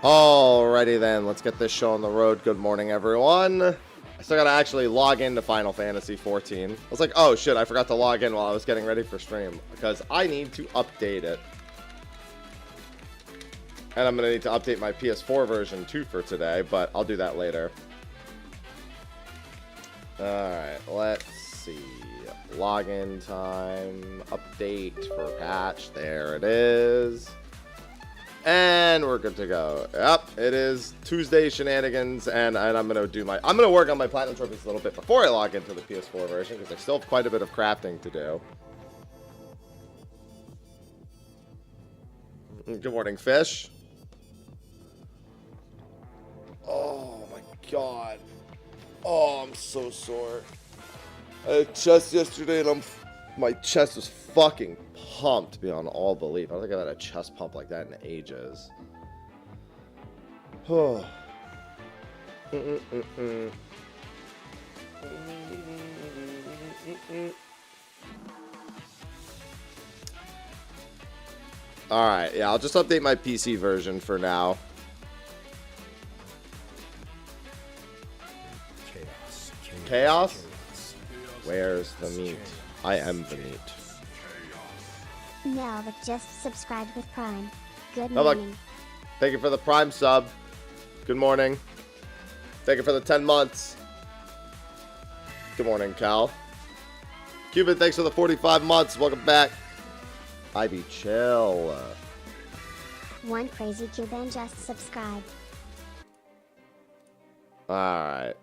Alrighty then, let's get this show on the road. Good morning, everyone. I still gotta actually log into Final Fantasy 14. I was like, oh shit, I forgot to log in while I was getting ready for stream because I need to update it. And I'm gonna need to update my PS4 version too for today, but I'll do that later. Alright, let's see. Login time, update for patch. There it is. And we're good to go. Yep, it is Tuesday Shenanigans, and I'm gonna work on my platinum trophies a little bit before I log into the PS4 version because I still have quite a bit of crafting to do. Good morning, Fish. Oh my god. Oh, I'm so sore. I had chest yesterday, and my chest was fucking pumped beyond all belief. I don't think I've had a chest pump like that in ages. Oh. Alright, yeah, I'll just update my PC version for now. Chaos? Where's the meat? I am the meat. Melvick just subscribed with Prime. Good Melvick, morning. thank you for the Prime sub. Good morning. Thank you for the 10 months. Good morning, Cal. Cuban, thanks for the 45 months. Welcome back. Ivy, chill. One crazy Cuban just subscribed. Alright.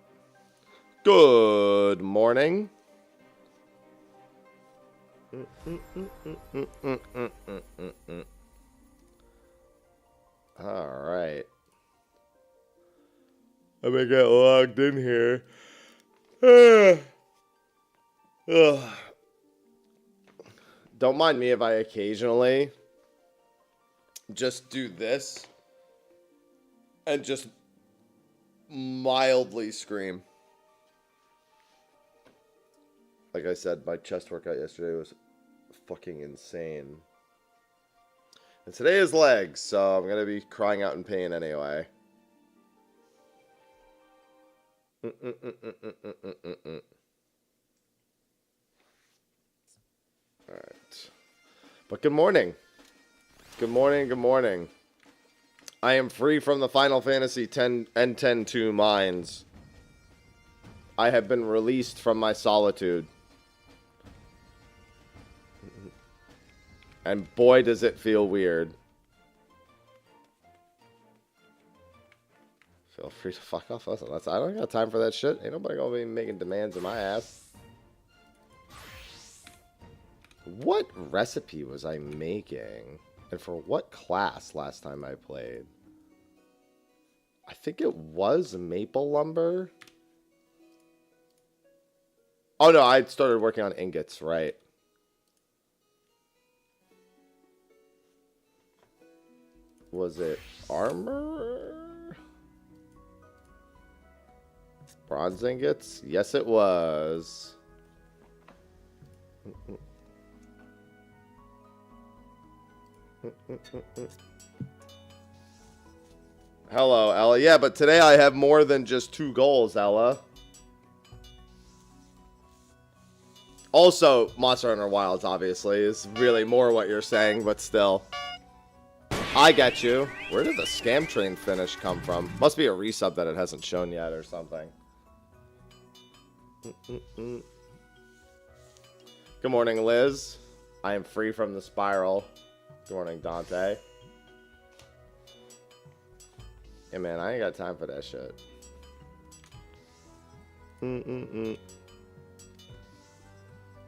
Good morning. Alright. Let me get logged in here. Ugh. Don't mind me if I occasionally just do this and just mildly scream. Like I said, my chest workout yesterday was fucking insane. And today is legs, so I'm going to be crying out in pain anyway. Alright. But good morning. Good morning, good morning. I am free from the Final Fantasy X and X-2 mines. I have been released from my solitude. And boy, does it feel weird. Feel free to fuck off. Listen, I don't got time for that shit. Ain't nobody gonna be making demands on my ass. What recipe was I making? And for what class last time I played? I think it was maple lumber. Oh no, I started working on ingots, right. Was it armor? Bronze ingots? Yes, it was. Hello, Ella. Yeah, but today I have more than just 2 goals, Ella. Also, Monster Hunter Wilds, obviously, is really more what you're saying, but still. I get you. Where did the scam train finish come from? Must be a resub that it hasn't shown yet or something. Good morning, Liz. I am free from the spiral. Good morning, Dante. Hey, man, I ain't got time for that shit.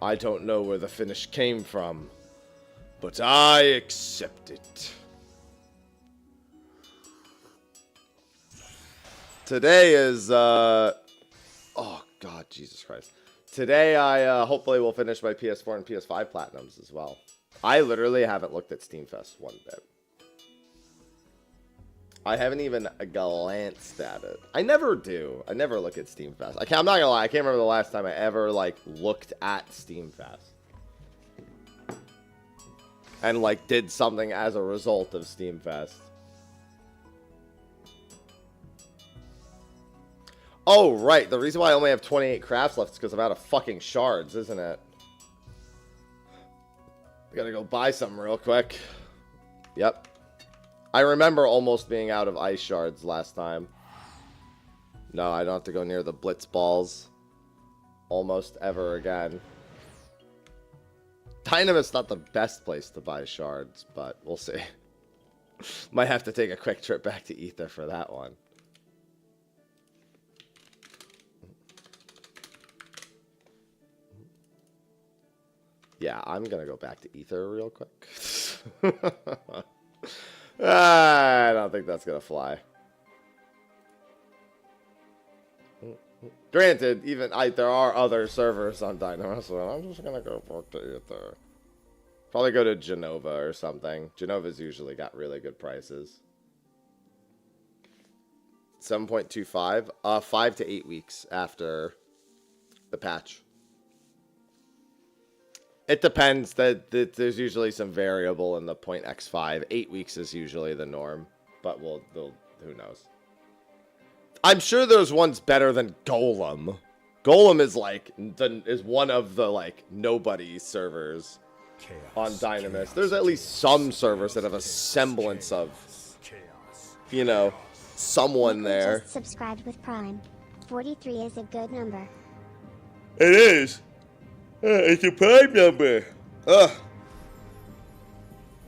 I don't know where the finish came from, but I accept it. Today is, oh, God, Jesus Christ. Today, I hopefully will finish my PS4 and PS5 Platinums as well. I literally haven't looked at Steamfest one bit. I haven't even glanced at it. I never do. I never look at Steamfest. I'm not gonna lie. I can't remember the last time I ever, like, looked at Steamfest. And, like, did something as a result of Steamfest. Oh, right. The reason why I only have 28 crafts left is because I'm out of fucking shards, isn't it? I gotta go buy something real quick. Yep. I remember almost being out of ice shards last time. No, I don't have to go near the blitz balls almost ever again. Dynamit's not the best place to buy shards, but we'll see. Might have to take a quick trip back to Ether for that one. Yeah, I'm gonna go back to Ether real quick. I don't think that's gonna fly. Granted, even there are other servers on Dynamo, so I'm just gonna go back to Ether. Probably go to Genova or something. Genova's usually got really good prices. 7.25, 5 to 8 weeks after the patch. It depends. That there's usually some variable in the .x5. 8 weeks is usually the norm, but who knows? I'm sure there's ones better than Golem. Golem is like is one of the like nobody servers on Dynamis. There's at least some servers that have a semblance of, you know, someone there. Just subscribed with Prime. 43 is a good number. It is. It's a prime number. Ugh.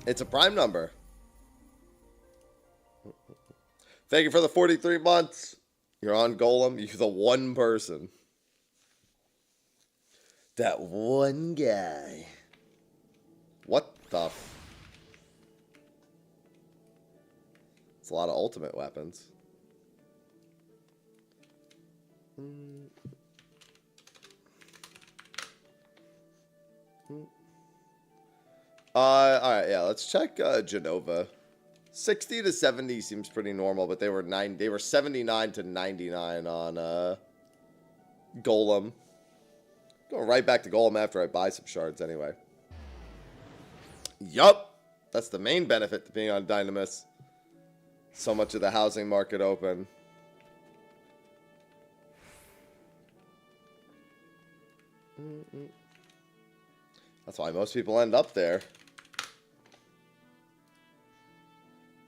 It's a prime number. Thank you for the 43 months. You're on Golem. You're the one person. That one guy. What the It's a lot of ultimate weapons. Alright, yeah, let's check Genova. 60 to 70 seems pretty normal, but they were 79 to 99 on Golem. Going right back to Golem after I buy some shards anyway. Yup. That's the main benefit to being on Dynamis. So much of the housing market open. That's why most people end up there.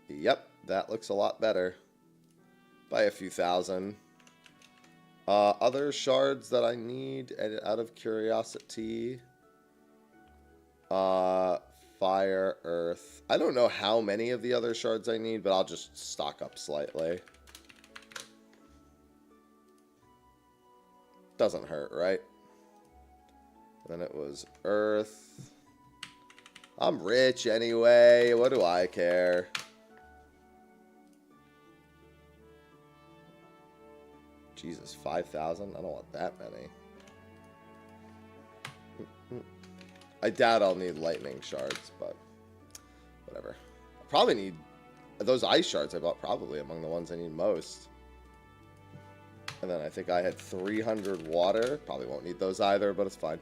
Yep, that looks a lot better. By a few thousand. Other shards that I need out of curiosity. Fire, earth. I don't know how many of the other shards I need, but I'll just stock up slightly. Doesn't hurt, right? Then it was earth. I'm rich anyway. What do I care? Jesus, 5,000? I don't want that many. I doubt I'll need lightning shards, but whatever. I probably need those ice shards I bought, probably among the ones I need most. And then I think I had 300 water. Probably won't need those either, but it's fine.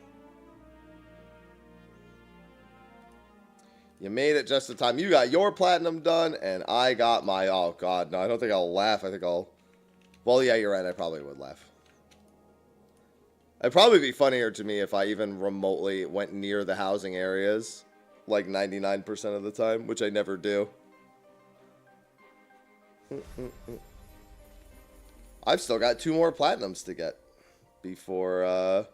You made it just in time. You got your platinum done, and I got my... Oh, God. No, I don't think I'll laugh. I think I'll... Well, yeah, you're right. I probably would laugh. It'd probably be funnier to me if I even remotely went near the housing areas, like 99% of the time, which I never do. I've still got 2 more platinums to get before,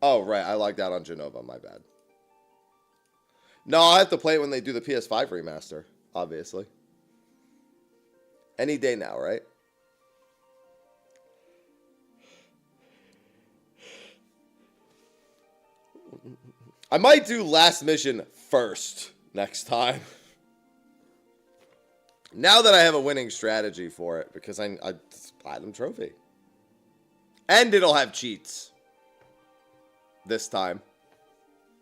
Oh, right, I logged out on Genova, my bad. No, I'll have to play it when they do the PS5 remaster, obviously. Any day now, right? I might do last mission first next time. Now that I have a winning strategy for it, because I platinum trophy. And it'll have cheats. This time.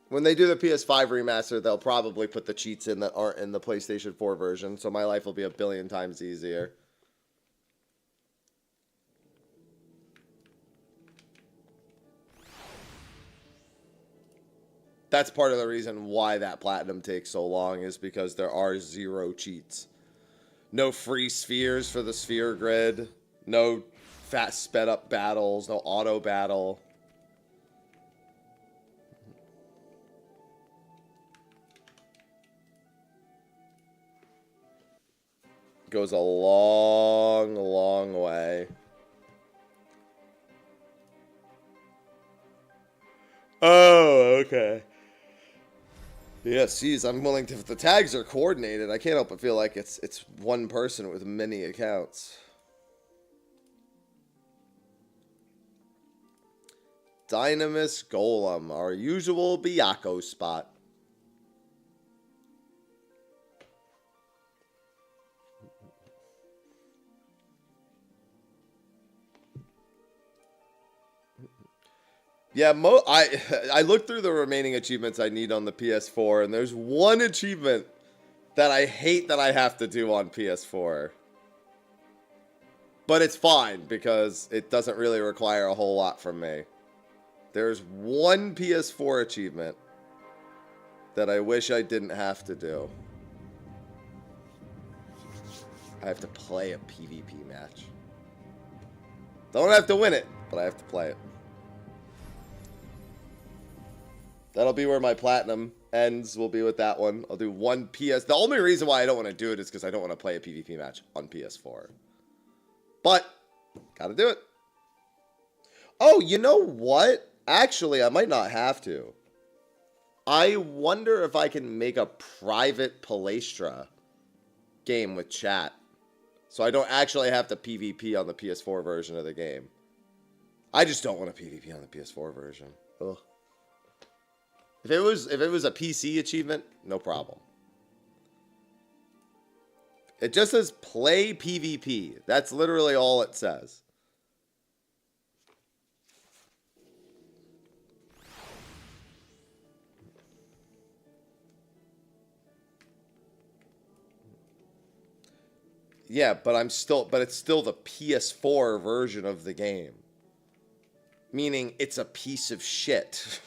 When they do the PS5 remaster, they'll probably put the cheats in that aren't in the PlayStation 4 version, so my life will be a billion times easier. That's part of the reason why that platinum takes so long, is because there are 0 cheats. No free spheres for the sphere grid. No fast sped up battles. No auto battle. Goes a long, long way. Oh, okay. Yes, geez, I'm willing to, if the tags are coordinated, I can't help but feel like it's one person with many accounts. Dynamis Golem, our usual Byaku spot. Yeah, I looked through the remaining achievements I need on the PS4, and there's one achievement that I hate that I have to do on PS4. But it's fine, because it doesn't really require a whole lot from me. There's one PS4 achievement that I wish I didn't have to do. I have to play a PvP match. Don't have to win it, but I have to play it. That'll be where my platinum ends, will be with that one. I'll do one PS... The only reason why I don't want to do it is because I don't want to play a PvP match on PS4. But, gotta do it. Oh, you know what? Actually, I might not have to. I wonder if I can make a private Palestra game with chat. So I don't actually have to PvP on the PS4 version of the game. I just don't want to PvP on the PS4 version. Ugh. If it was a PC achievement, no problem. It just says play PvP. That's literally all it says. Yeah, but it's still the PS4 version of the game. Meaning it's a piece of shit.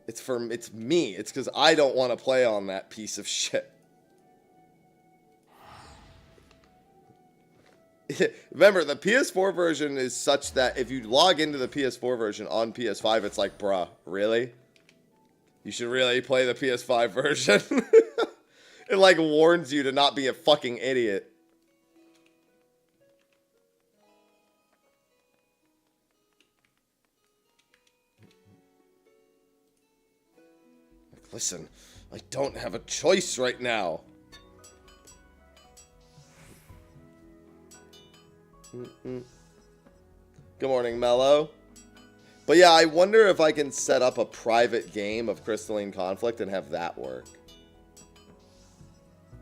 It's me. It's because I don't want to play on that piece of shit. Remember, the PS4 version is such that if you log into the PS4 version on PS5, it's like, bruh, really? You should really play the PS5 version. It like warns you to not be a fucking idiot. Like, listen, I don't have a choice right now. Good morning, Mello. But yeah, I wonder if I can set up a private game of Crystalline Conflict and have that work.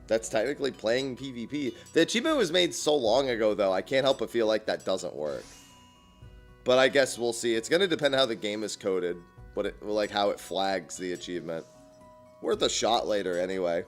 That's technically playing PvP. The achievement was made so long ago, though, I can't help but feel like that doesn't work. But I guess we'll see. It's going to depend how the game is coded, like how it flags the achievement. Worth a shot later, anyway.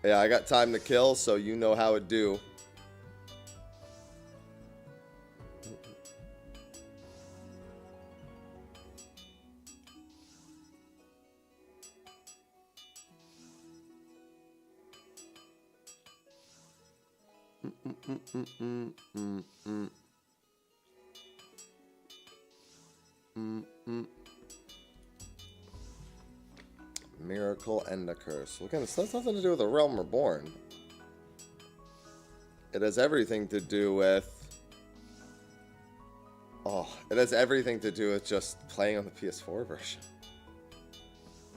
Yeah, I got time to kill, so you know how it do. Miracle and a curse. Look at this. That's nothing to do with the Realm Reborn. It has everything to do with... Oh, it has everything to do with just playing on the PS4 version.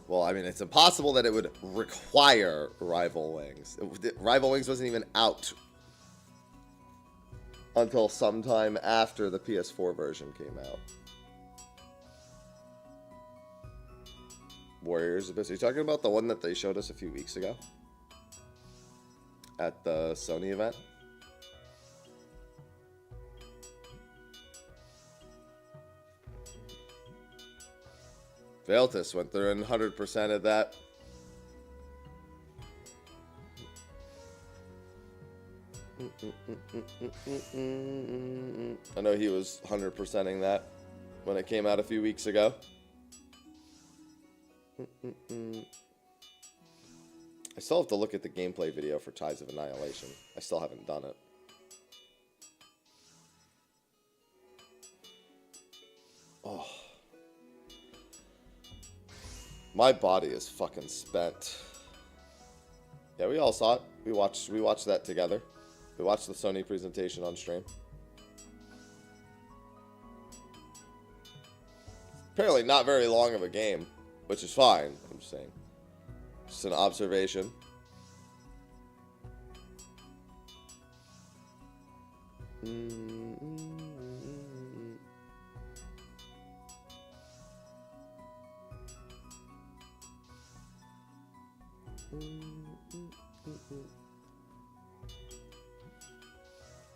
Well, I mean, it's impossible that it would require Rival Wings. Rival Wings wasn't even out until sometime after the PS4 version came out. Warriors Abyss. Are you talking about the one that they showed us a few weeks ago? At the Sony event? Veltus went through and 100% of that. I know he was 100%ing that when it came out a few weeks ago. I still have to look at the gameplay video for Ties of Annihilation. I still haven't done it. Oh. My body is fucking spent. Yeah, we all saw it. We watched that together. We watched the Sony presentation on stream. Apparently not very long of a game, which is fine, I'm just saying. Just an observation.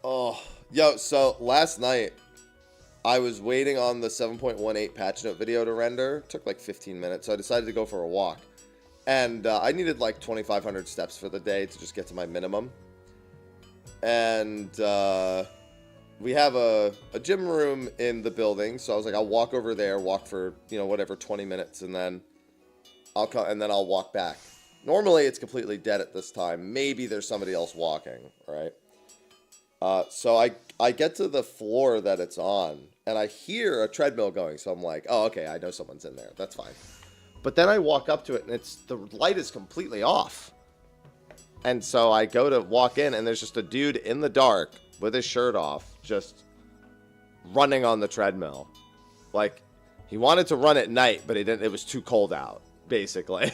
Oh, yo, so last night I was waiting on the 7.18 patch note video to render. It took like 15 minutes, so I decided to go for a walk. And I needed like 2,500 steps for the day to just get to my minimum. And we have a gym room in the building, so I was like, I'll walk over there, walk for, you know, whatever, 20 minutes, and then I'll walk back. Normally, it's completely dead at this time. Maybe there's somebody else walking, right? So I get to the floor that it's on, and I hear a treadmill going, so I'm like, oh, okay, I know someone's in there. That's fine. But then I walk up to it, and the light is completely off. And so I go to walk in, and there's just a dude in the dark with his shirt off, just running on the treadmill. Like, he wanted to run at night, but he didn't. It was too cold out, basically.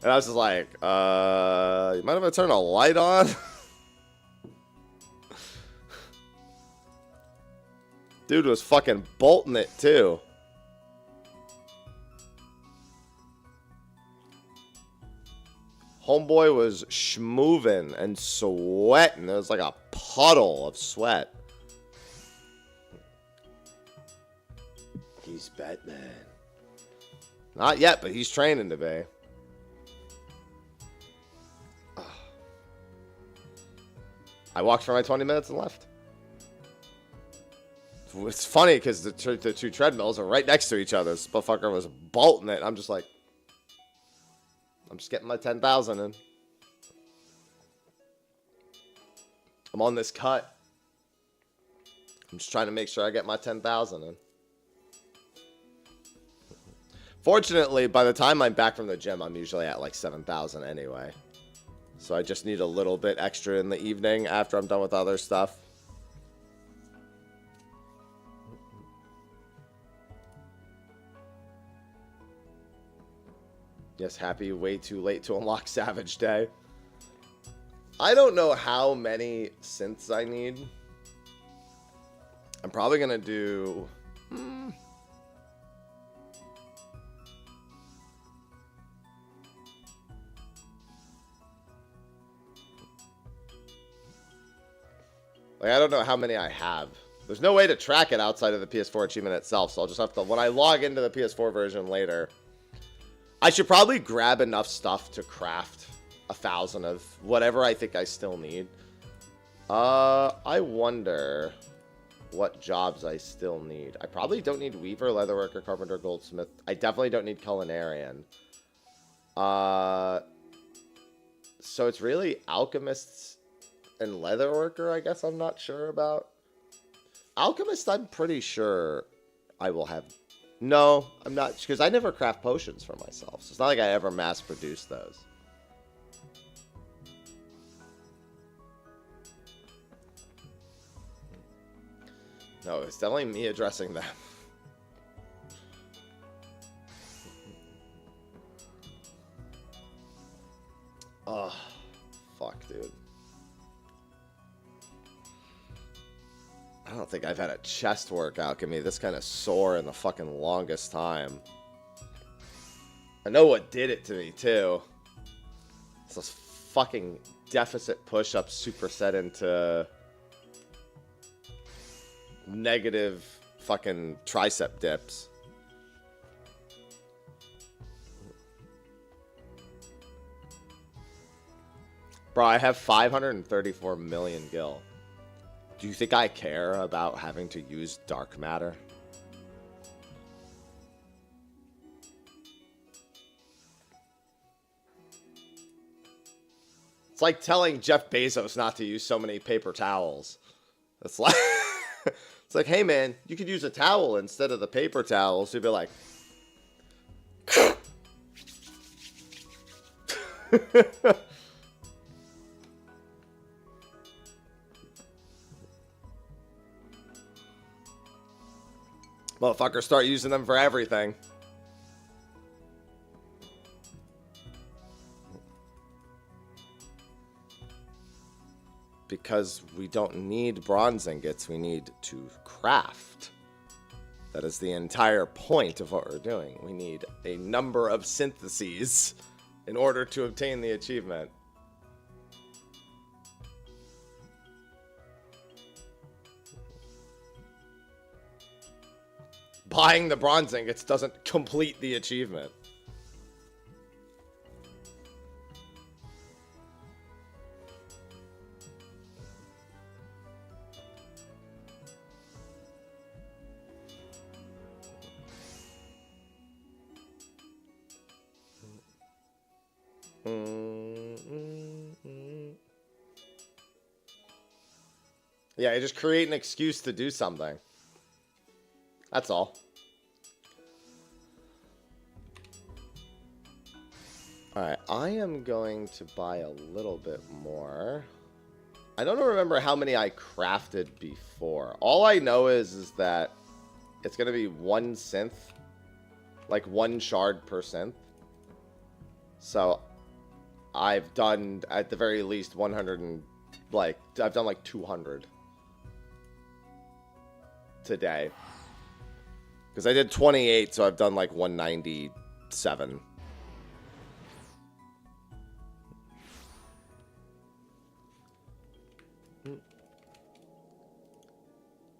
And I was just like, you mind if I turn a light on? Dude was fucking bolting it, too. Homeboy was schmoving and sweating. There was like a puddle of sweat. He's Batman. Not yet, but he's training to be. I walked for my 20 minutes and left. It's funny because the two treadmills are right next to each other. This motherfucker was bolting it. I'm just like, I'm just getting my 10,000 in. I'm on this cut. I'm just trying to make sure I get my 10,000 in. Fortunately, by the time I'm back from the gym, I'm usually at like 7,000 anyway. So I just need a little bit extra in the evening after I'm done with other stuff. Yes, happy way too late to unlock Savage Day. I don't know how many synths I need. I'm probably going to do... Like, I don't know how many I have. There's no way to track it outside of the PS4 achievement itself, so I'll just have to... When I log into the PS4 version later... I should probably grab enough stuff to craft 1,000 of whatever I think I still need. I wonder what jobs I still need. I probably don't need Weaver, Leatherworker, Carpenter, Goldsmith. I definitely don't need Culinarian. So it's really Alchemists and Leatherworker, I guess I'm not sure about. Alchemist, I'm pretty sure I will have... No, I'm not, because I never craft potions for myself, so it's not like I ever mass produce those. No, it's definitely me addressing them. Oh, fuck, dude. I don't think I've had a chest workout give me this kind of sore in the fucking longest time. I know what did it to me, too. It's those fucking deficit push-ups superset into negative fucking tricep dips. Bro, I have 534 million gil. Do you think I care about having to use dark matter? It's like telling Jeff Bezos not to use so many paper towels. It's like, it's like, hey man, you could use a towel instead of the paper towels. You'd be like, motherfuckers start using them for everything. Because we don't need bronze ingots, we need to craft. That is the entire point of what we're doing. We need a number of syntheses in order to obtain the achievement. Buying the bronze ingots doesn't complete the achievement. Yeah, you just create an excuse to do something. That's all. Alright, I am going to buy a little bit more. I don't remember how many I crafted before. All I know is that it's going to be one synth. Like one shard per synth. So I've done, at the very least, 100 and, like, I've done like 200 today. Because I did 28, so I've done like 197.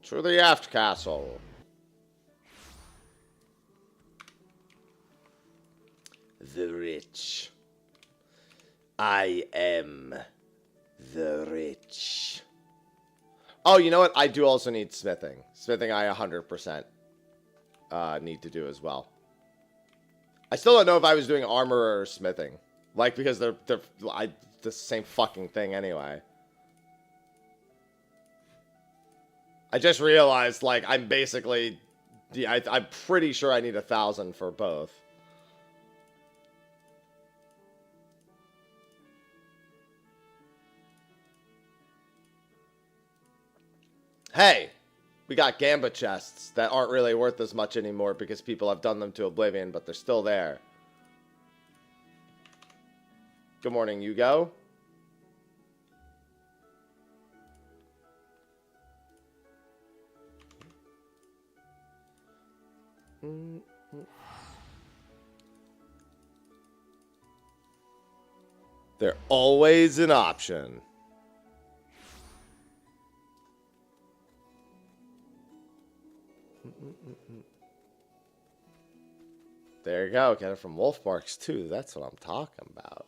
To the aft castle. The rich. I am the rich. Oh, you know what? I do also need smithing. Smithing I 100% need to do as well. I still don't know if I was doing armor or smithing. Like, because they're the same fucking thing anyway. I just realized, like, I'm basically... Yeah, I'm pretty sure I need 1,000 for both. Hey! We got Gamba chests that aren't really worth as much anymore because people have done them to oblivion, but they're still there. Good morning, Hugo. They're always an option. There you go. Get it from wolf marks too. That's what I'm talking about.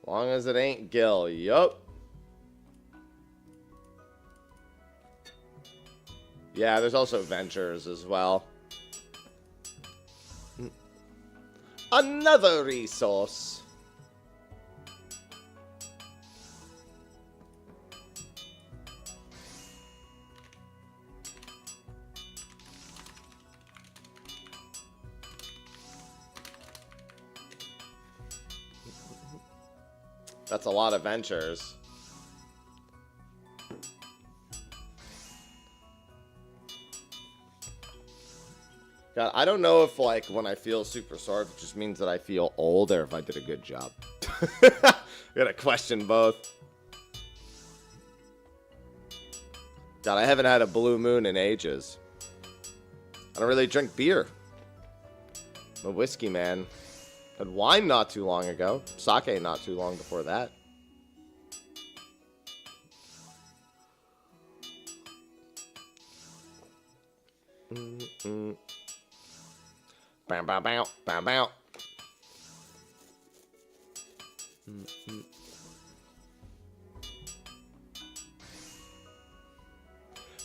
Long as it ain't Gil. Yup. Yeah, there's also ventures as well. Another resource. That's a lot of ventures. God, I don't know if, like, when I feel super sore, if it just means that I feel old or if I did a good job. Gotta question both. God, I haven't had a blue moon in ages. I don't really drink beer. I'm a whiskey man. Had wine not too long ago. Sake not too long before that. Bow, bow, bow, bow, bow.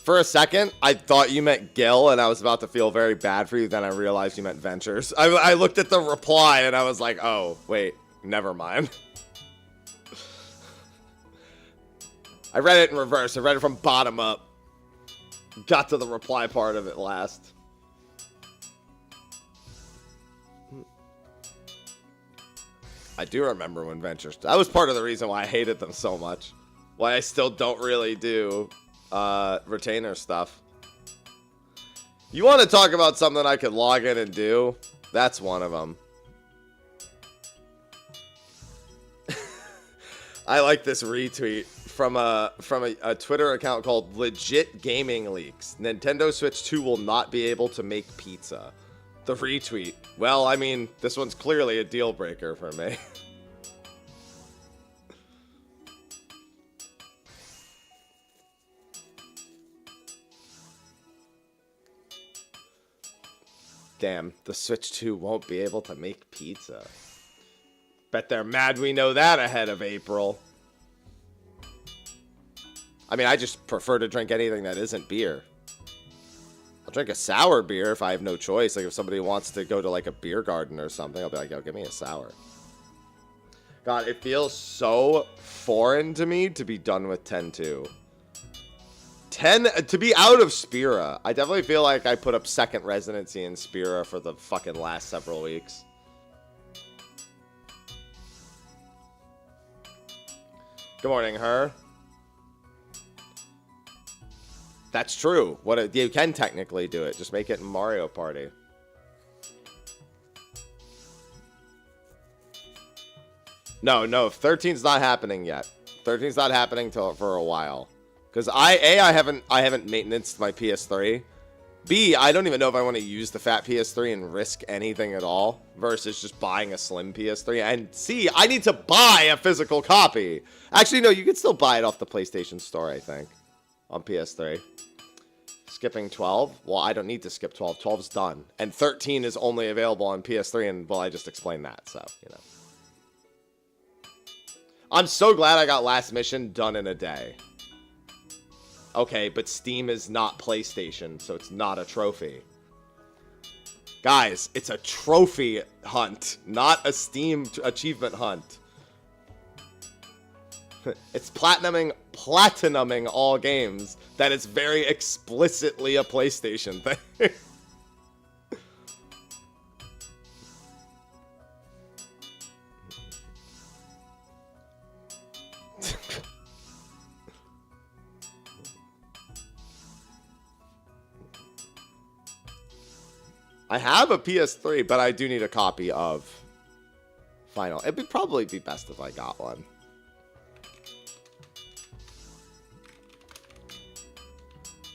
For a second, I thought you meant Gil, and I was about to feel very bad for you. Then I realized you meant Ventures. I looked at the reply, and I was like, oh, wait, never mind. I read it in reverse. I read it from bottom up. Got to the reply part of it last. I do remember when Ventures... That was part of the reason why I hated them so much. Why I still don't really do retainer stuff. You want to talk about something I could log in and do? That's one of them. I like this retweet from a Twitter account called Legit Gaming Leaks. Nintendo Switch 2 will not be able to make pizza. The retweet. Well, I mean, this one's clearly a deal breaker for me. Damn, the Switch 2 won't be able to make pizza. Bet they're mad we know that ahead of April. I mean, I just prefer to drink anything that isn't beer. I'll drink a sour beer if I have no choice. Like, if somebody wants to go to, like, a beer garden or something, I'll be like, yo, give me a sour. God, it feels so foreign to me to be done with 10-2. 10, to be out of Spira. I definitely feel like I put up second residency in Spira for the fucking last several weeks. Good morning, her. That's true. You can technically do it. Just make it in Mario Party. No, 13's not happening yet. 13's not happening for a while. Because I haven't maintenanced my PS3. B, I don't even know if I want to use the fat PS3 and risk anything at all versus just buying a slim PS3. And C, I need to buy a physical copy. Actually, no, you can still buy it off the PlayStation Store, I think, on PS3. Skipping 12? Well, I don't need to skip 12. 12's done. And 13 is only available on PS3, and, well, I just explained that, so, you know. I'm so glad I got last mission done in a day. Okay, but Steam is not PlayStation, so it's not a trophy. Guys, it's a trophy hunt, not a Steam achievement hunt. It's platinuming all games. That is very explicitly a PlayStation thing. I have a PS3, but I do need a copy of Final. It would probably be best if I got one.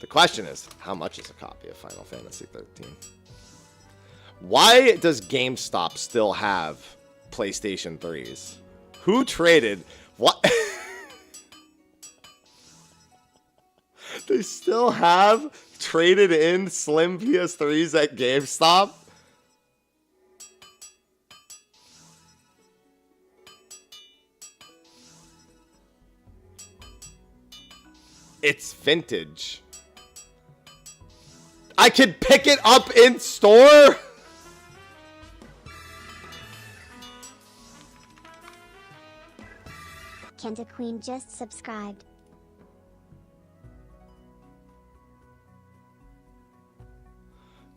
The question is, how much is a copy of Final Fantasy 13? Why does GameStop still have PlayStation 3s? Who traded? What? They still have traded in slim PS3s at GameStop? It's vintage. I could pick it up in store? Kenta Queen just subscribed.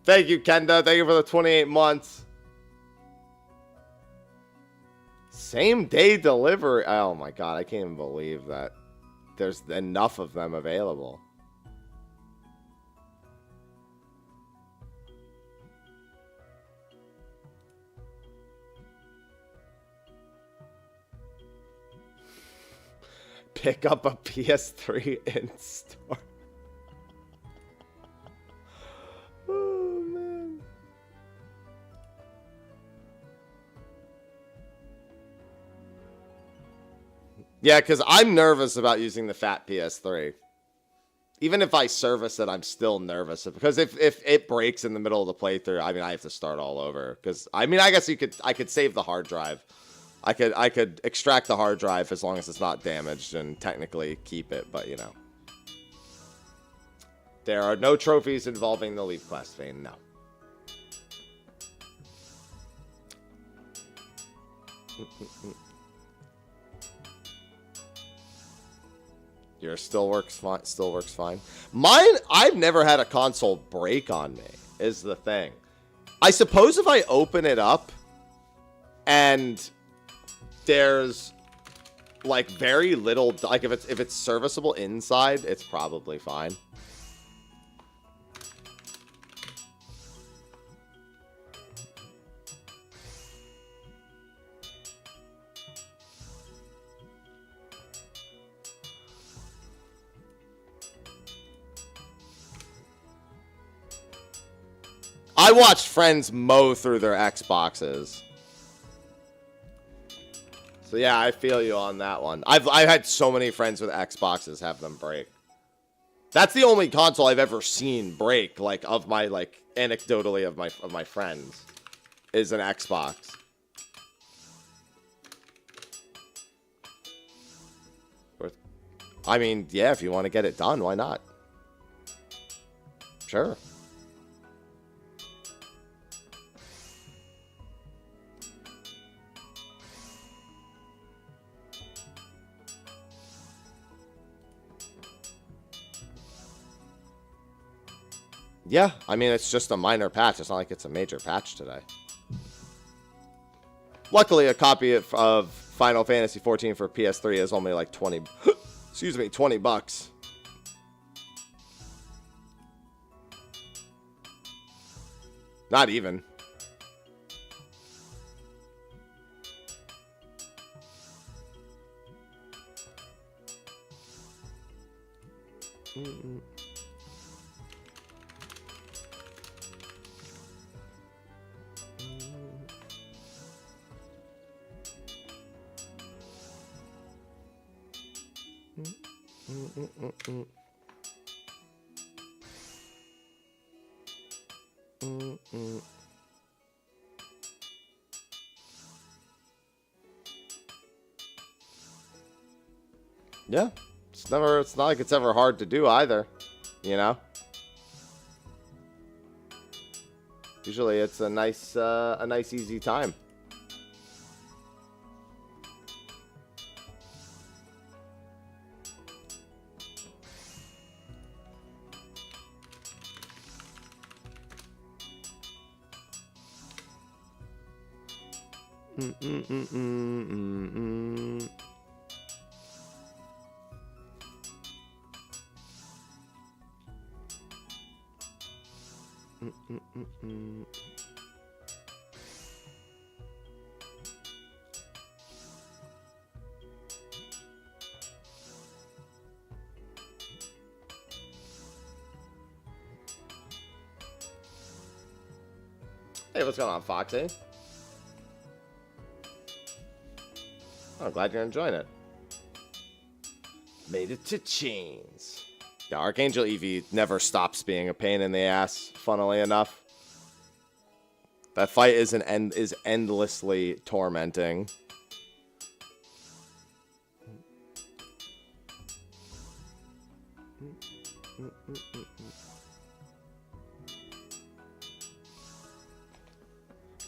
Thank you, Kenda. Thank you for the 28 months. Same day delivery. Oh my god, I can't even believe that there's enough of them available. Pick up a PS3 in store. Oh, man. Yeah, because I'm nervous about using the fat PS3. Even if I service it, I'm still nervous. Because if it breaks in the middle of the playthrough, I mean, I have to start all over. Because, I mean, I guess I could save the hard drive. I could extract the hard drive as long as it's not damaged and technically keep it, but you know. There are no trophies involving the Leaf Quest vein, no. Yours still works fine. Mine, I've never had a console break on me, is the thing. I suppose if I open it up and there's like very little, like if it's serviceable inside, it's probably fine. I watched friends mow through their Xboxes. So yeah, I feel you on that one. I've had so many friends with Xboxes have them break. That's the only console I've ever seen break, like of my anecdotally of my friends, is an Xbox. I mean, yeah, if you want to get it done, why not? Sure. Yeah, I mean, it's just a minor patch. It's not like it's a major patch today. Luckily, a copy of Final Fantasy 14 for PS3 is only like 20... excuse me, 20 bucks. Not even. Yeah, it's not like it's ever hard to do either, you know? Usually it's a nice easy time. Hey, what's going on, Foxy? Oh, I'm glad you're enjoying it. Made it to chains. Yeah, Archangel Eevee never stops being a pain in the ass, funnily enough. That fight is endlessly tormenting.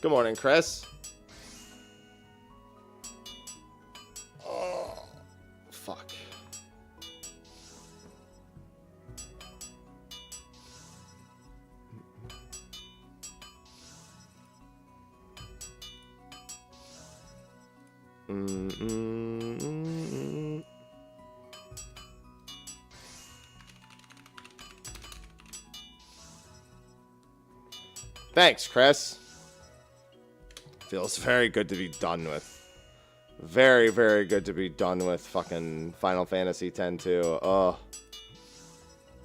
Good morning, Chris. Oh, fuck. Thanks, Chris. Feels very good to be done with. Very, very good to be done with fucking Final Fantasy X too. Oh,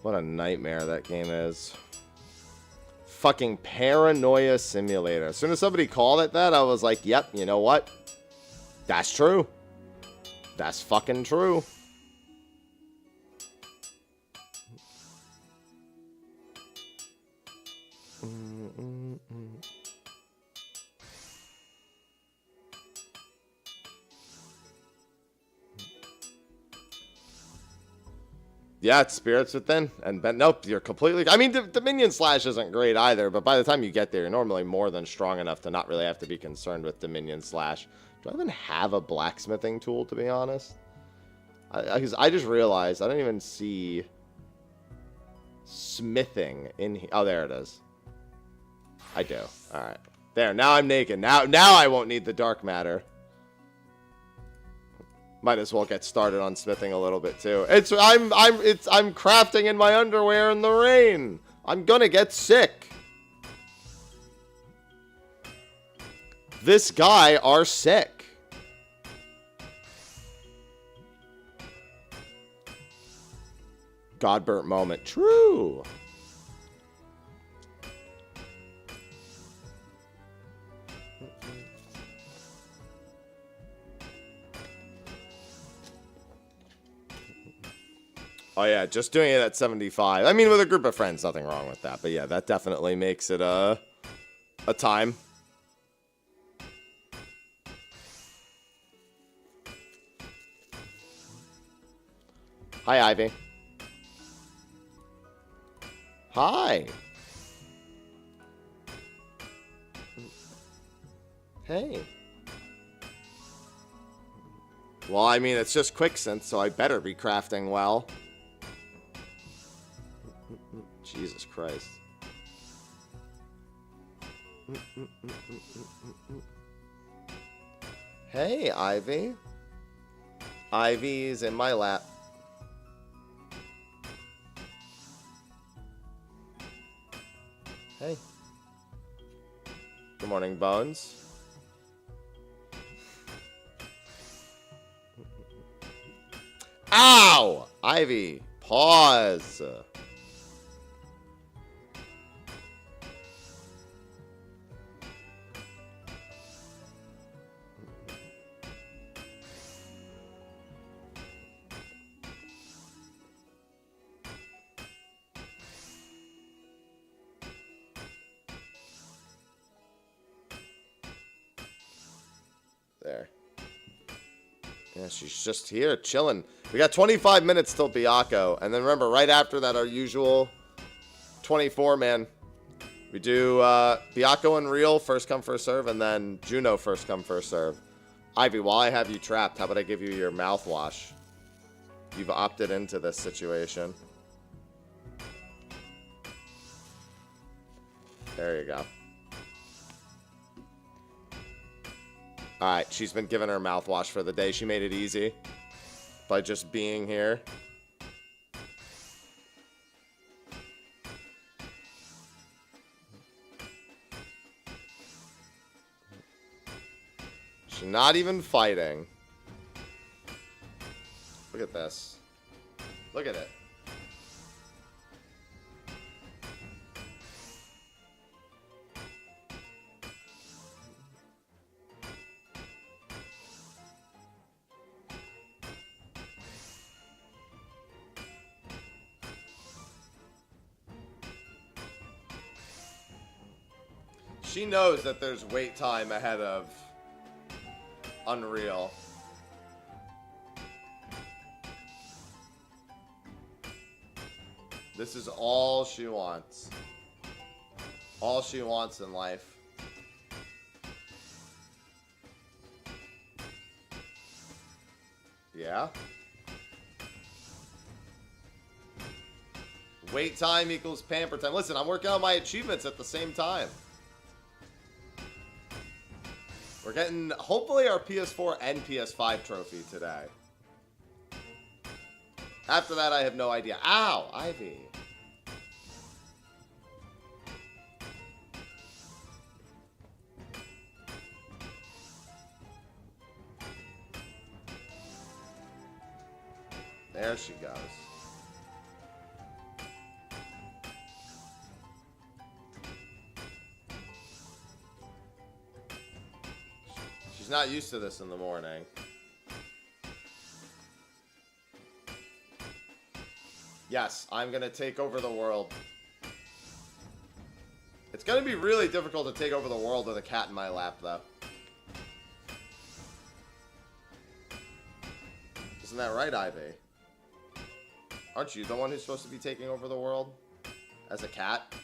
what a nightmare that game is. Fucking paranoia simulator. As soon as somebody called it that, I was like, yep, you know what? That's true. That's fucking true. Yeah, it's Spirits Within. And nope, you're completely... I mean, the minion slash isn't great either, but by the time you get there, you're normally more than strong enough to not really have to be concerned with the minion slash. Do I even have a blacksmithing tool, to be honest? I just realized I don't even see smithing in here. Oh, there it is. I do. All right. There, now I'm naked. Now I won't need the dark matter. Might as well get started on smithing a little bit too. I'm crafting in my underwear in the rain. I'm gonna get sick. This guy are sick. Godbert moment. True. Oh yeah, just doing it at 75. I mean, with a group of friends, nothing wrong with that. But yeah, that definitely makes it a time. Hi, Ivy. Hi. Hey. Well, I mean, it's just Quicksynth, so I better be crafting well. Jesus Christ. Hey, Ivy. Ivy's in my lap. Hey. Good morning, Bones. Ow! Ivy, pause. There. Yeah, she's just here, chilling. We got 25 minutes till Byakuya. And then remember, right after that, our usual 24, man. We do Byakuya and Real, first come, first serve, and then Juno, first come, first serve. Ivy, while I have you trapped, how about I give you your mouthwash? You've opted into this situation. There you go. Alright, she's been given her mouthwash for the day. She made it easy by just being here. She's not even fighting. Look at this. Look at it. She knows that there's wait time ahead of Unreal. This is all she wants. All she wants in life. Yeah? Wait time equals pamper time. Listen, I'm working on my achievements at the same time. We're getting, hopefully, our PS4 and PS5 trophy today. After that, I have no idea. Ow! Ivy. There she goes. She's not used to this in the morning. Yes, I'm going to take over the world. It's going to be really difficult to take over the world with a cat in my lap, though. Isn't that right, Ivy? Aren't you the one who's supposed to be taking over the world? As a cat?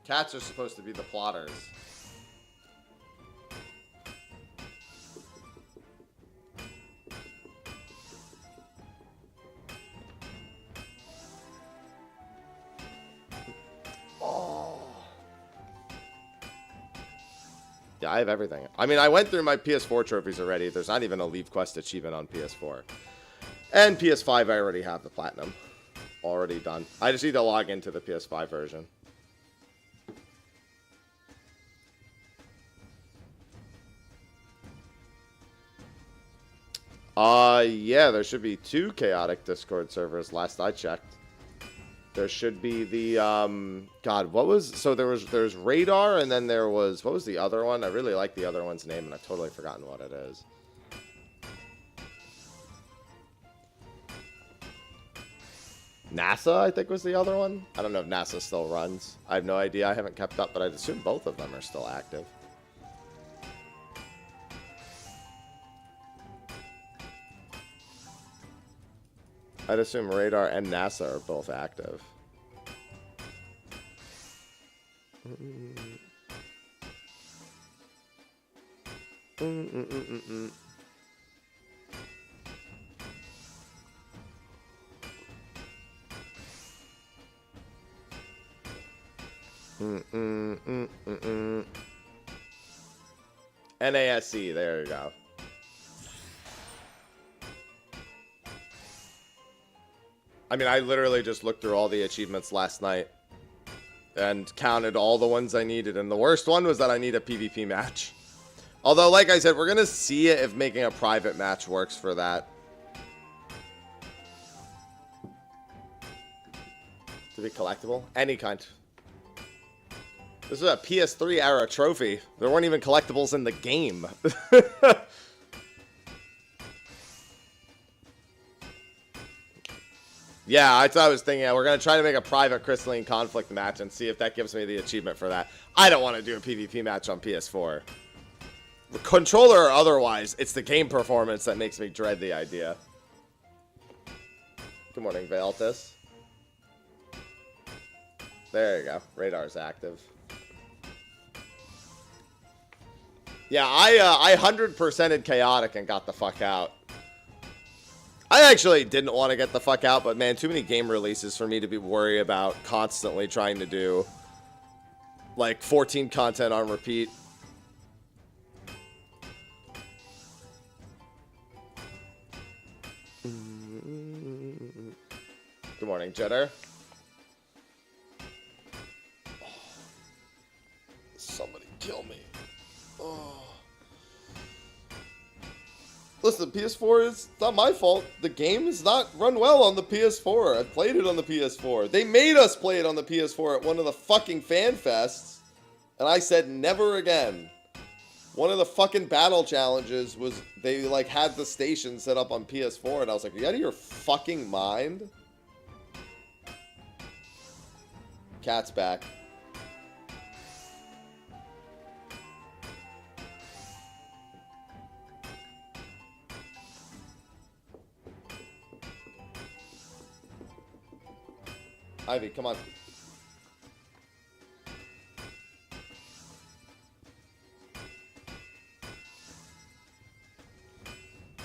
Cats are supposed to be the plotters. Yeah, I have everything. I mean, I went through my PS4 trophies already. There's not even a Leave Quest achievement on PS4. And PS5, I already have the Platinum. Already done. I just need to log into the PS5 version. Yeah, there should be 2 chaotic Discord servers last I checked. There should be the, God, what was, so there's Radar, and then there was, what was the other one? I really like the other one's name, and I've totally forgotten what it is. NASA, I think, was the other one. I don't know if NASA still runs. I have no idea. I haven't kept up, but I'd assume both of them are still active. I'd assume Radar and NASA are both active. NASC, there you go. I mean, I literally just looked through all the achievements last night and counted all the ones I needed, and the worst one was that I need a PvP match. Although, like I said, we're going to see if making a private match works for that. To be collectible? Any kind. This is a PS3 era trophy. There weren't even collectibles in the game. Yeah, I was thinking we're going to try to make a private Crystalline Conflict match and see if that gives me the achievement for that. I don't want to do a PvP match on PS4. Controller or otherwise, it's the game performance that makes me dread the idea. Good morning, Valtis. There you go. Radar's active. Yeah, I 100%ed chaotic and got the fuck out. I actually didn't want to get the fuck out, but man, too many game releases for me to be worried about constantly trying to do like 14 content on repeat. Good morning, Jetter. Oh, somebody kill me. Oh. Listen, PS4 is not my fault. The game is not run well on the PS4. I played it on the PS4. They made us play it on the PS4 at one of the fucking fan fests, and I said never again. One of the fucking battle challenges was they like had the station set up on PS4, and I was like, are you out of your fucking mind? Cat's back. Ivy, come on.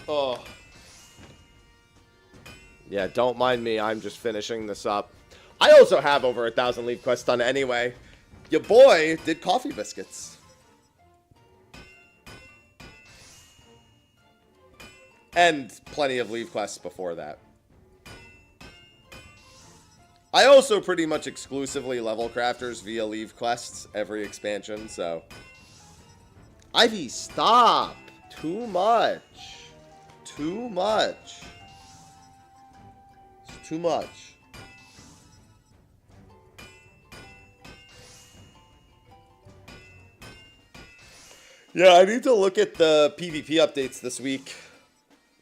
Oh. Yeah, don't mind me. I'm just finishing this up. I also have over 1,000 leave quests done anyway. Your boy did coffee biscuits. And plenty of leave quests before that. I also pretty much exclusively level crafters via leave quests every expansion, so. Ivy, stop! Too much. Too much. It's too much. Yeah, I need to look at the PvP updates this week.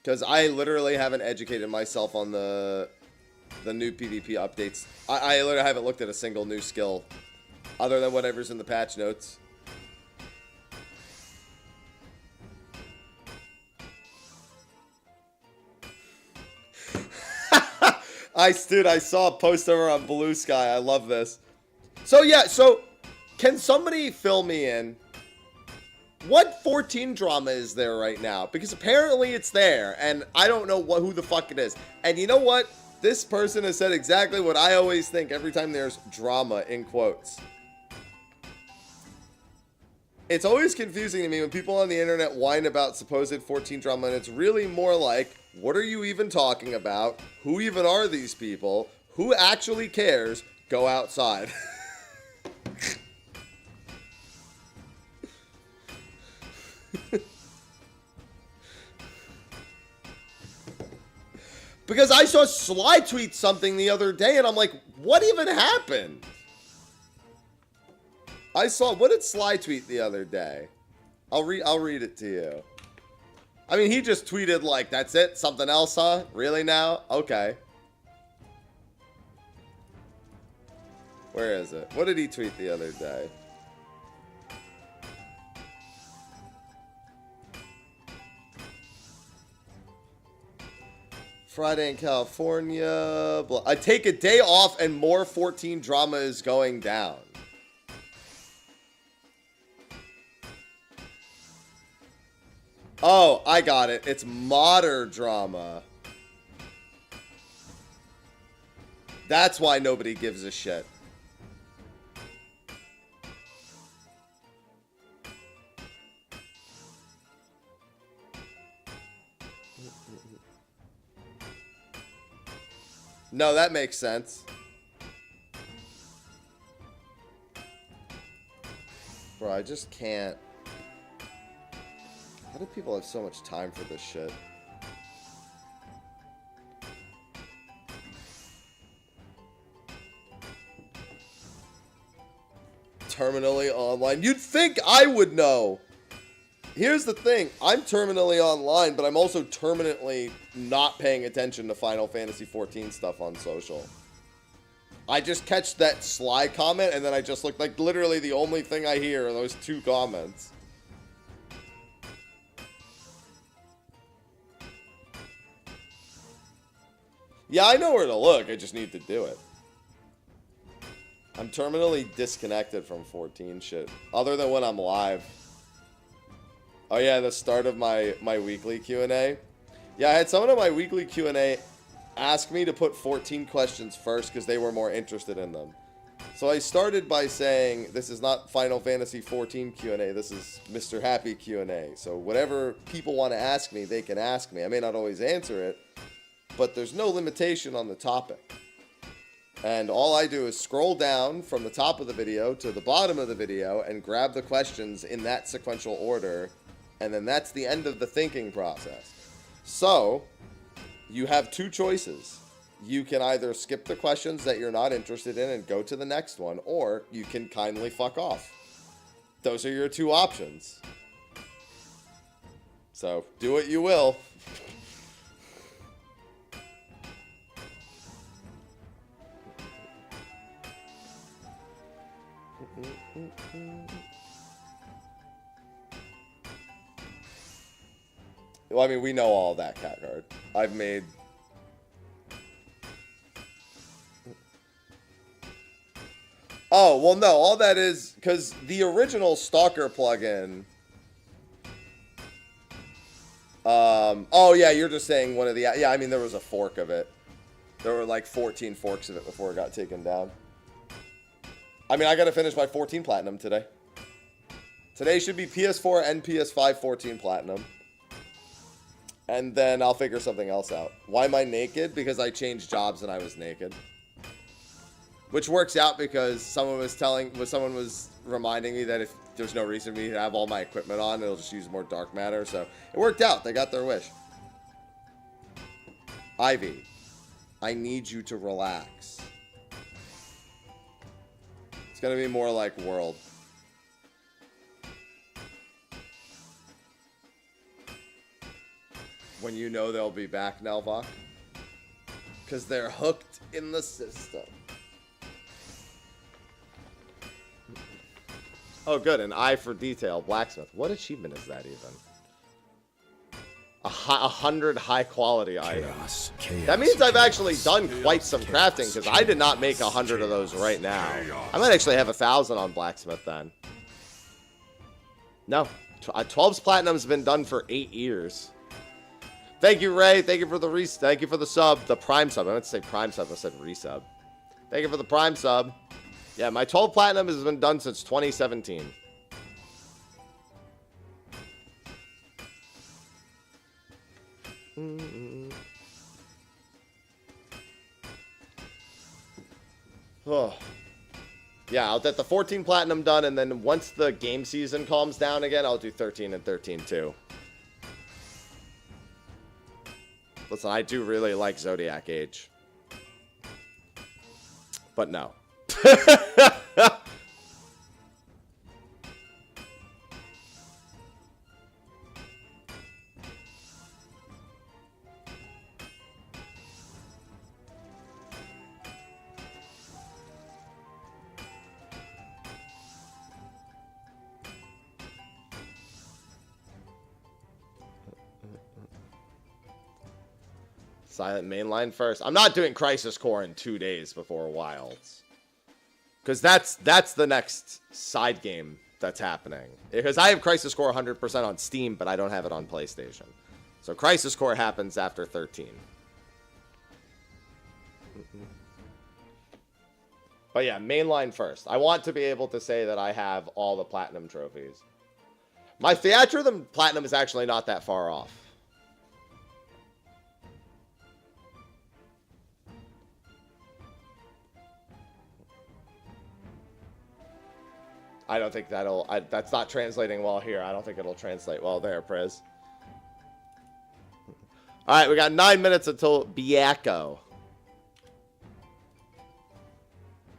Because I literally haven't educated myself on the new PvP updates. I literally haven't looked at a single new skill other than whatever's in the patch notes. I saw a post over on Bluesky. I love this. So yeah, so can somebody fill me in? What 14 drama is there right now? Because apparently it's there, and I don't know who the fuck it is. And you know what? This person has said exactly what I always think every time there's drama, in quotes. It's always confusing to me when people on the internet whine about supposed 14 drama, and it's really more like, what are you even talking about? Who even are these people? Who actually cares? Go outside. Because I saw Sly tweet something the other day, and I'm like, what even happened? What did Sly tweet the other day? I'll read it to you. I mean, he just tweeted like, that's it? Something else, huh? Really now? Okay. Where is it? What did he tweet the other day? Friday in California. I take a day off and more 14 drama is going down. Oh, I got it. It's modder drama. That's why nobody gives a shit. No, that makes sense. Bro, I just can't. How do people have so much time for this shit? Terminally online. You'd think I would know. Here's the thing. I'm terminally online, but I'm also terminally not paying attention to Final Fantasy XIV stuff on social. I just catch that Sly comment, and then I just look like literally the only thing I hear are those two comments. Yeah, I know where to look. I just need to do it. I'm terminally disconnected from 14 shit. Other than when I'm live. Oh yeah, the start of my weekly Q&A. Yeah, I had someone on my weekly Q&A ask me to put 14 questions first because they were more interested in them. So I started by saying, this is not Final Fantasy 14 Q&A, this is Mr. Happy Q&A. So whatever people want to ask me, they can ask me. I may not always answer it, but there's no limitation on the topic. And all I do is scroll down from the top of the video to the bottom of the video and grab the questions in that sequential order. And then that's the end of the thinking process. So, you have two choices. You can either skip the questions that you're not interested in and go to the next one, or you can kindly fuck off. Those are your two options. So, do what you will. Well, I mean, we know all that, cat card. I've made... Oh, well, no, all that is... Because the original Stalker plugin... Oh, yeah, you're just saying one of the... Yeah, I mean, there was a fork of it. There were, like, 14 forks of it before it got taken down. I mean, I gotta finish my 14 Platinum today. Today should be PS4 and PS5 14 Platinum. And then I'll figure something else out. Why am I naked? Because I changed jobs and I was naked. Which works out because someone was reminding me that if there's no reason for me to have all my equipment on, it'll just use more dark matter. So it worked out. They got their wish. Ivy, I need you to relax. It's gonna be more like World. When you know they'll be back, Nelvok. Because they're hooked in the system. Oh, good. An eye for detail. Blacksmith. What achievement is that even? 100 high-quality items. That means I've actually done quite some crafting, because I did not make 100 of those right now. I might actually have 1,000 on Blacksmith then. No. 12's Platinum's been done for 8 years. Thank you, Ray. Thank you for the thank you for the sub, the Prime sub. I meant to say Prime sub. I said resub. Thank you for the Prime sub. Yeah, my 12 Platinum has been done since 2017. Oh. Yeah, I'll get the 14 Platinum done, and then once the game season calms down again, I'll do 13 and 13 too. Listen, I do really like Zodiac Age. But no. Silent mainline first. I'm not doing Crisis Core in 2 days before Wilds. Because that's the next side game that's happening. Because I have Crisis Core 100% on Steam, but I don't have it on PlayStation. So Crisis Core happens after 13. But yeah, mainline first. I want to be able to say that I have all the Platinum trophies. My Theatrhythm Platinum is actually not that far off. I don't think that'll... that's not translating well here. I don't think it'll translate well there, Prez. Alright, we got 9 minutes until Biako.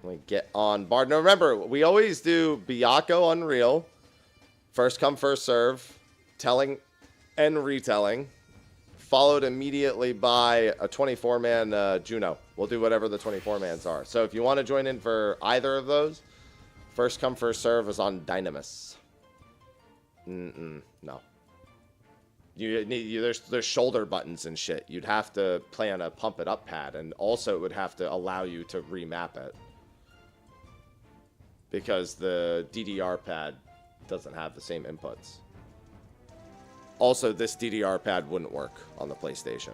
Let me get on Bard. Now remember, we always do Biako Unreal. First come, first serve. Telling and retelling. Followed immediately by a 24-man Juno. We'll do whatever the 24-mans are. So if you want to join in for either of those... First come, first serve is on Dynamis. No. There's shoulder buttons and shit. You'd have to play on a pump it up pad, and also it would have to allow you to remap it. Because the DDR pad doesn't have the same inputs. Also, this DDR pad wouldn't work on the PlayStation.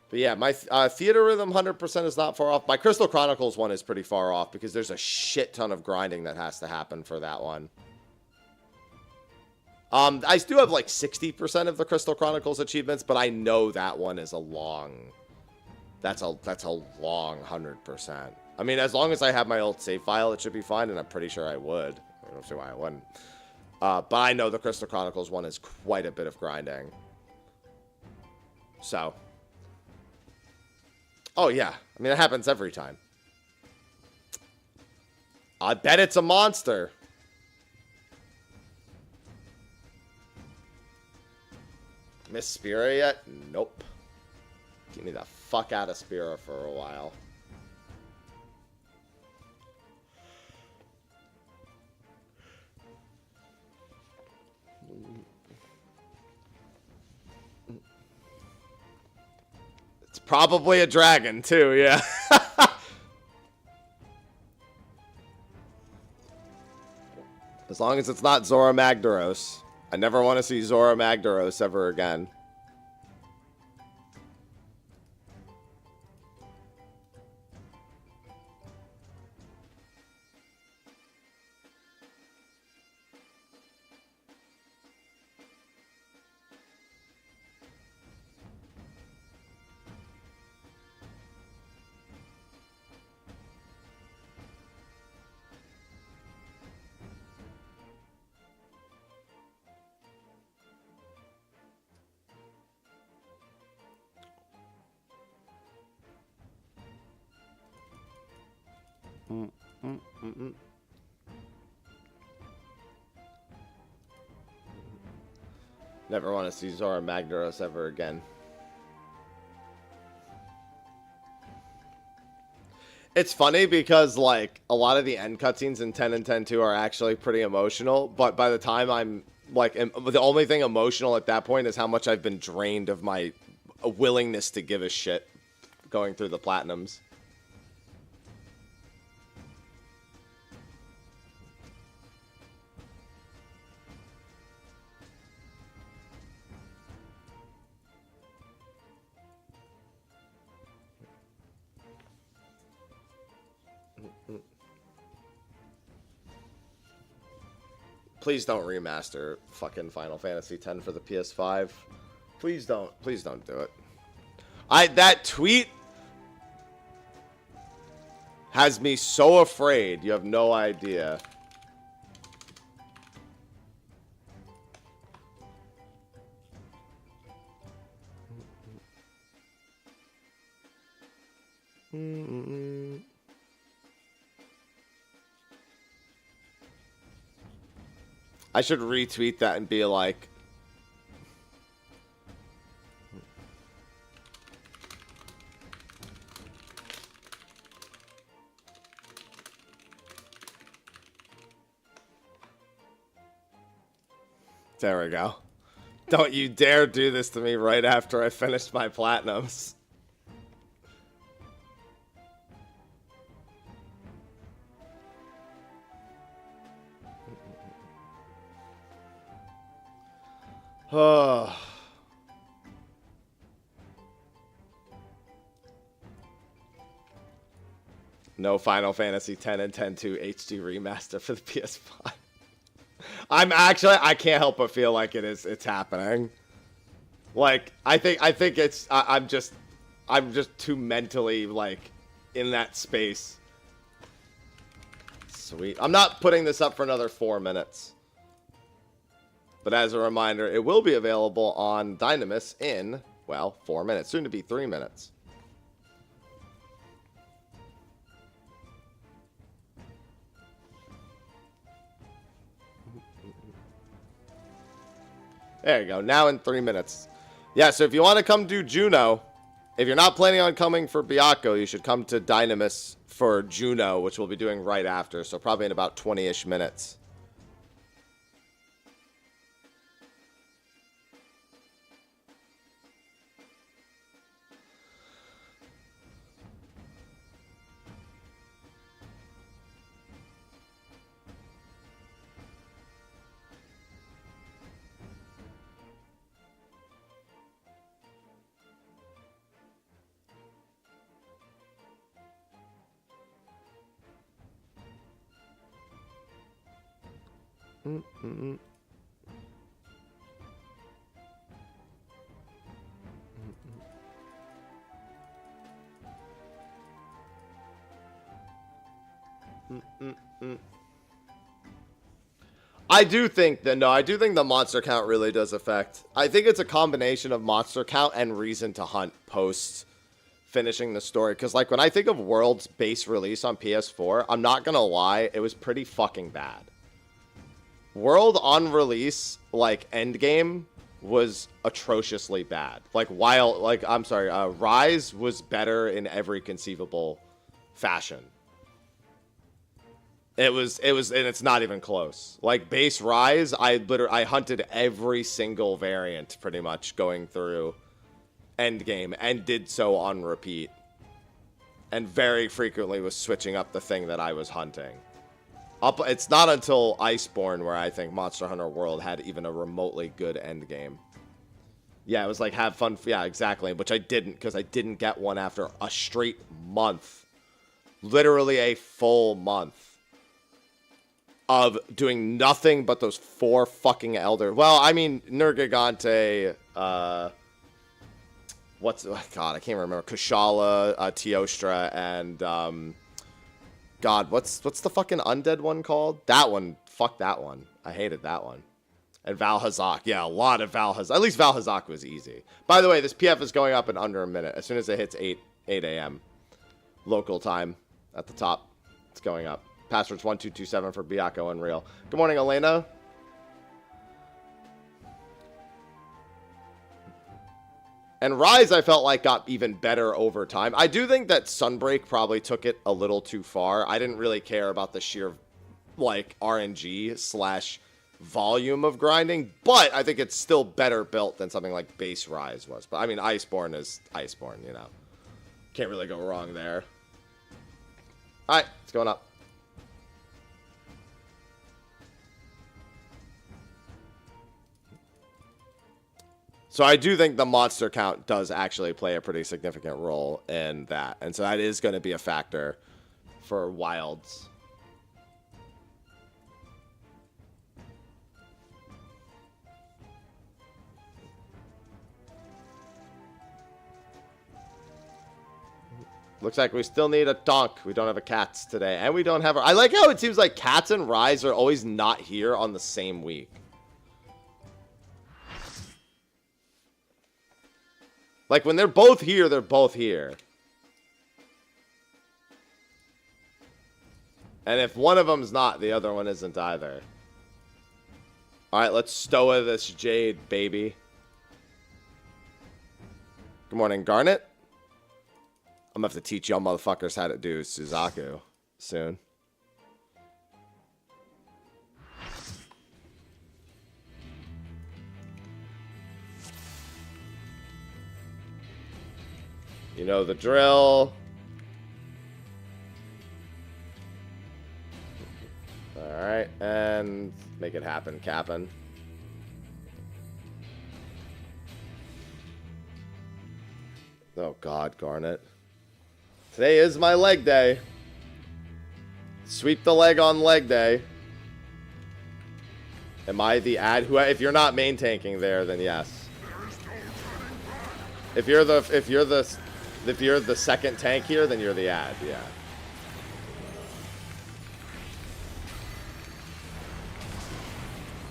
But yeah, my Theater Rhythm 100% is not far off. My Crystal Chronicles one is pretty far off because there's a shit ton of grinding that has to happen for that one. I do have like 60% of the Crystal Chronicles achievements, but I know that one is a long... That's a long 100%. I mean, as long as I have my old save file, it should be fine, and I'm pretty sure I would. I don't see why I wouldn't. But I know the Crystal Chronicles one is quite a bit of grinding. So... Oh, yeah. I mean, it happens every time. I bet it's a monster. Miss Spira yet? Nope. Get me the fuck out of Spira for a while. Probably a dragon, too, yeah. As long as it's not Zora Magdaros. I never want to see Zora Magdaros ever again. Never want to see Zora Magdaros ever again. It's funny because, like, a lot of the end cutscenes in 10 and 10-2 are actually pretty emotional, but by the time I'm, like, the only thing emotional at that point is how much I've been drained of my willingness to give a shit going through the platinums. Please don't remaster fucking Final Fantasy X for the PS5. Please don't. Please don't do it. That tweet has me so afraid. You have no idea. I should retweet that and be like, there we go. Don't you dare do this to me right after I finish my platinums. Oh. No Final Fantasy X and X-2 HD remaster for the PS5. I can't help but feel like it's happening. Like, I think I'm just too mentally, like, in that space. Sweet. I'm not putting this up for another 4 minutes. But as a reminder, it will be available on Dynamis in, well, 4 minutes. Soon to be 3 minutes. There you go. Now in 3 minutes. Yeah, so if you want to come do Juno, if you're not planning on coming for Byakko, you should come to Dynamis for Juno, which we'll be doing right after. So probably in about 20-ish minutes. I do think that, no, I do think the monster count really does affect. I think it's a combination of monster count and reason to hunt post finishing the story. Because, like, when I think of World's base release on PS4, I'm not going to lie, it was pretty fucking bad. World on release, like, endgame was atrociously bad. Like, Rise was better in every conceivable fashion. It was, and it's not even close. Like, base Rise, I hunted every single variant, pretty much, going through endgame, and did so on repeat. And very frequently was switching up the thing that I was hunting. It's not until Iceborne where I think Monster Hunter World had even a remotely good endgame. Yeah, it was like, have fun. Yeah, exactly. Which I didn't, because I didn't get one after a straight month. Literally a full month of doing nothing but those 4 fucking Elder. Well, I mean, Nergigante, God, I can't remember. Kushala, Teostra, and, God, what's the fucking undead one called? That one. Fuck that one. I hated that one. And Valhazak. Yeah, a lot of Valhazak. At least Valhazak was easy. By the way, this PF is going up in under a minute. As soon as it hits 8 a.m. local time at the top, it's going up. Password's 1227 for Byakko Unreal. Good morning, Elena. And Rise, I felt like, got even better over time. I do think that Sunbreak probably took it a little too far. I didn't really care about the sheer, like, RNG / volume of grinding, but I think it's still better built than something like base Rise was. But, I mean, Iceborne is Iceborne, you know. Can't really go wrong there. Alright, it's going up. So I do think the monster count does actually play a pretty significant role in that. And so that is going to be a factor for Wilds. Looks like we still need a donk. We don't have a cats today. And we don't have I like how it seems like cats and Rise are always not here on the same week. Like, when they're both here, they're both here. And if one of them's not, the other one isn't either. Alright, let's stow this Jade, baby. Good morning, Garnet. I'm gonna have to teach y'all motherfuckers how to do Suzaku soon. You know the drill. Alright, and make it happen, Cap'n. Oh God, Garnet. Today is my leg day. Sweep the leg on leg day. Am I the ad? If you're not main tanking there, then yes. If you're the second tank here, then you're the ad, yeah.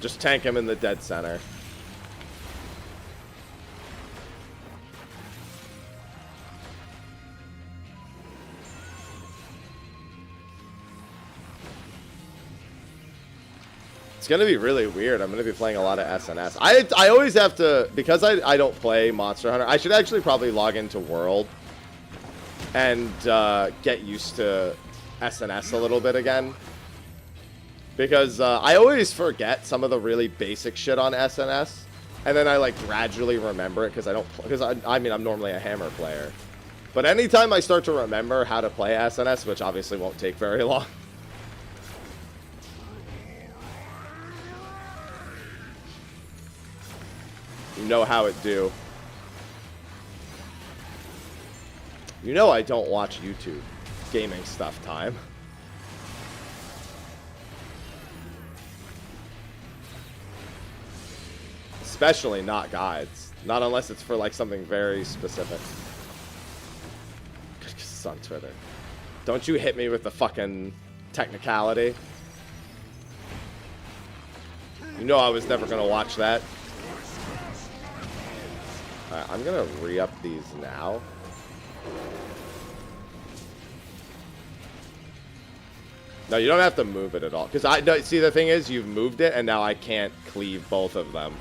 Just tank him in the dead center. It's gonna be really weird. I'm gonna be playing a lot of SNS. I always have to, because I don't play Monster Hunter. I should actually probably log into World and get used to SNS a little bit again, because I always forget some of the really basic shit on SNS, and then I like gradually remember it because I mean I'm normally a hammer player, but anytime I start to remember how to play SNS, which obviously won't take very long. You know how it do. You know I don't watch YouTube gaming stuff time. Especially not guides. Not unless it's for like something very specific. Because it's on Twitter. Don't you hit me with the fucking technicality. You know I was never going to watch that. Alright, I'm going to re-up these now. No, you don't have to move it at all. Because see, the thing is, you've moved it, and now I can't cleave both of them.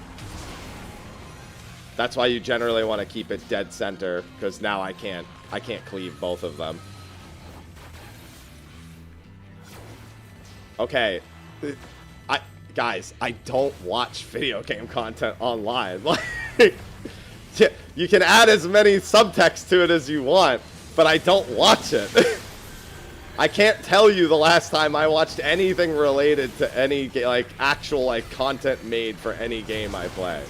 That's why you generally want to keep it dead center, because now I can't cleave both of them. Okay. Guys, I don't watch video game content online. Like, yeah, you can add as many subtext to it as you want, but I don't watch it. I can't tell you the last time I watched anything related to any like actual like content made for any game I play.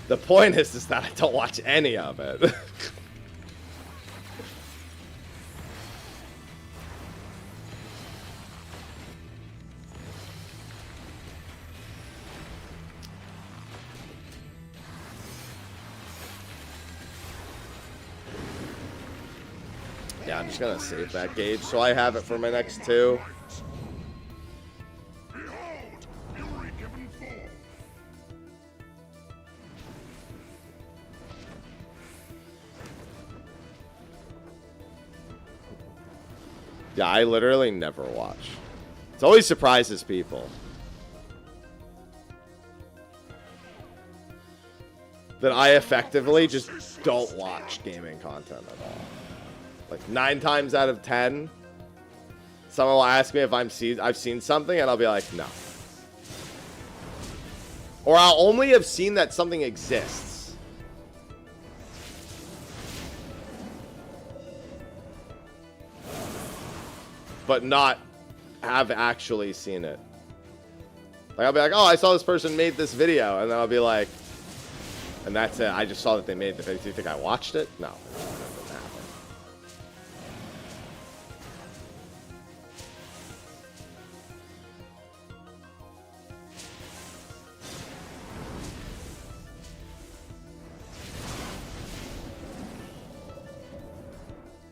The point is that I don't watch any of it. Yeah, I'm just gonna save that gauge so I have it for my next two. Yeah, I literally never watch. It always surprises people that I effectively just don't watch gaming content at all. Like 9 times out of 10, someone will ask me if I've seen something, and I'll be like, no. Or I'll only have seen that something exists. But not have actually seen it. Like, I'll be like, oh, I saw this person made this video, and then I'll be like, and that's it. I just saw that they made the video. Do you think I watched it? No.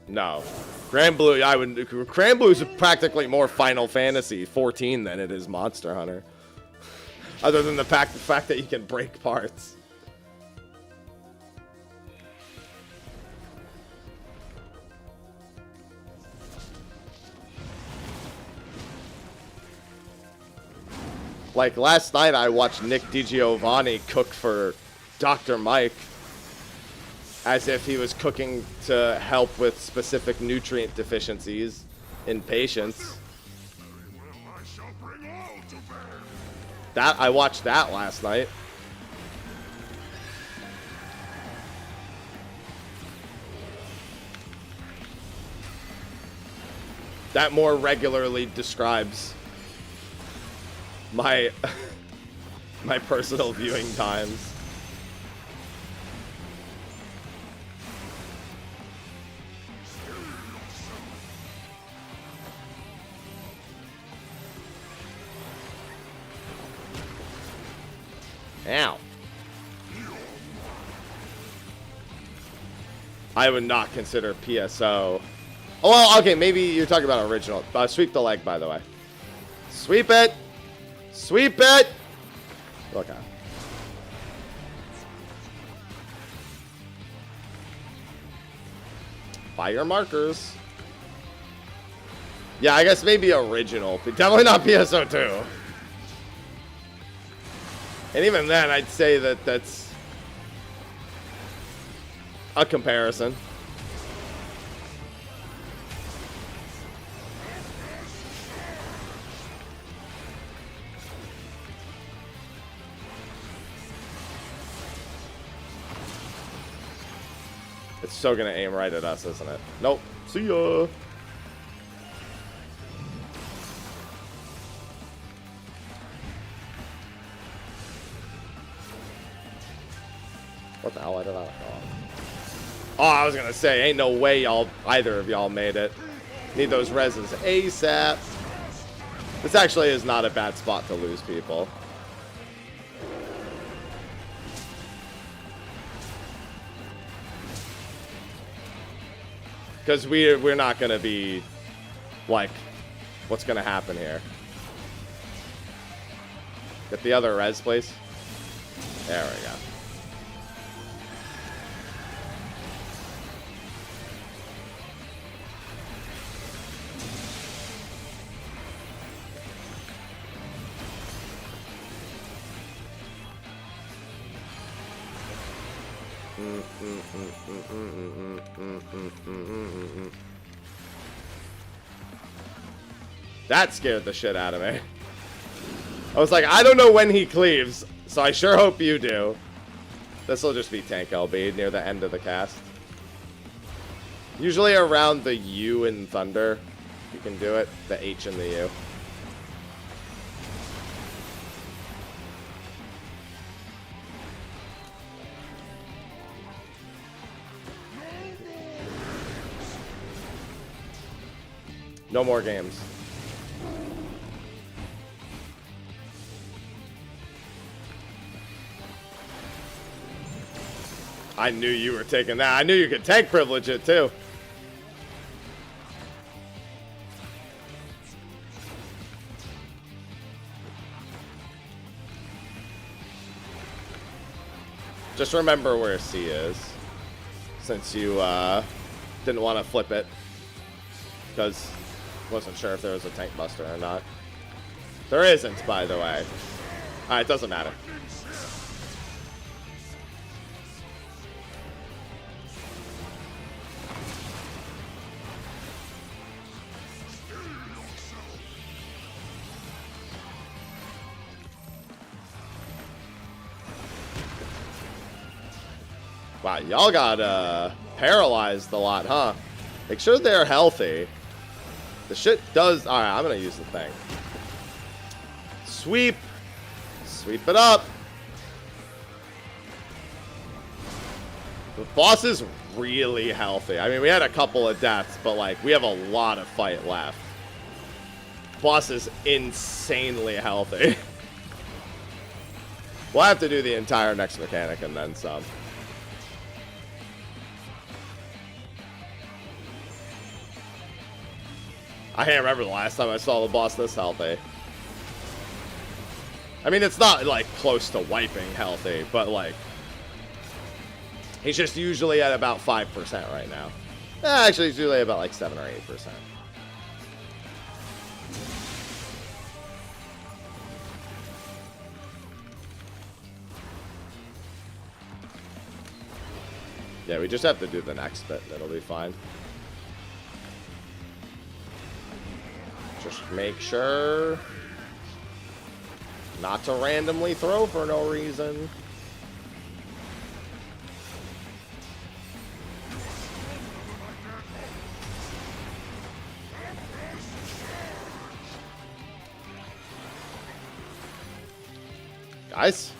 No. Grand Blue, Grand Blue is practically more Final Fantasy 14 than it is Monster Hunter. Other than the fact that you can break parts. Like last night I watched Nick DiGiovanni cook for Dr. Mike as if he was cooking to help with specific nutrient deficiencies in patients. I watched that last night. That more regularly describes my my personal viewing times. Ow. I would not consider PSO. Oh, well, okay, maybe you're talking about original. Sweep the leg, by the way. Sweep it! Sweep it! Okay. By your markers. Yeah, I guess maybe original, but definitely not PSO2. And even then, I'd say that that's a comparison. It's so gonna aim right at us, isn't it? Nope. See ya. What the hell? I don't know. Oh, I was gonna say, ain't no way y'all, either of y'all made it. Need those reses ASAP. This actually is not a bad spot to lose people. Because we're not gonna be like, what's gonna happen here? Get the other res, please. There we go. That scared the shit out of me. I was like, I don't know when he cleaves, so I sure hope you do. This will just be tank LB near the end of the cast. Usually around the U in Thunder, you can do it. The H and the U. No more games. I knew you were taking that. I knew you could tank privilege it too. Just remember where C is, since you didn't want to flip it, because wasn't sure if there was a tank buster or not. There isn't, by the way. Alright, it doesn't matter. Wow, y'all got paralyzed a lot, huh? Make sure they're healthy. The shit does... Alright, I'm gonna use the thing. Sweep. Sweep it up. The boss is really healthy. I mean, we had a couple of deaths, but, like, we have a lot of fight left. Boss is insanely healthy. We'll have to do the entire next mechanic and then some. I can't remember the last time I saw the boss this healthy. I mean, it's not, like, close to wiping healthy, but, like, he's just usually at about 5% right now. Actually, he's usually about, like, 7 or 8%. Yeah, we just have to do the next bit. It'll be fine. Just make sure not to randomly throw for no reason. Guys.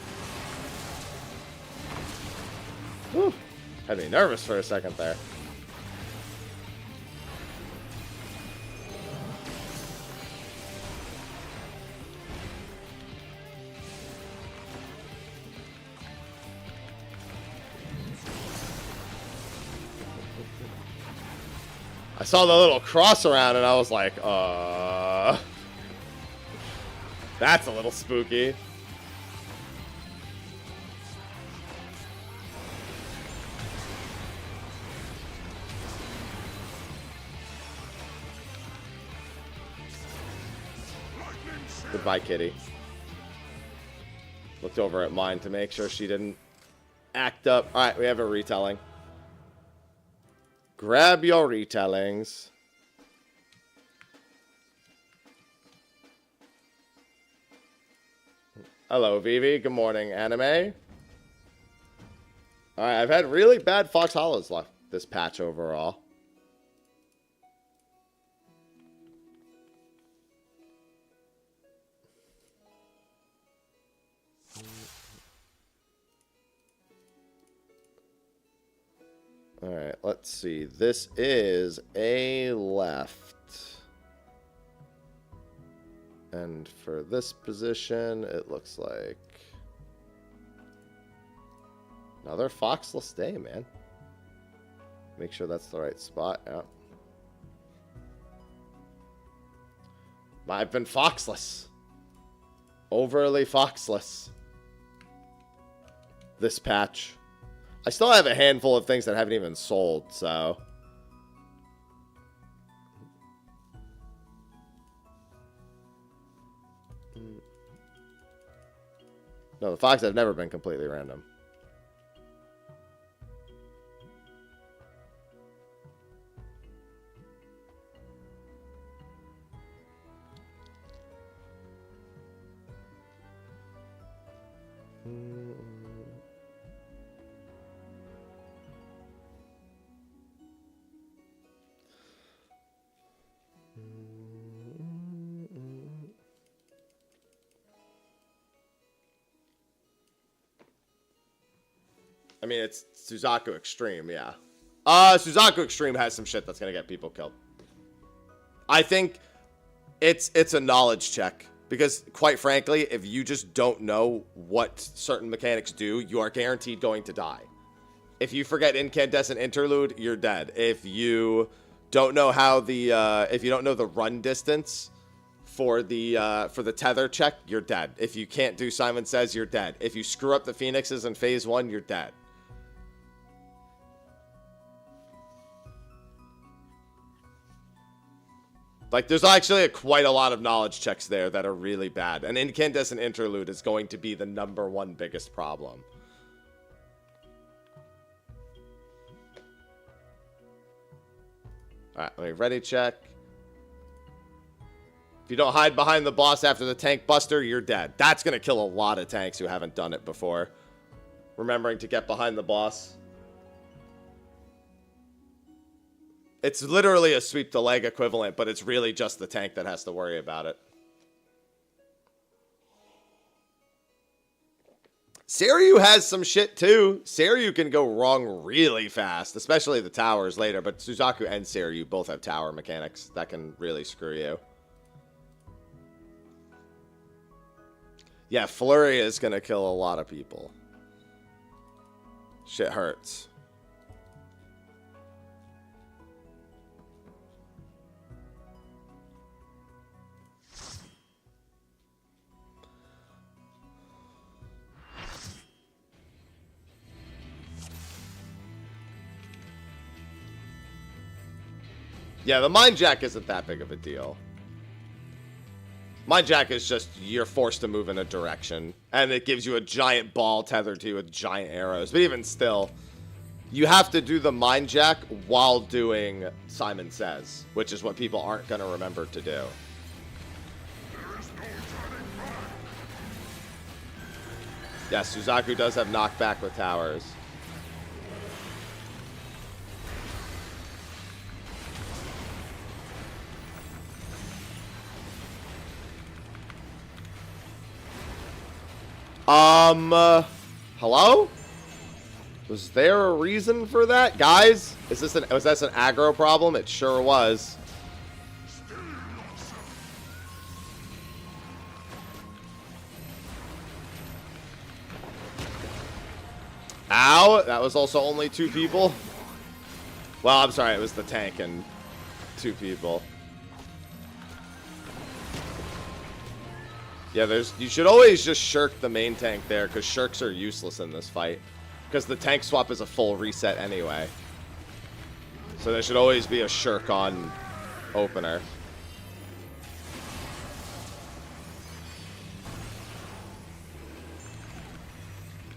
Whew. Had me nervous for a second there. I saw the little cross around and I was like, that's a little spooky. Goodbye, kitty. Looked over at mine to make sure she didn't act up. Alright, we have a retelling. Grab your retellings. Hello, Vivi. Good morning, anime. Alright, I've had really bad Fox Hollows left this patch overall. Alright, let's see. This is a left. And for this position, it looks like another foxless day, man. Make sure that's the right spot. Yeah. I've been foxless. Overly foxless. This patch. I still have a handful of things that haven't even sold, so. No, the fox have never been completely random. I mean, it's Suzaku Extreme, yeah. Suzaku Extreme has some shit that's gonna get people killed. I think it's a knowledge check. Because, quite frankly, if you just don't know what certain mechanics do, you are guaranteed going to die. If you forget Incandescent Interlude, you're dead. If you don't know how the, if you don't know the run distance for the tether check, you're dead. If you can't do Simon Says, you're dead. If you screw up the Phoenixes in Phase 1, you're dead. Like, there's actually quite a lot of knowledge checks there that are really bad. And Incandescent Interlude is going to be the #1 biggest problem. Alright, let me ready check. If you don't hide behind the boss after the tank buster, you're dead. That's going to kill a lot of tanks who haven't done it before. Remembering to get behind the boss. It's literally a sweep the leg equivalent, but it's really just the tank that has to worry about it. Seiryu has some shit too. Seiryu can go wrong really fast, especially the towers later, but Suzaku and Seiryu both have tower mechanics that can really screw you. Yeah, Flurry is going to kill a lot of people. Shit hurts. Yeah, the Mind Jack isn't that big of a deal. Mind Jack is just, you're forced to move in a direction. And it gives you a giant ball tethered to you with giant arrows. But even still, you have to do the Mind Jack while doing Simon Says. Which is what people aren't going to remember to do. Yes, Suzaku does have knockback with towers. Hello? Was there a reason for that? Guys, was this an aggro problem? It sure was. Ow, that was also only 2 people. Well, I'm sorry, it was the tank and 2 people. Yeah, you should always just shirk the main tank there, because shirks are useless in this fight. Because the tank swap is a full reset anyway. So there should always be a shirk on opener.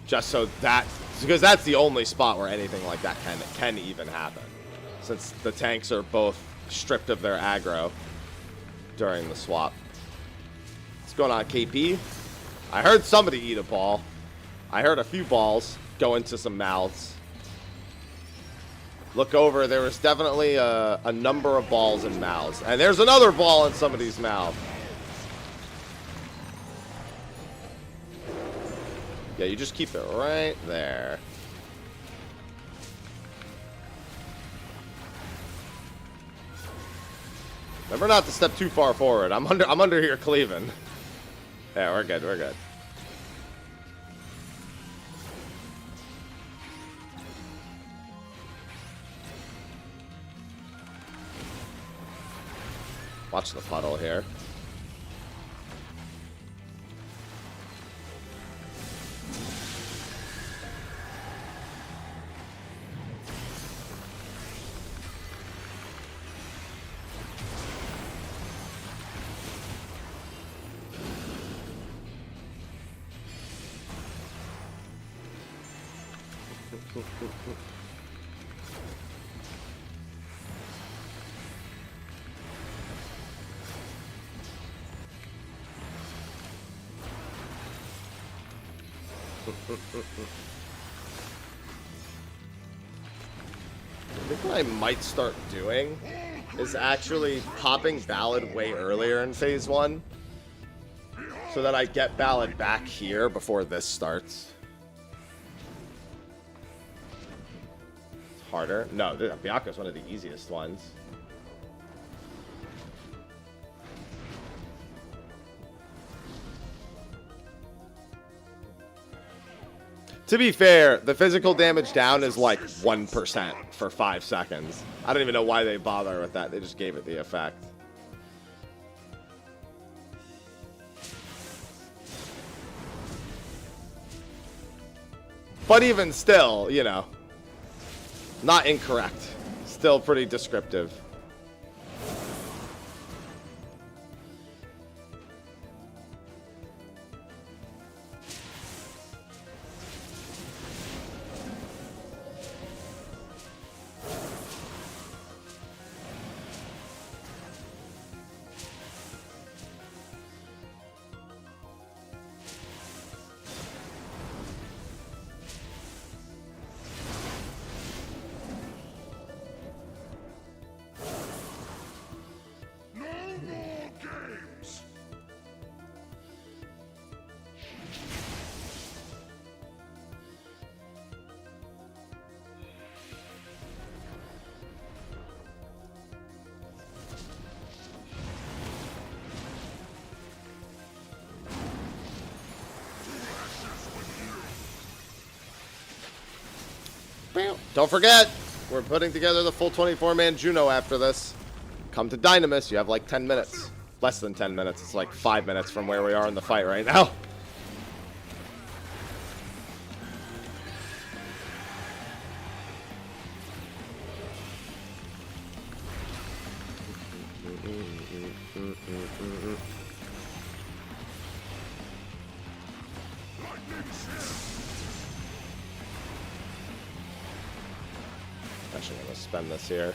Just so that, because that's the only spot where anything like that can even happen. Since the tanks are both stripped of their aggro during the swap. What's going on, KP? I heard somebody eat a ball. I heard a few balls go into some mouths. Look over, there was definitely a number of balls in mouths. And there's another ball in somebody's mouth. Yeah, you just keep it right there. Remember not to step too far forward. I'm under here cleaving. Yeah, we're good, we're good. Watch the puddle here. I think what I might start doing is actually popping Ballad way earlier in phase 1 so that I get Ballad back here before this starts. It's harder. No, Bianca's one of the easiest ones. To be fair, the physical damage down is like 1% for 5 seconds. I don't even know why they bother with that. They just gave it the effect. But even still, you know, not incorrect. Still pretty descriptive. Don't forget, we're putting together the full 24-man Juno after this. Come to Dynamis. You have like 10 minutes. Less than 10 minutes. It's like 5 minutes from where we are in the fight right now. Actually, I'm going to spend this here.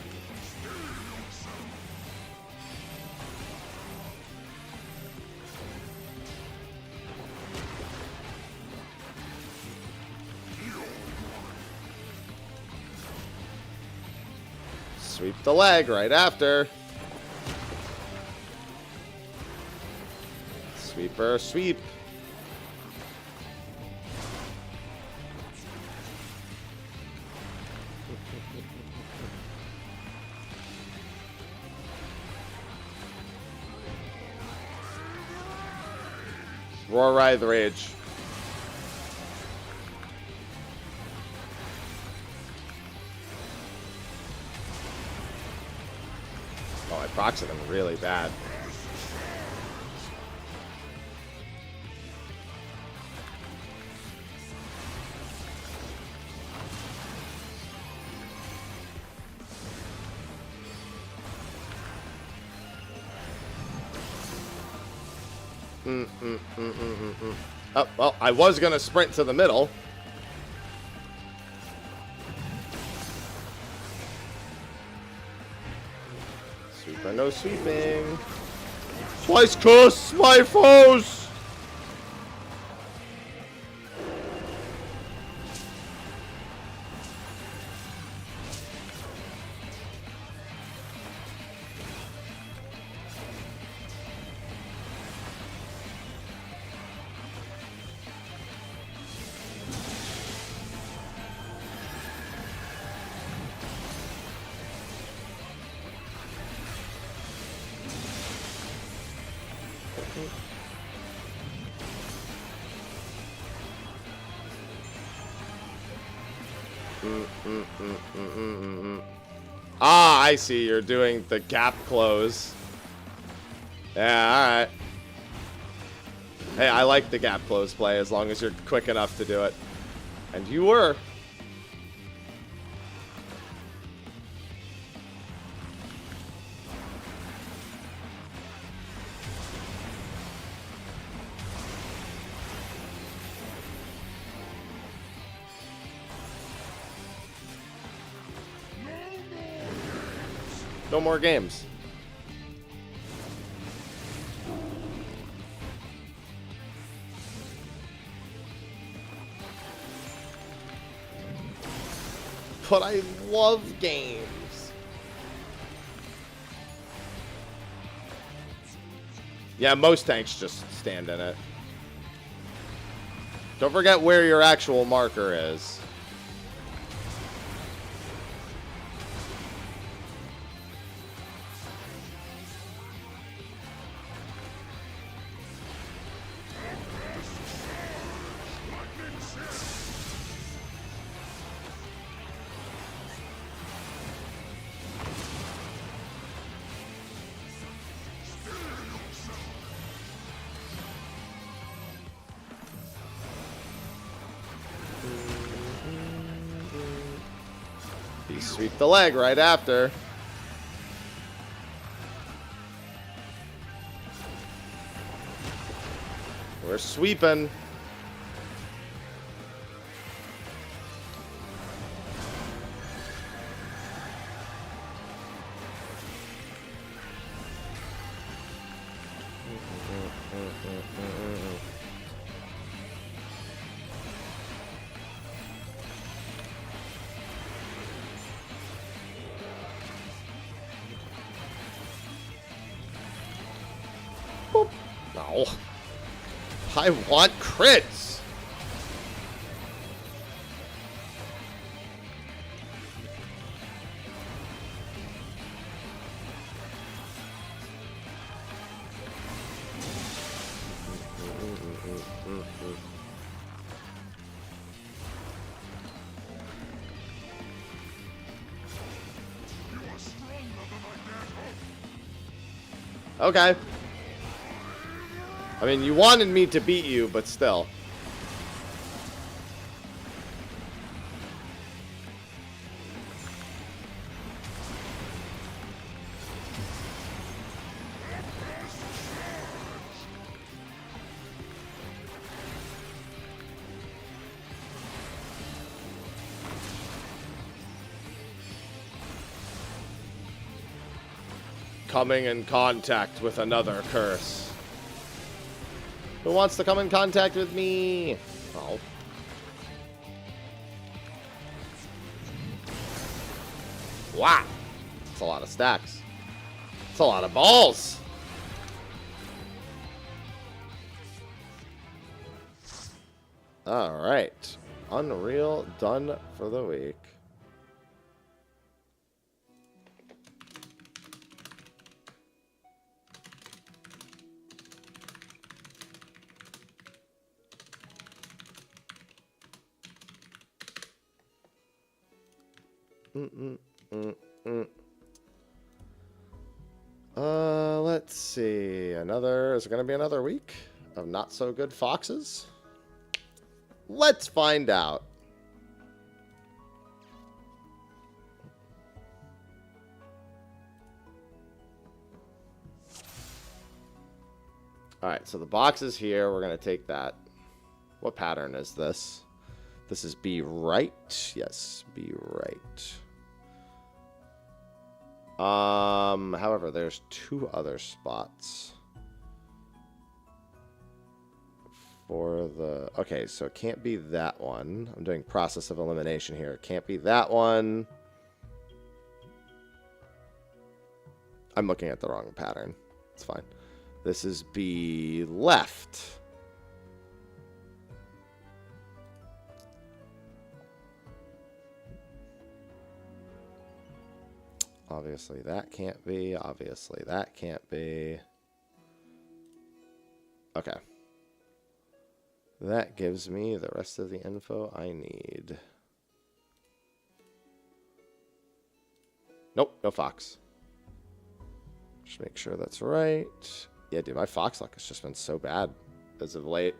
Sweep the leg right after. Sweeper, sweep. Roar Ride the Rage. Oh, I proxied him really bad. Oh, well, I was going to sprint to the middle, no sweeping. Twice curse my foes! Ah, I see. You're doing the gap close. Yeah, alright. Hey, I like the gap close play as long as you're quick enough to do it. And you were. No more games. But I love games. Yeah, most tanks just stand in it. Don't forget where your actual marker is. You sweep the leg right after. We're sweeping. Boop. No. I want crits. Okay. I mean, you wanted me to beat you, but still. Coming in contact with another curse. Who wants to come in contact with me? Oh. Wow. That's a lot of stacks. That's a lot of balls. Alright. Unreal done for the week. Let's see. Is it going to be another week of not so good foxes? Let's find out. Alright, so the box is here. We're going to take that. What pattern is this? This is be right. Yes, be right. However, there's 2 other spots for the... Okay, so it can't be that one. I'm doing process of elimination here. It can't be that one. I'm looking at the wrong pattern. It's fine. This is B left. Obviously that can't be. Obviously that can't be. Okay. That gives me the rest of the info I need. Nope, no fox. Just make sure that's right. Yeah, dude, my fox luck has just been so bad as of late.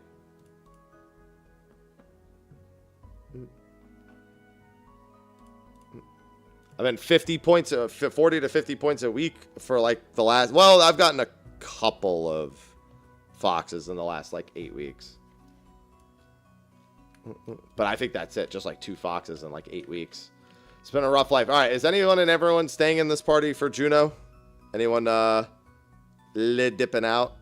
I've been 50 points, 40 to 50 points a week for like the last... Well, I've gotten a couple of foxes in the last like 8 weeks. But I think that's it. Just like 2 foxes in like 8 weeks. It's been a rough life. All right, is anyone and everyone staying in this party for Juno? Anyone dipping out?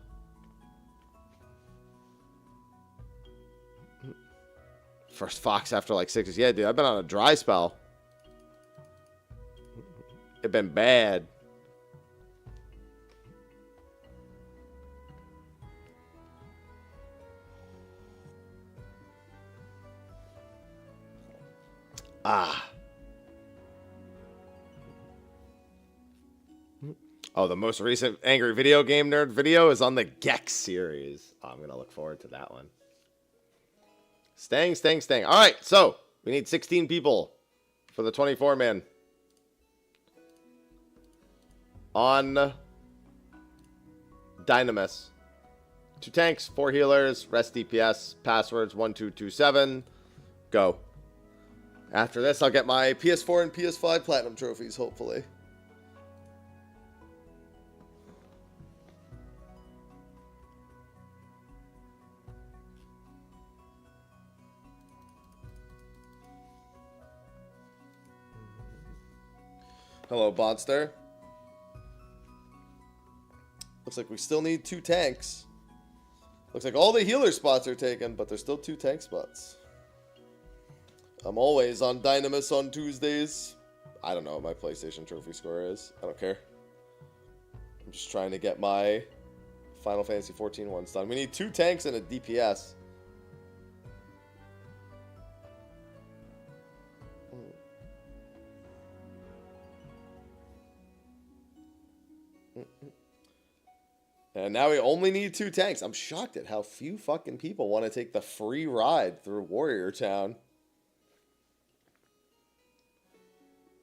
First fox after like 6. Yeah, dude, I've been on a dry spell. It's been bad. Ah. Oh, the most recent Angry Video Game Nerd video is on the Gex series. Oh, I'm going to look forward to that one. Staying. All right, so we need 16 people for the 24-man. On Dynamis. 2 tanks, 4 healers, rest DPS, passwords 1227. Go. After this, I'll get my PS4 and PS5 Platinum trophies, hopefully. Hello, Bonster. Looks like we still need 2 tanks. Looks like all the healer spots are taken, but there's still 2 tank spots. I'm always on Dynamis on Tuesdays. I don't know what my PlayStation trophy score is. I don't care. I'm just trying to get my Final Fantasy 14 ones done. We need 2 tanks and a DPS. And now we only need 2 tanks. I'm shocked at how few fucking people want to take the free ride through Warrior Town.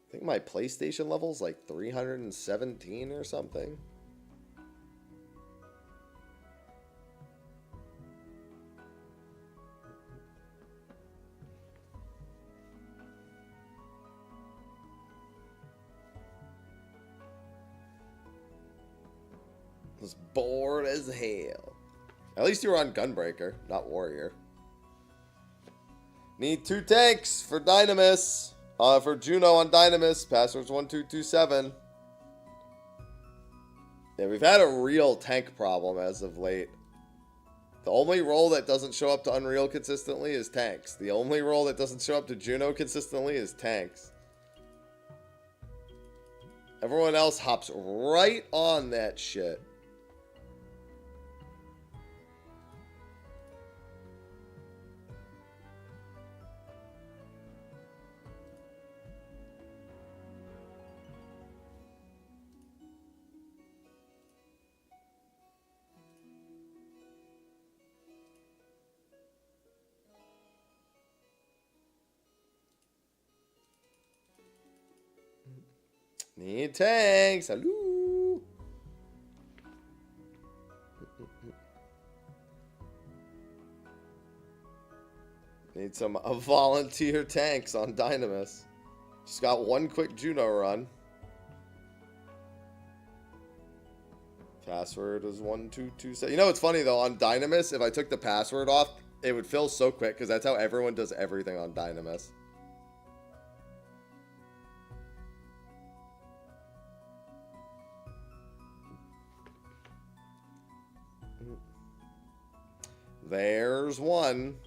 I think my PlayStation level's like 317 or something. I was bored as hell. At least you were on Gunbreaker, not Warrior. Need 2 tanks for Dynamis. For Juno on Dynamis, password's 1227. Yeah, we've had a real tank problem as of late. The only role that doesn't show up to Unreal consistently is tanks. The only role that doesn't show up to Juno consistently is tanks. Everyone else hops right on that shit. Need tanks. Hello. Need some volunteer tanks on Dynamis. Just got 1 quick Juno run. Password is 1227. You know what's funny though? On Dynamis, if I took the password off, it would fill so quick because that's how everyone does everything on Dynamis. There's one.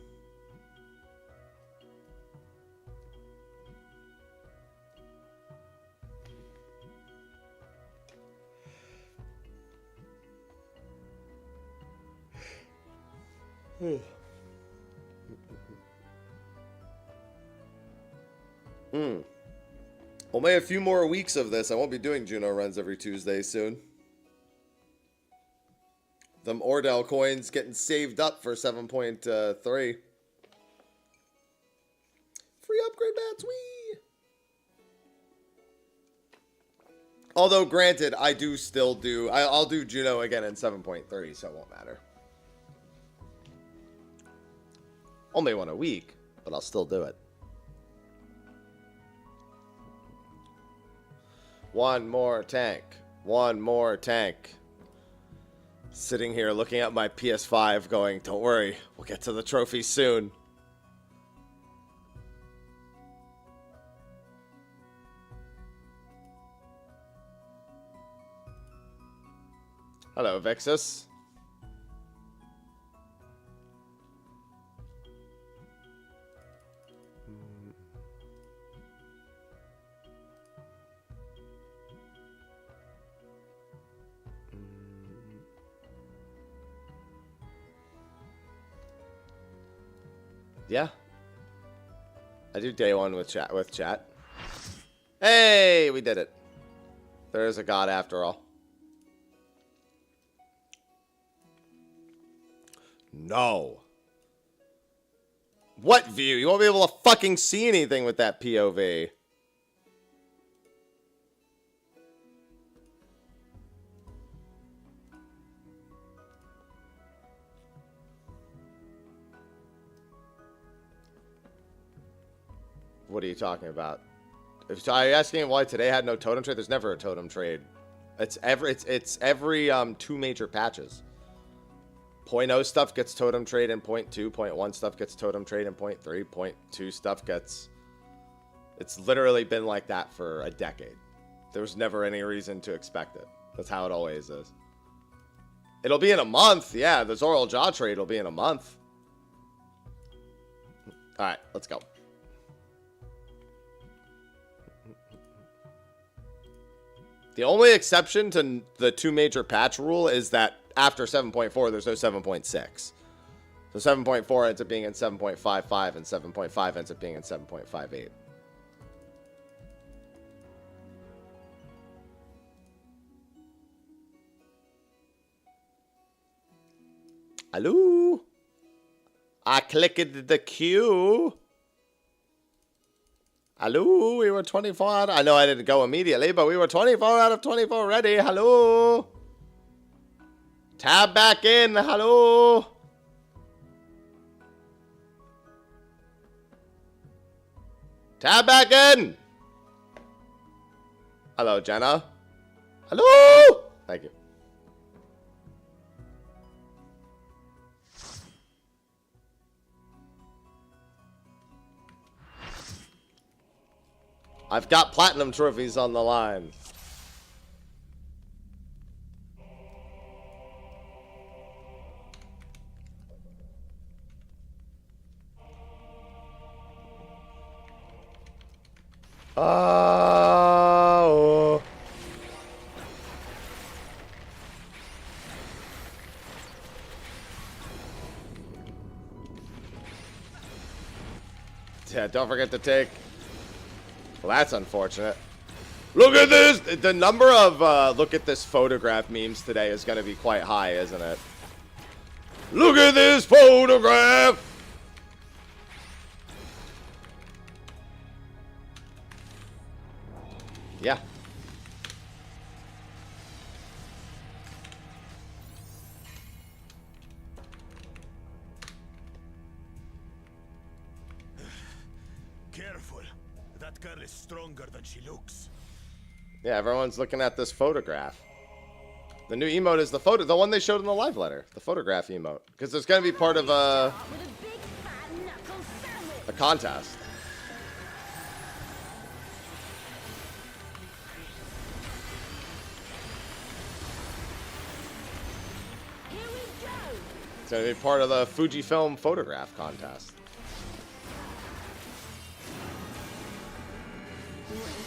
Only a few more weeks of this. I won't be doing Juno runs every Tuesday soon. Them Ordell coins getting saved up for 7.3. Free upgrade bats, wee! Although, granted, I do still do... I'll do Juno again in 7.3, so it won't matter. Only one a week, but I'll still do it. One more tank. One more tank. Sitting here looking at my Ps5 going, don't worry, we'll get to the trophy soon. Hello, Vixus. Yeah. I do day one with chat. Hey, we did it. There is a god after all. No. What view? You won't be able to fucking see anything with that POV. What are you talking about? Are you asking why today had no totem trade? There's never a totem trade. It's every 2 major patches. 0.0 stuff gets totem trade in 0.2. 0.1 stuff gets totem trade in 0.3. 0.2 stuff gets... It's literally been like that for a decade. There was never any reason to expect it. That's how it always is. It'll be in a month. Yeah, the Zoral Jaw trade will be in a month. Alright, let's go. The only exception to the 2 major patch rule is that after 7.4, there's no 7.6. So 7.4 ends up being in 7.55, and 7.5 ends up being in 7.58. Hello? I clicked the queue. Hello, we were 24 out. I know I didn't go immediately, but we were 24 out of 24 ready. Hello. Tab back in. Hello. Tab back in. Hello, Jenna. Hello. Thank you. I've got platinum trophies on the line. Oh. Yeah, don't forget to take... Well, that's unfortunate. Look at this! The number of look at this photograph memes today is going to be quite high, isn't it? Look at this photograph! Yeah. Careful. That girl is stronger than she looks. Yeah, everyone's looking at this photograph. The new emote is the one they showed in the live letter. The photograph emote. Because there's going to be part of a contest. Here we go. It's going to be part of the Fujifilm photograph contest.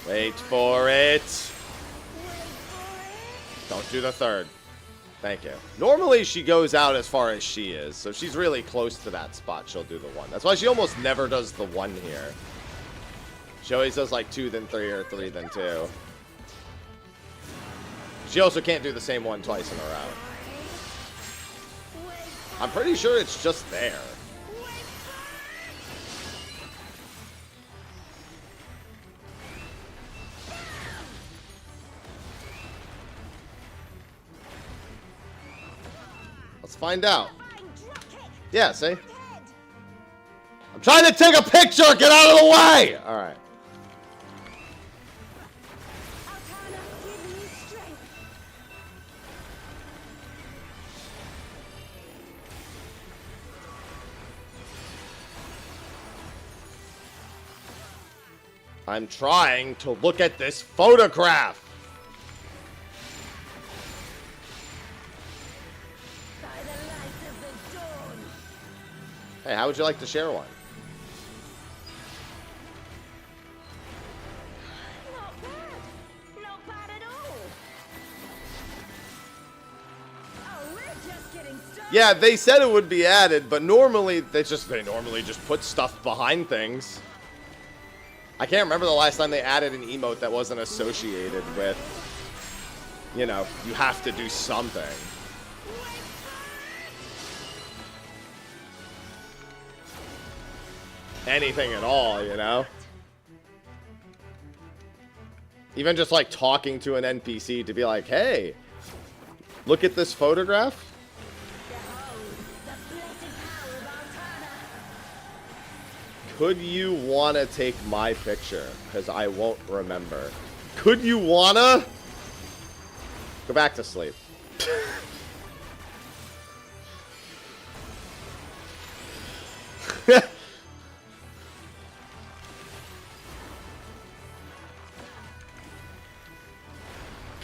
Wait for it. Don't do the third. Thank you. Normally, she goes out as far as she is, so she's really close to that spot. She'll do the one. That's why she almost never does the one here. She always does like 2, then 3, or 3, then 2. She also can't do the same one twice in a row. I'm pretty sure it's just there. Let's find out. Yeah, see? I'm trying to take a picture! Get out of the way! Alright. I'm trying to look at this photograph. Hey, how would you like to share one? Not bad. Not bad at all. Oh, we're just getting started. Yeah, they said it would be added, but normally they normally just put stuff behind things. I can't remember the last time they added an emote that wasn't associated with, you know, you have to do something. Anything at all, you know? Even just like talking to an NPC to be like, hey, look at this photograph. Could you wanna take my picture? Because I won't remember. Could you wanna? Go back to sleep.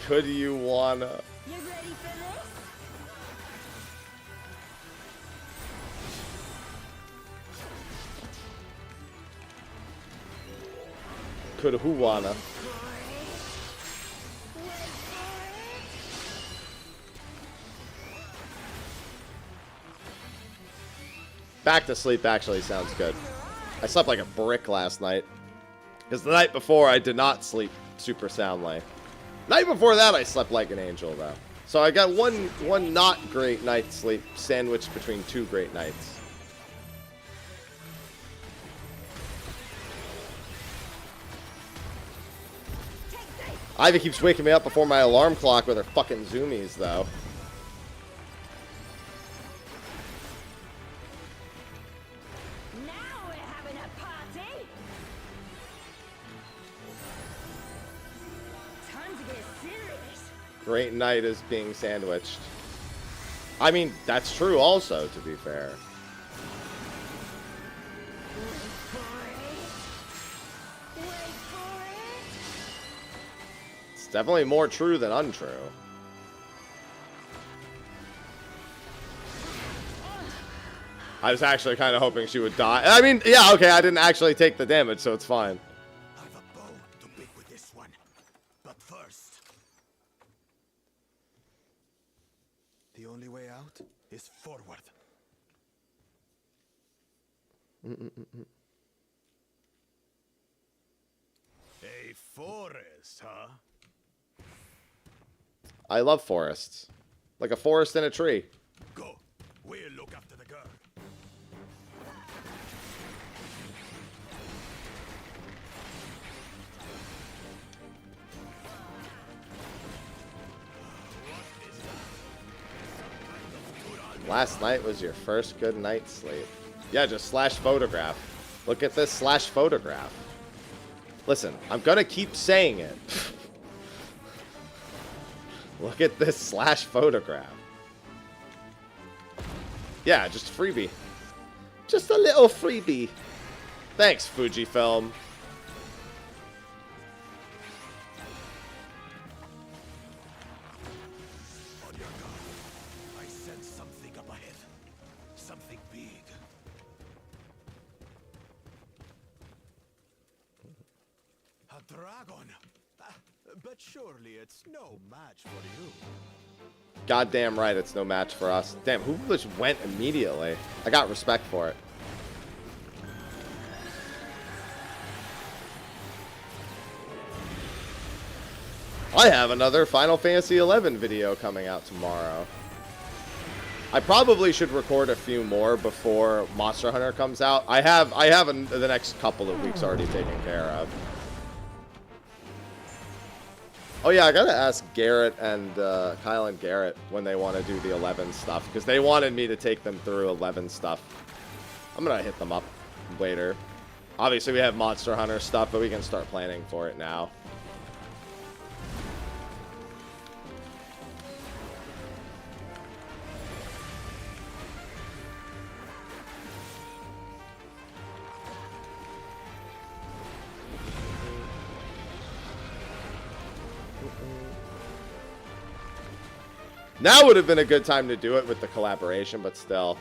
Could you wanna? You ready for this? Could who wanna? Back to sleep actually sounds good. I slept like a brick last night. Because the night before I did not sleep super soundly. Night before that I slept like an angel though. So I got one not great night's sleep sandwiched between 2 great nights. Ivy keeps waking me up before my alarm clock with her fucking zoomies though. Now we're having a party. Time to get serious. Great night is being sandwiched. I mean, that's true also, to be fair. It's definitely more true than untrue. I was actually kind of hoping she would die. I mean, yeah, okay, I didn't actually take the damage, so it's fine. I've a bow to pick with this one. But first, the only way out is forward. A forest, huh? I love forests. Like a forest in a tree. Go. We'll look after the girl. Last night was your first good night's sleep. Yeah, just slash photograph. Look at this slash photograph. Listen, I'm gonna keep saying it. Look at this slash photograph. Yeah, just a freebie. Just a little freebie. Thanks, Fujifilm. On your guard. I sense something up ahead. dragon. But surely it's no match for you. Goddamn right, it's no match for us. Damn, who just went immediately? I got respect for it. I have another Final Fantasy XI video coming out tomorrow. I probably should record a few more before Monster Hunter comes out. I have the next couple of weeks already taken care of. Oh yeah, I gotta ask Garrett and Kyle and Garrett when they want to do the 11 stuff, because they wanted me to take them through 11 stuff. I'm gonna hit them up later. Obviously we have Monster Hunter stuff, but we can start planning for it now. Now would have been a good time to do it with the collaboration, but still.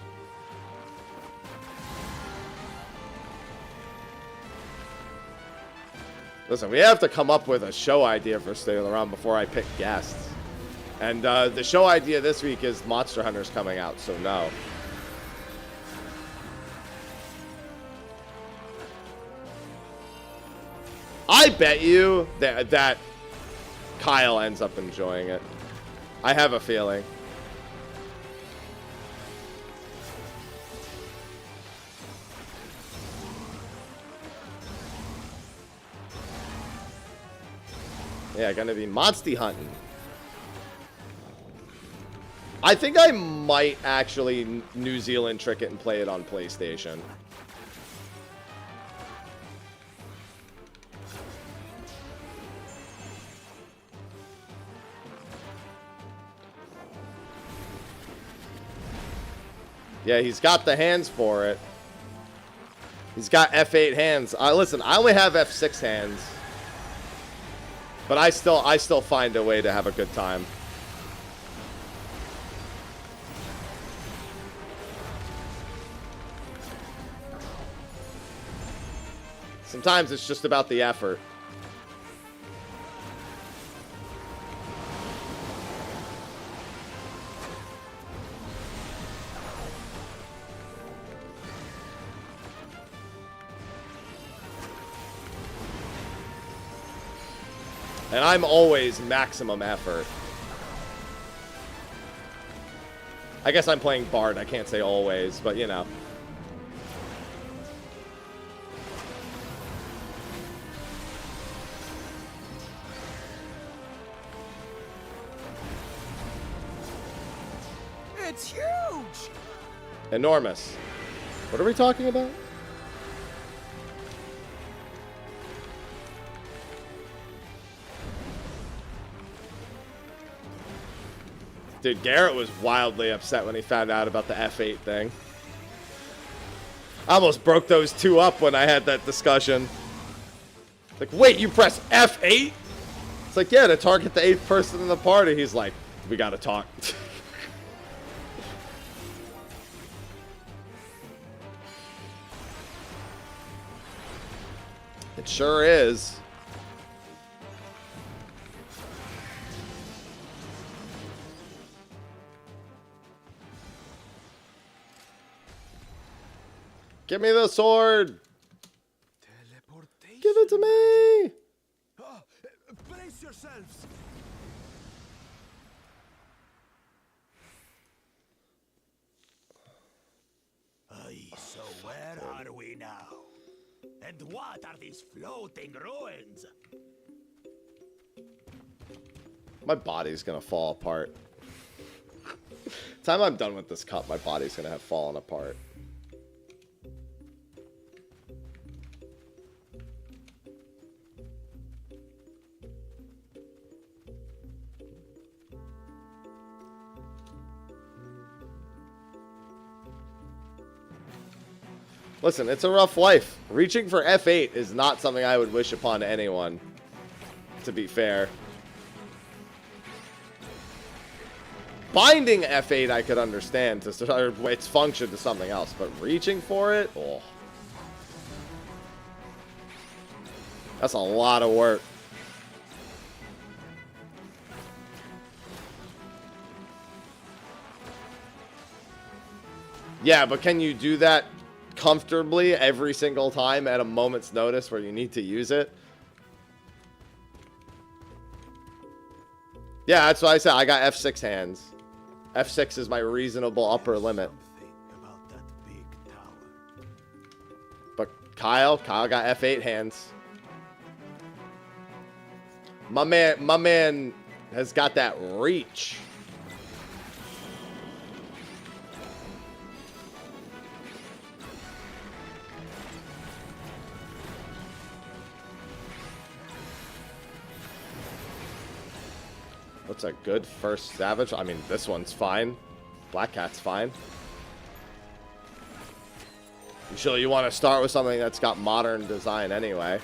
Listen, we have to come up with a show idea for Staying Around before I pick guests. And the show idea this week is Monster Hunter's coming out, so no. I bet you that Kyle ends up enjoying it. I have a feeling. Yeah, gonna be monster hunting. I think I might actually New Zealand trick it and play it on PlayStation. Yeah, he's got the hands for it. He's got F8 hands. Listen, I only have F6 hands. But I still find a way to have a good time. Sometimes it's just about the effort. And I'm always maximum effort. I guess I'm playing Bard. I can't say always, but you know. It's huge! Enormous. What are we talking about? Dude, Garrett was wildly upset when he found out about the F8 thing. I almost broke those two up when I had that discussion. Like, wait, you press F8? It's like, yeah, to target the 8th person in the party. He's like, we gotta talk. It sure is. Give me the sword. Give it to me. Brace yourselves. So where are we now? And what are these floating ruins? My body's gonna fall apart. Time I'm done with this cup, my body's gonna have fallen apart. Listen, it's a rough life. Reaching for F8 is not something I would wish upon anyone, to be fair. Binding F8 I could understand, to its function to something else, but reaching for it? Oh. That's a lot of work. Yeah, but can you do that comfortably every single time at a moment's notice where you need to use it? Yeah, that's what I said. I got F6 hands. F6 is my reasonable upper limit. About that big tower. But Kyle got F8 hands. My man has got that reach. What's a good first Savage? I mean, this one's fine. Black Cat's fine. You sure you want to start with something that's got modern design anyway?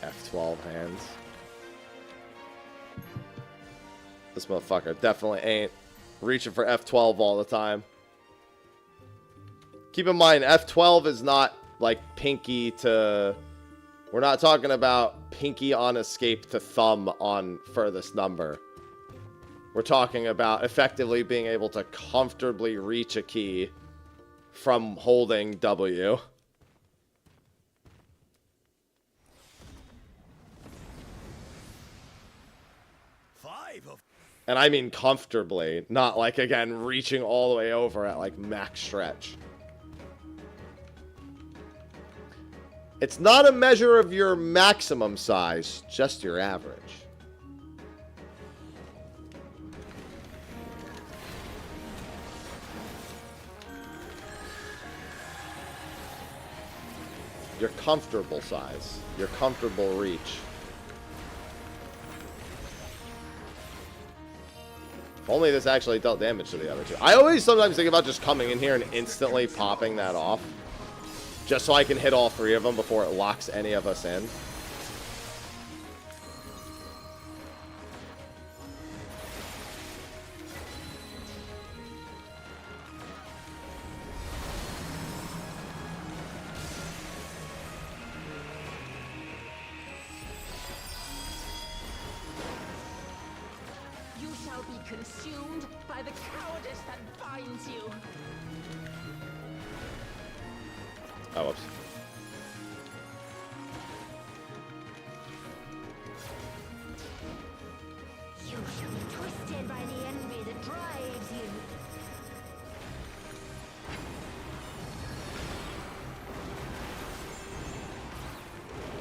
F12 hands. This motherfucker definitely ain't reaching for F12 all the time. Keep in mind, F12 is not like pinky to... We're not talking about pinky on escape to thumb on furthest number. We're talking about effectively being able to comfortably reach a key from holding W. And I mean comfortably, not like, again, reaching all the way over at like max stretch. It's not a measure of your maximum size, just your average. Your comfortable size, your comfortable reach. If only this actually dealt damage to the other two. I always sometimes think about just coming in here and instantly popping that off. Just so I can hit all three of them before it locks any of us in. Consumed by the cowardice that binds you. Oh, whoops. You shall be twisted by the envy that drives you.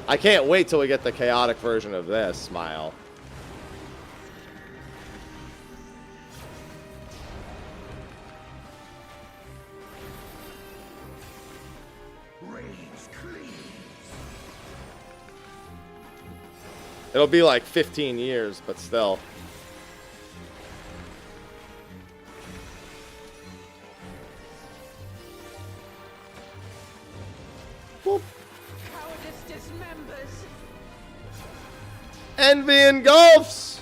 I can't wait till we get the chaotic version of this, Smile. It'll be like 15 years, but still. Whoop. Cowardice dismembers. Envy engulfs.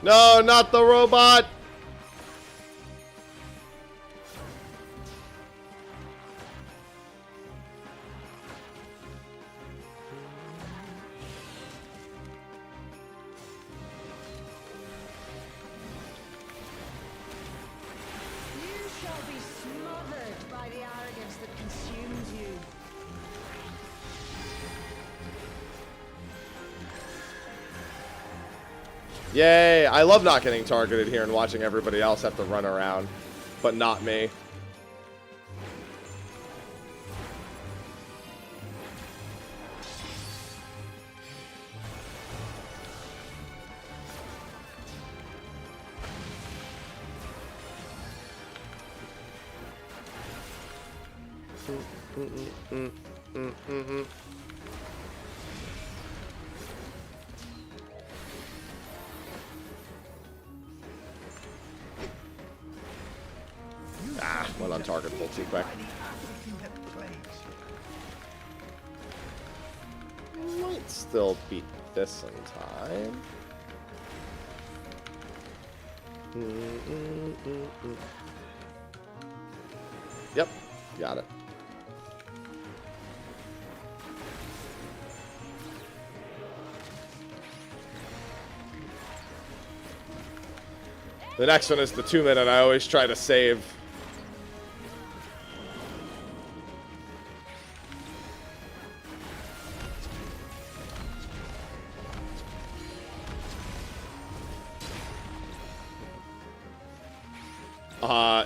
No, not the robot. Yay! I love not getting targeted here and watching everybody else have to run around, but not me. Ah, went untargetable too quick. By the attitude that Might still beat this in time. Yep, got it. The next one is the 2-minute I always try to save.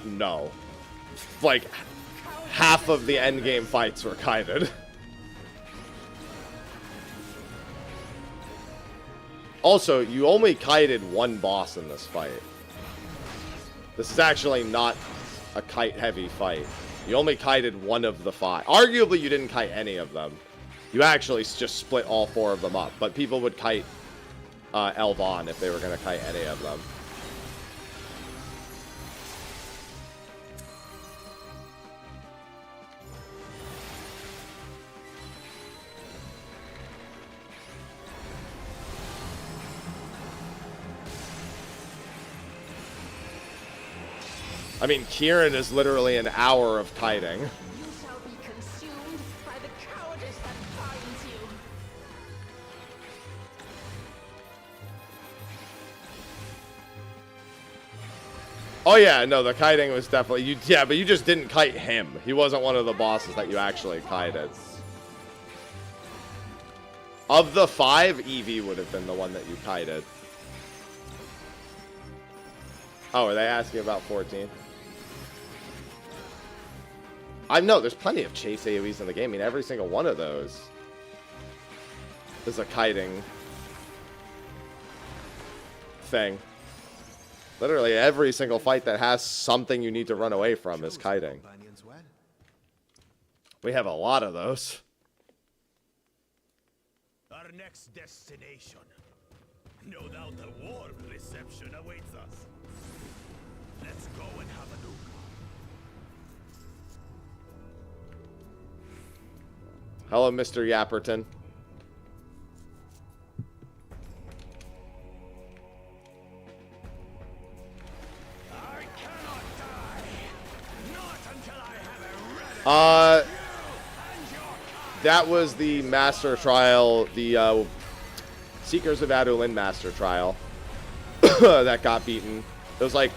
No. Like, half of the endgame fights were kited. Also, you only kited one boss in this fight. This is actually not a kite-heavy fight. You only kited one of the 5. Arguably, you didn't kite any of them. You actually just split all 4 of them up. But people would kite Elvon if they were going to kite any of them. I mean, Kieran is literally an hour of kiting. You shall be consumed by the cowardice that binds you. Oh yeah, no, the kiting was definitely yeah, but you just didn't kite him. He wasn't one of the bosses that you actually kited. Of the 5, Eevee would have been the one that you kited. Oh, are they asking about 14? I know, there's plenty of chase AoEs in the game. I mean, every single one of those is a kiting thing. Literally every single fight that has something you need to run away from is kiting. We have a lot of those. Our next destination. No doubt a warm reception awaits us. Let's go and have a look. Hello, Mr. Yapperton. I cannot die. Not until I have a red That was the Master Trial, the Seekers of Adolin Master Trial that got beaten. It was like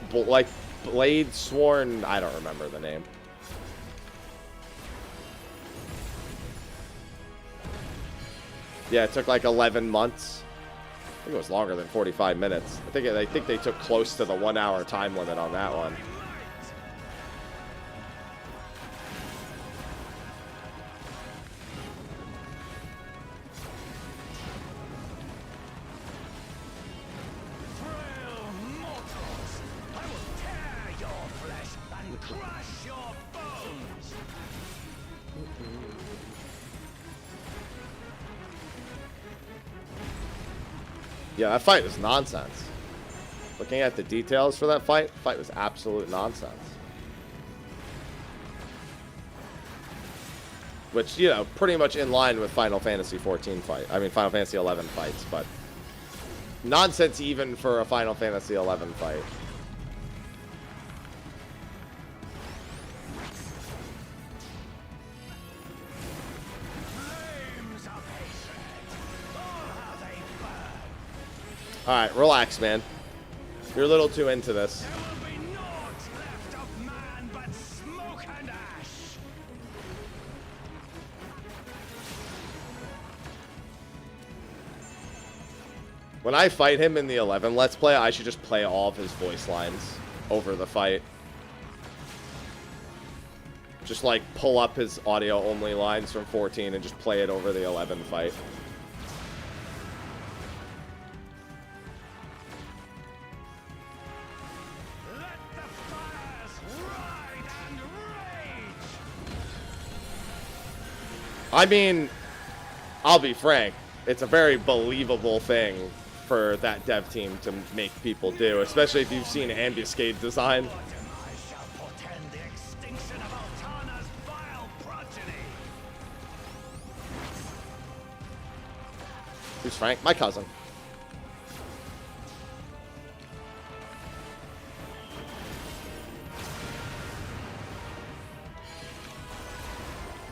Blade Sworn, I don't remember the name. Yeah, it took like 11 months. I think it was longer than 45 minutes. I think they took close to the 1 hour time limit on that one. Yeah, that fight was nonsense. Looking at the details for that fight was absolute nonsense. Which, you know, pretty much in line with Final Fantasy 14 fight. I mean, Final Fantasy 11 fights, but nonsense even for a Final Fantasy 11 fight. Alright, relax, man. You're a little too into this. There will be naught left of man but smoke and ash. When I fight him in the 11 Let's Play, I should just play all of his voice lines over the fight. Just like pull up his audio-only lines from 14 and just play it over the 11 fight. I mean, I'll be frank, it's a very believable thing for that dev team to make people do, especially if you've seen Ambuscade design. I shall portend the extinction of Altana's vile progeny. Who's Frank? My cousin.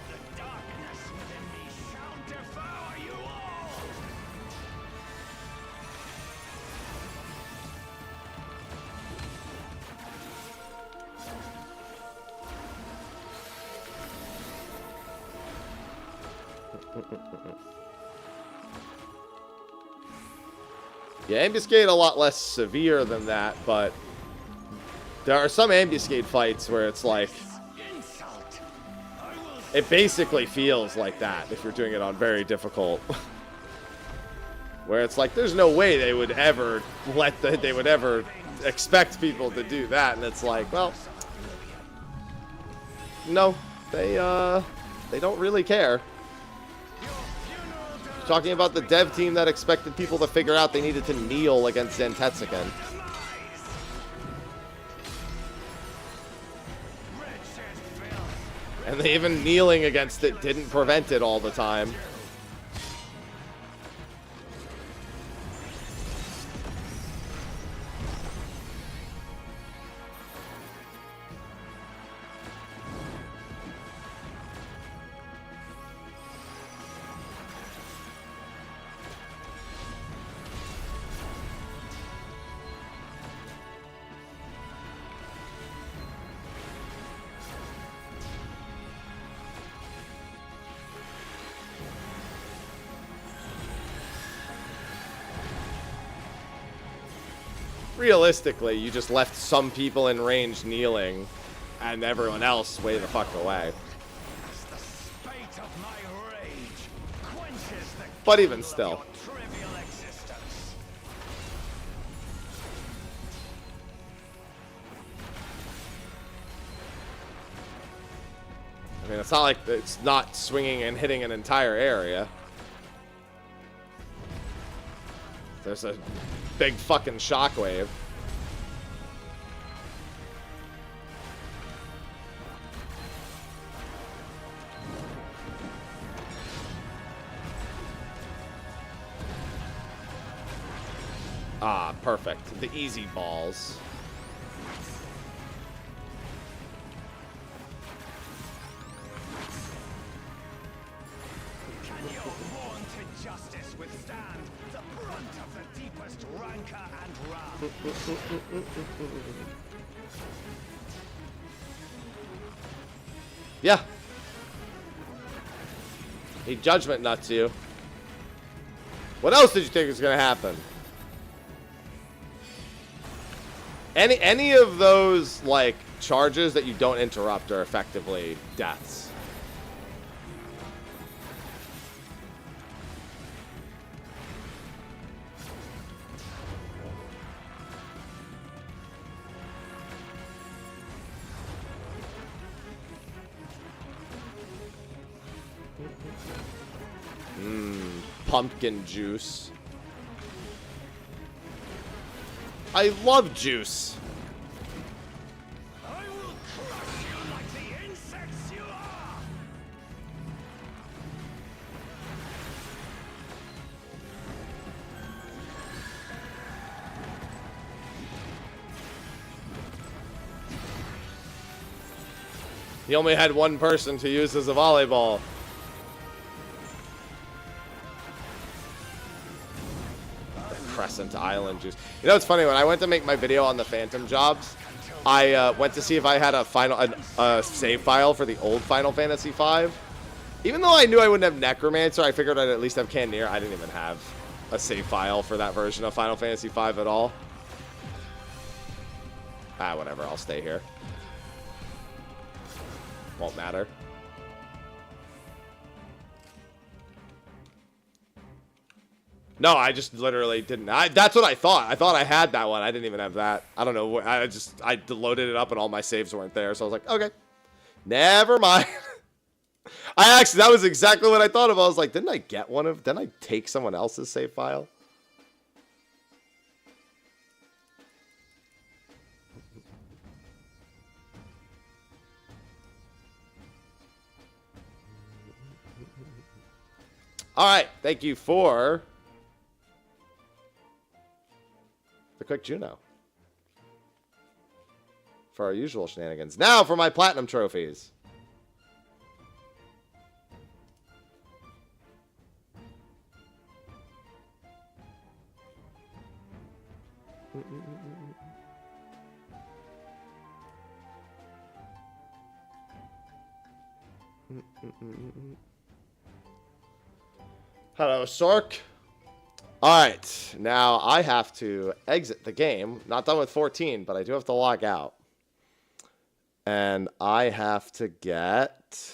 The darkness within me shall devour you all! Yeah, ambuscade a lot less severe than that, but there are some ambuscade fights where it's like, Insult! I will it basically feels like that if you're doing it on very difficult. Where it's like, there's no way they would ever they would ever expect people to do that, and it's like, well, no, they don't really care. Talking about the dev team that expected people to figure out they needed to kneel against Zantetsuken. And they even kneeling against it didn't prevent it all the time. Realistically, you just left some people in range kneeling, and everyone else way the fuck away. the spate of my rage quenches the But even candle of still. your trivial existence. I mean, it's not like it's not swinging and hitting an entire area. There's a big fucking shockwave. Ah, perfect. The easy balls. Can your vaunted justice withstand the brunt of the deepest rancor and wrath? Yeah. He judgment nuts you. What else did you think was gonna happen? Any of those like charges that you don't interrupt are effectively deaths. Pumpkin juice. I love juice. I will crush you like the insects you are! He only had one person to use as a volleyball. Crescent Island juice. You know, it's funny, when I went to make my video on the Phantom jobs, I went to see if I had a save file for the old Final Fantasy V. Even though I knew I wouldn't have Necromancer, I figured I'd at least have Cannoneer. I didn't even have a save file for that version of Final Fantasy V at all. Ah, whatever, I'll stay here. Won't matter. No, I just literally didn't. That's what I thought. I thought I had that one. I didn't even have that. I don't know. I loaded it up and all my saves weren't there. So I was like, okay, never mind. That was exactly what I thought of. I was like, didn't I take someone else's save file? All right. Thank you for quick Juno. For our usual shenanigans. Now for my platinum trophies. Hello, Sork. Alright, now I have to exit the game. Not done with 14, but I do have to log out. And I have to get...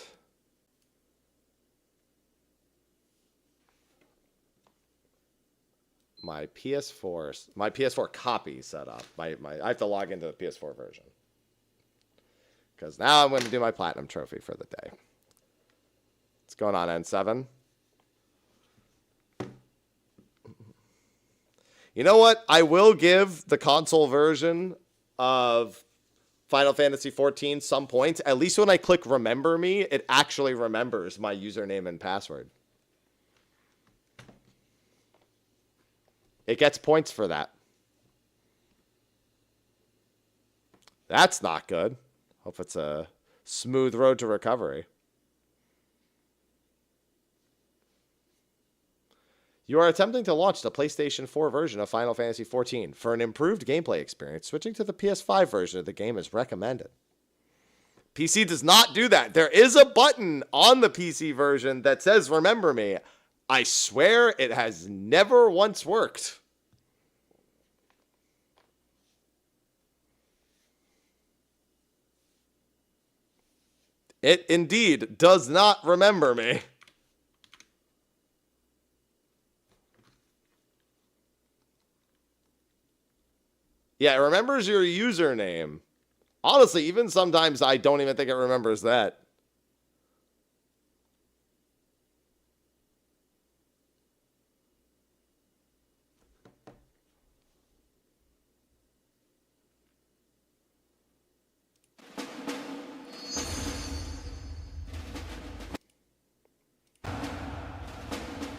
my PS4 copy set up. I have to log into the PS4 version. Because now I'm going to do my platinum trophy for the day. What's going on, N7? You know what? I will give the console version of Final Fantasy XIV some points. At least when I click Remember Me, it actually remembers my username and password. It gets points for that. That's not good. Hope it's a smooth road to recovery. You are attempting to launch the PlayStation 4 version of Final Fantasy XIV. For an improved gameplay experience, switching to the PS5 version of the game is recommended. PC does not do that. There is a button on the PC version that says Remember Me. I swear it has never once worked. It indeed does not remember me. Yeah, it remembers your username. Honestly, even sometimes I don't even think it remembers that.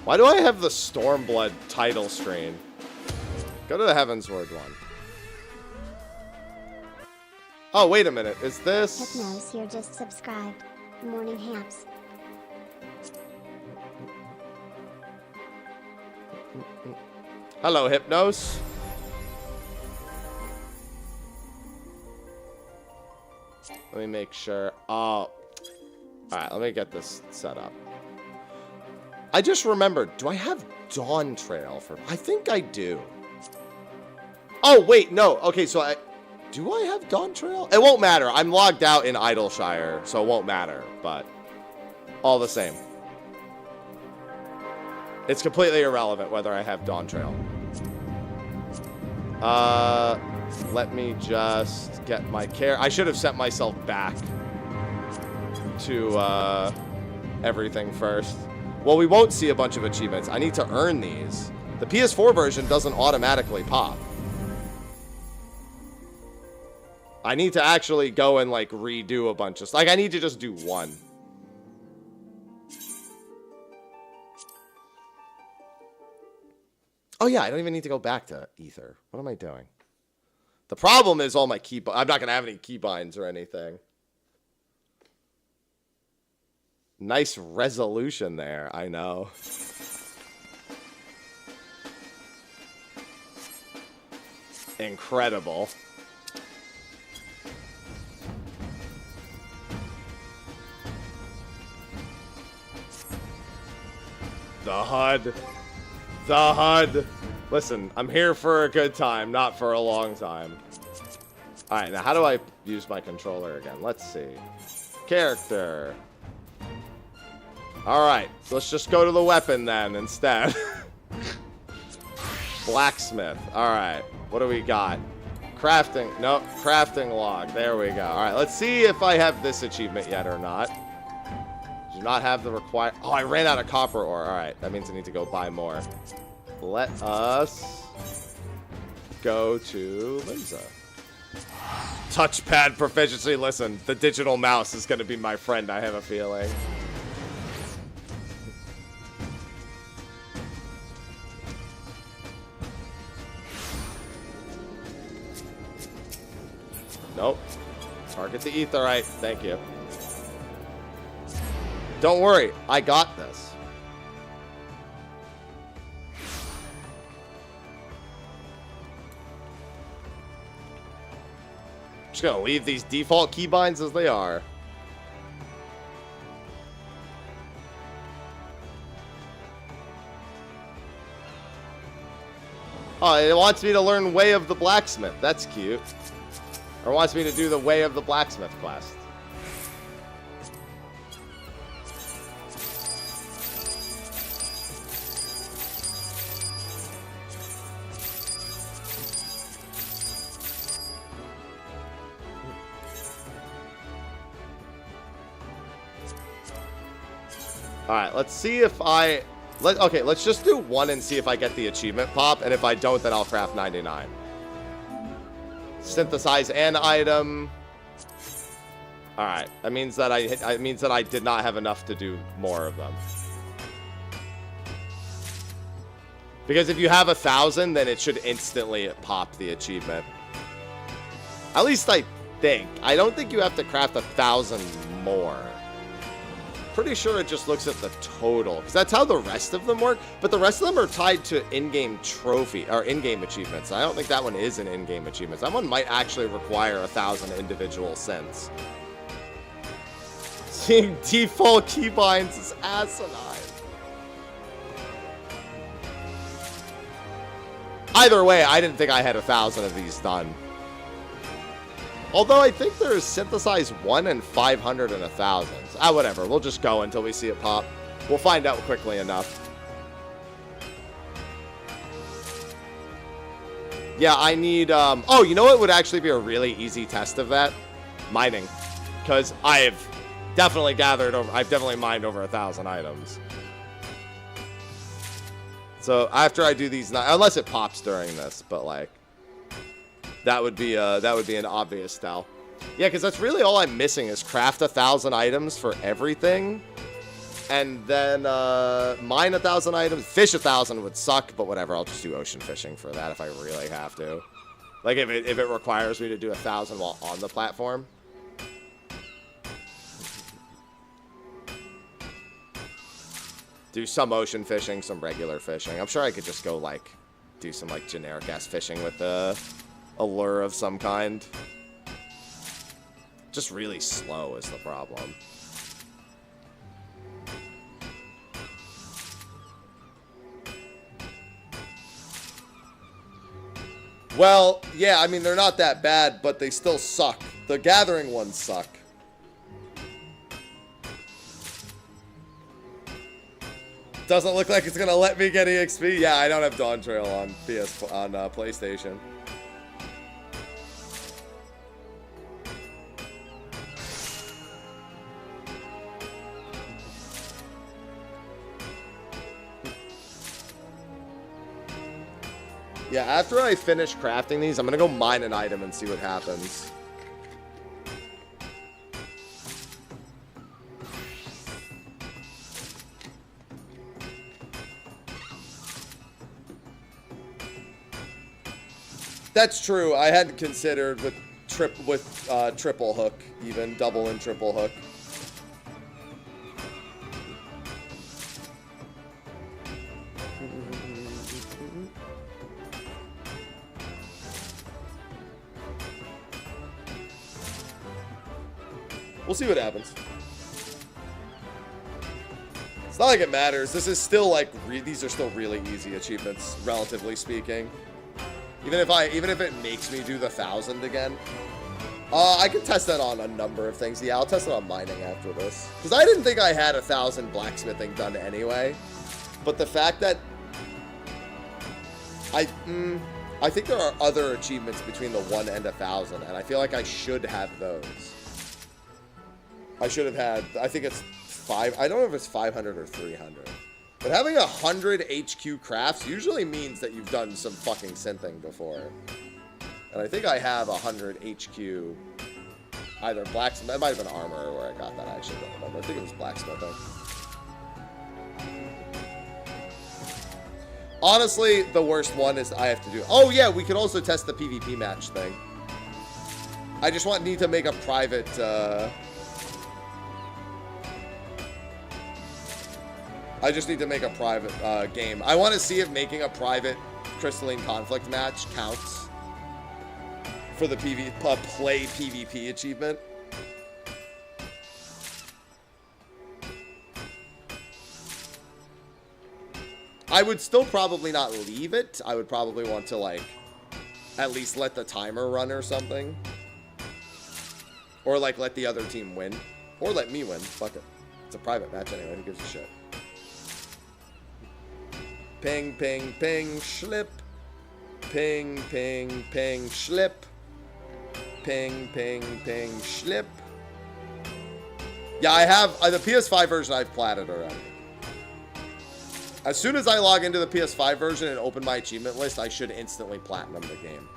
Why do I have the Stormblood title screen? Go to the Heavensward one. Oh, wait a minute. Is this... Hypnos here just subscribed. Morning Hamps. Hello, Hypnos. Let me make sure. Oh. Alright, let me get this set up. I just remembered. Do I have Dawn Trail for... I think I do. Oh, wait. No. Okay, so I... Do I have Dawn Trail? It won't matter. I'm logged out in Idleshire, so it won't matter. But all the same. It's completely irrelevant whether I have Dawn Trail. Let me just get my care. I should have sent myself back to everything first. Well, we won't see a bunch of achievements. I need to earn these. The PS4 version doesn't automatically pop. I need to actually go and, like, redo a bunch of... Like, I need to just do one. Oh, yeah, I don't even need to go back to Ether. What am I doing? The problem is all my key... I'm not going to have any keybinds or anything. Nice resolution there, I know. Incredible. The HUD. The HUD. Listen, I'm here for a good time, not for a long time. Alright, now how do I use my controller again? Let's see. Character. Alright, so let's just go to the weapon then instead. Blacksmith. Alright, what do we got? Crafting. Nope, crafting log. There we go. Alright, let's see if I have this achievement yet or not. Do not have the required... Oh, I ran out of copper ore. Alright, that means I need to go buy more. Let us go to Linza. Touchpad proficiency. Listen, the digital mouse is going to be my friend, I have a feeling. Nope. Target the Aetheryte. Thank you. Don't worry. I got this. Just gonna leave these default keybinds as they are. Oh, it wants me to learn Way of the Blacksmith. That's cute. Or wants me to do the Way of the Blacksmith quest. Alright, let's see if I... Okay, let's just do one and see if I get the achievement pop, and if I don't, then I'll craft 99. Synthesize an item. Alright, that means that I did not have enough to do more of them. Because if you have 1,000, then it should instantly pop the achievement. At least I think. I don't think you have to craft 1,000 more. Pretty sure it just looks at the total, because that's how the rest of them work. But the rest of them are tied to in-game trophy or in-game achievements. I don't think that one is an in-game achievement. That one might actually require 1,000 individual cents. Seeing default keybinds is asinine. Either way, I didn't think I had 1,000 of these done. Although I think there's synthesize 1 and 500 and 1,000. Ah, whatever. We'll just go until we see it pop. We'll find out quickly enough. Yeah, I need... Oh, you know what would actually be a really easy test of that? Mining. Because I've definitely mined over 1,000 items. So after I do these... Unless it pops during this, but like... That would be an obvious tell. Yeah, because that's really all I'm missing is craft 1,000 items for everything. And then mine 1,000 items. Fish 1,000 would suck, but whatever. I'll just do ocean fishing for that if I really have to. Like if it requires me to do 1,000 while on the platform. Do some ocean fishing, some regular fishing. I'm sure I could just go like do some like generic ass fishing with a lure of some kind. Just really slow is the problem. Well, yeah, I mean, they're not that bad, but they still suck. The gathering ones suck. Doesn't look like it's gonna let me get EXP. Yeah, I don't have Dawn Trail on PlayStation. Yeah, after I finish crafting these, I'm gonna go mine an item and see what happens. That's true. I hadn't considered with triple hook, even double and triple hook. We'll see what happens. It's not like it matters. This is still like these are still really easy achievements, relatively speaking. Even if it makes me do the 1,000 again, I can test that on a number of things. Yeah, I'll test it on mining after this because I didn't think I had 1,000 blacksmithing done anyway. But the fact that I think there are other achievements between the 1 and 1,000, and I feel like I should have those. I should have had, I think it's 5, I don't know if it's 500 or 300. But having 100 HQ crafts usually means that you've done some fucking synthing before. And I think I have 100 HQ, either blacksmith, it might have been armor or where I got that, I actually don't remember. I think it was blacksmithing. Honestly, the worst one is I have to do, oh yeah, we could also test the PvP match thing. I just need to make a private, I just need to make a private, game. I want to see if making a private Crystalline Conflict match counts for the play PvP achievement. I would still probably not leave it. I would probably want to, like, at least let the timer run or something. Or, like, let the other team win. Or let me win. Fuck it. It's a private match anyway. Who gives a shit? Ping, ping, ping, slip. Ping, ping, ping, slip. Ping, ping, ping, slip. Yeah, I have... the PS5 version I've platted already. As soon as I log into the PS5 version and open my achievement list, I should instantly platinum the game.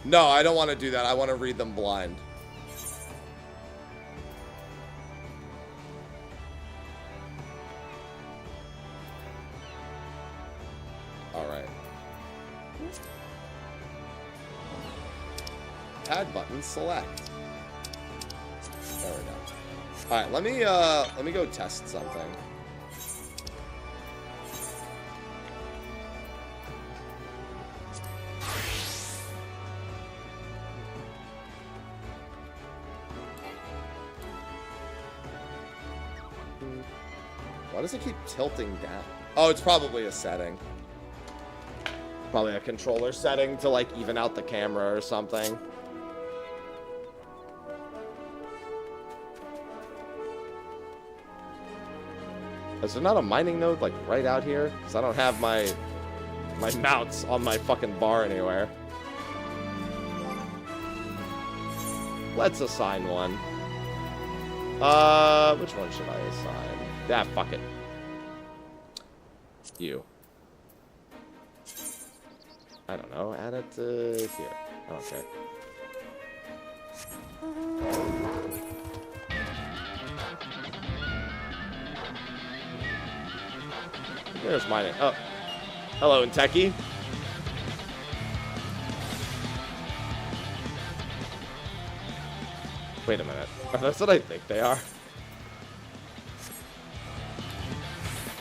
No, I don't want to do that. I want to read them blind. Alright. Add button, select. There we go. Alright, let me go test something. Why does it keep tilting down? Oh, it's probably a setting. Probably a controller setting to, like, even out the camera or something. Is there not a mining node, like, right out here? Because I don't have my mounts on my fucking bar anywhere. Let's assign one. Which one should I assign? Ah, fuck it. You. I don't know. Add it to here. I don't care. There's mining. Oh. Hello, Techie. Wait a minute. That's what I think they are.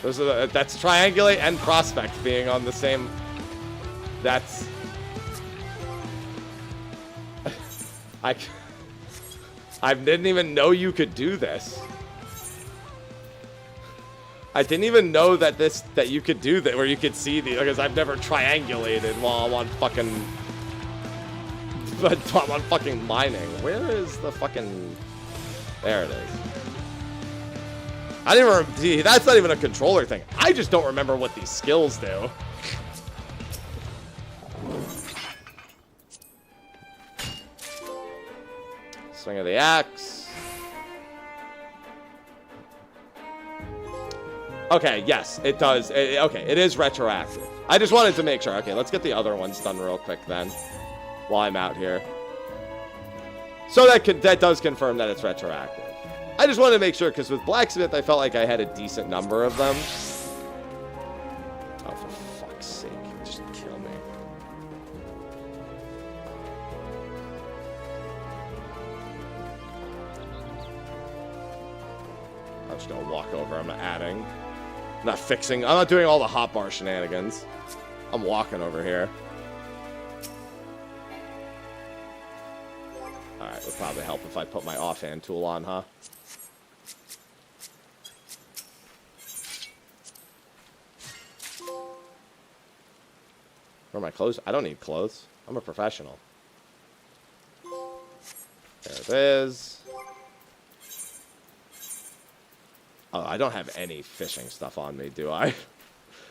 Those are that's triangulate and prospect being on the same. That's. I didn't even know you could do this. I didn't even know that you could do that, where you could see the, because I've never triangulated while I'm on fucking. But I'm on fucking mining. Where is the fucking? There it is. I didn't remember. See, that's not even a controller thing. I just don't remember what these skills do. Swing of the axe. Okay, yes, it does. Okay, it is retroactive. I just wanted to make sure. Okay, let's get the other ones done real quick then, while I'm out here. So that does confirm that it's retroactive. I just wanted to make sure, because with Blacksmith, I felt like I had a decent number of them. Oh, for fuck's sake. Just kill me. I'm just going to walk over. I'm not adding. I'm not fixing. I'm not doing all the hotbar shenanigans. I'm walking over here. Alright, it would probably help if I put my offhand tool on, huh? Where are my clothes? I don't need clothes. I'm a professional. There it is. Oh, I don't have any fishing stuff on me, do I?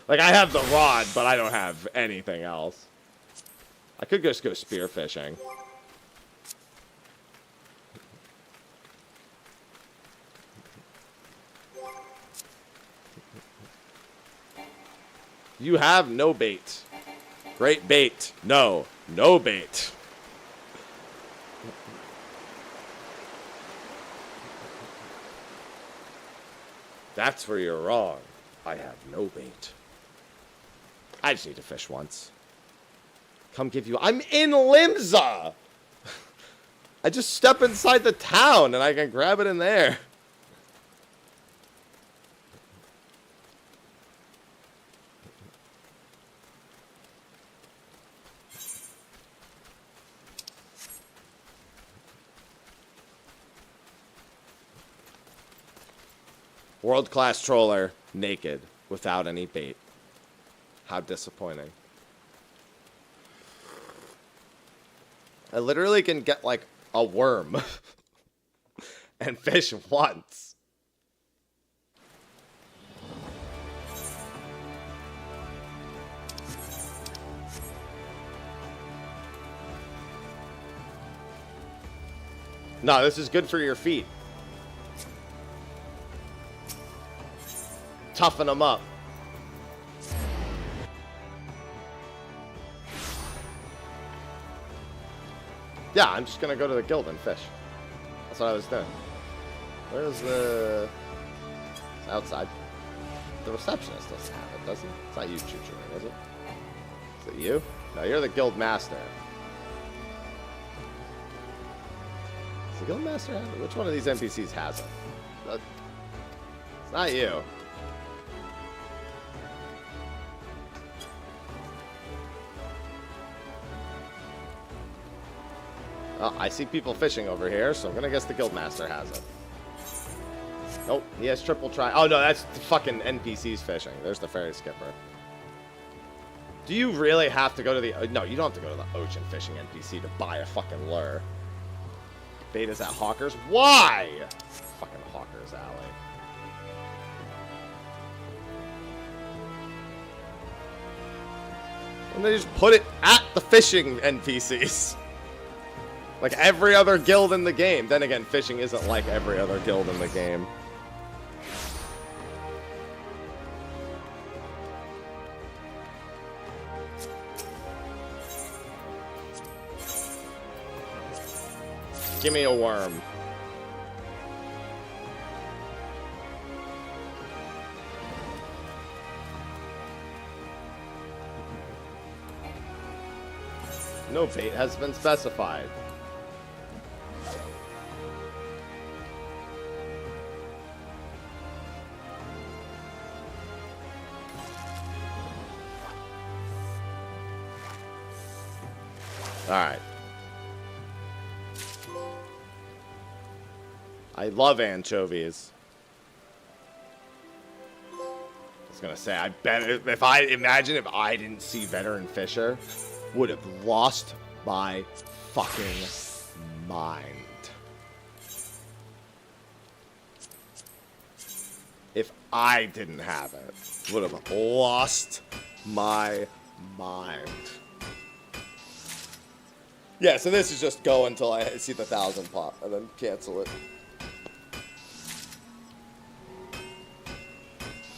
Like, I have the rod, but I don't have anything else. I could just go spear fishing. You have no bait. Great bait. No. No bait. That's where you're wrong. I have no bait. I just need to fish once. Come give you... I'm in Limsa! I just step inside the town and I can grab it in there. World-class troller, naked, without any bait. How disappointing. I literally can get, like, a worm and fish once. No, this is good for your feet. Toughen them up. Yeah, I'm just gonna go to the guild and fish. That's what I was doing. Where's the... It's outside. The receptionist doesn't have it, does he? It's not you, Choo-Choo, is it? Is it you? No, you're the guild master. Does the guild master have it? Which one of these NPCs has it? It's not you. Oh, I see people fishing over here, so I'm gonna guess the guildmaster has it. Nope, he has triple try. Oh no, that's the fucking NPCs fishing. There's the ferry skipper. Do you really have to go to the... No, you don't have to go to the ocean fishing NPC to buy a fucking lure. Bait is at Hawker's? Why? Fucking Hawker's Alley. And they just put it at the fishing NPCs. Like every other guild in the game. Then again, fishing isn't like every other guild in the game. Give me a worm. No bait has been specified. Alright. I love anchovies. I was gonna say, I bet if I didn't see Veteran Fisher, would have lost my fucking mind. If I didn't have it, would have lost my mind. Yeah, so this is just go until I see the 1,000 pop, and then cancel it.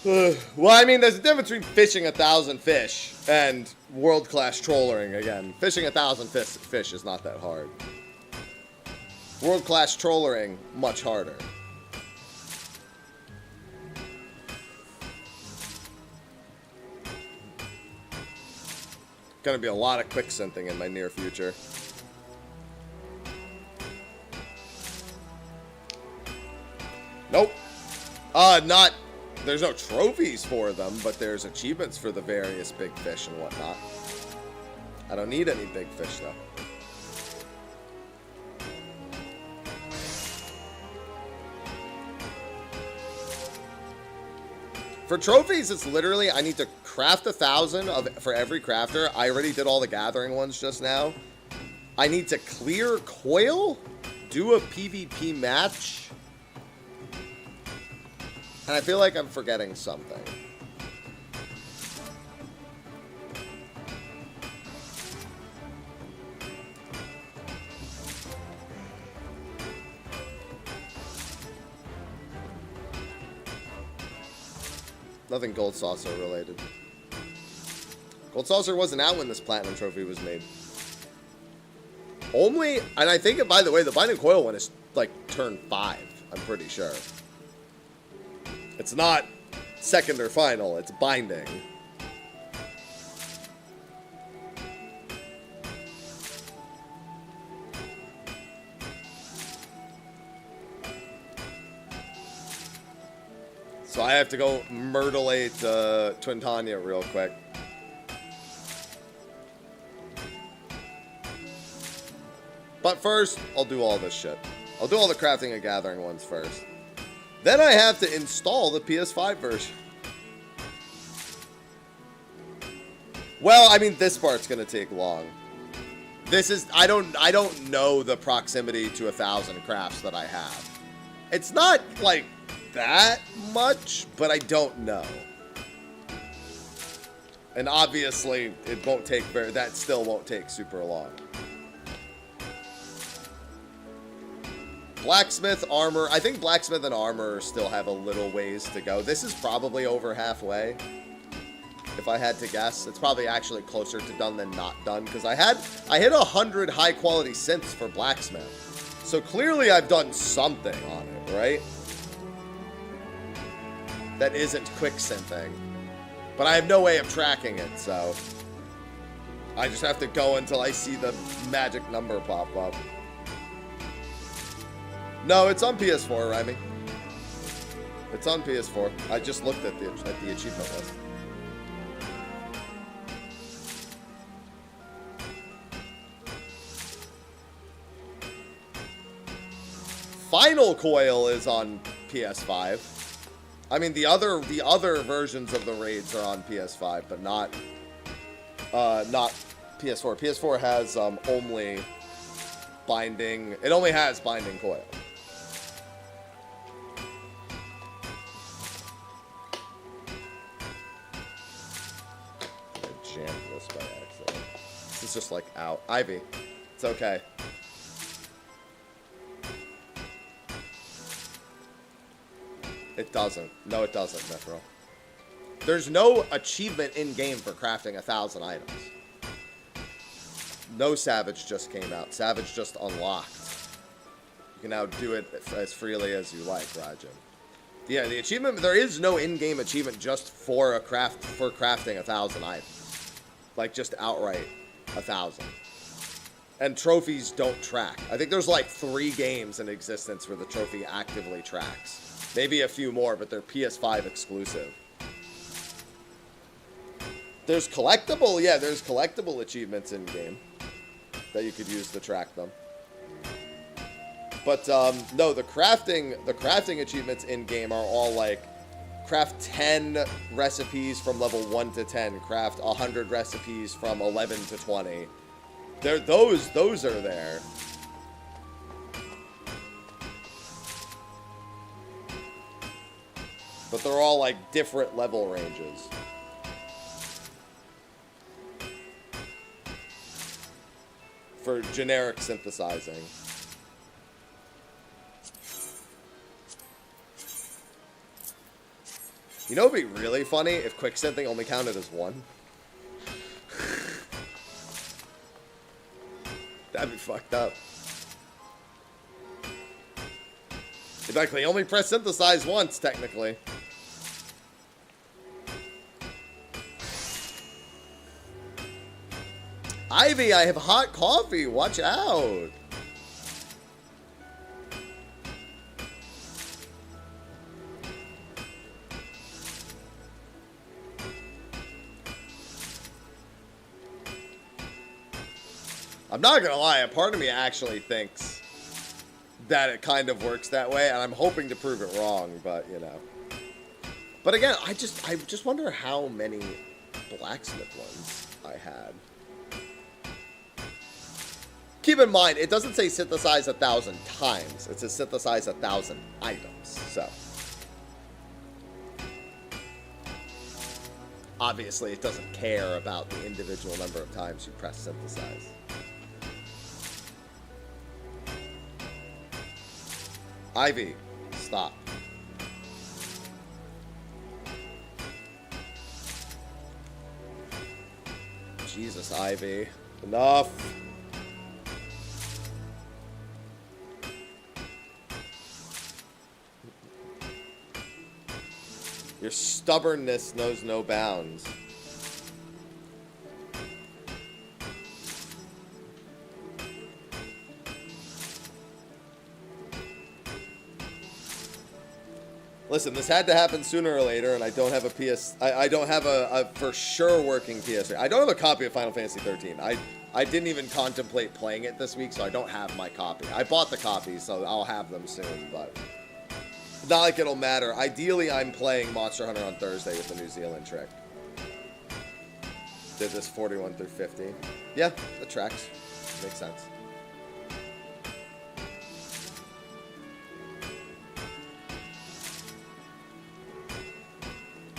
Well, I mean, there's a difference between fishing 1,000 fish and world-class trollering again. Fishing 1,000 fish is not that hard. World-class trollering, much harder. Gonna be a lot of quick synthing in my near future. Nope. There's no trophies for them, but there's achievements for the various big fish and whatnot. I don't need any big fish, though. For trophies, it's literally, I need to craft 1,000 for every crafter. I already did all the gathering ones just now. I need to clear coil, do a PvP match. And I feel like I'm forgetting something. Nothing Gold Saucer related. Gold Saucer wasn't out when this Platinum Trophy was made. Only, and I think, by the way, the binding coil one is like turn 5, I'm pretty sure. It's not second or final, it's binding. So I have to go myrtlate Twintania real quick. But first, I'll do all this shit. I'll do all the crafting and gathering ones first. Then I have to install the PS5 version. Well, I mean, this part's gonna take long. This is, I don't know the proximity to 1,000 crafts that I have. It's not like that much, but I don't know. And obviously, it won't take that still won't take super long. Blacksmith, armor. I think blacksmith and armor still have a little ways to go. This is probably over halfway. If I had to guess, it's probably actually closer to done than not done, because I hit 100 high quality synths for blacksmith. So clearly I've done something on it, right? That isn't quick synthing. But I have no way of tracking it, so I just have to go until I see the magic number pop up. No, it's on PS4, Remy. It's on PS4. I just looked at the achievement list. Final Coil is on PS5. I mean, the other versions of the raids are on PS5, but not PS4. PS4 has only binding. It only has binding coil. I jammed this by accident. This is just like out. Ivy, it's okay. It doesn't. No, it doesn't, Mithril. There's no achievement in-game for crafting 1,000 items. No Savage just came out. Savage just unlocked. You can now do it as freely as you like, Rajan. Yeah, the achievement, there is no in-game achievement just for crafting 1,000 items. Like, just outright 1,000. And trophies don't track. I think there's like 3 games in existence where the trophy actively tracks. Maybe a few more, but they're PS5 exclusive. There's collectible, yeah, there's collectible achievements in game that you could use to track them. But no, the crafting achievements in game are all like craft 10 recipes from level 1 to 10, craft 100 recipes from 11 to 20. Those are there. But they're all like different level ranges. For generic synthesizing. You know, it'd be really funny if quick synthing only counted as 1. That'd be fucked up. Exactly, only press synthesize once, technically. Ivy, I have hot coffee. Watch out. I'm not gonna lie, a part of me actually thinks that it kind of works that way, and I'm hoping to prove it wrong, but you know. But again, I just wonder how many blacksmith ones I had. Keep in mind, it doesn't say synthesize 1,000 times. It says synthesize 1,000 items. So, obviously, it doesn't care about the individual number of times you press synthesize. Ivy, stop. Jesus, Ivy. Enough. Your stubbornness knows no bounds. Listen, this had to happen sooner or later, and I don't have I don't have a for sure working PS3. I don't have a copy of Final Fantasy 13. I didn't even contemplate playing it this week, so I don't have my copy. I bought the copy, so I'll have them soon, but not like it'll matter. Ideally, I'm playing Monster Hunter on Thursday with the New Zealand trick. Did this 41 through 50. Yeah, that tracks. Makes sense.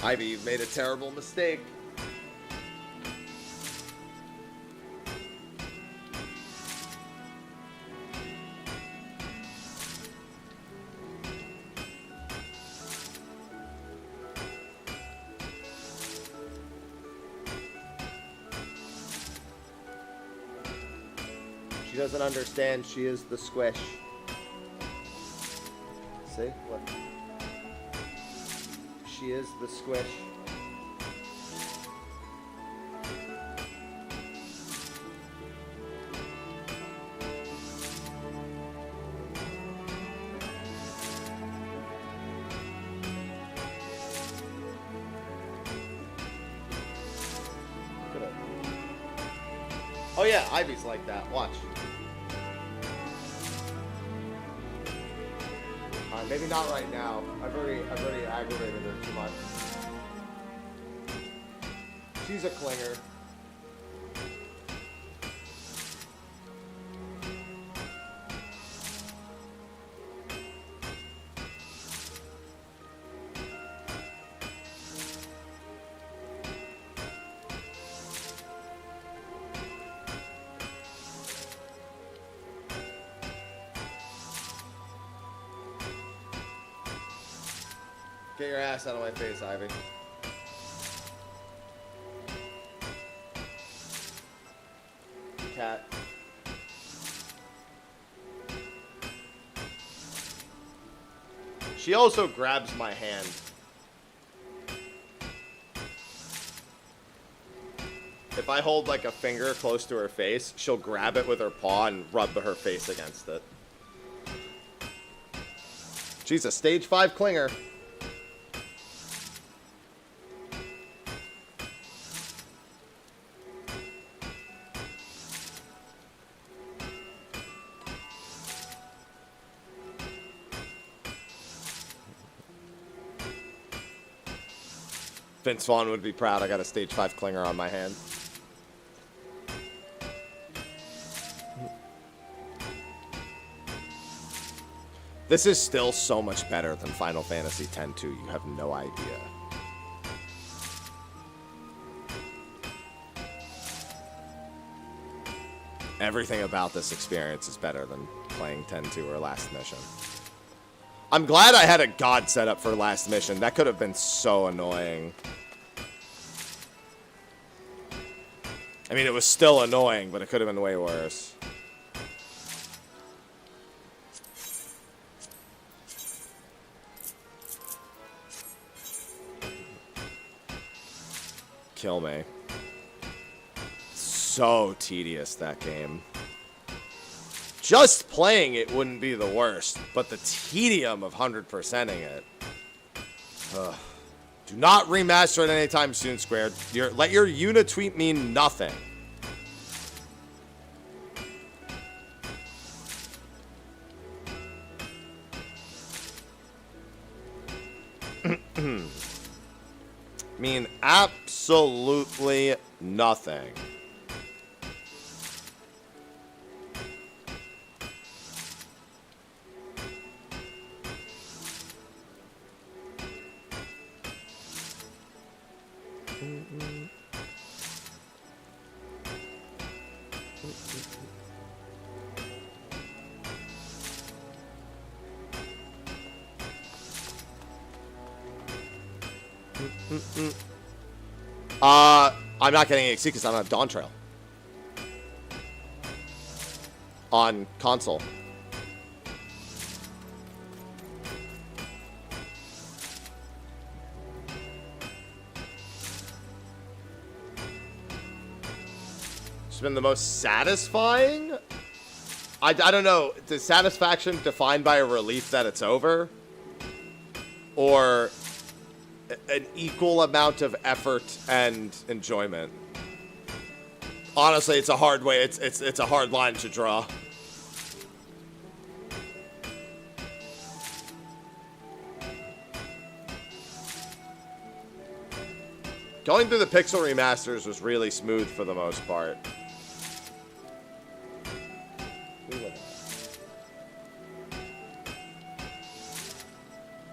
Ivy, you've made a terrible mistake. She doesn't understand. She is the squish. See? What? She is the squish. Look at it. Oh yeah, Ivy's like that. Watch. Maybe not right now. I've already aggravated her too much. She's a clinger. Get your ass out of my face, Ivy. Cat. She also grabs my hand. If I hold like a finger close to her face, she'll grab it with her paw and rub her face against it. She's a stage 5 clinger. Vince Vaughn would be proud. I got a stage 5 clinger on my hand. This is still so much better than Final Fantasy X-2. You have no idea. Everything about this experience is better than playing 10-2 or Last Mission. I'm glad I had a god setup for Last Mission. That could have been so annoying. I mean, it was still annoying, but it could have been way worse. Kill me. So tedious, that game. Just playing it wouldn't be the worst, but the tedium of 100%ing it. Ugh. Do not remaster it anytime soon, Squared. Let your unit tweet mean nothing. Mean absolutely nothing. I'm not getting EXE because I don't have Dawn Trail on console. been the most satisfying. I don't know. Is satisfaction defined by a relief that it's over? Or an equal amount of effort and enjoyment? Honestly, it's a hard way. It's a hard line to draw. Going through the pixel remasters was really smooth for the most part.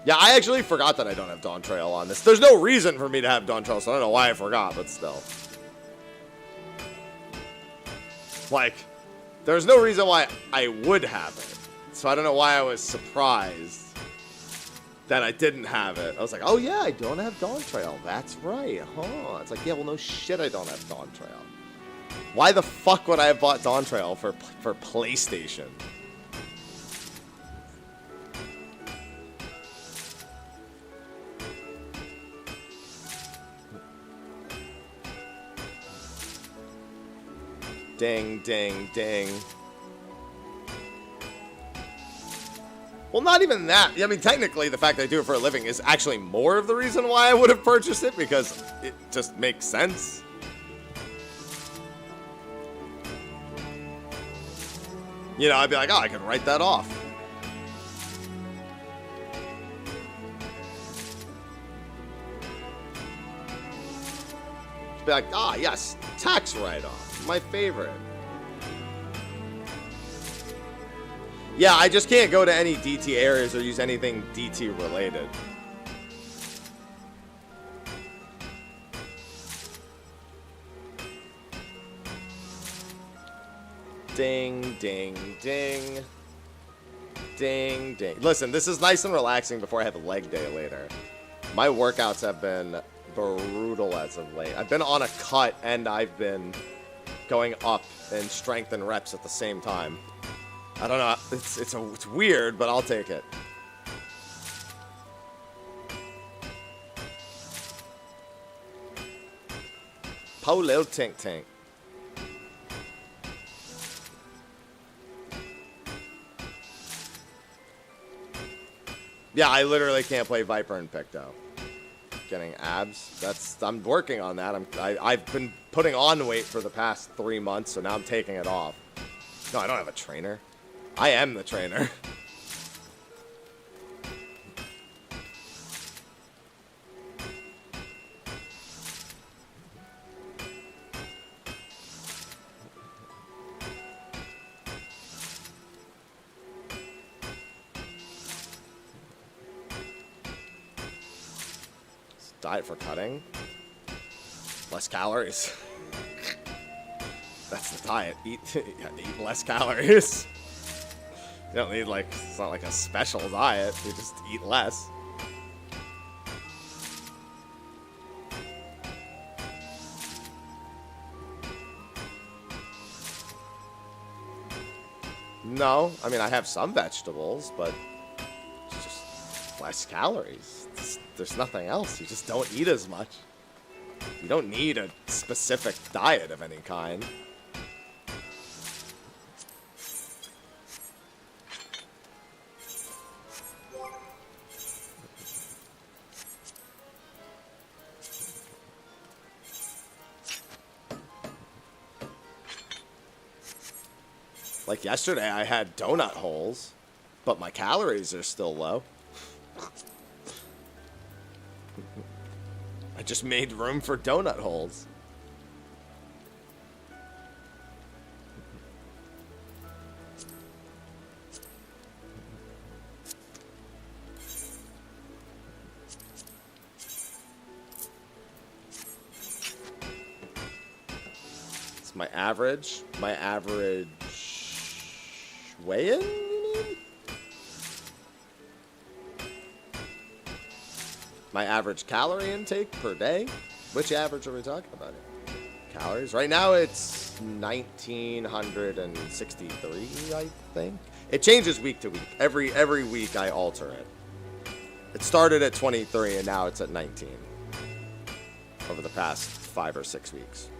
Yeah, I actually forgot that I don't have Dawn Trail on this. There's no reason for me to have Dawn Trail, so I don't know why I forgot, but still. Like, there's no reason why I would have it. So I don't know why I was surprised that I didn't have it. I was like, oh yeah, I don't have Dawn Trail. That's right, huh? It's like, yeah, well, no shit, I don't have Dawn Trail. Why the fuck would I have bought Dawn Trail for PlayStation? Ding, ding, ding. Well, not even that. I mean, technically, the fact that I do it for a living is actually more of the reason why I would have purchased it, because it just makes sense. You know, I'd be like, oh, I can write that off. Be like, ah, yes, tax write-off, my favorite. Yeah, I just can't go to any DT areas or use anything DT related. Ding, ding, ding. Ding, ding. Listen, this is nice and relaxing before I have a leg day later. My workouts have been brutal as of late. I've been on a cut and I've been going up in strength and reps at the same time. I don't know. It's weird, but I'll take it. Polo Tink Tink. Yeah, I literally can't play Viper and Picto. Getting abs. I'm working on that. I've been putting on weight for the past 3 months, so now I'm taking it off. No, I don't have a trainer. I am the trainer. Diet for cutting. Less calories. That's the diet. Eat less calories. You don't need, like, it's not like a special diet. You just eat less. No, I mean, I have some vegetables, but it's just less calories. There's nothing else. You just don't eat as much. You don't need a specific diet of any kind. Like yesterday, I had donut holes, but my calories are still low. I just made room for donut holes. It's my average. My average weigh-in, you mean? My average calorie intake per day? Which average are we talking about here? Calories? Right now it's 1,963, I think. It changes week to week. Every week I alter it. It started at 23 and now it's at 19 over the past 5 or 6 weeks.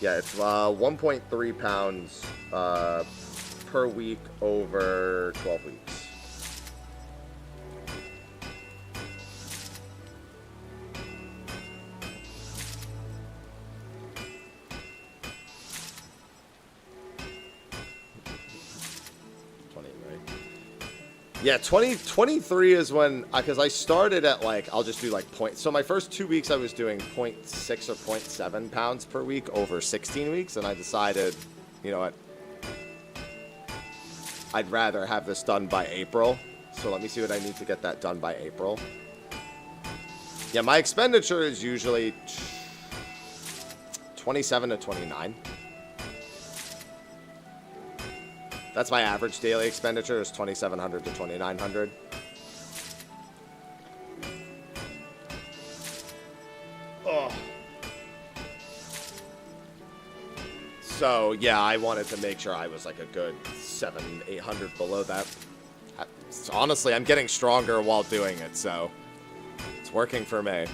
Yeah, it's 1.3 pounds per week over 12 weeks. Yeah, 23 is when, because I started at like, I'll just do like point. So my first 2 weeks I was doing 0.6 or 0.7 pounds per week over 16 weeks. And I decided, you know what, I'd rather have this done by April. So let me see what I need to get that done by April. Yeah, my expenditure is usually 27 to 29. That's my average daily expenditure, is 2,700 to 2,900. Oh. So, yeah, I wanted to make sure I was like a good 700-800 below that. So honestly, I'm getting stronger while doing it, so it's working for me.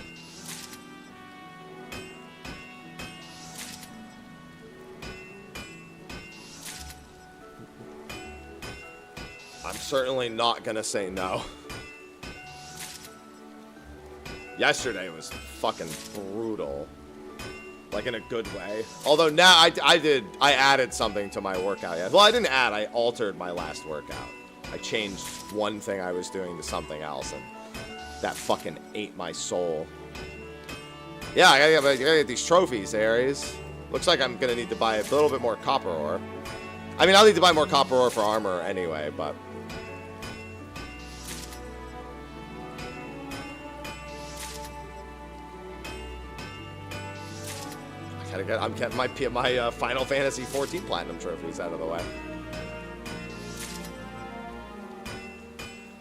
I'm certainly not going to say no. Yesterday was fucking brutal. Like, in a good way. Although now I added something to my workout. Well, I didn't add, I altered my last workout. I changed one thing I was doing to something else, and that fucking ate my soul. Yeah, I gotta get these trophies, Ares. Looks like I'm gonna need to buy a little bit more copper ore. I mean, I'll need to buy more copper ore for armor anyway, but... I'm getting my Final Fantasy 14 Platinum trophies out of the way.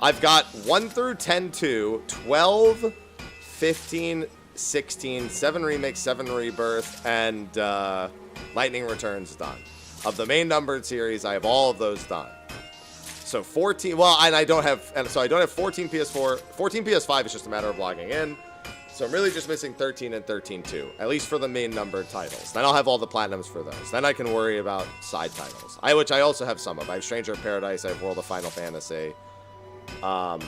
I've got 1 through 10 to 12, 15, 16, 7 remakes, 7 rebirth, and Lightning Returns done. Of the main numbered series, I have all of those done. So 14, well, and I don't have 14 PS4. 14 PS5 is just a matter of logging in. So I'm really just missing 13 and 13-2, at least for the main numbered titles. Then I'll have all the platinums for those. Then I can worry about side titles, which I also have some of. I have Stranger of Paradise, I have World of Final Fantasy. I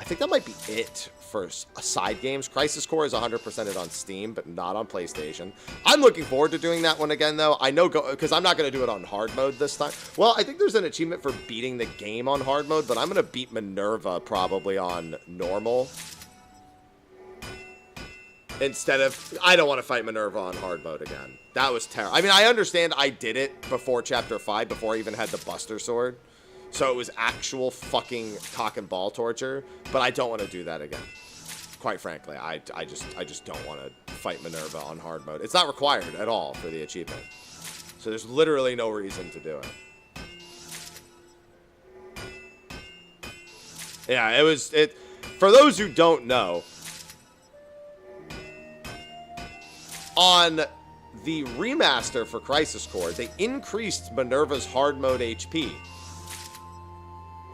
think that might be it for side games. Crisis Core is 100%ed on Steam, but not on PlayStation. I'm looking forward to doing that one again, though. I know, because I'm not going to do it on hard mode this time. Well, I think there's an achievement for beating the game on hard mode, but I'm going to beat Minerva probably on normal. Instead of, I don't want to fight Minerva on hard mode again. That was terrible. I mean, I understand I did it before Chapter 5, before I even had the Buster Sword. So it was actual fucking cock and ball torture, but I don't want to do that again. Quite frankly, I just don't want to fight Minerva on hard mode. It's not required at all for the achievement. So there's literally no reason to do it. Yeah, for those who don't know, on the remaster for Crisis Core, they increased Minerva's hard mode HP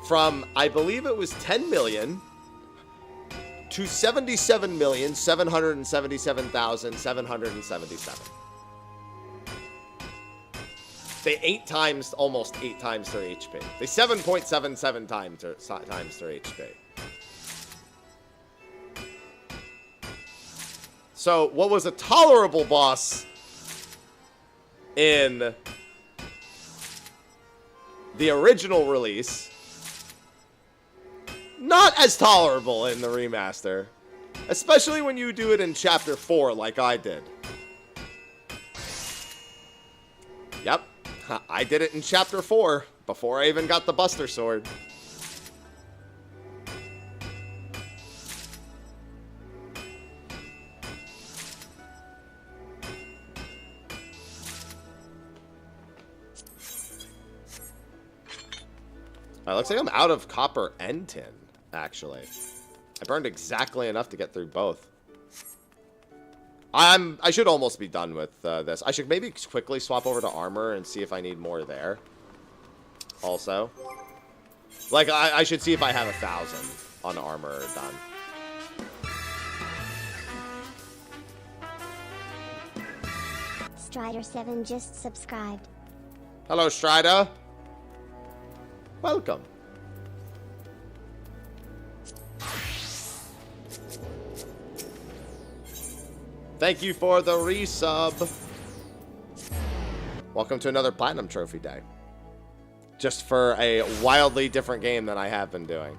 from, I believe it was 10 million to 77,777,777. They almost 8 times their HP. They 7.77 times their HP. So, what was a tolerable boss in the original release, not as tolerable in the remaster. Especially when you do it in Chapter 4 like I did. Yep, I did it in Chapter 4 before I even got the Buster Sword. Looks like I'm out of copper and tin, actually. I burned exactly enough to get through both. I should almost be done with this. I should maybe quickly swap over to armor and see if I need more there. Also. Like, I should see if I have 1,000 on armor done. Strider7 just subscribed. Hello, Strider. Welcome. Thank you for the resub. Welcome to another Platinum Trophy day. Just for a wildly different game than I have been doing.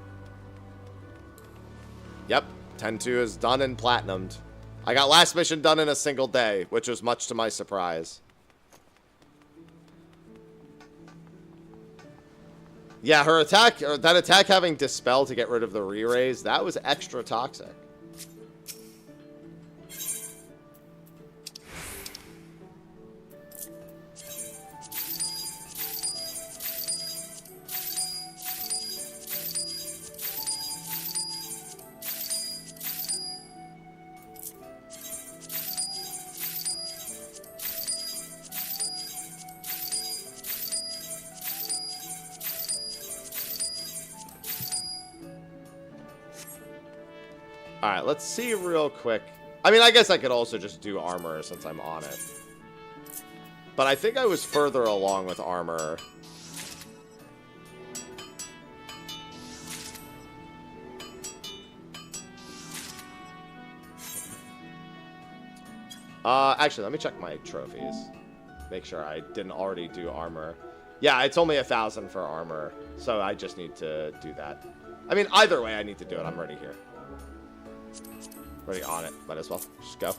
Yep, 10-2 is done and platinumed. I got last mission done in a single day, which was much to my surprise. Yeah, her attack, or that attack having Dispel to get rid of the re-raise, that was extra toxic. Alright, let's see real quick. I mean, I guess I could also just do armor since I'm on it. But I think I was further along with armor. Actually, let me check my trophies. Make sure I didn't already do armor. Yeah, it's only 1,000 for armor, so I just need to do that. I mean, either way, I need to do it. I'm already here. Already on it. Might as well. Just go.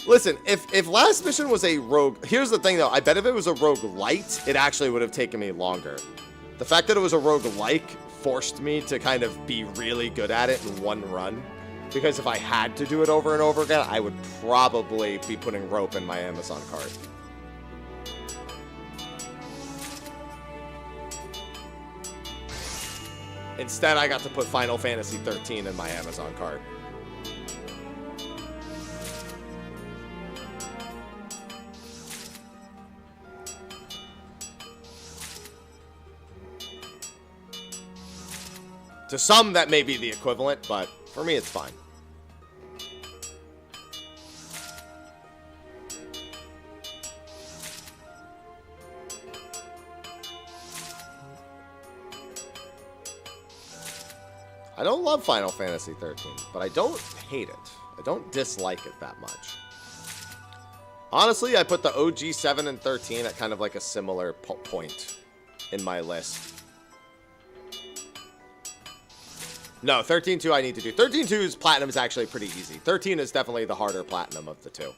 Listen, if last mission was a rogue... Here's the thing, though. I bet if it was a rogue light, it actually would have taken me longer. The fact that it was a rogue like forced me to kind of be really good at it in one run. Because if I had to do it over and over again, I would probably be putting rope in my Amazon cart. Instead, I got to put Final Fantasy 13 in my Amazon cart. To some, that may be the equivalent, but for me, it's fine. I don't love Final Fantasy 13, but I don't hate it. I don't dislike it that much. Honestly, I put the OG 7 and 13 at kind of like a similar point in my list. No, 13-2 I need to do. 13-2's platinum is actually pretty easy. 13 is definitely the harder platinum of the two.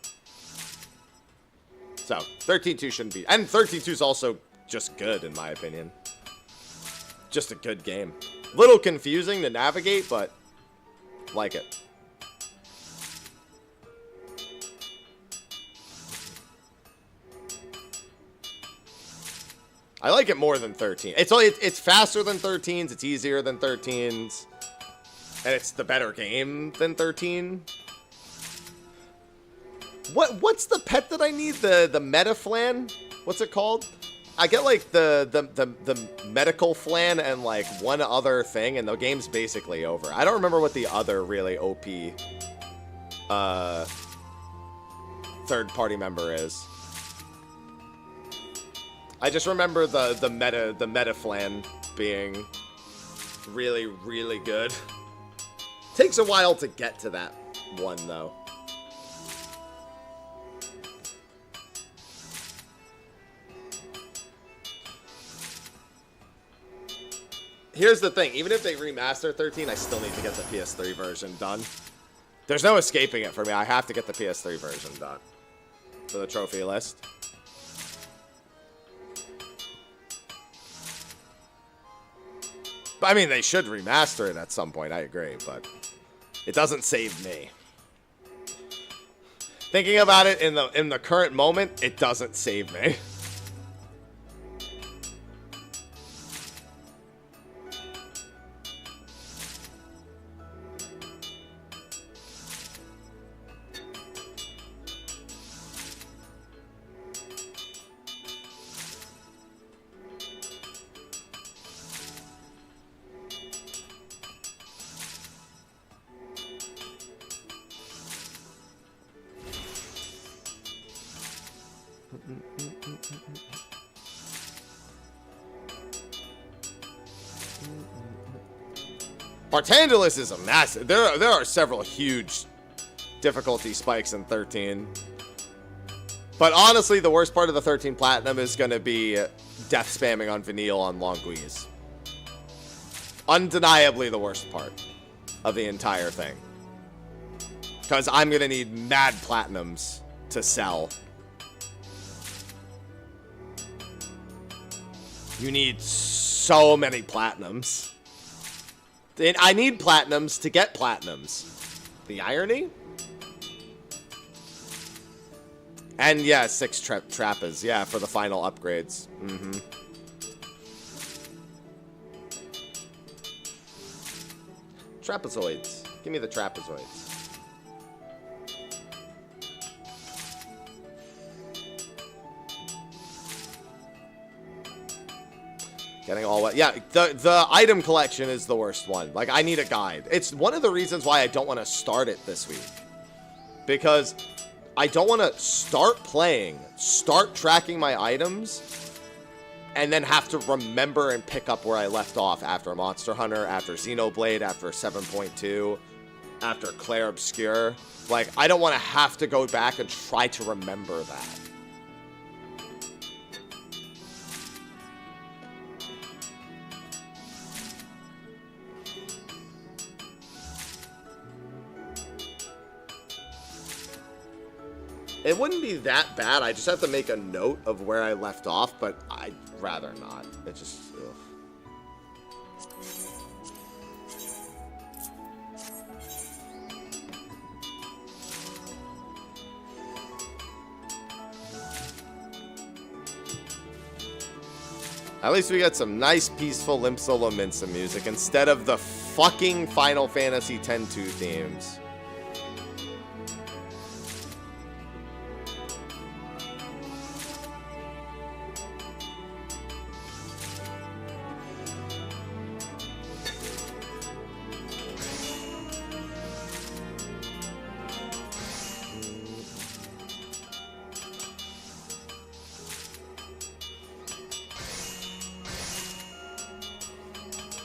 So, 13-2 shouldn't be... And 13-2 is also just good, in my opinion. Just a good game. Little confusing to navigate, but like it. I like it more than 13. It's faster than 13s, it's easier than 13s, and it's the better game than 13. What's the pet that I need? The meta flan? What's it called? I get like the medical flan and like one other thing, and the game's basically over. I don't remember what the other really OP third party member is. I just remember the meta flan being really, really good. Takes a while to get to that one though. Here's the thing, even if they remaster 13, I still need to get the PS3 version done. There's no escaping it for me. I have to get the PS3 version done for the trophy list. But, I mean, they should remaster it at some point, I agree, but it doesn't save me. Thinking about it in the current moment, it doesn't save me. Bartandulus is a massive. There are several huge difficulty spikes in 13. But honestly, the worst part of the 13 Platinum is going to be death spamming on Vanille on Longuise. Undeniably the worst part of the entire thing. Because I'm going to need mad Platinums to sell. You need so many Platinums. I need Platinums to get Platinums. The irony? And yeah, 6 Trappas. Yeah, for the final upgrades. Mm-hmm. Trapezoids. Give me the trapezoids. Getting all wet. Yeah, the item collection is the worst one. Like, I need a guide. It's one of the reasons why I don't want to start it this week. Because I don't want to start playing, start tracking my items, and then have to remember and pick up where I left off after Monster Hunter, after Xenoblade, after 7.2, after Clair Obscure. Like, I don't want to have to go back and try to remember that. It wouldn't be that bad. I just have to make a note of where I left off, but I'd rather not. It just... ugh. At least we got some nice, peaceful Limp Solo Minsa music instead of the fucking Final Fantasy X-2 themes.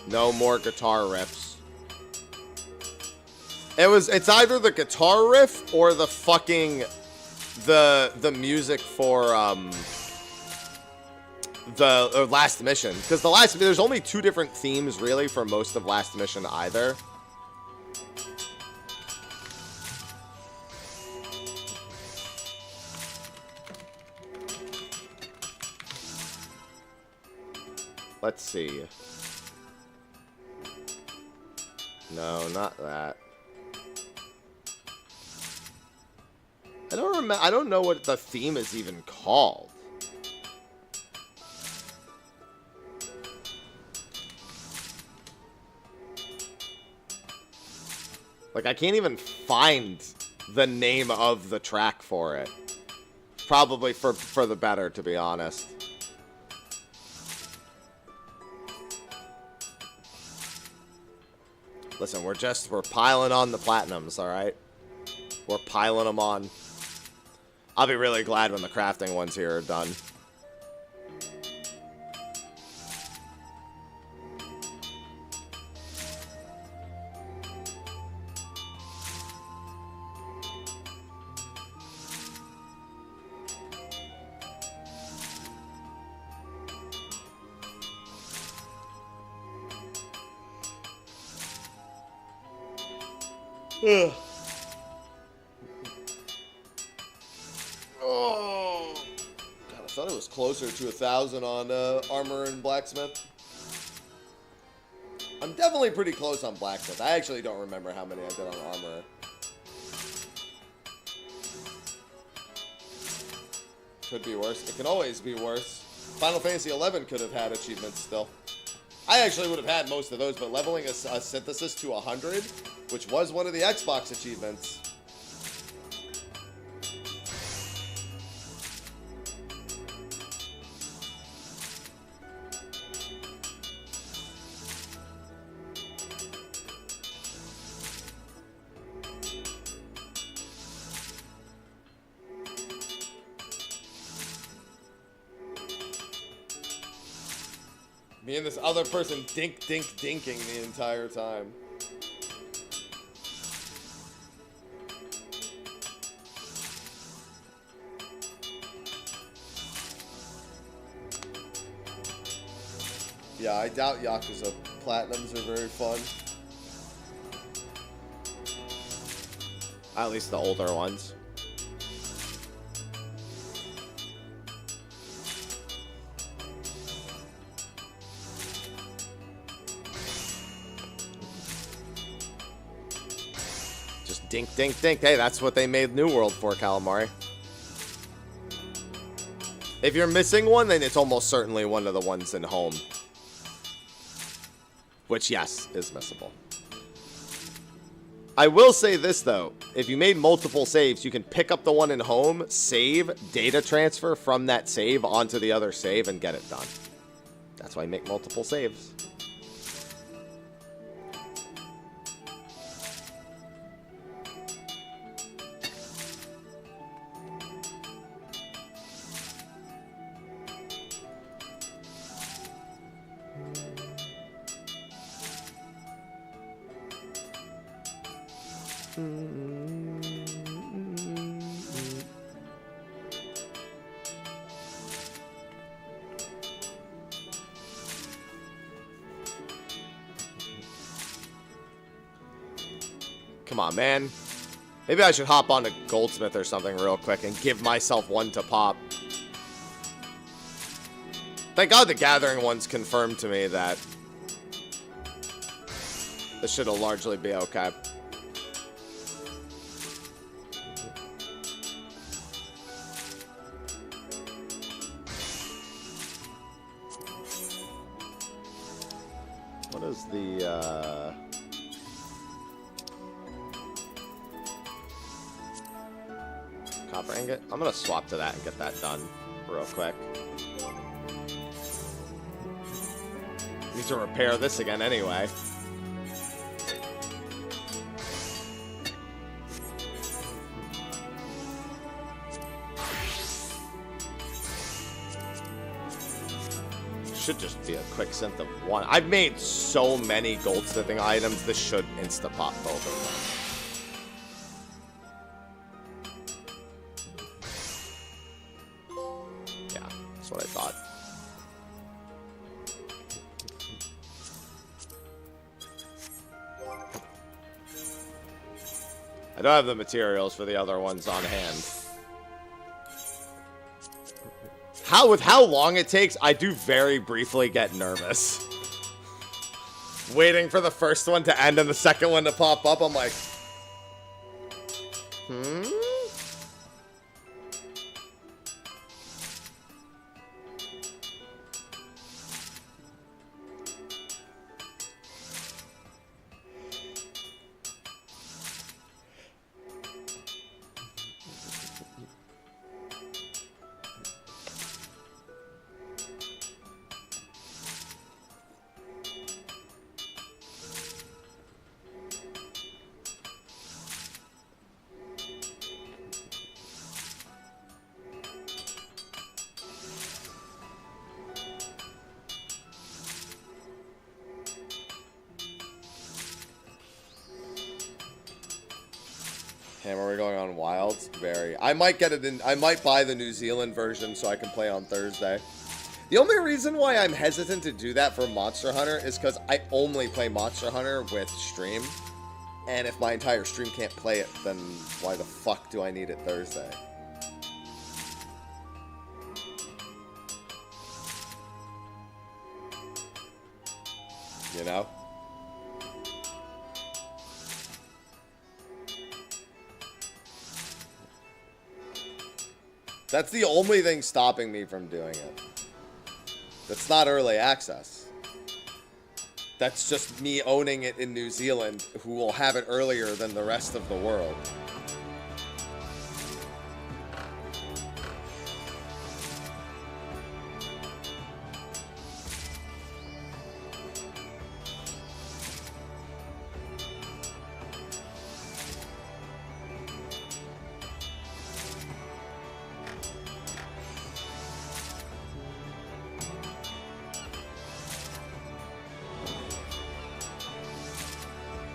No more guitar riffs. It's either the guitar riff or the fucking the music for the last mission, because there's only 2 different themes really for most of last mission either. Let's see. No, not that. I don't know what the theme is even called. Like, I can't even find the name of the track for it. Probably for the better, to be honest. Listen, we're piling on the platinums, alright? We're piling them on. I'll be really glad when the crafting ones here are done. Ugh. Oh, God, I thought it was closer to 1,000 on armor and blacksmith. I'm definitely pretty close on blacksmith. I actually don't remember how many I did on armor. Could be worse. It can always be worse. Final Fantasy XI could have had achievements still. I actually would have had most of those, but leveling a synthesis to 100, which was one of the Xbox achievements. Me and this other person dinking the entire time. Yeah, I doubt Yakuza Platinums are very fun. At least the older ones. Just dink. Hey, that's what they made New World for, Calamari. If you're missing one, then it's almost certainly one of the ones in home. Which, yes, is missable. I will say this, though. If you made multiple saves, you can pick up the one in home, save, data transfer from that save onto the other save, and get it done. That's why I make multiple saves. Come on, man. Maybe I should hop on a Goldsmith or something real quick and give myself one to pop. Thank God the Gathering one's confirmed to me that this should largely be okay. What is the, copper ingot? I'm gonna swap to that and get that done real quick. Need to repair this again anyway. Should just be a quick synth of one. I've made so many goldsmithing items, this should insta-pop both of them. Yeah, that's what I thought. I don't have the materials for the other ones on hand. With how long it takes, I do very briefly get nervous. Waiting for the first one to end and the second one to pop up, I'm like, Damn, are we going on Wilds? Very. I might get it in. I might buy the New Zealand version so I can play on Thursday. The only reason why I'm hesitant to do that for Monster Hunter is because I only play Monster Hunter with stream. And if my entire stream can't play it, then why the fuck do I need it Thursday? You know? That's the only thing stopping me from doing it. That's not early access. That's just me owning it in New Zealand, who will have it earlier than the rest of the world.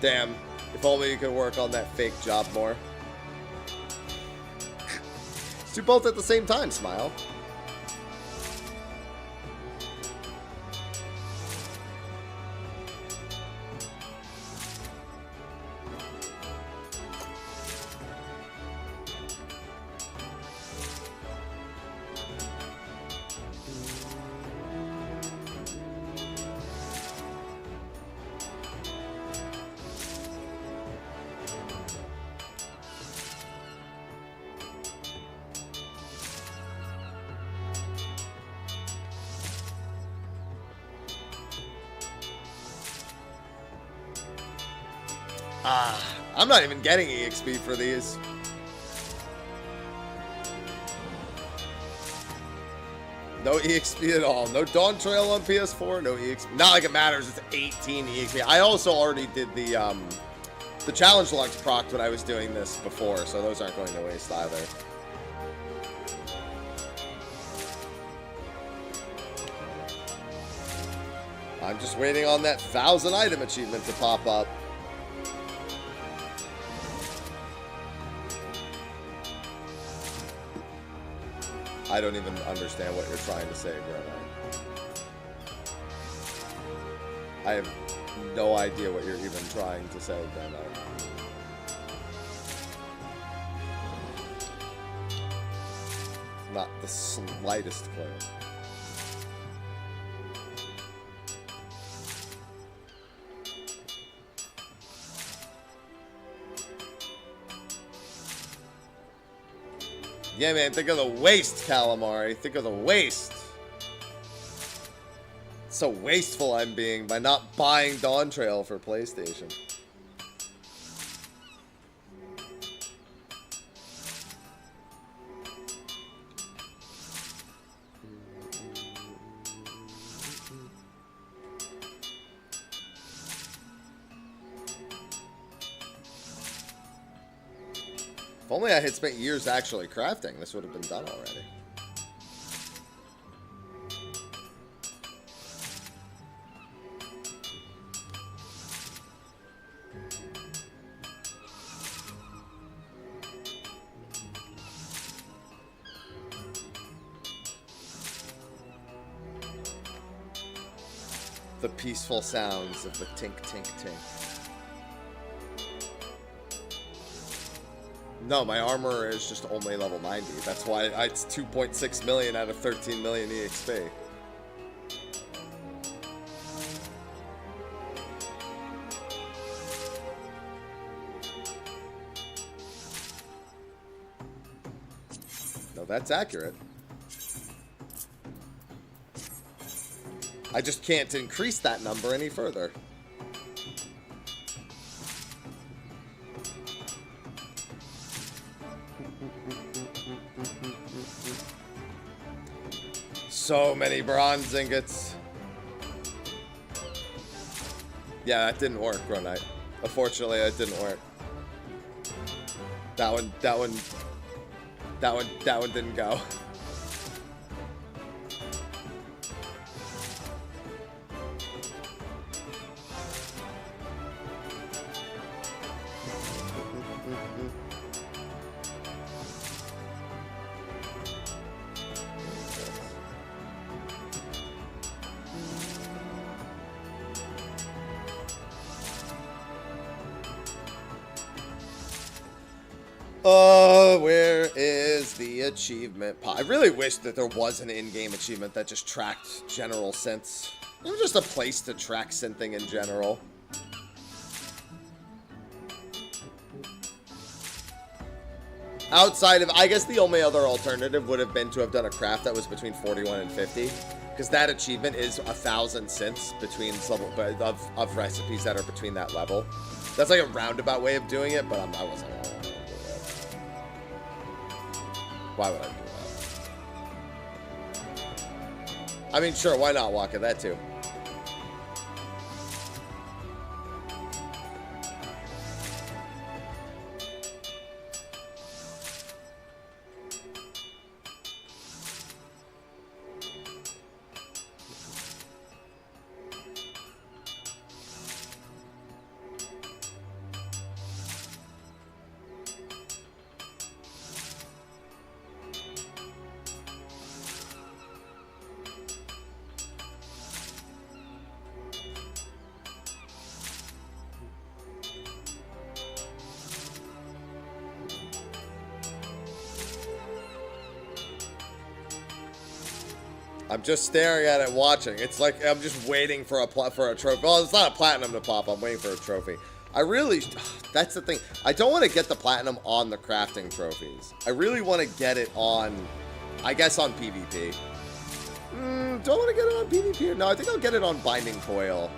Damn. If only you could work on that fake job more. Let's do both at the same time, Smile. I'm not even getting EXP for these. No EXP at all. No Dawn Trail on PS4. No EXP. Not like it matters. It's 18 EXP. I also already did the challenge logs proc when I was doing this before, so those aren't going to waste either. I'm just waiting on that 1,000 item achievement to pop up. I don't even understand what you're trying to say, Greta. I have no idea what you're even trying to say, Greta. Not the slightest clue. Yeah, man, think of the waste, Calamari. Think of the waste. So wasteful I'm being by not buying Dawn Trail for PlayStation. If only I had spent years actually crafting, this would have been done already. The peaceful sounds of the tink, tink, tink. No, my armor is just only level 90. That's why it's 2.6 million out of 13 million EXP. No, that's accurate. I just can't increase that number any further. So many bronze ingots. Yeah, that didn't work, Runite. Unfortunately, it didn't work. That one didn't go. Where is the achievement? I really wish that there was an in-game achievement that just tracked general synths. It was just a place to track synthing in general. Outside of, I guess the only other alternative would have been to have done a craft that was between 41 and 50. Because that achievement is 1,000 synths between of recipes that are between that level. That's like a roundabout way of doing it, but I wasn't. Why would I do that? I mean, sure, why not, Waka? That too. I'm just staring at it, watching. It's like I'm just waiting for a trophy. Well, it's not a platinum to pop. I'm waiting for a trophy. I really, that's the thing. I don't want to get the platinum on the crafting trophies. I really want to get it on, I guess, on PvP. Do I want to get it on PvP? No, I think I'll get it on Binding Coil.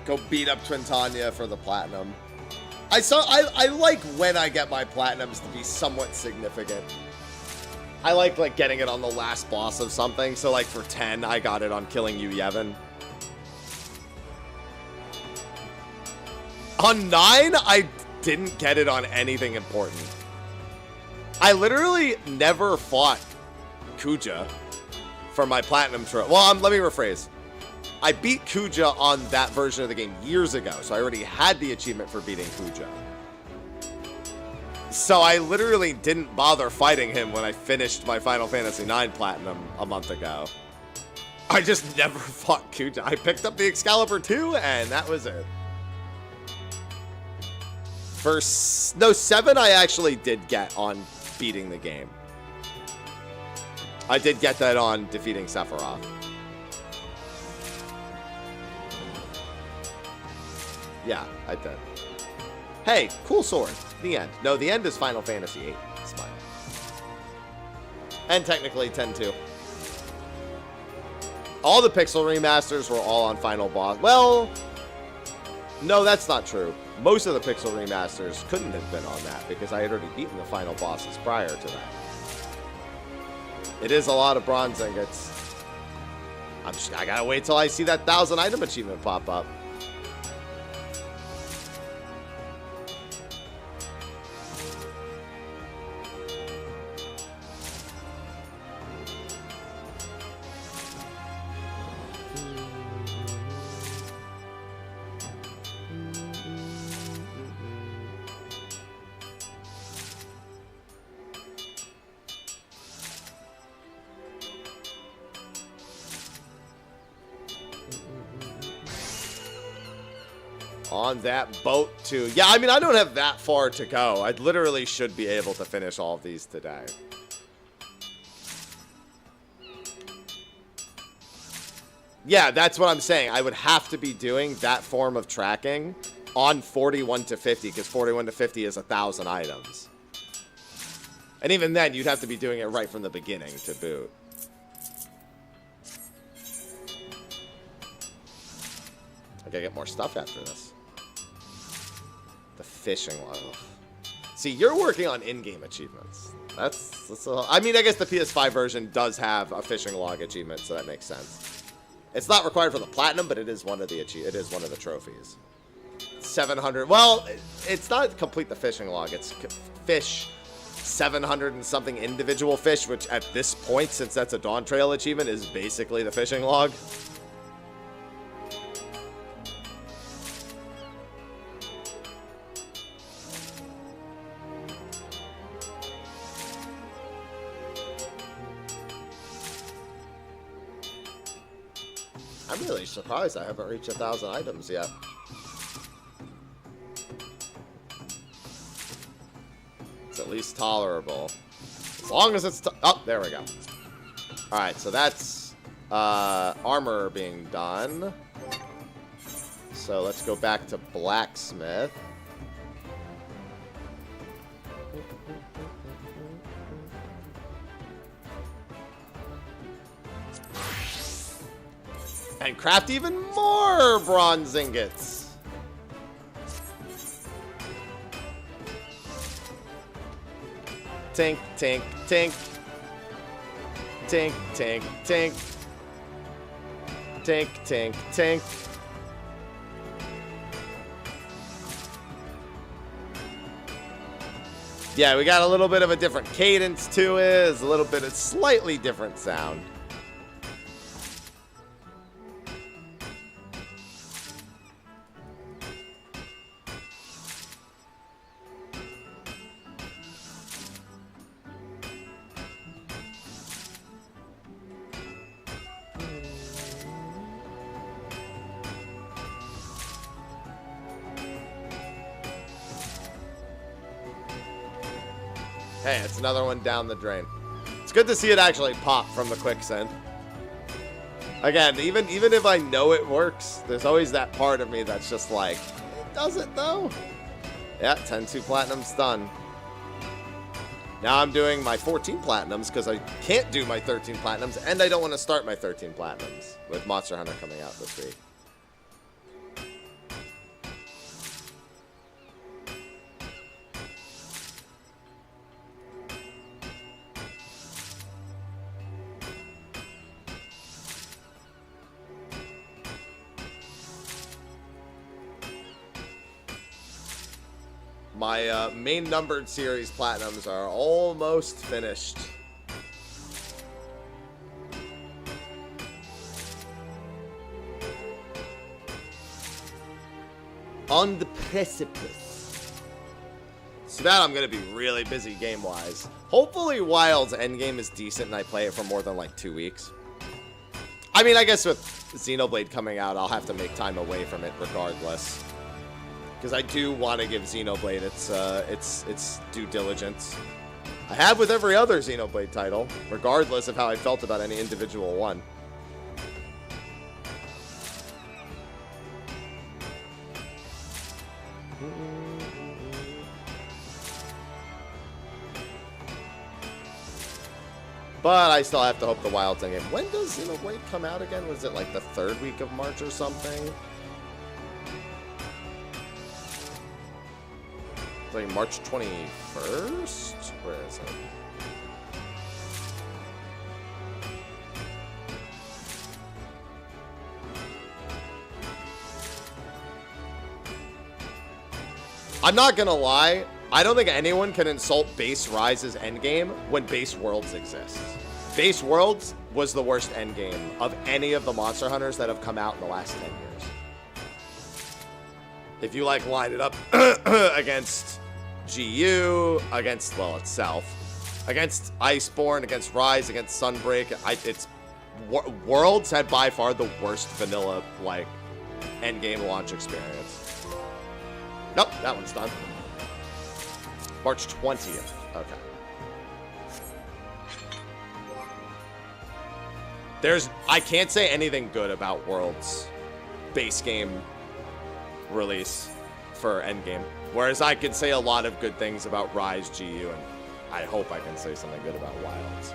Go beat up Twintanya for the platinum. I like when I get my platinums to be somewhat significant. I like getting it on the last boss of something. So like for 10, I got it on killing you, Yevon. On 9, I didn't get it on anything important. I literally never fought Kuja for my platinum trophy. Well, let me rephrase. I beat Kuja on that version of the game years ago, so I already had the achievement for beating Kuja. So I literally didn't bother fighting him when I finished my Final Fantasy IX Platinum a month ago. I just never fought Kuja. I picked up the Excalibur 2, and that was it. No, 7 I actually did get on beating the game. I did get that on defeating Sephiroth. Yeah, I did. Hey, cool sword. The end. No, the end is Final Fantasy VIII. It's fine. And technically 10-2. All the pixel remasters were all on final boss. Well, no, that's not true. Most of the pixel remasters couldn't have been on that because I had already beaten the final bosses prior to that. It is a lot of bronze ingots. I gotta wait till I see that 1,000 item achievement pop up. On that boat too. Yeah, I mean, I don't have that far to go. I literally should be able to finish all of these today. Yeah, that's what I'm saying. I would have to be doing that form of tracking on 41 to 50 because 41 to 50 is 1,000 items. And even then, you'd have to be doing it right from the beginning to boot. I gotta get more stuff after this. The fishing level. See, you're working on in-game achievements. That's I mean, I guess the PS5 version does have a fishing log achievement, so that makes sense. It's not required for the platinum, but it is one of the trophies. 700. Well, it's not complete the fishing log. It's fish 700 and something individual fish, which at this point, since that's a Dawn Trail achievement, is basically the fishing log. I'm really surprised I haven't reached 1,000 items yet. It's at least tolerable. As long as it's... Oh, there we go. Alright, so that's armor being done. So let's go back to blacksmith. And craft even more bronze ingots. Tink, tink, tink. Tink, tink, tink. Tink, tink, tink. Yeah, we got a little bit of a different cadence to it. It's a little bit of slightly different sound. Hey, it's another one down the drain. It's good to see it actually pop from the quicksand. Again, even if I know it works, there's always that part of me that's just like, does it though? Yeah, 10-2 platinum's done. Now I'm doing my 14 platinums because I can't do my 13 platinums, and I don't want to start my 13 platinums with Monster Hunter coming out this week. My main numbered series platinums are almost finished. On the precipice. So that I'm going to be really busy game-wise. Hopefully WILDS endgame is decent and I play it for more than like 2 weeks. I mean, I guess with Xenoblade coming out, I'll have to make time away from it regardless. Because I do want to give Xenoblade its due diligence. I have with every other Xenoblade title, regardless of how I felt about any individual one. But I still have to hope the WILDS endgame. When does Xenoblade come out again? Was it like the 3rd week of March or something? Like March 21st? Where is it? I'm not gonna lie, I don't think anyone can insult Base Rise's endgame when Base Worlds exists. Base Worlds was the worst endgame of any of the Monster Hunters that have come out in the last 10 years. If you like line it up against GU, against, well, itself, against Iceborne, against Rise, against Sunbreak, Worlds had by far the worst vanilla, like, endgame launch experience. Nope, that one's done. March 20th. Okay. I can't say anything good about Worlds base game release for endgame. Whereas I can say a lot of good things about Rise, GU, and I hope I can say something good about WILDS.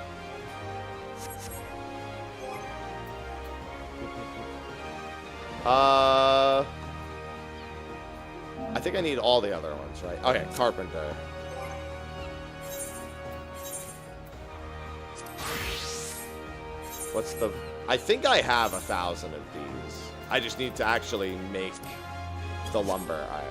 I think I need all the other ones, right? Okay, Carpenter. What's the... I think I have 1,000 of these. I just need to actually make the lumber. All right.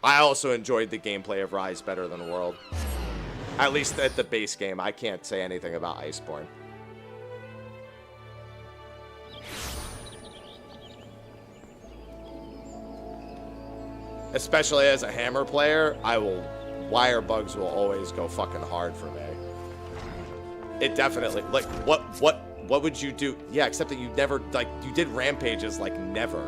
I also enjoyed the gameplay of Rise better than World. At least at the base game. I can't say anything about Iceborne. Especially as a hammer player, wire bugs will always go fucking hard for me. It definitely, like, what would you do? Yeah, except that you never, like, you did rampages like never.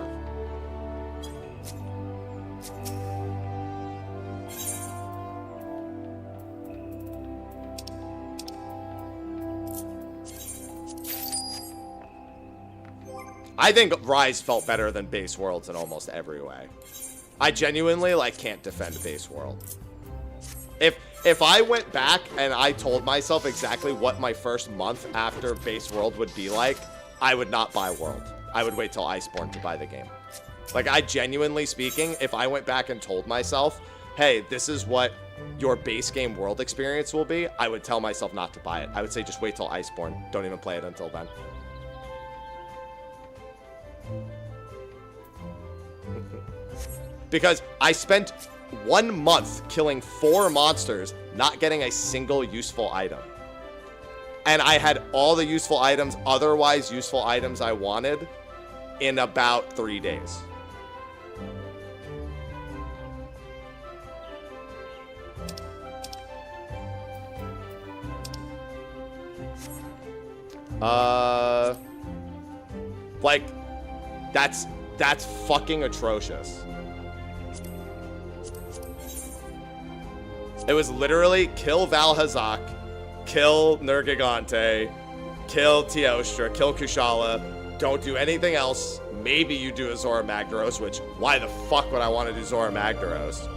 I think Rise felt better than Base Worlds in almost every way. I genuinely, like, can't defend Base World. If I went back and I told myself exactly what my first month after Base World would be like, I would not buy World. I would wait till Iceborne to buy the game. Like, I genuinely speaking, if I went back and told myself, hey, this is what your base game World experience will be, I would tell myself not to buy it. I would say just wait till Iceborne. Don't even play it until then. Because I spent 1 month killing 4 monsters, not getting a single useful item. And I had all the useful items, otherwise useful items I wanted, in about 3 days. Like, that's fucking atrocious. It was literally kill Valhazak, kill Nergigante, kill Teostra, kill Kushala, don't do anything else. Maybe you do a Zora Magdaros, which, why the fuck would I want to do Zora Magdaros?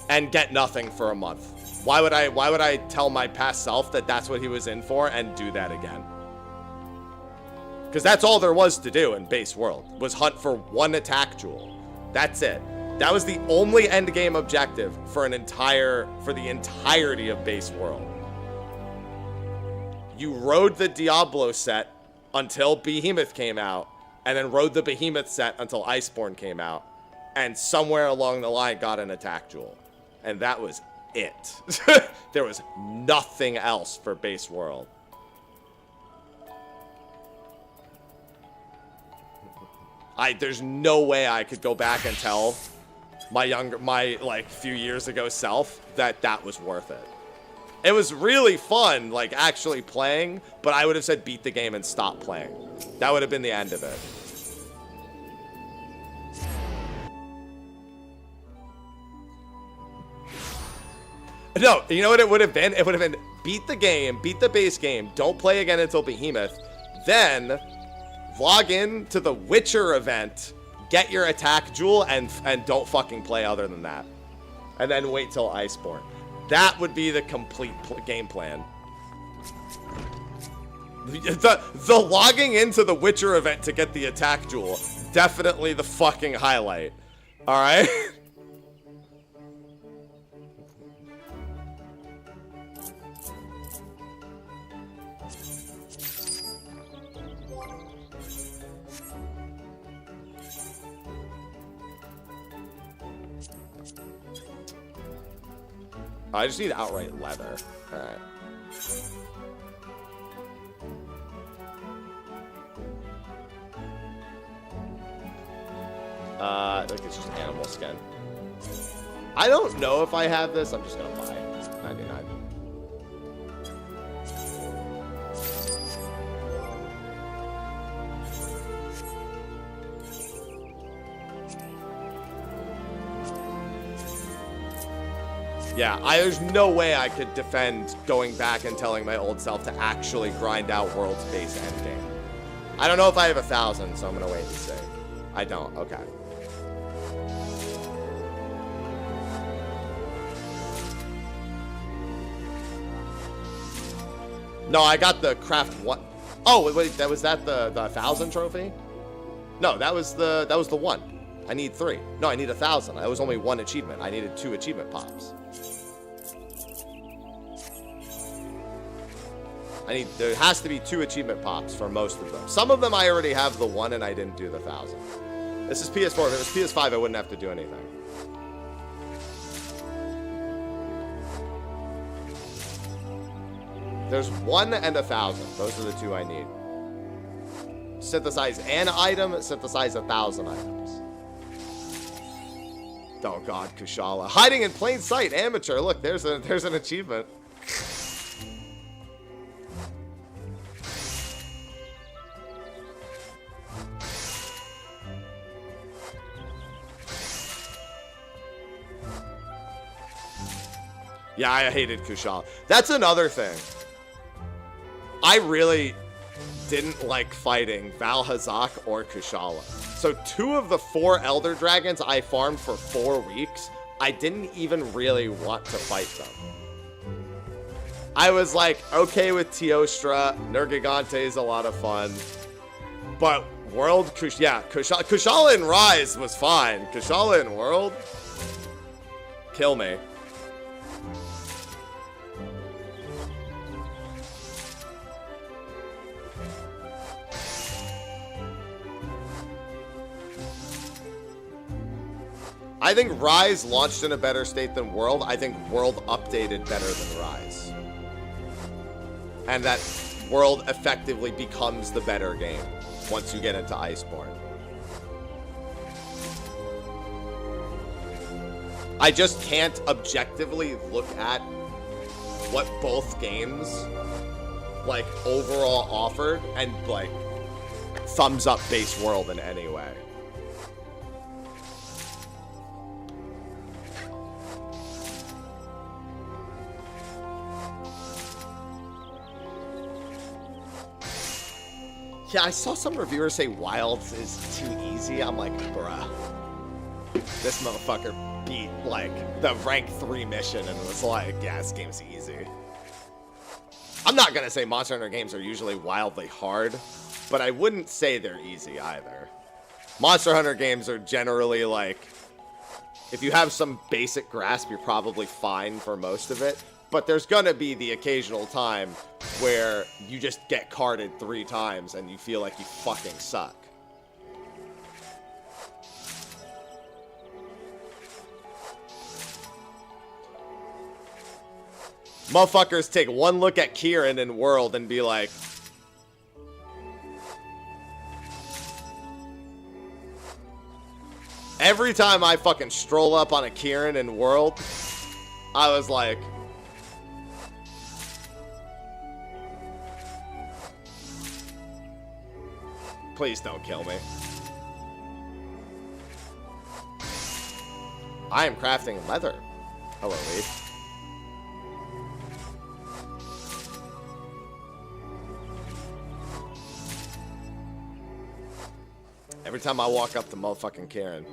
And get nothing for a month. Why would I tell my past self that that's what he was in for and do that again? Because that's all there was to do in base world, was hunt for one attack jewel. That's it. That was the only end game objective for the entirety of base world. You rode the Diablo set until Behemoth came out, and then rode the Behemoth set until Iceborne came out, and somewhere along the line got an attack jewel. And that was it. There was nothing else for base world. There's no way I could go back and tell my like few years ago self that was worth it. It was really fun, like actually playing, but I would have said beat the game and stop playing. That would have been the end of it. No, you know what it would have been? It would have been beat the game, beat the base game, don't play again until Behemoth, then log in to the Witcher event, get your attack jewel, and don't fucking play other than that. And then wait till Iceborne. That would be the complete game plan. The logging into the Witcher event to get the attack jewel, definitely the fucking highlight. Alright? I just need outright leather. Alright. I think it's just animal skin. I don't know if I have this. I'm just gonna buy it. 99. Yeah, there's no way I could defend going back and telling my old self to actually grind out world's base endgame. I don't know if I have 1,000, so I'm gonna wait and see. I don't. Okay. No, I got the craft one. Oh wait, that was that the 1,000 trophy? No, that was the one. I need 3. No, I need 1,000. That was only 1 achievement. I needed 2 achievement pops. There has to be 2 achievement pops for most of them. Some of them I already have the 1 and I didn't do the 1,000. This is Ps4. If it was Ps5, I wouldn't have to do anything. There's 1 and 1,000. Those are the 2 I need. Synthesize an item, synthesize 1,000 items. Oh god, Kushala. Hiding in plain sight, amateur. Look, there's an achievement. Yeah, I hated Kushala. That's another thing. I really didn't like fighting Valhazak or Kushala. So 2 of the 4 Elder Dragons I farmed for 4 weeks, I didn't even really want to fight them. I was like, okay with Teostra, Nergigante is a lot of fun, but World, Kushala in Rise was fine. Kushala in World, kill me. I think Rise launched in a better state than World. I think World updated better than Rise. And that World effectively becomes the better game once you get into Iceborne. I just can't objectively look at what both games, like, overall offered, and, like, thumbs up base world in any way. Yeah, I saw some reviewers say Wilds is too easy. I'm like, bruh. This motherfucker beat, like, the rank 3 mission and was like, yeah, this game's easy. I'm not gonna say Monster Hunter games are usually wildly hard, but I wouldn't say they're easy either. Monster Hunter games are generally like, if you have some basic grasp, you're probably fine for most of it. But there's gonna be the occasional time where you just get carded 3 times and you feel like you fucking suck. Motherfuckers take one look at Kieran in World and be like, every time I fucking stroll up on a Kieran in World, I was like, please don't kill me. I am crafting leather. Hello, Leaf. Every time I walk up to motherfucking Kieran,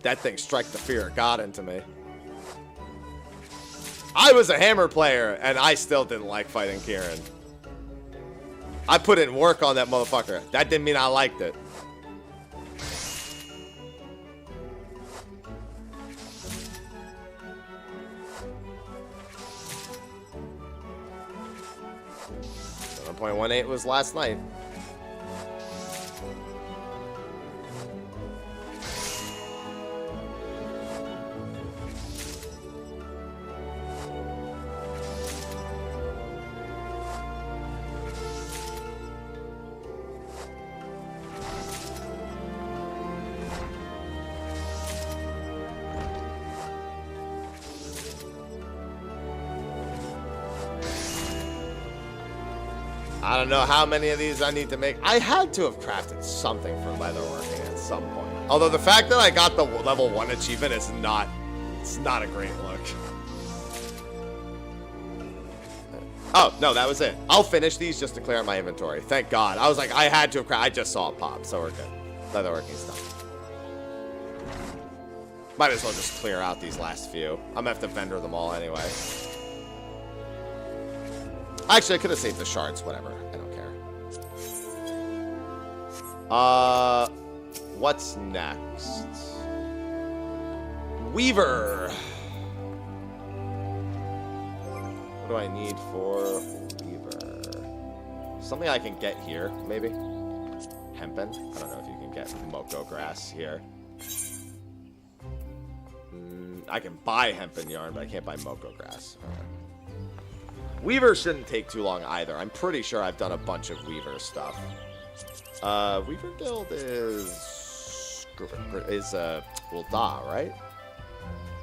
that thing strike the fear of God into me. I was a hammer player, and I still didn't like fighting Kieran. I put in work on that motherfucker. That didn't mean I liked it. .18 was last night. I don't know how many of these I need to make. I had to have crafted something for leatherworking at some point. Although the fact that I got the level 1 achievement is not, it's not a great look. Oh, no, that was it. I'll finish these just to clear out my inventory. Thank God. I was like, I had to have crafted. I just saw it pop, so we're good. Leatherworking stuff. Might as well just clear out these last few. I'm gonna have to vendor them all anyway. Actually, I could have saved the shards. Whatever. I don't care. What's next? Weaver. What do I need for Weaver? Something I can get here, maybe? Hempen? I don't know if you can get Moko grass here. I can buy hempen yarn, but I can't buy Moko grass. All right. Weaver shouldn't take too long either. I'm pretty sure I've done a bunch of Weaver stuff. Weaver Guild is Ul'dah, right?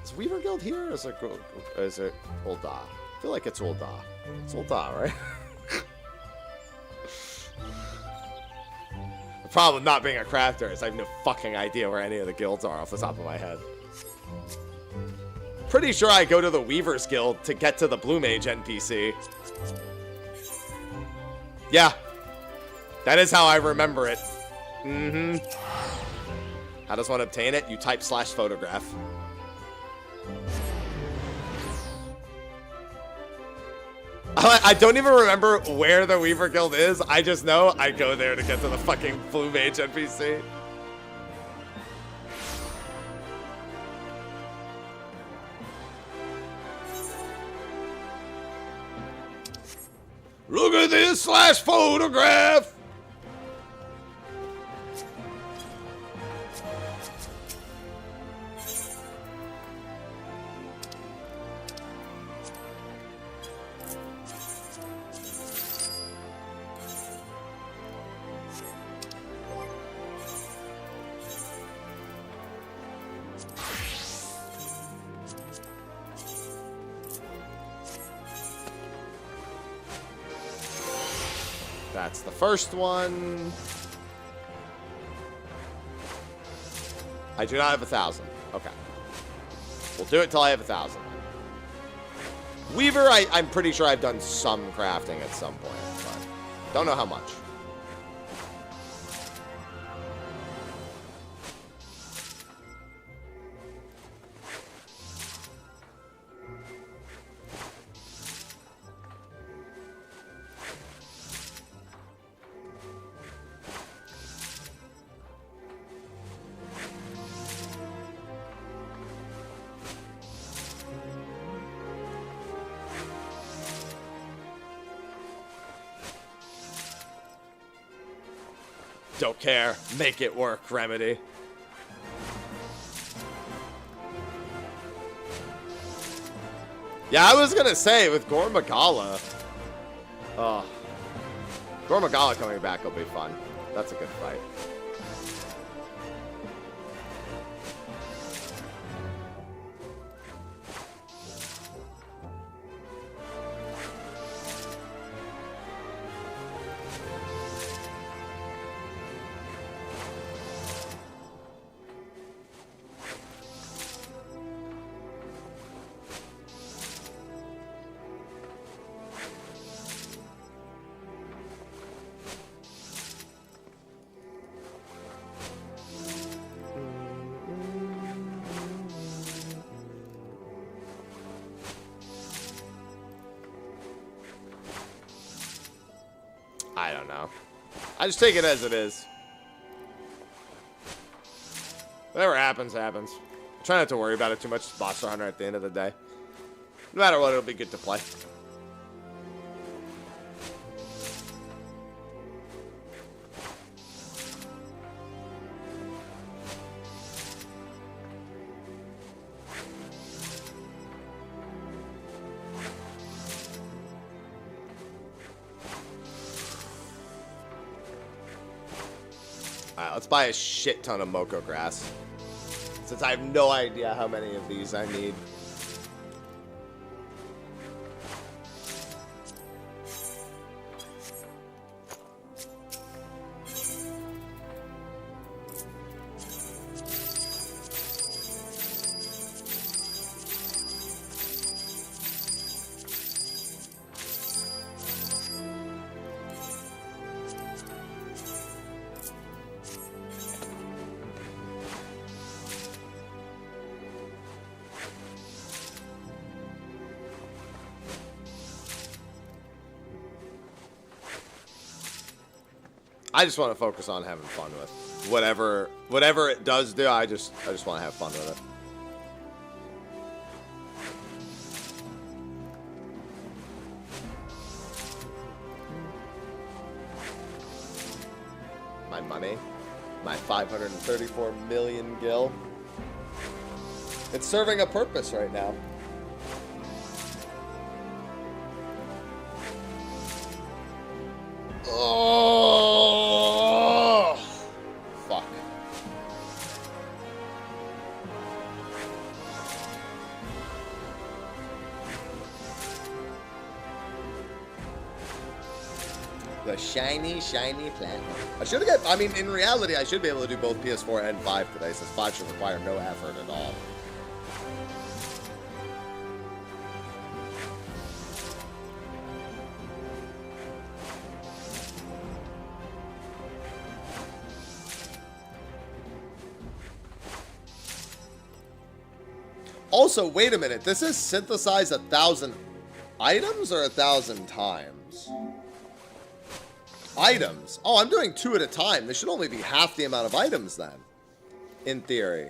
Is Weaver Guild here or is it Ul'dah? I feel like it's Ul'dah. It's Ul'dah, right? The problem with not being a crafter is I have no fucking idea where any of the guilds are off the top of my head. Pretty sure I go to the Weaver's Guild to get to the Blue Mage NPC. Yeah. That is how I remember it. Mm-hmm. How does one obtain it? You type /photograph. I don't even remember where the Weaver Guild is. I just know I go there to get to the fucking Blue Mage NPC. Look at this /photograph. That's the first one. I do not have 1,000. Okay. We'll do it till I have 1,000. Weaver, I'm pretty sure I've done some crafting at some point, but don't know how much. Don't care. Make it work, Remedy. Yeah, I was gonna say, with Gormagala. Oh. Gormagala coming back will be fun. That's a good fight. I don't know. I just take it as it is. Whatever happens, happens. Try not to worry about it too much. It's Monster Hunter at the end of the day. No matter what, it'll be good to play. Alright, let's buy a shit ton of Moko Grass. Since I have no idea how many of these I need. I just want to focus on having fun with whatever it does do. I just want to have fun with it. My money, my 534 million gil. It's serving a purpose right now. Oh, fuck. The shiny platinum. I should have I mean, in reality, I should be able to do both PS4 and 5 today, since 5 should require no effort at all. Also, wait a minute. This is synthesize 1,000 items or 1,000 times? Items. Oh, I'm doing 2 at a time. There should only be half the amount of items then, in theory.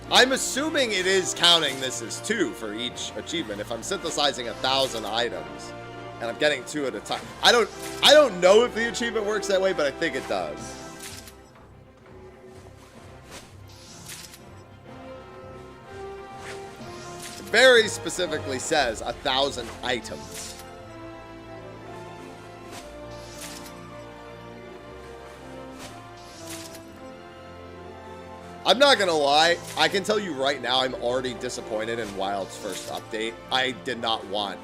I'm assuming it is counting this as 2 for each achievement. If I'm synthesizing 1,000 items and I'm getting 2 at a time. I don't know if the achievement works that way, but I think it does. Very specifically says 1,000 items. I'm not gonna lie, I can tell you right now I'm already disappointed in WILD's first update. I did not want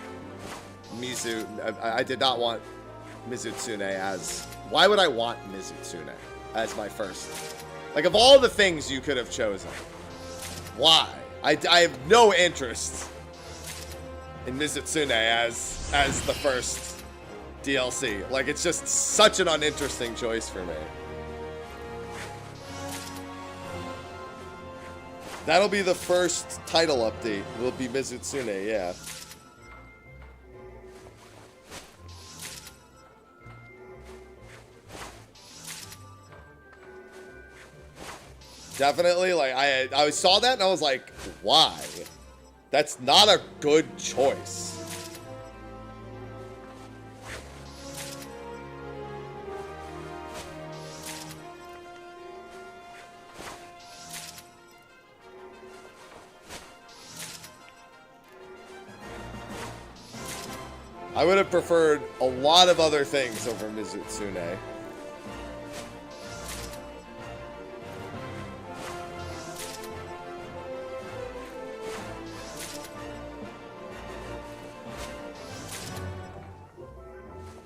Mizu, I did not want Mizutsune as... Why would I want Mizutsune as my first? Like, of all the things you could have chosen, why? I have no interest in Mizutsune as the first DLC. Like, it's just such an uninteresting choice for me. That'll be the first title update. Will be Mizutsune, yeah. Definitely, like, I saw that and I was like, why? That's not a good choice. I would have preferred a lot of other things over Mizutsune.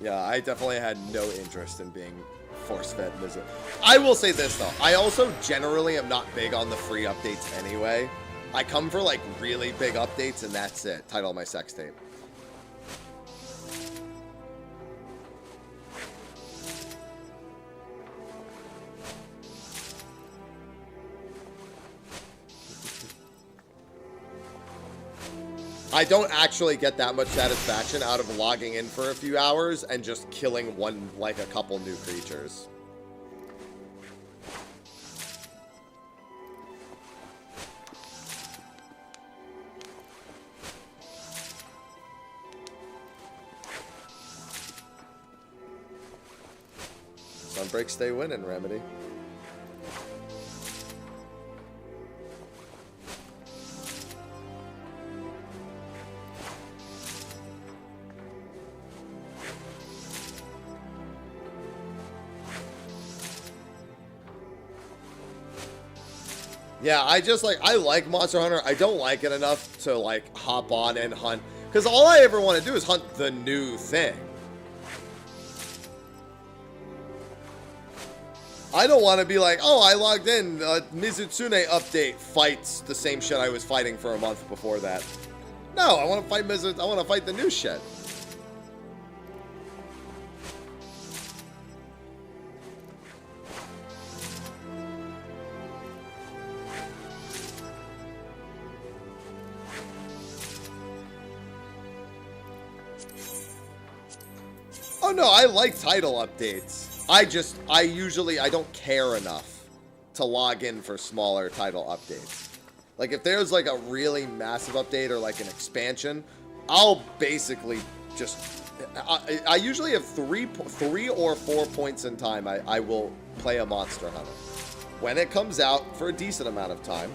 Yeah, I definitely had no interest in being force-fed Mizu. I will say this, though. I also generally am not big on the free updates anyway. I come for, like, really big updates, and that's it. Title of my sex tape. I don't actually get that much satisfaction out of logging in for a few hours and just killing a couple new creatures. Sunbreak, stay winning, Remedy. Yeah, I like Monster Hunter. I don't like it enough to, like, hop on and hunt. Because all I ever want to do is hunt the new thing. I don't want to be like, oh, I logged in, Mizutsune update fights the same shit I was fighting for a month before that. No, I want to fight I want to fight the new shit. Oh no, I like title updates. I don't care enough to log in for smaller title updates. Like, if there's, like, a really massive update or, like, an expansion, I'll basically just... I usually have three or 4 points in time I will play a Monster Hunter. When it comes out for a decent amount of time.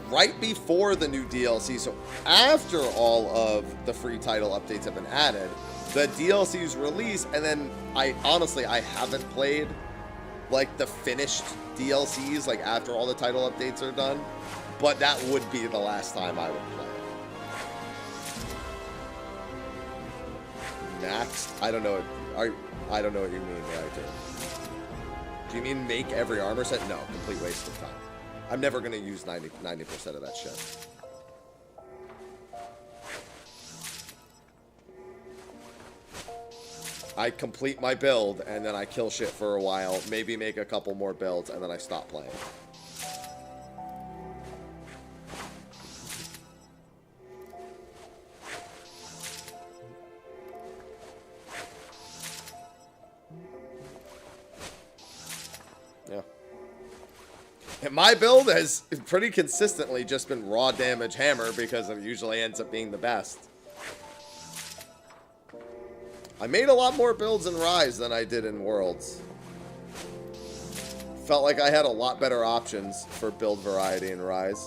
Right before the new DLC, so after all of the free title updates have been added, the DLC's release, and then I haven't played, like, the finished DLCs, like, after all the title updates are done, but that would be the last time I would play it. Maxed? I don't know what you mean, right? Do you mean make every armor set? No, complete waste of time. I'm never going to use 90% of that shit. I complete my build, and then I kill shit for a while, maybe make a couple more builds, and then I stop playing. Yeah. And my build has pretty consistently just been raw damage hammer because it usually ends up being the best. I made a lot more builds in Rise than I did in Worlds. Felt like I had a lot better options for build variety in Rise.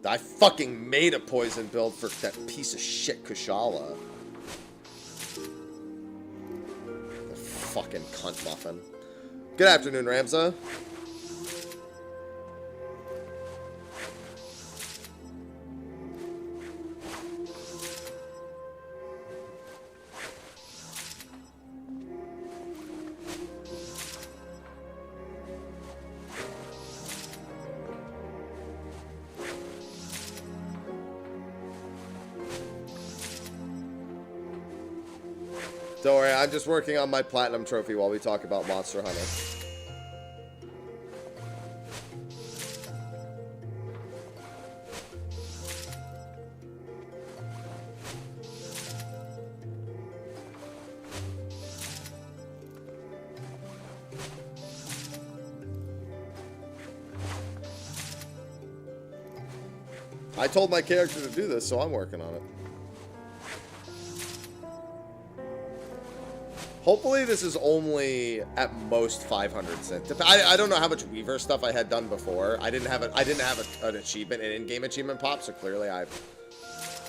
I fucking made a poison build for that piece of shit Kushala. fucking cunt muffin. Good afternoon, Ramza. Don't worry, I'm just working on my platinum trophy while we talk about Monster Hunter. I told my character to do this, so I'm working on it. Hopefully this is only at most 500 cents. I don't know how much Weaver stuff I had done before. I didn't have an achievement, an in-game achievement pop, so clearly I've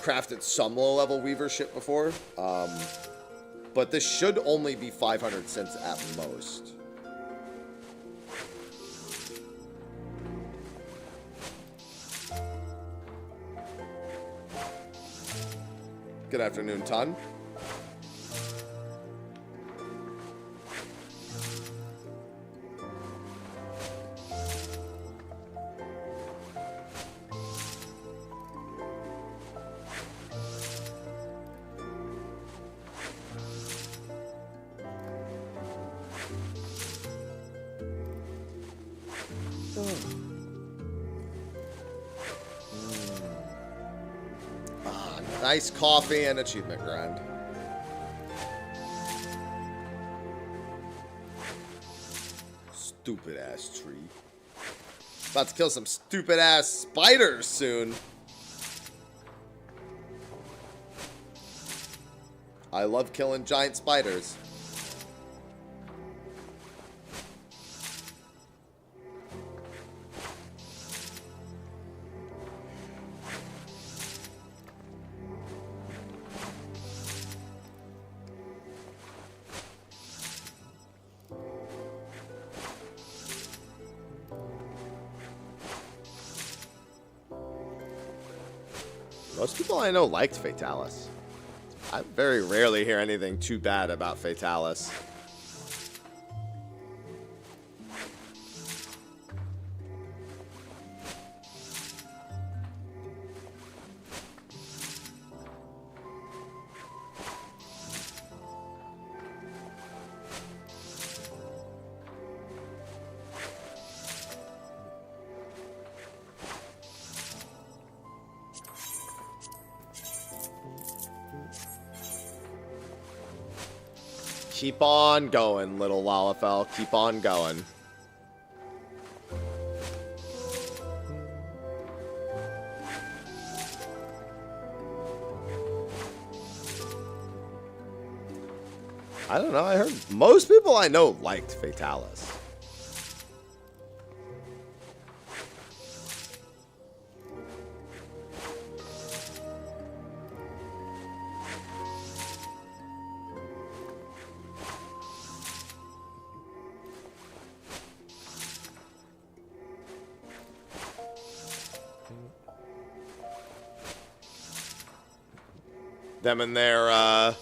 crafted some low-level Weaver shit before. But this should only be 500 cents at most. Good afternoon, Ton. Nice coffee and achievement grind. Stupid ass tree. About to kill some stupid ass spiders soon. I love killing giant spiders. Most people I know liked Fatalis. I very rarely hear anything too bad about Fatalis. Keep on going, little Lalafell. Keep on going. I don't know. I heard most people I know liked Fatalis. Them and their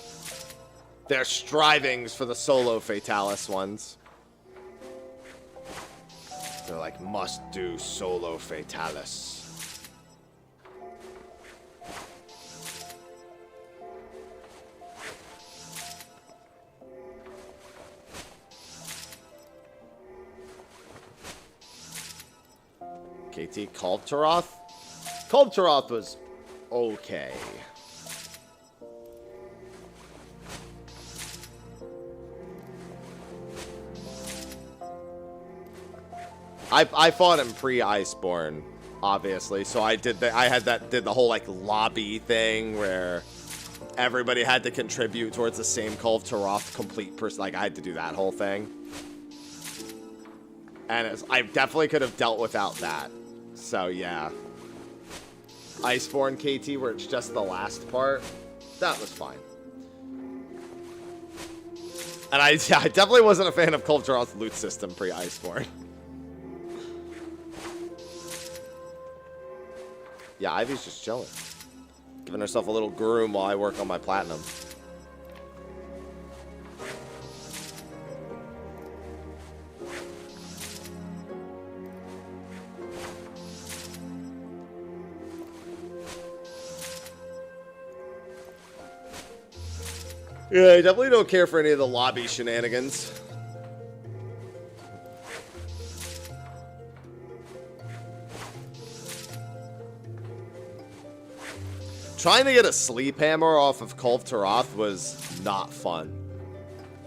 strivings for the solo Fatalis ones. They're like, must do solo Fatalis. KT Kulptaroth? Kulptaroth was okay. I fought him pre-Iceborne, obviously, so I did the whole like lobby thing where everybody had to contribute towards the same Kulptaroth complete person. Like I had to do that whole thing, and I definitely could have dealt without that. So yeah, Iceborne KT where it's just the last part, that was fine. And I definitely wasn't a fan of Kulturoth's loot system pre-Iceborne. Yeah, Ivy's just chilling. Giving herself a little groom while I work on my platinum. Yeah, I definitely don't care for any of the lobby shenanigans. Trying to get a sleep hammer off of Kulturoth was not fun.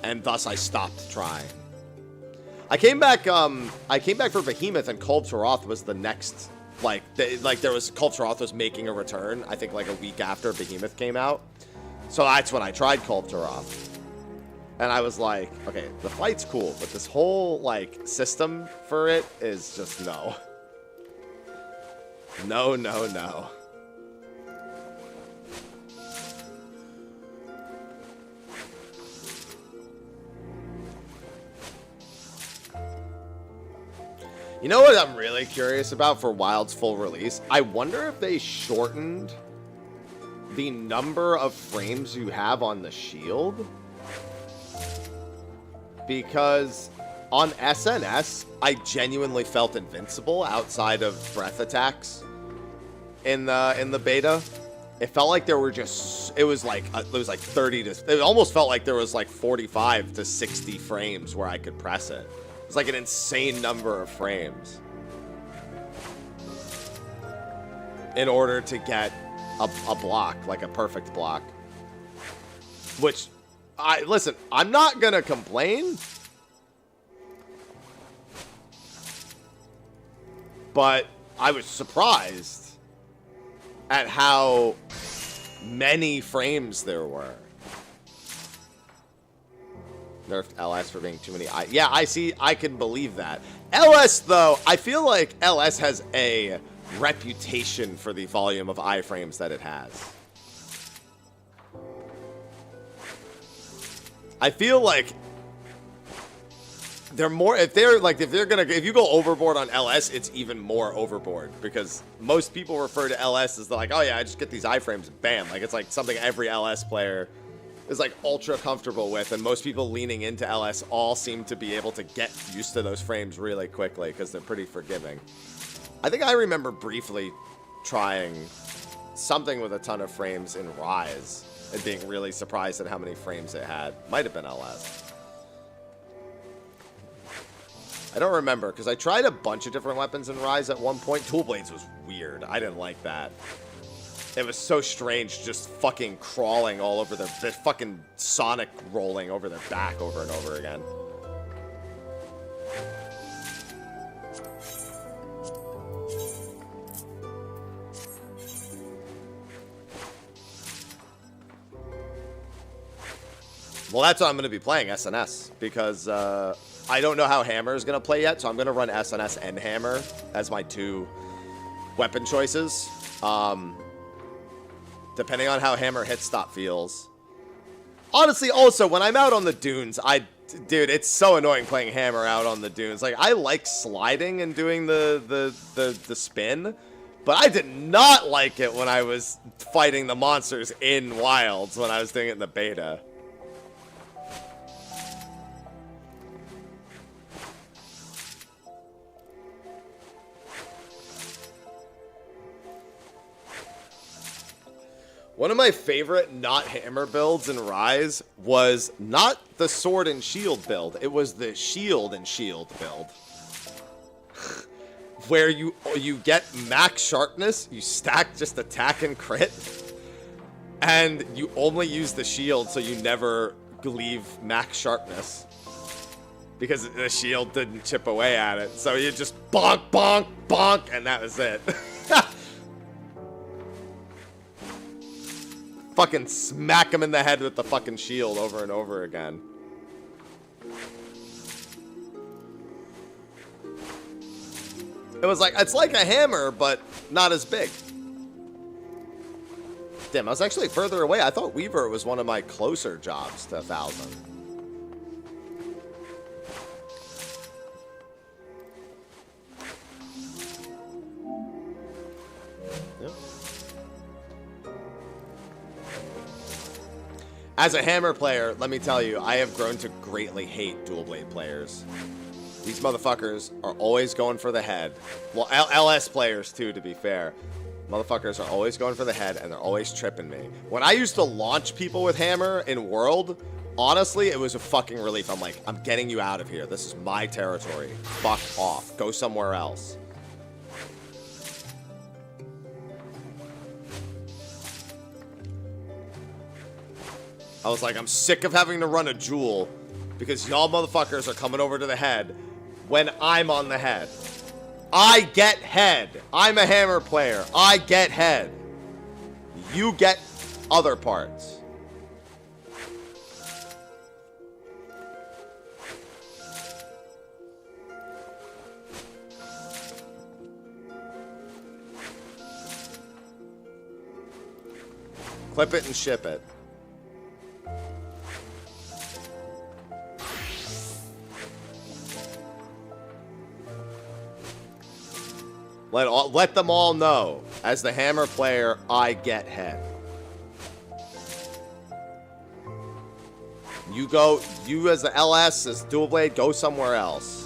And thus I stopped trying. I came back for Behemoth, and Kulturoth was the next, Kulturoth was making a return, I think like a week after Behemoth came out. So that's when I tried Kulturoth. And I was like, okay, the fight's cool, but this whole, like, system for it is just no. No, no, no. You know what I'm really curious about for WILD's full release? I wonder if they shortened the number of frames you have on the shield, because on SNS I genuinely felt invincible outside of breath attacks in the beta. It felt like there were just, it was like 30 to, it almost felt like there was like 45 to 60 frames where I could press it. It's like an insane number of frames in order to get a block, like a perfect block. Which, listen, I'm not gonna complain, but I was surprised at how many frames there were. Nerfed LS for being too many. Yeah, I see. I can believe that. LS, though, I feel like LS has a reputation for the volume of iframes that it has. I feel like they're more, if you go overboard on LS, it's even more overboard, because most people refer to LS as like, oh yeah, I just get these iframes, bam. Like, it's like something every LS player is like ultra comfortable with, and most people leaning into LS all seem to be able to get used to those frames really quickly because they're pretty forgiving. I think I remember briefly trying something with a ton of frames in Rise and being really surprised at how many frames it had. Might have been LS. I don't remember, because I tried a bunch of different weapons in Rise at one point. Tool Blades was weird. I didn't like that. It was so strange, just fucking crawling all over their fucking Sonic rolling over their back over and over again. Well, that's what I'm going to be playing, SNS, because I don't know how Hammer is going to play yet, so I'm going to run SNS and Hammer as my two weapon choices. Depending on how Hammer hit stop feels. Honestly, also, when I'm out on the dunes, dude, it's so annoying playing Hammer out on the dunes. Like, I like sliding and doing the spin, but I did not like it when I was fighting the monsters in Wilds, when I was doing it in the beta. One of my favorite not Hammer builds in Rise was not the sword and shield build. It was the shield and shield build. Where you get max sharpness, you stack just attack and crit, and you only use the shield so you never leave max sharpness, because the shield didn't chip away at it. So you just bonk, bonk, bonk, and that was it. Fucking smack him in the head with the fucking shield over and over again. It was like, it's like a hammer, but not as big. Damn, I was actually further away. I thought Weaver was one of my closer jobs to 1,000. As a hammer player, let me tell you, I have grown to greatly hate dual blade players. These motherfuckers are always going for the head. Well, LS players too, to be fair. Motherfuckers are always going for the head, and they're always tripping me. When I used to launch people with hammer in World, honestly, it was a fucking relief. I'm like, I'm getting you out of here. This is my territory. Fuck off. Go somewhere else. I was like, I'm sick of having to run a jewel because y'all motherfuckers are coming over to the head when I'm on the head. I get head. I'm a hammer player. I get head. You get other parts. Clip it and ship it. Let them all know, as the hammer player, I get head. You as the LS, as dual blade, go somewhere else.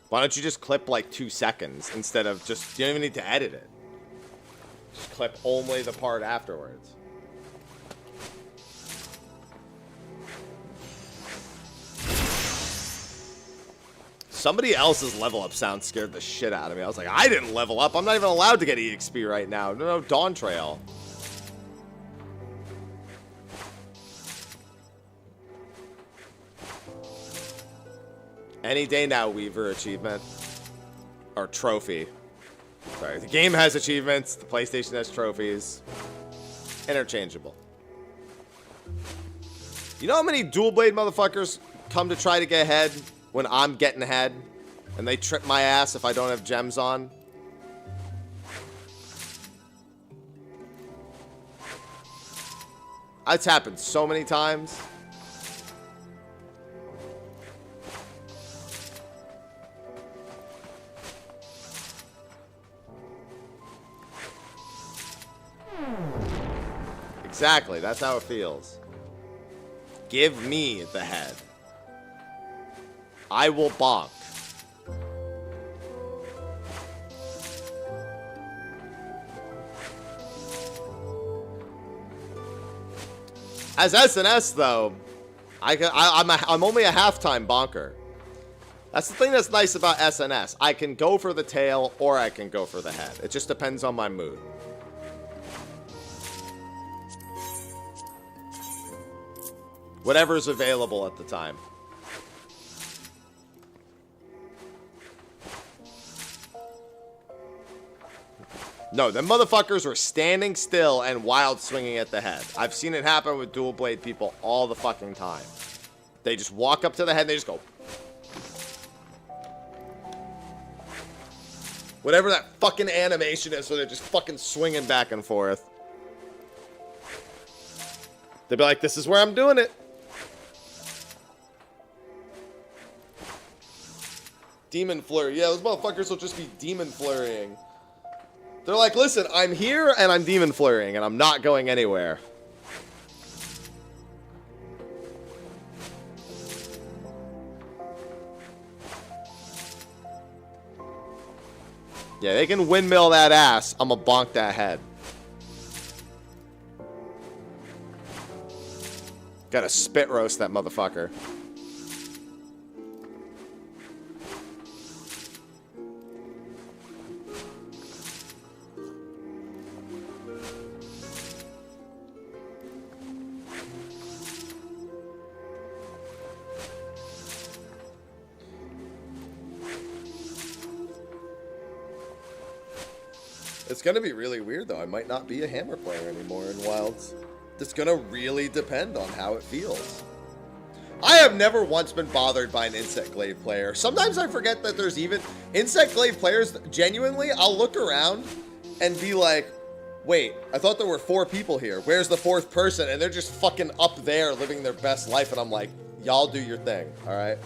Why don't you just clip like 2 seconds instead of just, you don't even need to edit it. Just clip only the part afterwards. Somebody else's level up sound scared the shit out of me. I was like, I didn't level up. I'm not even allowed to get EXP right now. No, Dawn Trail. Any day now, Weaver achievement. Or trophy. Sorry, the game has achievements. The PlayStation has trophies. Interchangeable. You know how many dual blade motherfuckers come to try to get ahead when I'm getting ahead? And they trip my ass if I don't have gems on? It's happened so many times. Exactly, that's how it feels. Give me the head. I will bonk. As SNS though, I'm only a halftime bonker. That's the thing that's nice about SNS. I can go for the tail or I can go for the head. It just depends on my mood. Whatever's available at the time. No, the motherfuckers were standing still and wild swinging at the head. I've seen it happen with dual blade people all the fucking time. They just walk up to the head and they just go. Whatever that fucking animation is, so they're just fucking swinging back and forth. They'd be like, this is where I'm doing it. Demon flurry. Yeah, those motherfuckers will just be demon flurrying. They're like, listen, I'm here and I'm demon flurrying and I'm not going anywhere. Yeah, they can windmill that ass. I'm gonna bonk that head. Gotta spit roast that motherfucker. It's gonna be really weird though. I might not be a hammer player anymore in Wilds. It's gonna really depend on how it feels. I have never once been bothered by an Insect Glaive player. Sometimes I forget that there's even Insect Glaive players. Genuinely, I'll look around and be like, wait, I thought there were 4 people here. Where's the 4th person? And they're just fucking up there living their best life. And I'm like, y'all do your thing, all right?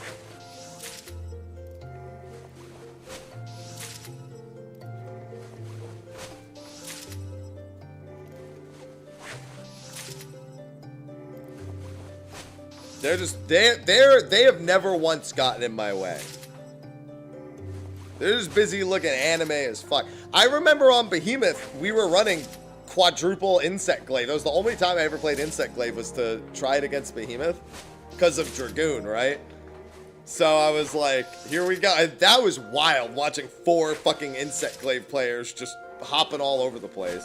They're just, they have never once gotten in my way. They're just busy looking anime as fuck. I remember on Behemoth, we were running quadruple Insect Glaive. That was the only time I ever played Insect Glaive, was to try it against Behemoth because of Dragoon, right? So I was like, here we go. And that was wild, watching 4 fucking Insect Glaive players just hopping all over the place.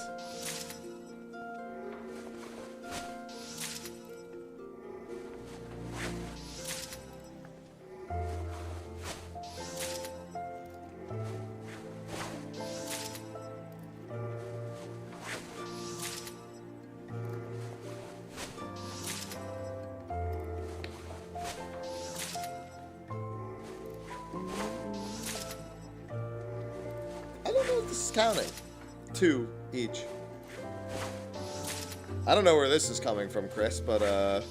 Counting 2 each. I don't know where this is coming from, Chris, but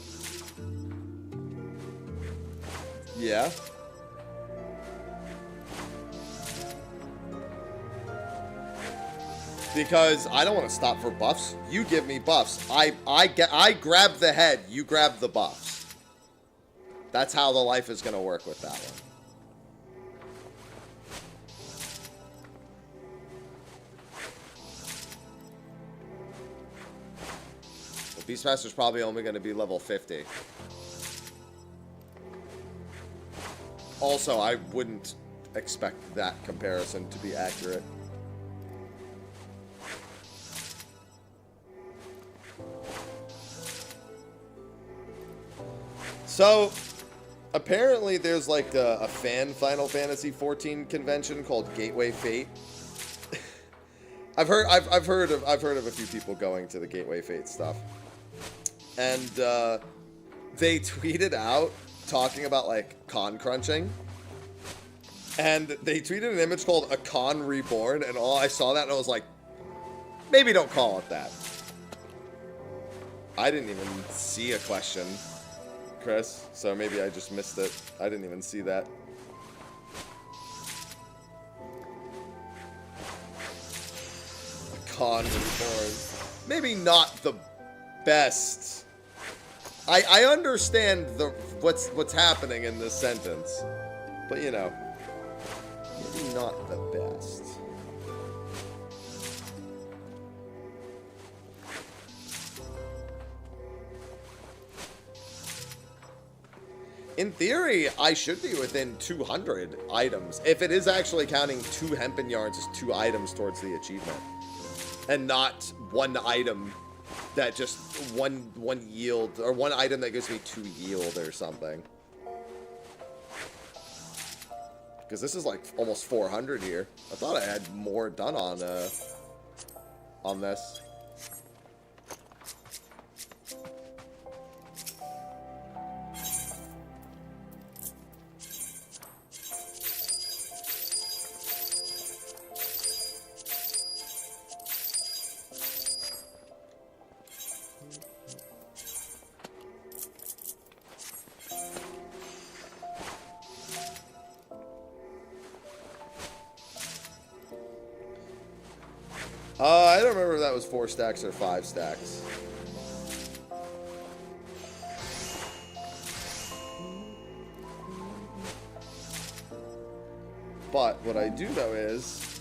yeah. Because I don't want to stop for buffs. You give me buffs. I grab the head, you grab the buffs. That's how the life is going to work with that one. Beastmaster's probably only going to be level 50. Also, I wouldn't expect that comparison to be accurate. So, apparently there's like a fan Final Fantasy XIV convention called Gateway Fate. I've heard of a few people going to the Gateway Fate stuff. And they tweeted out talking about like con crunching, and they tweeted an image called "A Con Reborn," and I saw that and I was like, maybe don't call it that. I didn't even see a question, Chris, so maybe I just missed it. I didn't even see that. A Con Reborn. Maybe not the best. I understand what's happening in this sentence, but you know, maybe not the best. In theory, I should be within 200 items if it is actually counting 2 hempen yarns as 2 items towards the achievement, and not 1 item that just one yield, or 1 item that gives me 2 yield or something. Because this is like almost 400 here. I thought I had more done on this. I don't remember if that was 4 stacks or 5 stacks. But what I do know is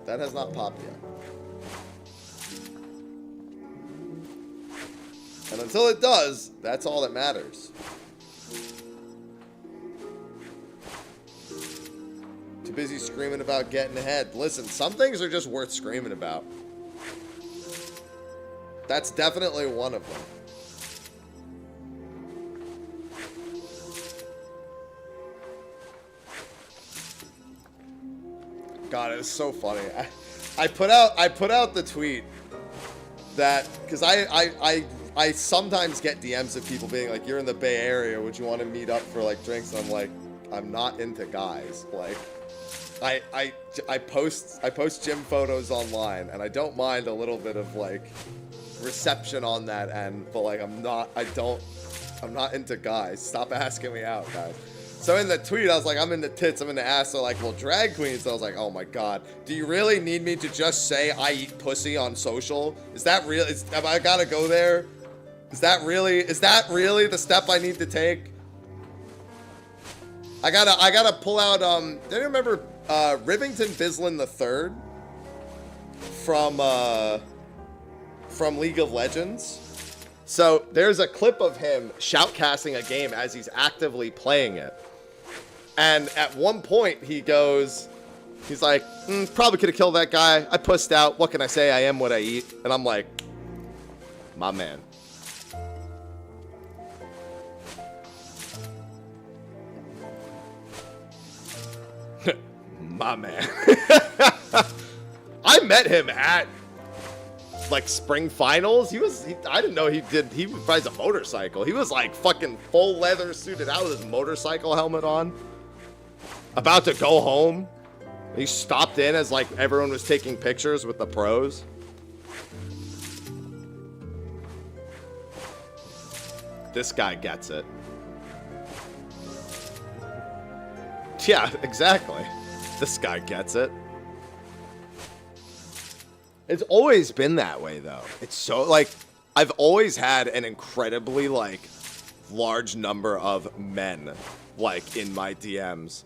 that has not popped yet. And until it does, that's all that matters. Too busy screaming about getting ahead. Listen, some things are just worth screaming about. That's definitely one of them. God, it's so funny. I put out the tweet that, because I I sometimes get DMs of people being like, "You're in the Bay Area. Would you want to meet up for like drinks?" And I'm like, I'm not into guys. Like, I post gym photos online, and I don't mind a little bit of like reception on that end, but like I'm not into guys. Stop asking me out, guys. So in the tweet, I was like, I'm into tits, I'm into ass. They're like, well, drag queens. So I was like, oh my god, do you really need me to just say I eat pussy on social? Is that real? Have I gotta go there? Is that really the step I need to take? I gotta pull out, do you remember Rivington Bislin III from League of Legends? So there's a clip of him shoutcasting a game as he's actively playing it. And at one point he goes, he's like, probably could have killed that guy. I pussed out. What can I say? I am what I eat. And I'm like, my man. My man. I met him at like spring finals. I didn't know he rides a motorcycle. He was like fucking full leather suited out with his motorcycle helmet on, about to go home. He stopped in as like everyone was taking pictures with the pros. This guy gets it. Yeah, exactly. This guy gets it. It's always been that way, though. It's so, like, I've always had an incredibly, like, large number of men, like, in my DMs.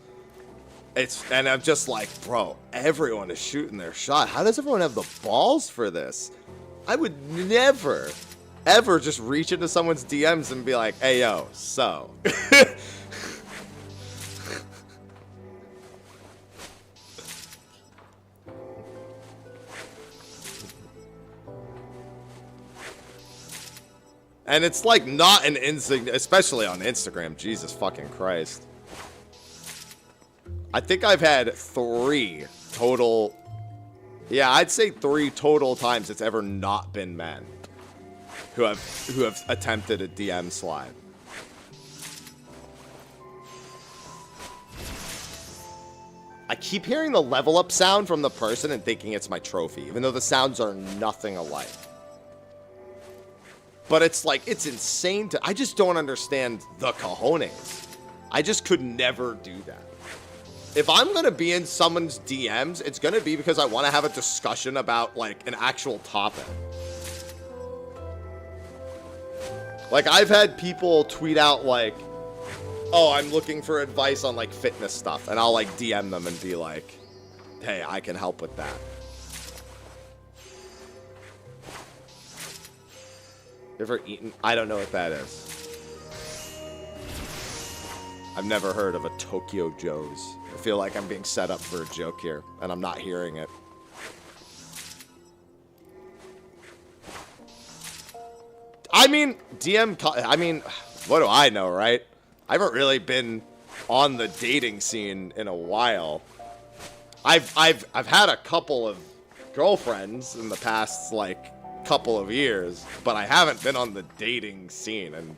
And I'm just like, bro, everyone is shooting their shot. How does everyone have the balls for this? I would never, ever just reach into someone's DMs and be like, hey, yo, so. And it's like not an insignificant, especially on Instagram. Jesus fucking Christ. I think I've had 3 total. Yeah, I'd say 3 total times it's ever not been men who have attempted a DM slide. I keep hearing the level up sound from the person and thinking it's my trophy, even though the sounds are nothing alike. But it's like, it's insane to, I just don't understand the cojones. I just could never do that. If I'm going to be in someone's DMs, it's going to be because I want to have a discussion about, like, an actual topic. Like, I've had people tweet out, like, oh, I'm looking for advice on, like, fitness stuff. And I'll, like, DM them and be like, hey, I can help with that. Ever eaten? I don't know what that is. I've never heard of a Tokyo Joe's. I feel like I'm being set up for a joke here, and I'm not hearing it. I mean, what do I know, right? I haven't really been on the dating scene in a while. I've had a couple of girlfriends in the past, like, couple of years, but I haven't been on the dating scene, and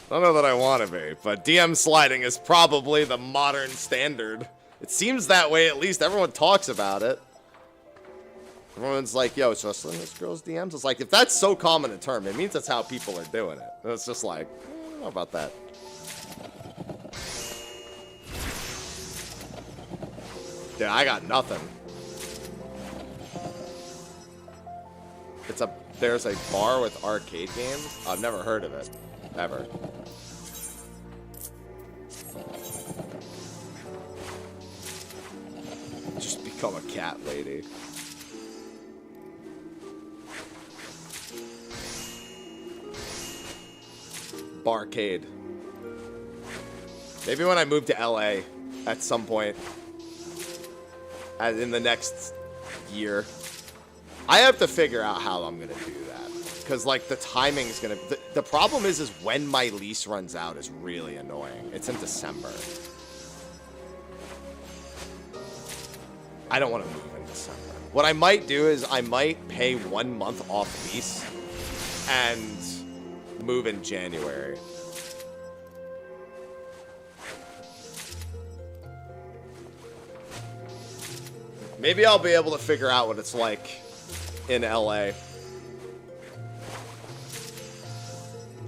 I don't know that I want to be, but DM sliding is probably the modern standard. It seems that way, at least. Everyone talks about it. Everyone's like, yo, it's just this girl's DMs. It's like, if that's so common a term, it means that's how people are doing it. And it's just like, I don't know about that. Dude, I got nothing. There's a bar with arcade games. I've never heard of it, ever. Just become a cat lady. Barcade. Maybe when I move to LA at some point, as in the next year. I have to figure out how I'm gonna do that, because like the timing's gonna. The problem is when my lease runs out is really annoying. It's in December. I don't want to move in December. What I might do is I might pay 1 month off lease and move in January. Maybe I'll be able to figure out what it's like in LA.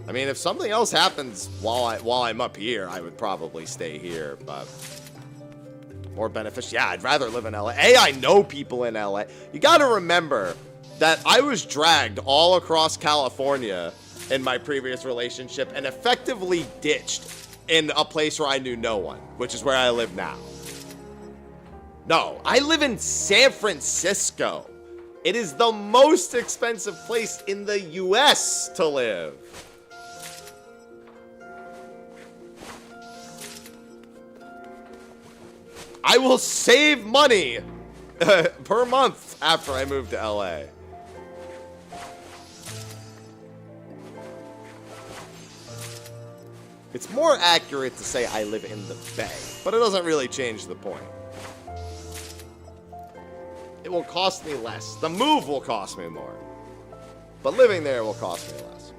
I mean, if something else happens while I'm up here, I would probably stay here, but more beneficial. Yeah, I'd rather live in LA. Hey, I know people in LA. You got to remember that I was dragged all across California in my previous relationship and effectively ditched in a place where I knew no one, which is where I live now. No, I live in San Francisco. It is the most expensive place in the US to live. I will save money per month after I move to LA. It's more accurate to say I live in the Bay, but it doesn't really change the point. It will cost me less. The move will cost me more. But living there will cost me less.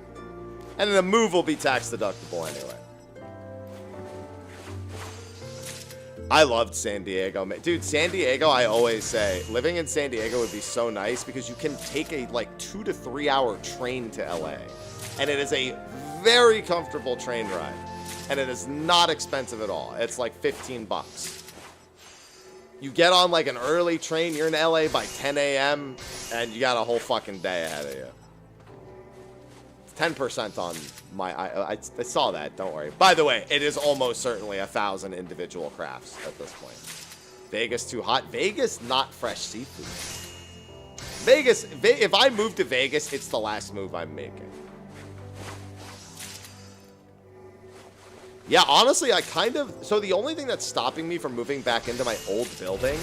And the move will be tax deductible anyway. I loved San Diego. Dude, San Diego, I always say, living in San Diego would be so nice because you can take a like 2 to 3 hour train to LA. And it is a very comfortable train ride. And it is not expensive at all. It's like 15 bucks. You get on like an early train, you're in LA by 10 a.m. and you got a whole fucking day ahead of you. 10% on my, I saw that, don't worry. By the way, it is almost certainly 1,000 individual crafts at this point. Vegas too hot. Vegas, not fresh seafood. Vegas, if I move to Vegas, it's the last move I'm making. Yeah, honestly, so the only thing that's stopping me from moving back into my old building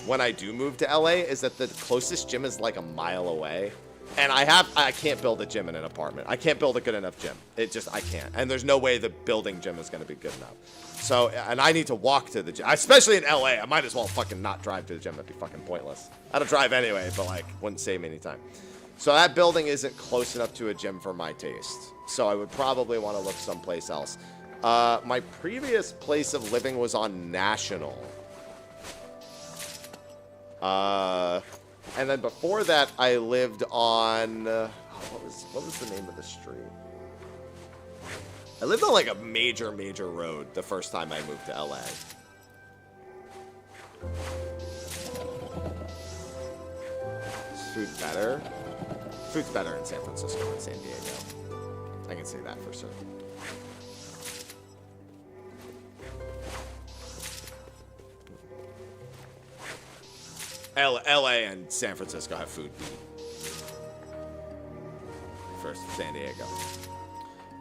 when I do move to LA is that the closest gym is like a mile away. And I can't build a gym in an apartment. I can't build a good enough gym. I can't. And there's no way the building gym is going to be good enough. So, and I need to walk to the gym. Especially in LA, I might as well fucking not drive to the gym. That'd be fucking pointless. I'd drive anyway, but like, wouldn't save me any time. So that building isn't close enough to a gym for my taste. So I would probably want to look someplace else. My previous place of living was on National. And then before that, I lived on, what was the name of the street? I lived on like a major road the first time I moved to LA. Is food better? Food's better in San Francisco than San Diego. I can say that for certain. LA and San Francisco have food beat first San Diego.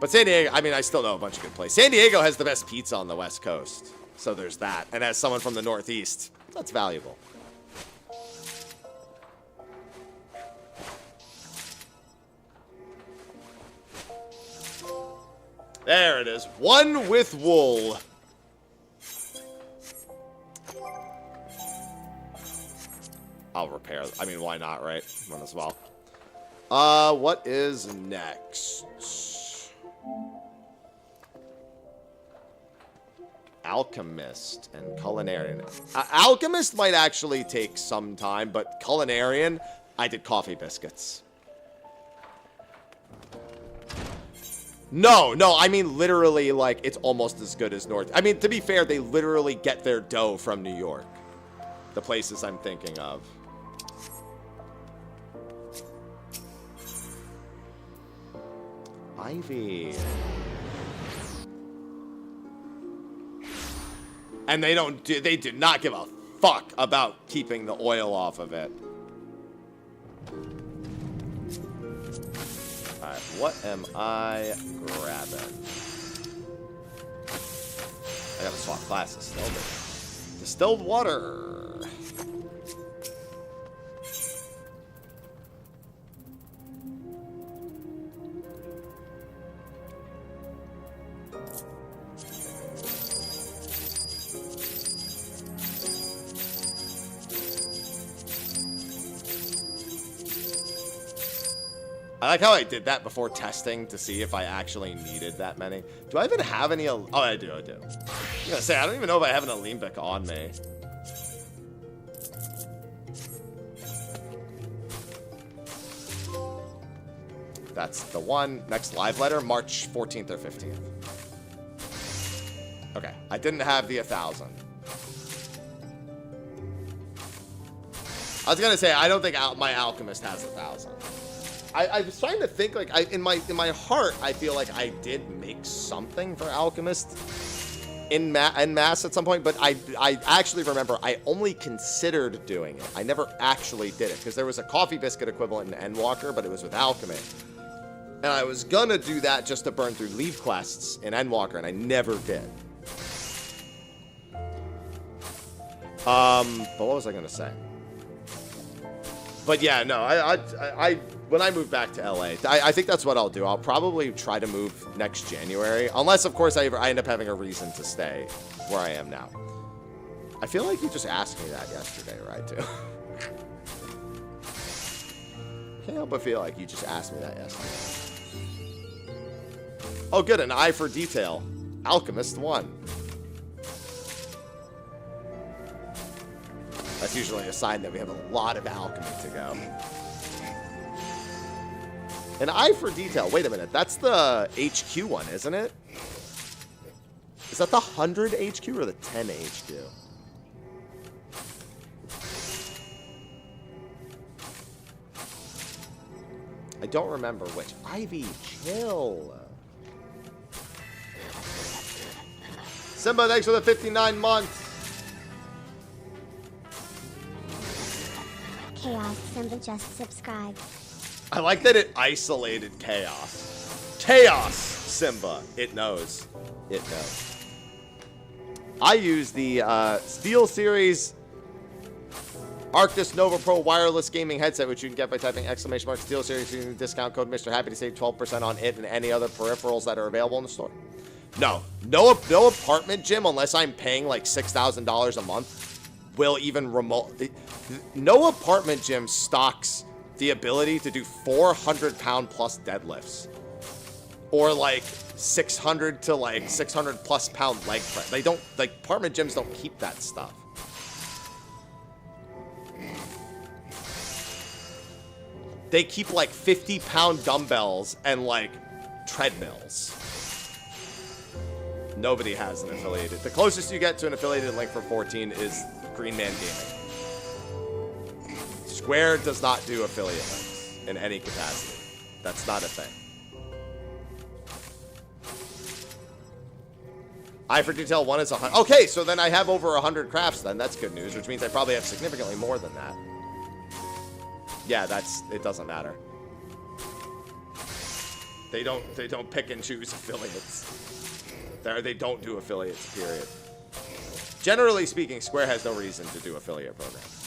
But San Diego, I mean, I still know a bunch of good places. San Diego has the best pizza on the West Coast. So there's that. And as someone from the Northeast, that's valuable. There it is. One with wool. I'll repair. I mean, why not, right? Might as well. What is next? Alchemist and Culinarian. Alchemist might actually take some time, but Culinarian, I did coffee biscuits. No, I mean literally, like, it's almost as good as North. I mean, to be fair, they literally get their dough from New York. The places I'm thinking of. Ivy. And they do not give a fuck about keeping the oil off of it. Alright, what am I grabbing? I gotta swap classes still. Distilled water. I like how I did that before testing to see if I actually needed that many. Do I even have any? Oh, I do. I do. I'm gonna say I don't even know if I have an Alembic on me. That's the one. Next live letter, March 14th or 15th. Okay, I didn't have the 1,000. I was gonna say I don't think my alchemist has 1,000. I was trying to think, like, in my heart I feel like I did make something for alchemist in mass at some point, but I actually remember I only considered doing it. I never actually did it because there was a coffee biscuit equivalent in Endwalker, but it was with alchemy. And I was gonna do that just to burn through leave quests in Endwalker, and I never did. But what was I gonna say? But yeah, no, I when I move back to LA, I think that's what I'll do. I'll probably try to move next January, unless of course I end up having a reason to stay where I am now. I feel like you just asked me that yesterday, right, too? Can't help but feel like you just asked me that yesterday. Oh, good, an eye for detail. Alchemist 1. That's usually a sign that we have a lot of alchemy to go. An eye for detail. Wait a minute. That's the HQ one, isn't it? Is that the 100 HQ or the 10 HQ? I don't remember which. Ivy, chill. Simba, thanks for the 59 months. Chaos, Simba just subscribed. I like that it isolated Chaos. Chaos, Simba. It knows. It knows. I use the SteelSeries Arctis Nova Pro wireless gaming headset, which you can get by typing !SteelSeries using the discount code Mr. Happy to save 12% on it and any other peripherals that are available in the store. No apartment gym, unless I'm paying like $6,000 a month, will even no apartment gym stocks the ability to do 400-pound plus deadlifts or like 600 to like 600 plus pound leg press. They don't, like, apartment gyms don't keep that stuff. They keep like 50-pound dumbbells and like treadmills. Nobody has an affiliated. The closest you get to an affiliated link for 14 is Green Man Gaming. Square does not do affiliate links in any capacity. That's not a thing. Eye for detail 1 is 100. Okay, so then I have over 100 crafts then. That's good news, which means I probably have significantly more than that. Yeah, it doesn't matter. They don't pick and choose affiliates. They don't do affiliates, period. Generally speaking, Square has no reason to do affiliate programs.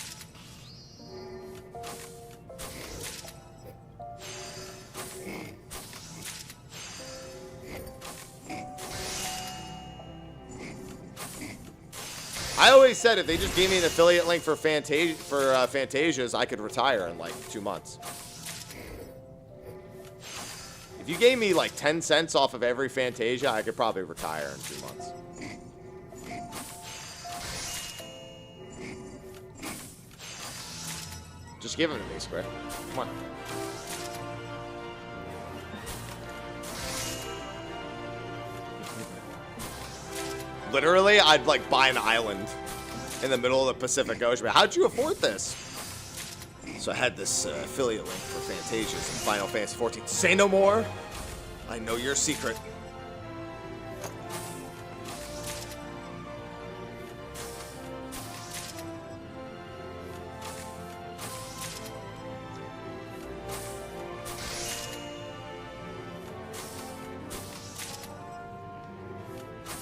I always said if they just gave me an affiliate link for Fantasias, I could retire in like 2 months. If you gave me like 10 cents off of every Fantasia, I could probably retire in 2 months. Just give them to me, Square. Come on. Literally, I'd like buy an island in the middle of the Pacific Ocean. How'd you afford this? So I had this affiliate link for Fantasias and Final Fantasy 14. Say no more. I know your secret.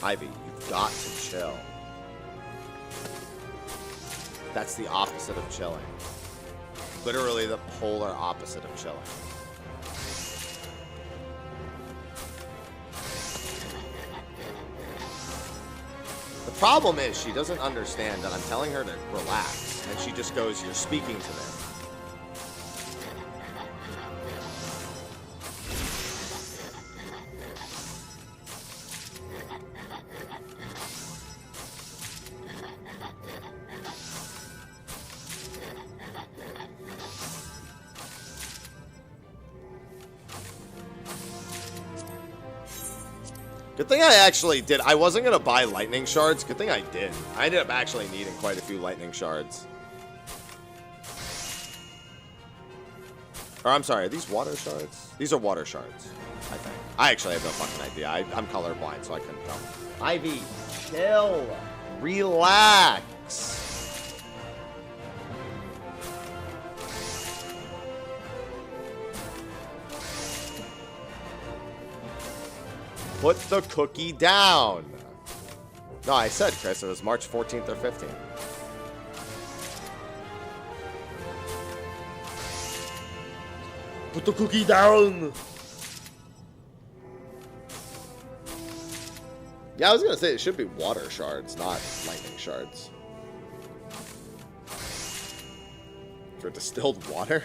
Ivy, you've got to chill. That's the opposite of chilling. Literally the polar opposite of chilling. The problem is she doesn't understand that I'm telling her to relax, and she just goes, "You're speaking to me." Good thing I actually did. I wasn't going to buy lightning shards. Good thing I did. I ended up actually needing quite a few lightning shards. Or I'm sorry, are these water shards? These are water shards, I think. I actually have no fucking idea. I'm colorblind, so I couldn't tell. Ivy, chill. Relax. Put the cookie down. No, I said, Chris, it was March 14th or 15th. Put the cookie down. Yeah, I was going to say it should be water shards, not lightning shards. For distilled water?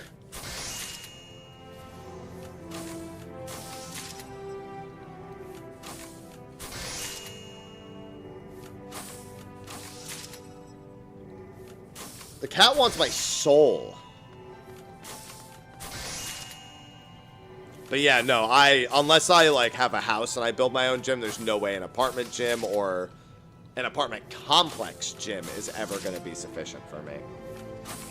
The cat wants my soul. But yeah, no, unless I like have a house and I build my own gym, there's no way an apartment gym or an apartment complex gym is ever going to be sufficient for me.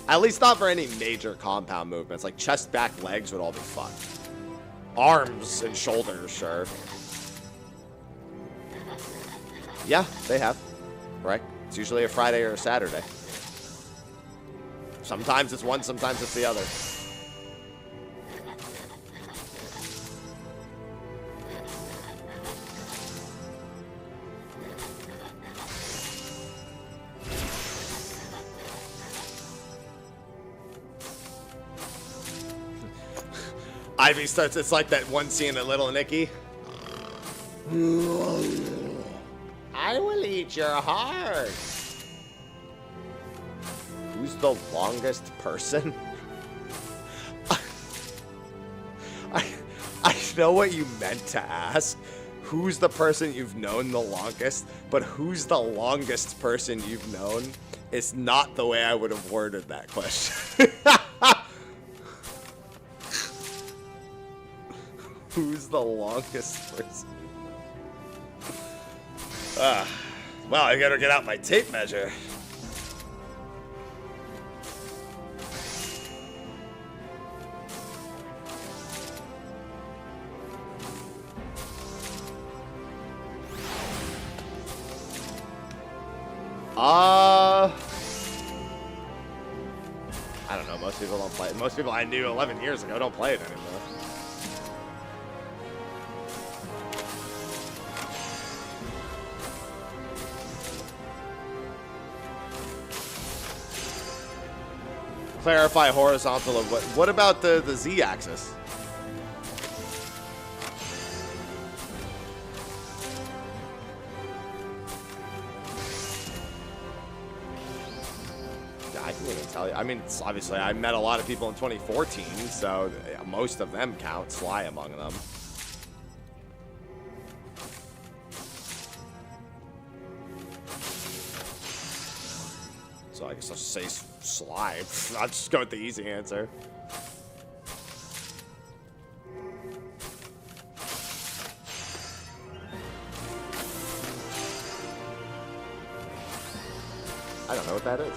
At least not for any major compound movements. Like chest, back, legs would all be fun. Arms and shoulders, sure. Yeah, they have. Right? It's usually a Friday or a Saturday. Sometimes it's one, sometimes it's the other. Ivy starts, it's like that one scene in Little Nicky. I will eat your heart. Who's the longest person? I know what you meant to ask. Who's the person you've known the longest? But who's the longest person you've known is not the way I would have worded that question. Who's the longest person? Well, I gotta get out my tape measure. I don't know. Most people don't play it. Most people I knew 11 years ago don't play it anymore. Clarify horizontal of what about the z-axis? I can't even tell you. I mean, it's obviously, I met a lot of people in 2014, so most of them count, Sly among them. So I guess I'll just say Sly. I'll just go with the easy answer. I don't know what that is.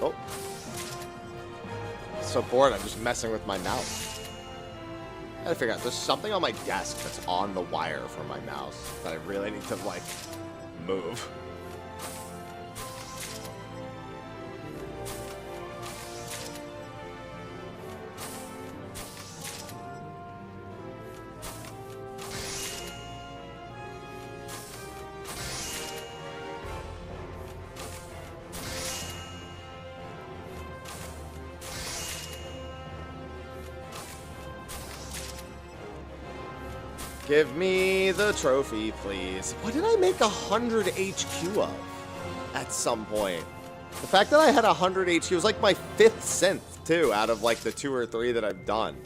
Oh. So bored, I'm just messing with my mouse. I gotta figure out, there's something on my desk that's on the wire for my mouse that I really need to, like, move. Give me the trophy, please. What did I make 100 HQ of at some point? The fact that I had 100 HQ was like my 5th synth, too, out of like the 2 or 3 that I've done.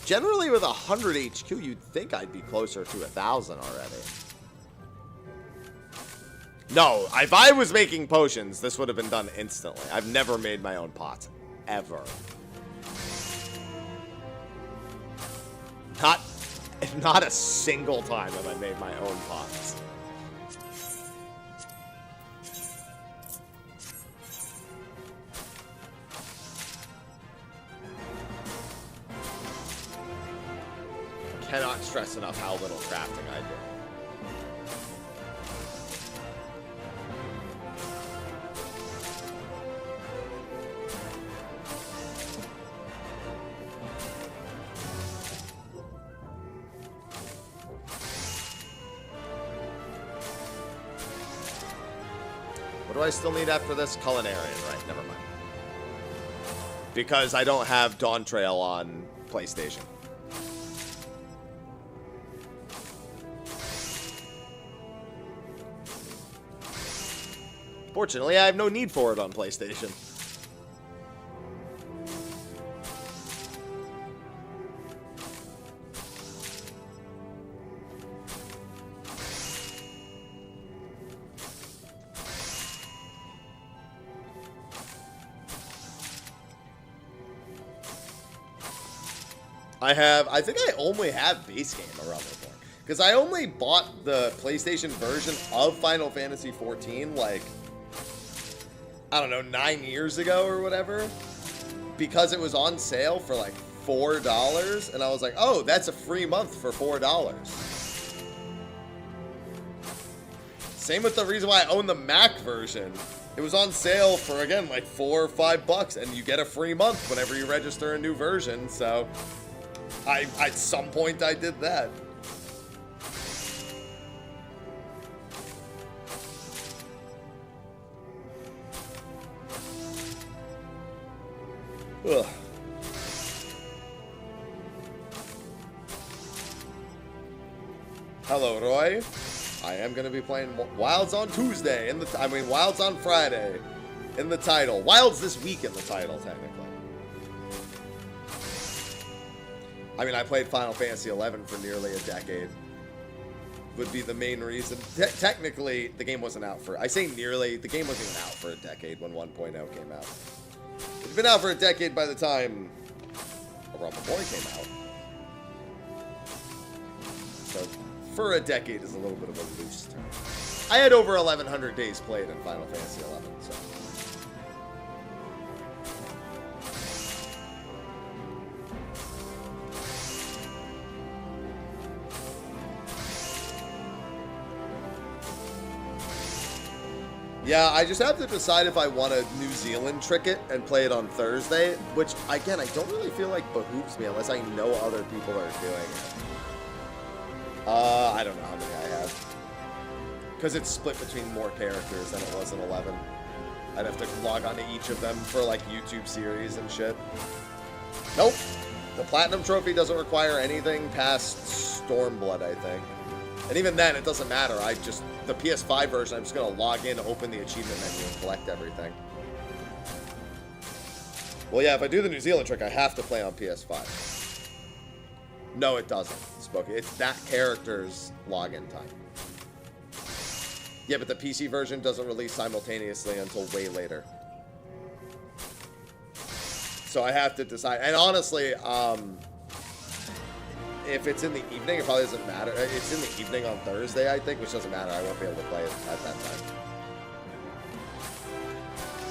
Generally, with 100 HQ, you'd think I'd be closer to 1,000 already. No, if I was making potions, this would have been done instantly. I've never made my own pots. Ever. Not a single time have I made my own pots. Cannot stress enough how little crafting I do. What do I still need after this? Culinarian, right? Never mind. Because I don't have Dawn Trail on PlayStation. Fortunately, I have no need for it on PlayStation. I think I only have base game around the point. Because I only bought the PlayStation version of Final Fantasy XIV, like, I don't know, 9 years ago or whatever. Because it was on sale for like $4. And I was like, oh, that's a free month for $4. Same with the reason why I own the Mac version. It was on sale for, again, like $4 or $5. And you get a free month whenever you register a new version. So at some point I did that. Ugh. Hello, Roy. I am going to be playing Wilds on Tuesday. Wilds on Friday in the title. Wilds this week in the title, technically. I mean, I played Final Fantasy XI for nearly a decade. Would be the main reason. Technically, the game wasn't out for... I say nearly. The game wasn't even out for a decade when 1.0 came out. It's been out for a decade by the time A Realm of Boy came out. So, for a decade is a little bit of a loose term. I had over 1,100 days played in Final Fantasy XI, so... Yeah, I just have to decide if I want to New Zealand trick it and play it on Thursday, which, again, I don't really feel like behooves me unless I know other people are doing it. I don't know how many I have. Because it's split between more characters than it was in 11. I'd have to log on to each of them for, like, YouTube series and shit. Nope. The Platinum Trophy doesn't require anything past Stormblood, I think. And even then, it doesn't matter. The Ps5 version, I'm just going to log in, open the achievement menu, and collect everything. Well, yeah, if I do the New Zealand trick, I have to play on PS5. No, it doesn't, Spooky. It's that character's login time. Yeah, but the PC version doesn't release simultaneously until way later. So I have to decide. And honestly, if it's in the evening, it probably doesn't matter. It's in the evening on Thursday, I think, which doesn't matter. I won't be able to play it at that time.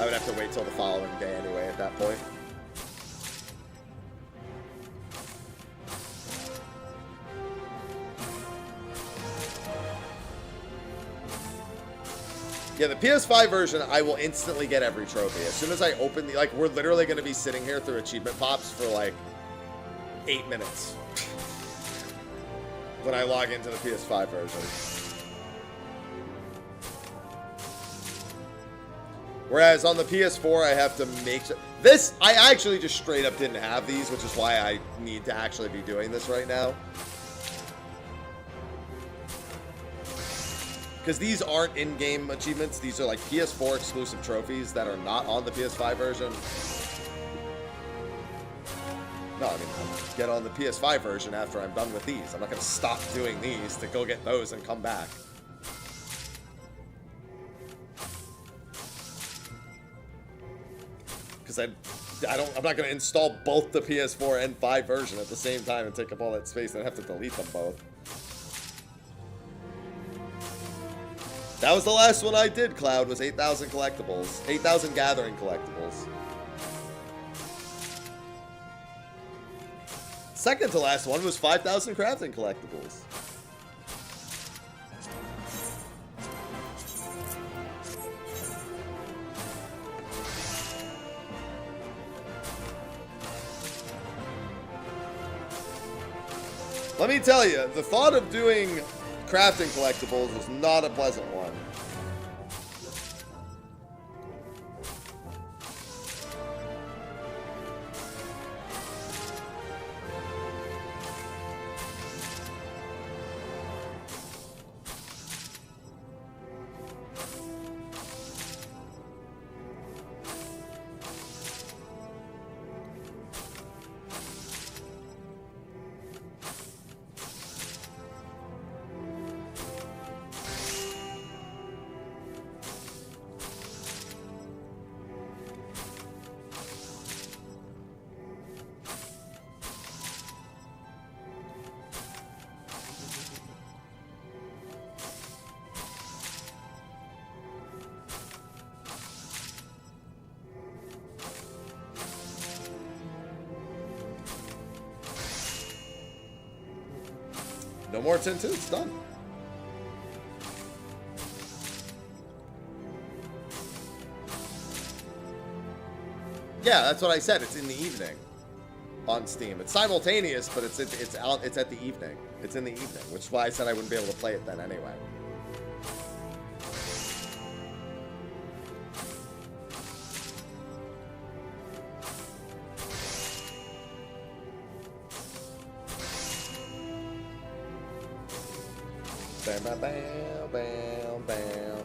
I would have to wait till the following day anyway at that point. Yeah, the PS5 version, I will instantly get every trophy. As soon as I open the... Like, we're literally going to be sitting here through achievement pops for, like, 8 minutes. When I log into the PS5 version. Whereas on the PS4, I have to make... This, I actually just straight up didn't have these, which is why I need to actually be doing this right now. Because these aren't in-game achievements. These are like PS4 exclusive trophies that are not on the PS5 version. No, I mean, I'll get on the PS5 version after I'm done with these. I'm not going to stop doing these to go get those and come back. because I'm not going to install both the PS4 and 5 version at the same time and take up all that space and have to delete them both. That was the last one I did, Cloud, was 8,000 collectibles. 8,000 gathering collectibles. Second to last one was 5,000 crafting collectibles. Let me tell you, the thought of doing crafting collectibles is not a pleasant one. No more tinted, it's done. Yeah, that's what I said. It's in the evening on Steam. It's simultaneous, but it's at the evening. It's in the evening, which is why I said I wouldn't be able to play it then anyway. Bam, bam, bam, bam, bam.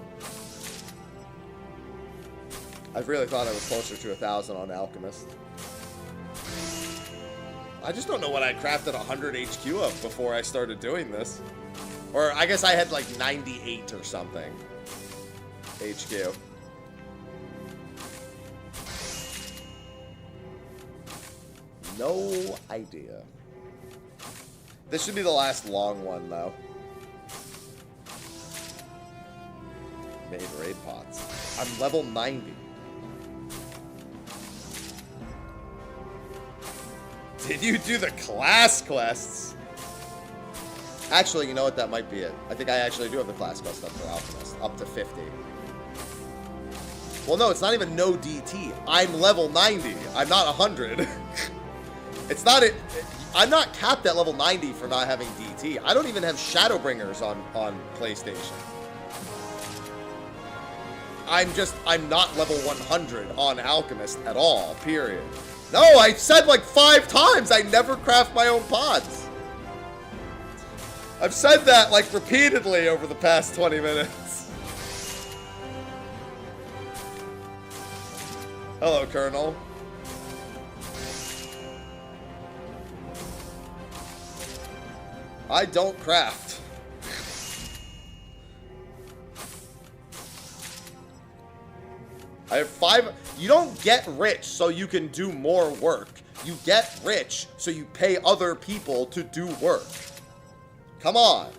I really thought I was closer to 1,000 on Alchemist. I just don't know what I crafted 100 HQ of before I started doing this. Or I guess I had like 98 or something. HQ. No idea. This should be the last long one though. Made raid pots. I'm level 90. Did you do the class quests? Actually, you know what? That might be it. I think I actually do have the class quest up for Alchemist. Up to 50. Well, no, it's not even no DT. I'm level 90. I'm not 100. It's not it. I'm not capped at level 90 for not having DT. I don't even have Shadowbringers on PlayStation. I'm not level 100 on Alchemist at all, period. No, I've said like 5 times I never craft my own pods. I've said that like repeatedly over the past 20 minutes. Hello, Colonel. I don't craft. I have 5. You don't get rich so you can do more work. You get rich so you pay other people to do work. Come on.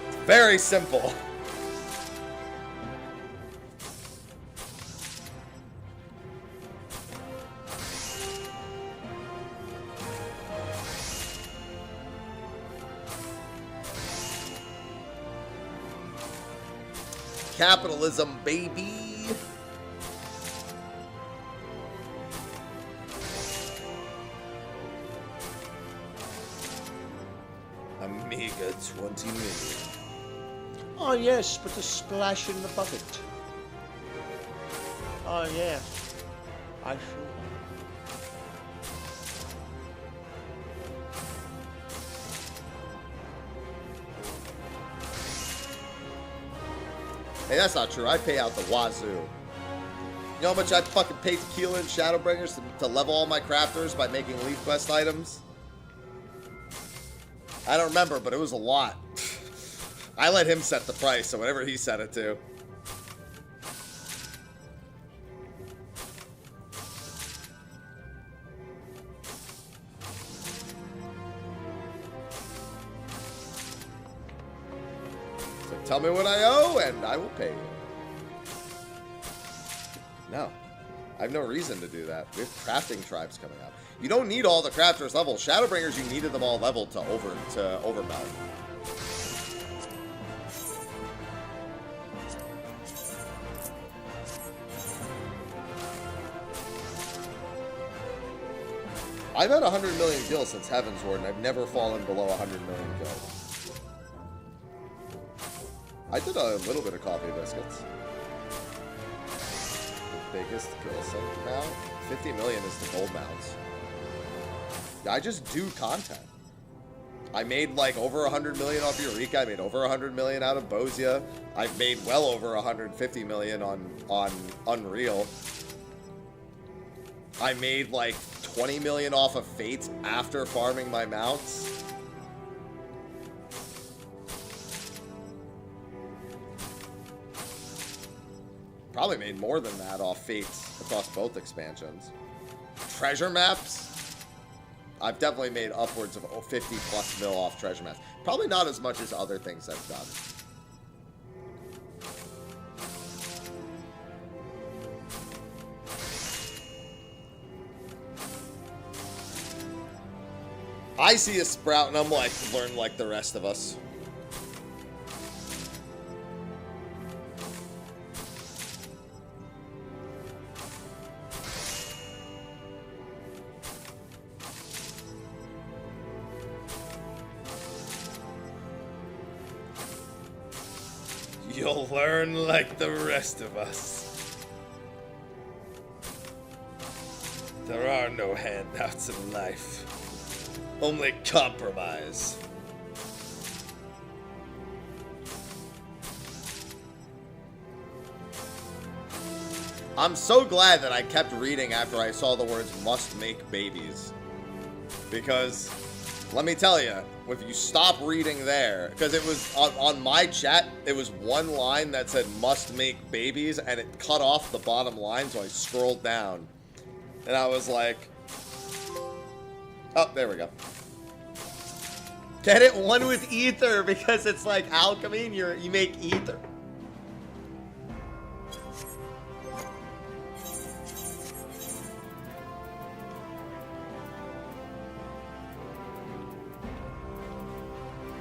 It's very simple. Capitalism, baby. Amiga 20 million. Oh yes, but a splash in the bucket. Oh yes, I sure. Hey, that's not true. I pay out the wazoo. You know how much I fucking pay Tequila and Shadowbringers to level all my crafters by making Leaf Quest items? I don't remember, but it was a lot. I let him set the price, so whatever he set it to. So tell me what I owe, and I will pay you. No. I have no reason to do that. We have crafting tribes coming up. You don't need all the crafters level. Shadowbringers, you needed them all leveled to overmount. I've had 100 million kills since Heaven's Ward, and I've never fallen below 100 million kills. I did a little bit of coffee biscuits. The biggest kill sync mount? 50 million is the gold mounts. I just do content. I made like over 100 million off Eureka. I made over 100 million out of Bosia. I've made well over 150 million on Unreal. I made like 20 million off of Fates after farming my mounts. Probably made more than that off Fates across both expansions. Treasure maps? I've definitely made upwards of 50 plus mil off treasure maps. Probably not as much as other things I've done. I see a sprout and I'm like, learn like the rest of us. You'll learn like the rest of us. There are no handouts in life. Only compromise. I'm so glad that I kept reading after I saw the words "must make babies." Because, let me tell you, if you stop reading there, because it was on my chat, it was one line that said "must make babies," and it cut off the bottom line, so I scrolled down. And I was like, oh, there we go. Get it one with ether, because it's like alchemy and you make ether.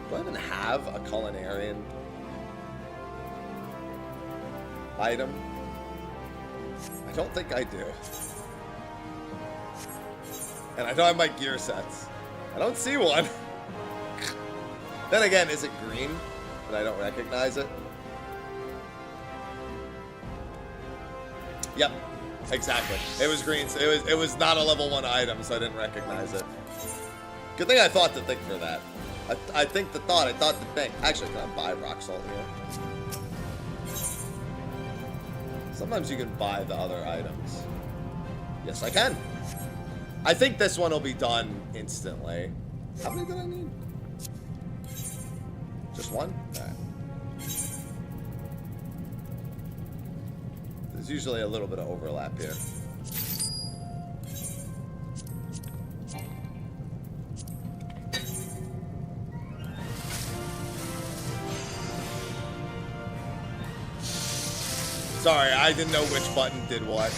Do I even have a culinarian item? I don't think I do. And I don't have my gear sets. I don't see one. Then again, is it green? And I don't recognize it? Yep, exactly. It was green. So it was not a level 1 item, so I didn't recognize it. Good thing I thought to think for that. I think the thought. I thought to think. Actually, can I buy rock salt here? Sometimes you can buy the other items. Yes, I can. I think this one will be done instantly. How many did I need? Just one? Alright. There's usually a little bit of overlap here. Sorry, I didn't know which button did what.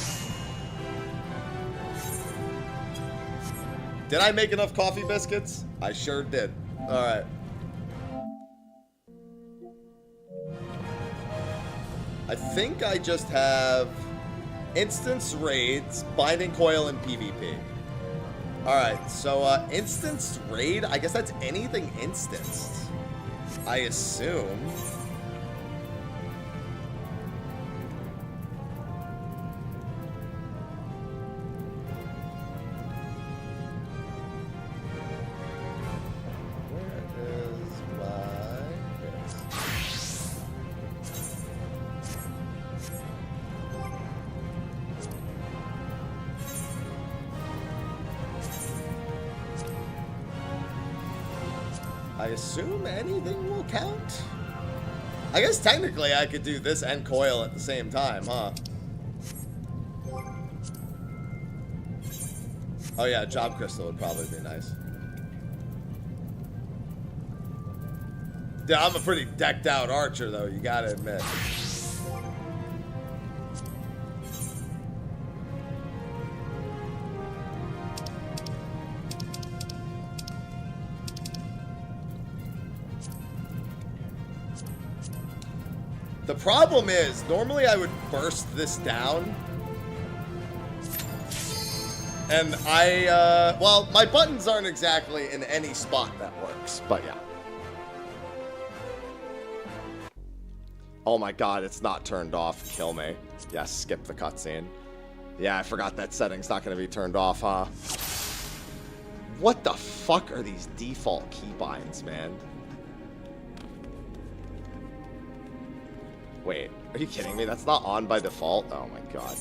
Did I make enough coffee biscuits? I sure did. Alright. I think I just have instance raids, binding coil, and PvP. Alright, so instance raid, I guess that's anything instanced. I assume. I assume anything will count? I guess technically I could do this and coil at the same time, huh? Oh yeah, job crystal would probably be nice. Yeah, I'm a pretty decked out archer though, you gotta admit. The problem is, normally I would burst this down. And well, my buttons aren't exactly in any spot that works, but yeah. Oh my god, it's not turned off. Kill me. Yes, skip the cutscene. Yeah, I forgot that setting's not going to be turned off, huh? What the fuck are these default keybinds, man? Wait, are you kidding me? That's not on by default? Oh my god.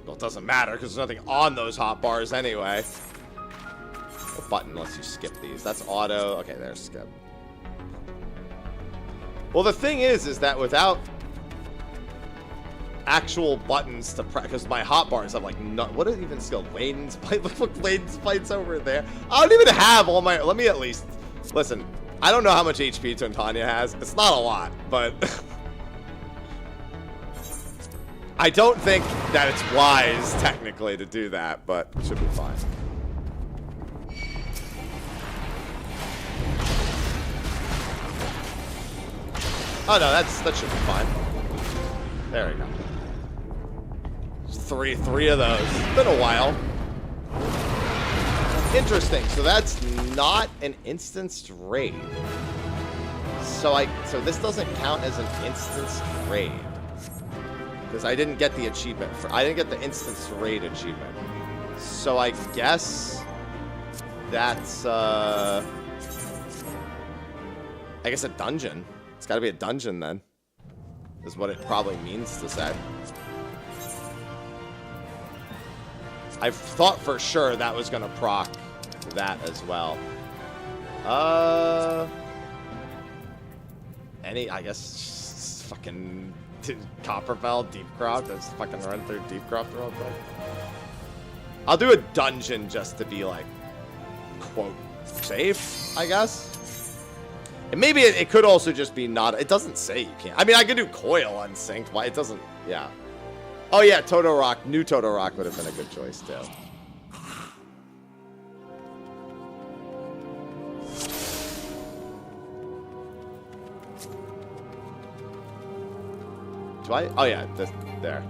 Well, it doesn't matter because there's nothing on those hotbars anyway. What button lets you skip these? That's auto. Okay, there's skip. Well, the thing is that without actual buttons to press, because my hotbars have like no, what is even skill? Laden's fight. Look, Laden's fight's over there. I don't even have all my. Let me at least listen. I don't know how much HP Twintanya has. It's not a lot, but I don't think that it's wise technically to do that, but it should be fine. Oh no, that should be fine. There we go. Three of those. It's been a while. Interesting. So that's not an instanced raid. So this doesn't count as an instanced raid because I didn't get the achievement I didn't get the instanced raid achievement. So I guess that's I guess a dungeon. It's got to be a dungeon then, is what it probably means to say. I thought for sure that was going to proc that as well. I guess, fucking Copperfell, Deepcroft. Let's fucking run through Deepcroft real quick. I'll do a dungeon just to be like, quote, safe, I guess. And maybe it could also just be not. It doesn't say you can't. I mean, I could do coil unsynced. Why it doesn't? Yeah. Oh yeah, Toto Rock. New Toto Rock would have been a good choice too. Do I? Oh yeah, this there.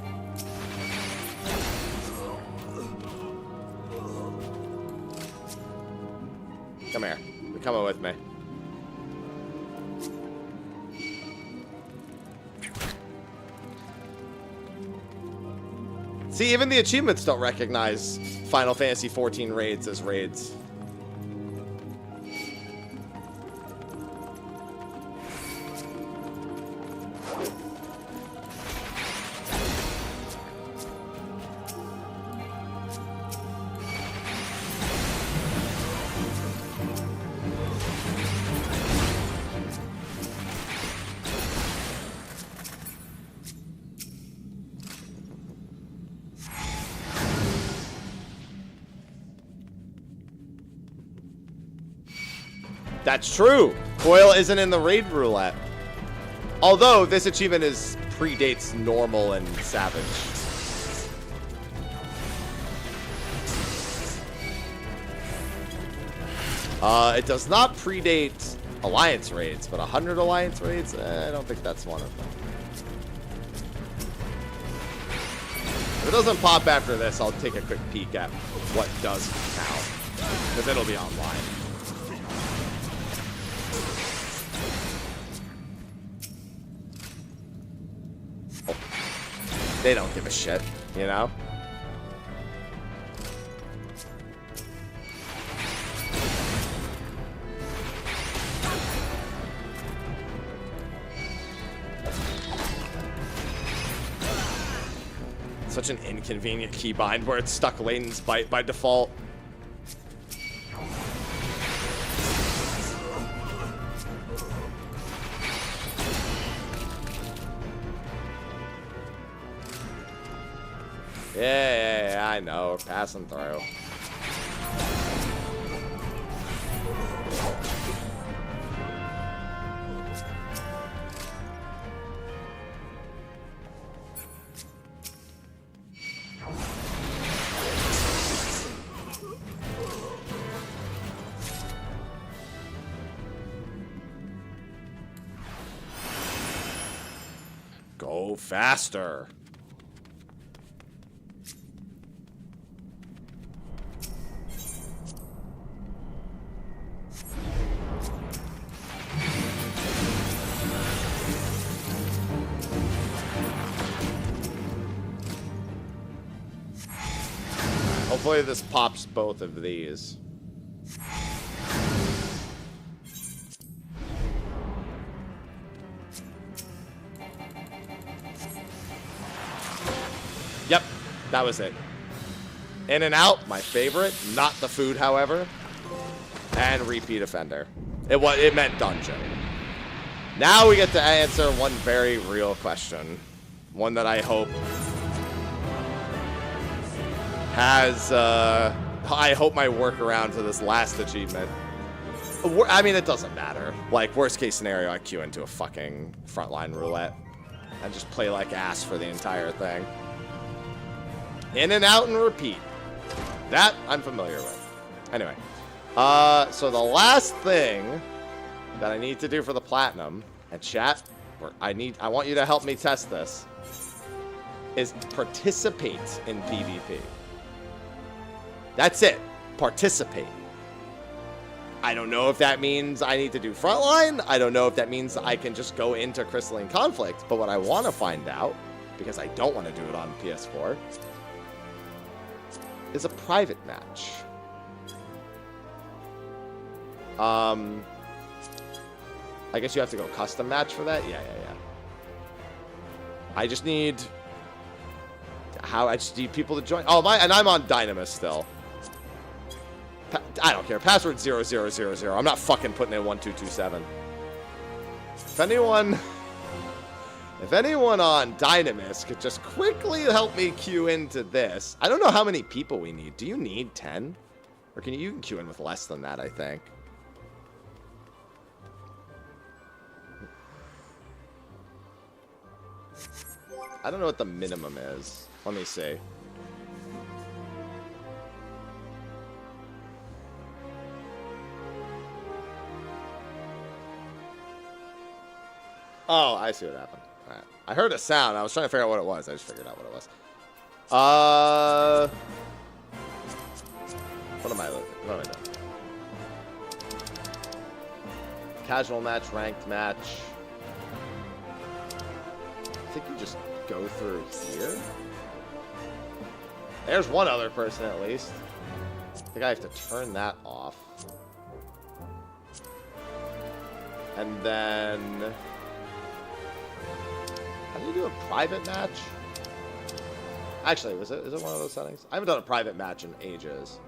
Come here. You're coming with me. See, even the achievements don't recognize Final Fantasy XIV raids as raids. That's true. Coil isn't in the raid roulette. Although this achievement predates normal and savage. It does not predate alliance raids, but 100 alliance raids, I don't think that's one of them. If it doesn't pop after this, I'll take a quick peek at what does count, because it'll be online. They don't give a shit, you know? Such an inconvenient keybind where it's stuck Layton's bite by default. Yeah, I know. Passing through. Go faster. Hopefully this pops both of these. Yep, that was it. In and out, my favorite. Not the food, however. And repeat offender. It meant dungeon. Now we get to answer one very real question. One that I hope has, I hope my workaround to this last achievement. I mean, it doesn't matter. Like, worst case scenario, I queue into a fucking frontline roulette. And just play like ass for the entire thing. In and out and repeat. That I'm familiar with. Anyway. So the last thing that I need to do for the platinum, and chat, I want you to help me test this, is participate in PvP. That's it. Participate. I don't know if that means I need to do frontline. I don't know if that means I can just go into Crystalline Conflict. But what I want to find out, because I don't want to do it on PS4, is a private match. I guess you have to go custom match for that? Yeah. I just need... I just need people to join. Oh, and I'm on Dynamis still. I don't care. Password 0000. I'm not fucking putting in 1227. If anyone on Dynamis could just quickly help me queue into this. I don't know how many people we need. Do you need 10? Or you can queue in with less than that, I think. I don't know what the minimum is. Let me see. Oh, I see what happened. All right. I heard a sound. I was trying to figure out what it was. I just figured out what it was. What am I doing? Casual match, ranked match. I think you just go through here. There's one other person at least. I think I have to turn that off. And then... How do you do a private match? Actually, is it one of those settings? I haven't done a private match in ages.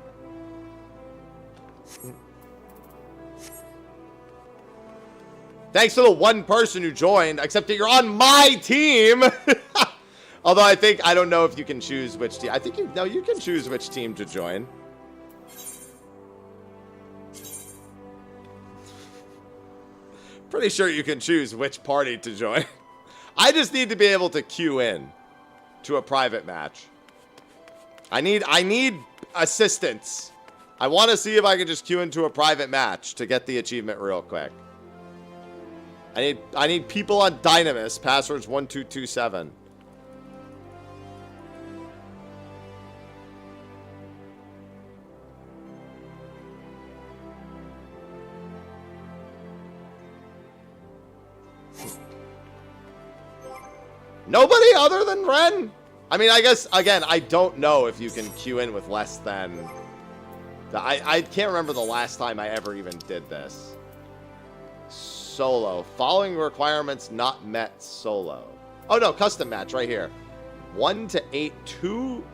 Thanks to the one person who joined, except that you're on my team. Although I don't know if you can choose which team. I think you can choose which team to join. Pretty sure you can choose which party to join. I just need to be able to queue in to a private match. I need assistance. I want to see if I can just queue into a private match to get the achievement real quick. I need people on Dynamis. Password's 1227. Nobody other than Ren? I mean, I guess, again, I don't know if you can queue in with less than... I can't remember the last time I ever even did this. Solo. Following requirements not met solo. Oh, no, custom match right here. 1 to 8, 2.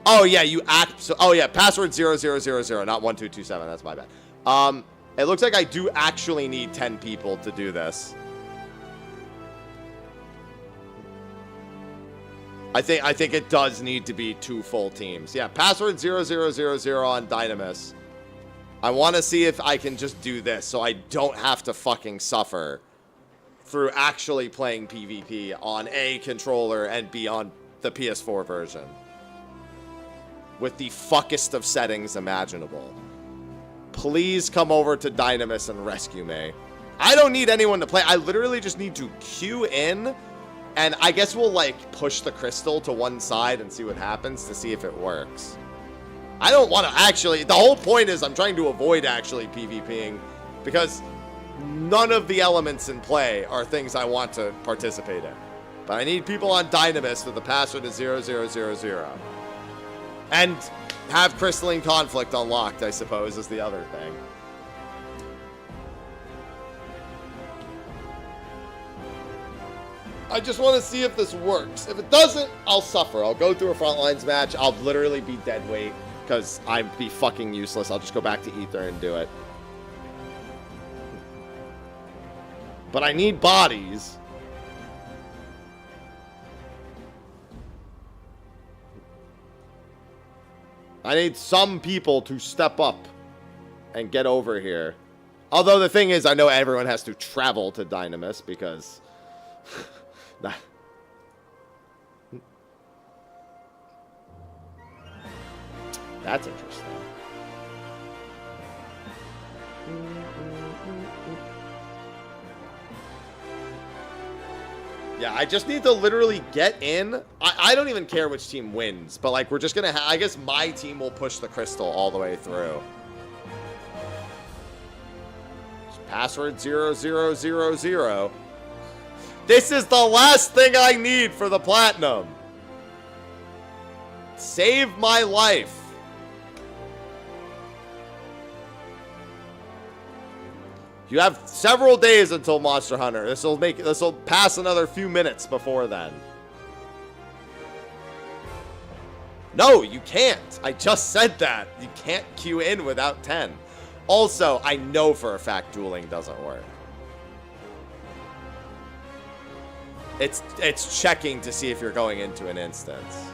Oh yeah, you act. So, oh yeah, password 0000, not 1227. That's my bad. It looks like I do actually need 10 people to do this. I think it does need to be 2 full teams. Yeah, password 0000 on Dynamis. I want to see if I can just do this so I don't have to fucking suffer through actually playing PvP on A controller and B on the PS4 version. With the fuckest of settings imaginable. Please come over to Dynamis and rescue me. I don't need anyone to play. I literally just need to queue in. And I guess we'll, like, push the crystal to one side and see what happens to see if it works. I don't want to actually... The whole point is I'm trying to avoid actually PvPing. Because none of the elements in play are things I want to participate in. But I need people on Dynamis with the password is 0000. And have Crystalline Conflict unlocked, I suppose, is the other thing. I just want to see if this works. If it doesn't, I'll suffer. I'll go through a Frontlines match. I'll literally be dead weight because I'd be fucking useless. I'll just go back to Ether and do it. But I need bodies. I need some people to step up and get over here. Although the thing is, I know everyone has to travel to Dynamis because... That's interesting. Yeah, I just need to literally get in. I don't even care which team wins, but like we're just gonna I guess my team will push the crystal all the way through. Password 0000. This is the last thing I need for the platinum. Save my life. You have several days until Monster Hunter. This will pass another few minutes before then. No, you can't. I just said that. You can't queue in without 10. Also, I know for a fact dueling doesn't work. It's checking to see if you're going into an instance.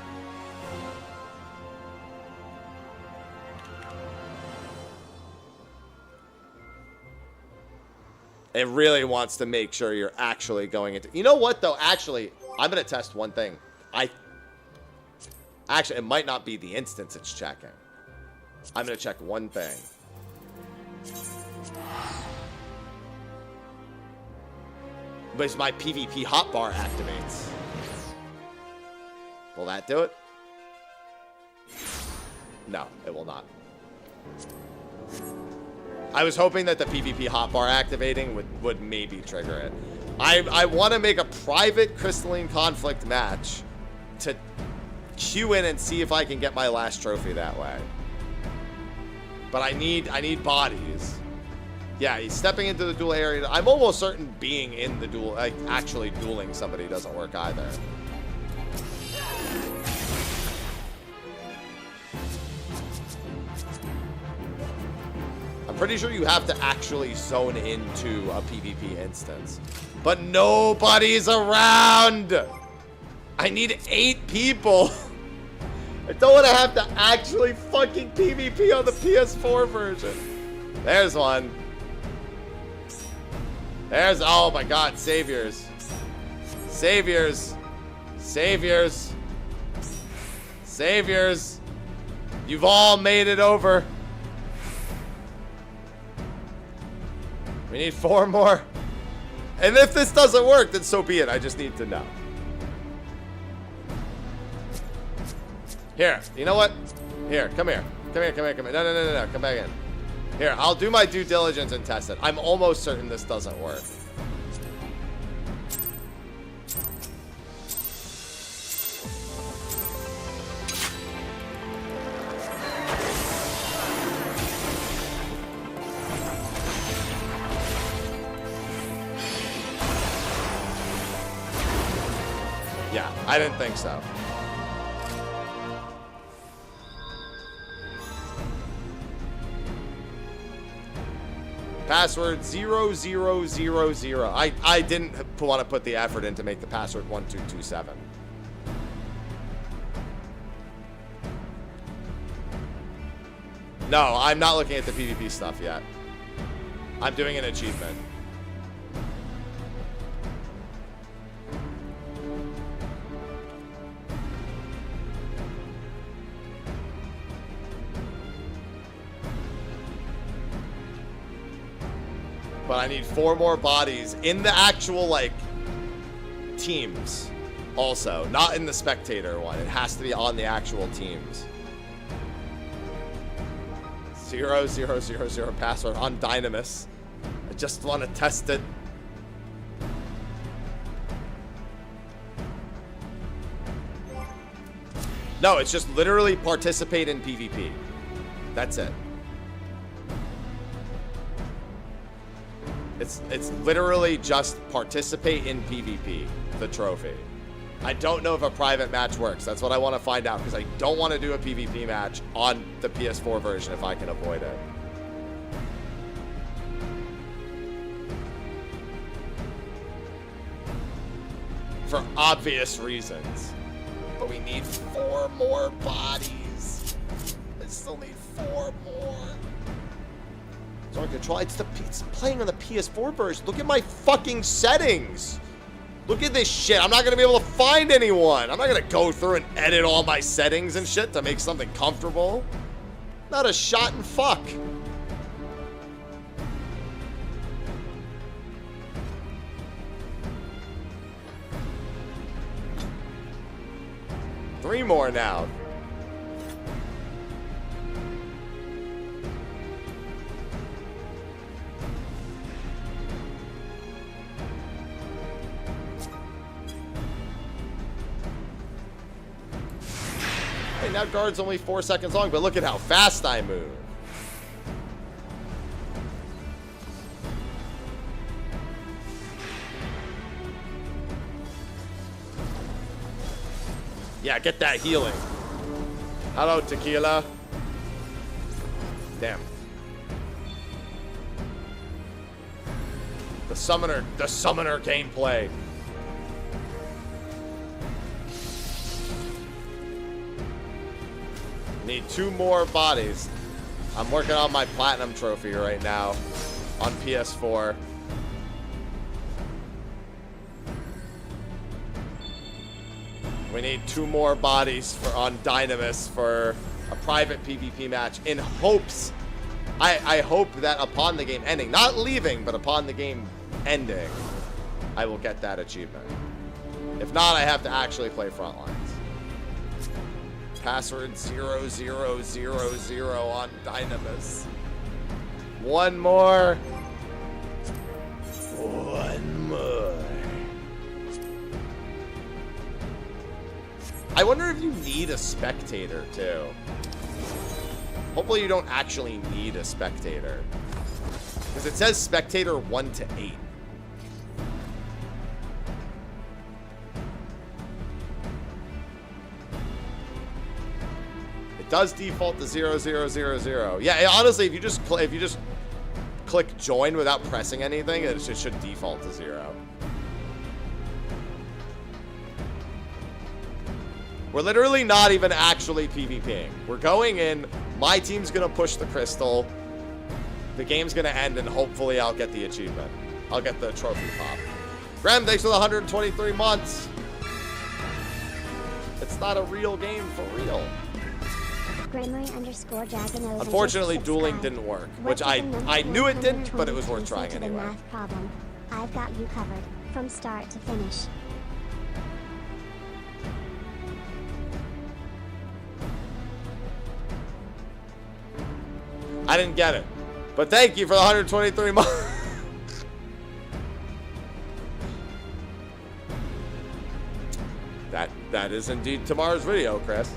It really wants to make sure you're actually going into... You know what, though? Actually, I'm going to test one thing. Actually, it might not be the instance it's checking. I'm going to check one thing. But my PvP hotbar activates. Will that do it? No, it will not. I was hoping that the PvP hotbar activating would maybe trigger it. I want to make a private Crystalline Conflict match to queue in and see if I can get my last trophy that way. But I need bodies. Yeah, he's stepping into the duel area. I'm almost certain being in the duel, like actually dueling somebody doesn't work either. I'm pretty sure you have to actually zone into a PvP instance. But nobody's around! I need 8 people! I don't want to have to actually fucking PvP on the PS4 version. There's one. There's, oh my god, saviors. Saviors. Saviors. Saviors. You've all made it over. We need 4 more. And if this doesn't work, then so be it. I just need to know. Here, you know what? Here, come here. Come here, come here, come here. No. Come back in. Here, I'll do my due diligence and test it. I'm almost certain this doesn't work. I didn't think so. Password 0000. I didn't want to put the effort in to make the password 1227. No, I'm not looking at the PvP stuff yet. I'm doing an achievement. But I need 4 more bodies in the actual, like, teams also. Not in the spectator one. It has to be on the actual teams. 0000 password on Dynamis. I just want to test it. No, it's just literally participate in PvP. That's it. It's literally just participate in PvP, the trophy. I don't know if a private match works. That's what I want to find out, because I don't want to do a PvP match on the PS4 version if I can avoid it. For obvious reasons. But we need 4 more bodies. I still need 4 more. It's on control. It's playing on the PS4 version. Look at my fucking settings. Look at this shit. I'm not going to be able to find anyone. I'm not going to go through and edit all my settings and shit to make something comfortable. Not a shot in fuck. Three more now. Hey, now guard's only 4 seconds long, but look at how fast I move. Yeah, get that healing. Hello, tequila. Damn. The summoner gameplay. Need 2 more bodies. I'm working on my platinum trophy right now on PS4. We need 2 more bodies on Dynamis for a private PvP match in hopes. I hope that upon the game ending, not leaving, but upon the game ending, I will get that achievement. If not, I have to actually play Frontlines. Password 0000 on Dynamis. 1 more. 1 more. I wonder if you need a spectator, too. Hopefully you don't actually need a spectator. Because it says spectator 1 to 8. It does default to 0000. Yeah, honestly, if you just click join without pressing anything, it should default to 0. We're literally not even actually PvPing. We're going in, my team's gonna push the crystal, the game's gonna end, and hopefully I'll get the achievement. I'll get the trophy pop. Graham, thanks for the 123 months. It's not a real game for real. Unfortunately, dueling didn't work, which I knew it didn't, but it was worth trying anyway. Math problem. I've got you covered from start to finish. I didn't get it, but thank you for the 123 months. That is indeed tomorrow's video, Chris.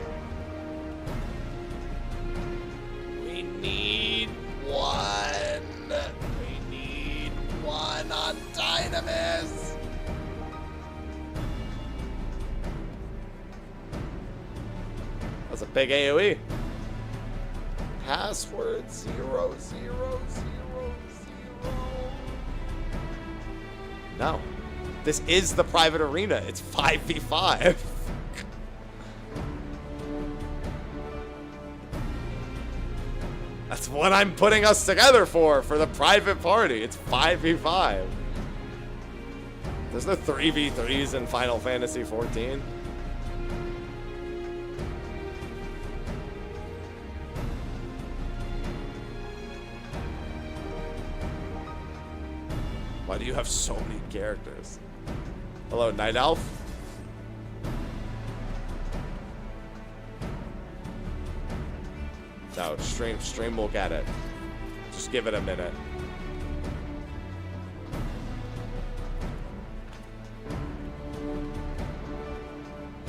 We need 1. We need 1 on Dynamis. That's a big AoE. Password 00000. No. This is the private arena. It's 5v5. That's what I'm putting us together for the private party. It's 5v5. There's no 3v3s in Final Fantasy XIV. Why do you have so many characters? Hello, Night Elf? No, stream will get it. Just give it a minute.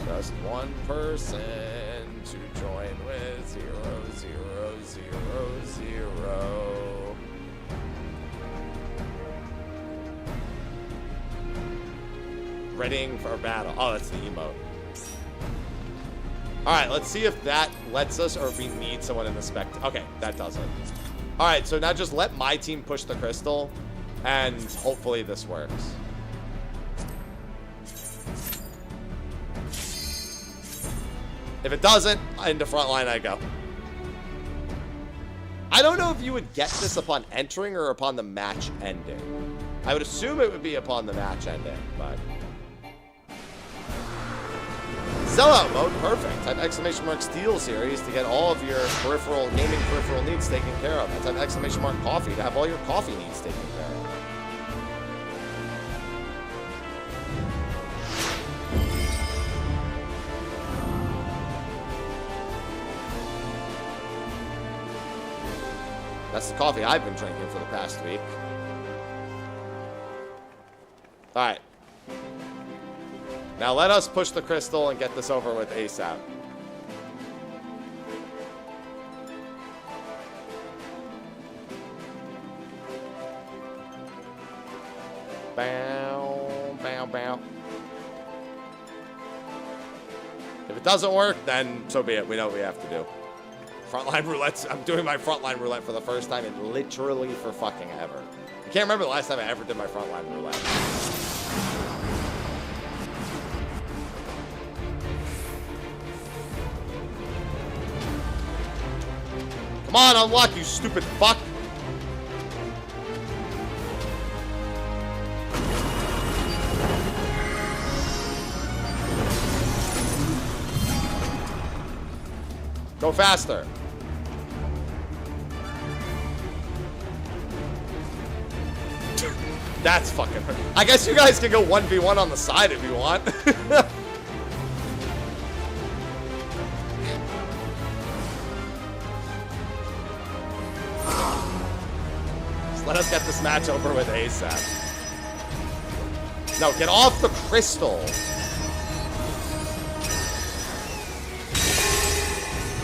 Just one person to join with 0000. Readying for battle. Oh, that's the emote. Alright, let's see if that lets us or if we need someone in the spect. Okay, that doesn't. Alright, so now just let my team push the crystal and hopefully this works. If it doesn't, into frontline I go. I don't know if you would get this upon entering or upon the match ending. I would assume it would be upon the match ending, but... Sellout mode, perfect. Type exclamation mark steel series to get all of your gaming peripheral needs taken care of. And type exclamation mark coffee to have all your coffee needs taken care of. That's the coffee I've been drinking for the past week. Alright. Now let us push the crystal and get this over with ASAP. Bow, bow, bow. If it doesn't work, then so be it. We know what we have to do. Frontline roulettes. I'm doing my frontline roulette for the first time in literally for fucking ever. I can't remember the last time I ever did my frontline roulette. Come on, unlock, you stupid fuck. Go faster. That's fucking hurt. I guess you guys can go 1v1 on the side if you want. Just let us get this match over with ASAP. No, get off the crystal.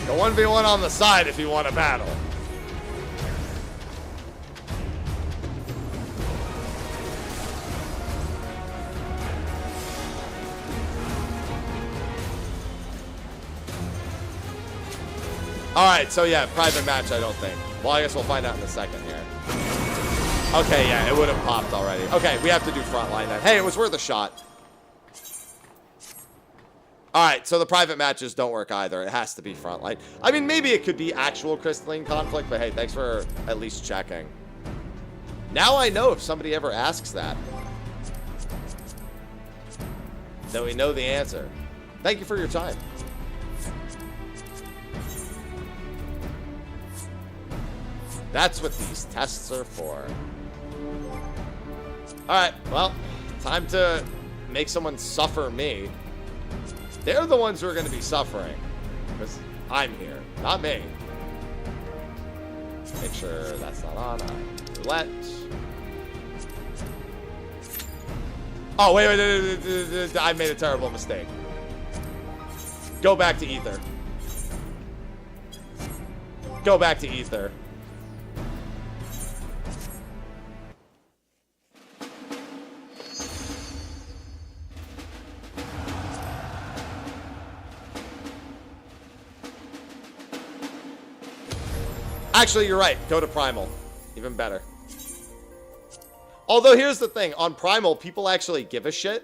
Go 1v1 on the side if you want a battle. Alright, so yeah, private match, I don't think. Well, I guess we'll find out in a second here. Okay, yeah, it would have popped already. Okay, we have to do frontline then. Hey, it was worth a shot. Alright, so the private matches don't work either. It has to be frontline. I mean, maybe it could be actual crystalline conflict, but hey, thanks for at least checking. Now I know if somebody ever asks that. Then we know the answer. Thank you for your time. That's what these tests are for. Alright, well, time to make someone suffer me. They're the ones who are going to be suffering. Because I'm here, not me. Make sure that's not on. Roulette. Oh, wait. I made a terrible mistake. Go back to Ether. Go back to Ether. Actually, you're right. Go to Primal. Even better. Although, here's the thing. On Primal, people actually give a shit.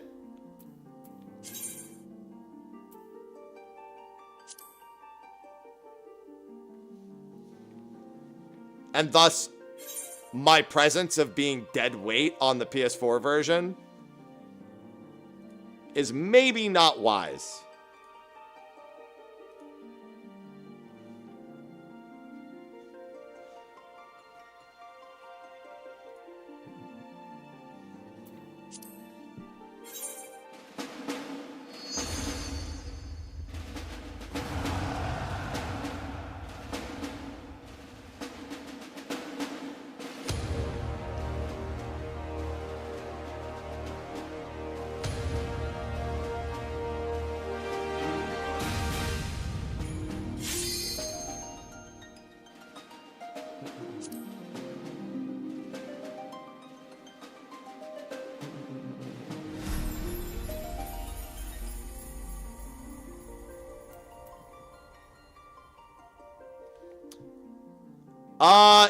And thus, my presence of being dead weight on the PS4 version is maybe not wise.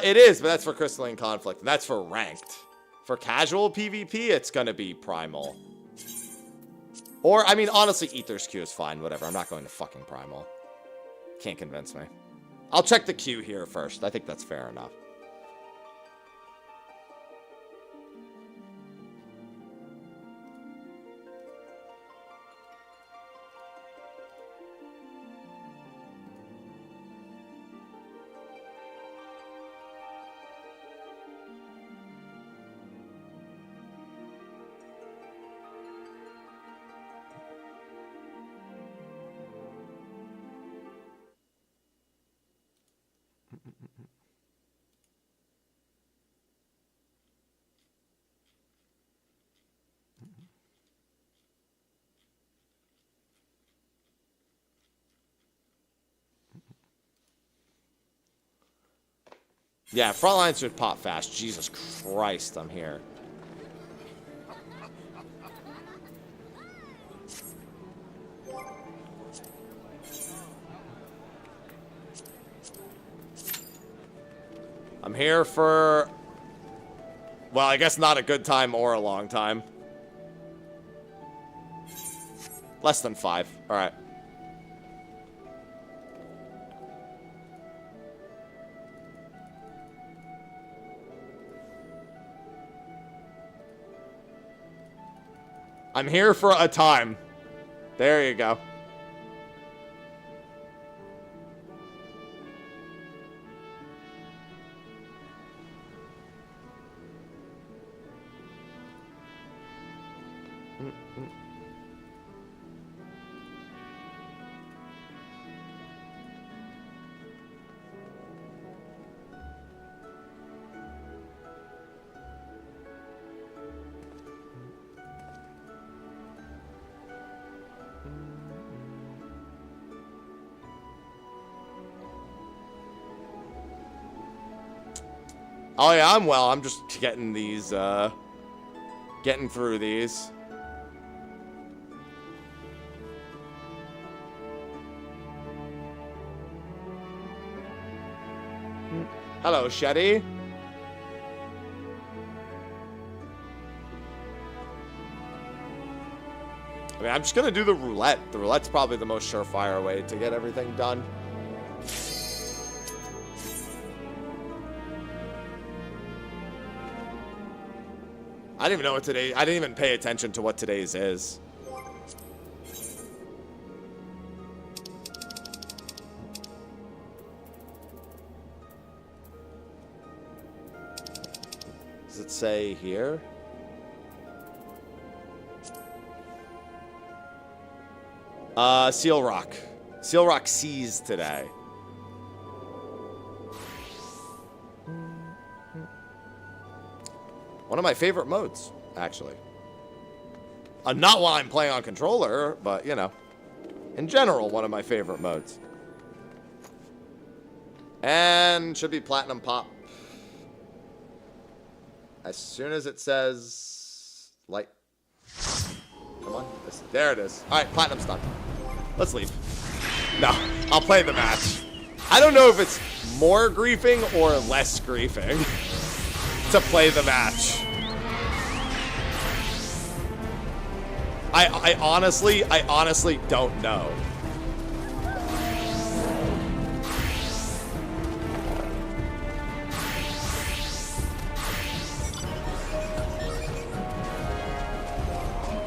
It is, but that's for Crystalline Conflict. And that's for ranked. For casual PvP, it's gonna be Primal. Or, I mean, honestly, Aether's Q is fine. Whatever, I'm not going to fucking Primal. Can't convince me. I'll check the Q here first. I think that's fair enough. Yeah, Frontlines should pop fast. Jesus Christ, I'm here. I'm here for... Well, I guess not a good time or a long time. Less than 5. Alright. I'm here for a time. There you go. Oh yeah, I'm well. I'm just getting these, getting through these. Hello, Shetty. I mean, I'm just gonna do the roulette. The roulette's probably the most surefire way to get everything done. I didn't even know what today... I didn't even pay attention to what today's is. Does it say here? Seal Rock. Seal Rock sees today. One of my favorite modes, actually. Not while I'm playing on controller, but, you know. In general, one of my favorite modes. And should be Platinum Pop. As soon as it says... Light. Come on. There it is. Alright, Platinum's done. Let's leave. No, I'll play the match. I don't know if it's more griefing or less griefing to play the match. I honestly don't know.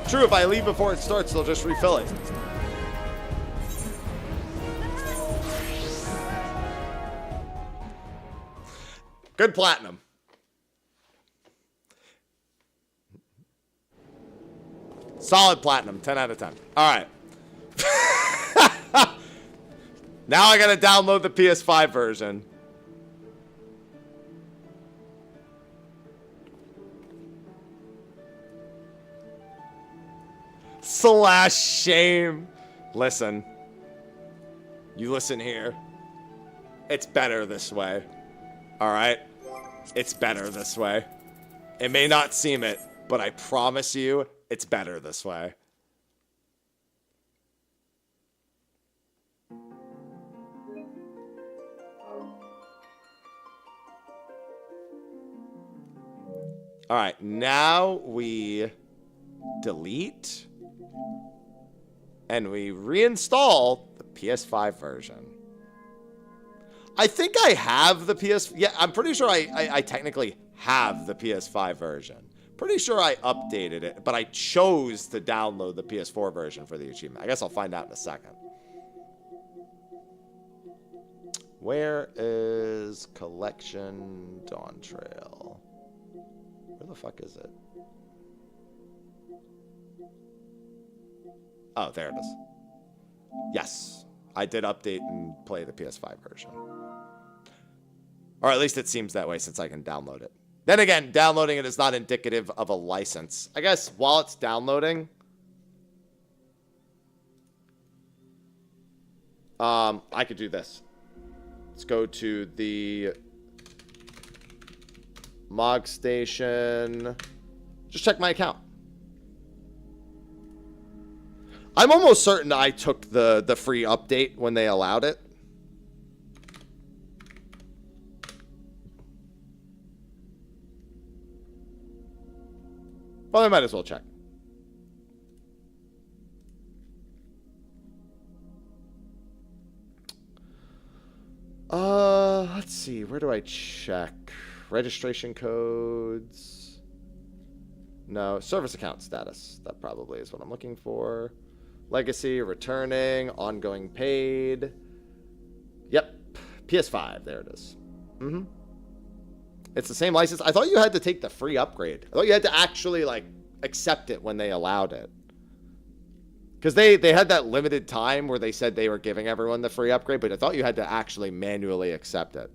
True, if I leave before it starts, they'll just refill it. Good platinum. Solid platinum, 10 out of 10. All right. Now I gotta download the PS5 version. Slash shame. Listen. You listen here. It's better this way. Alright? It's better this way. It may not seem it, but I promise you, it's better this way. Alright, now we delete and we reinstall the PS5 version. I think I have the yeah, I'm pretty sure I technically have the PS5 version. Pretty sure I updated it, but I chose to download the PS4 version for the achievement. I guess I'll find out in a second. Where is Collection Dawn Trail? Where the fuck is it? Oh, there it is. Yes, I did update and play the PS5 version. Or at least it seems that way since I can download it. Then again, downloading it is not indicative of a license. I guess while it's downloading, I could do this. Let's go to the Mog Station. Just check my account. I'm almost certain I took the free update when they allowed it. Well, I might as well check. Let's see. Where do I check? Registration codes. No, service account status. That probably is what I'm looking for. Legacy, returning, ongoing paid. Yep. PS5. There it is. Mm-hmm. It's the same license. I thought you had to take the free upgrade. I thought you had to actually, like, accept it when they allowed it. Because they had that limited time where they said they were giving everyone the free upgrade, but I thought you had to actually manually accept it.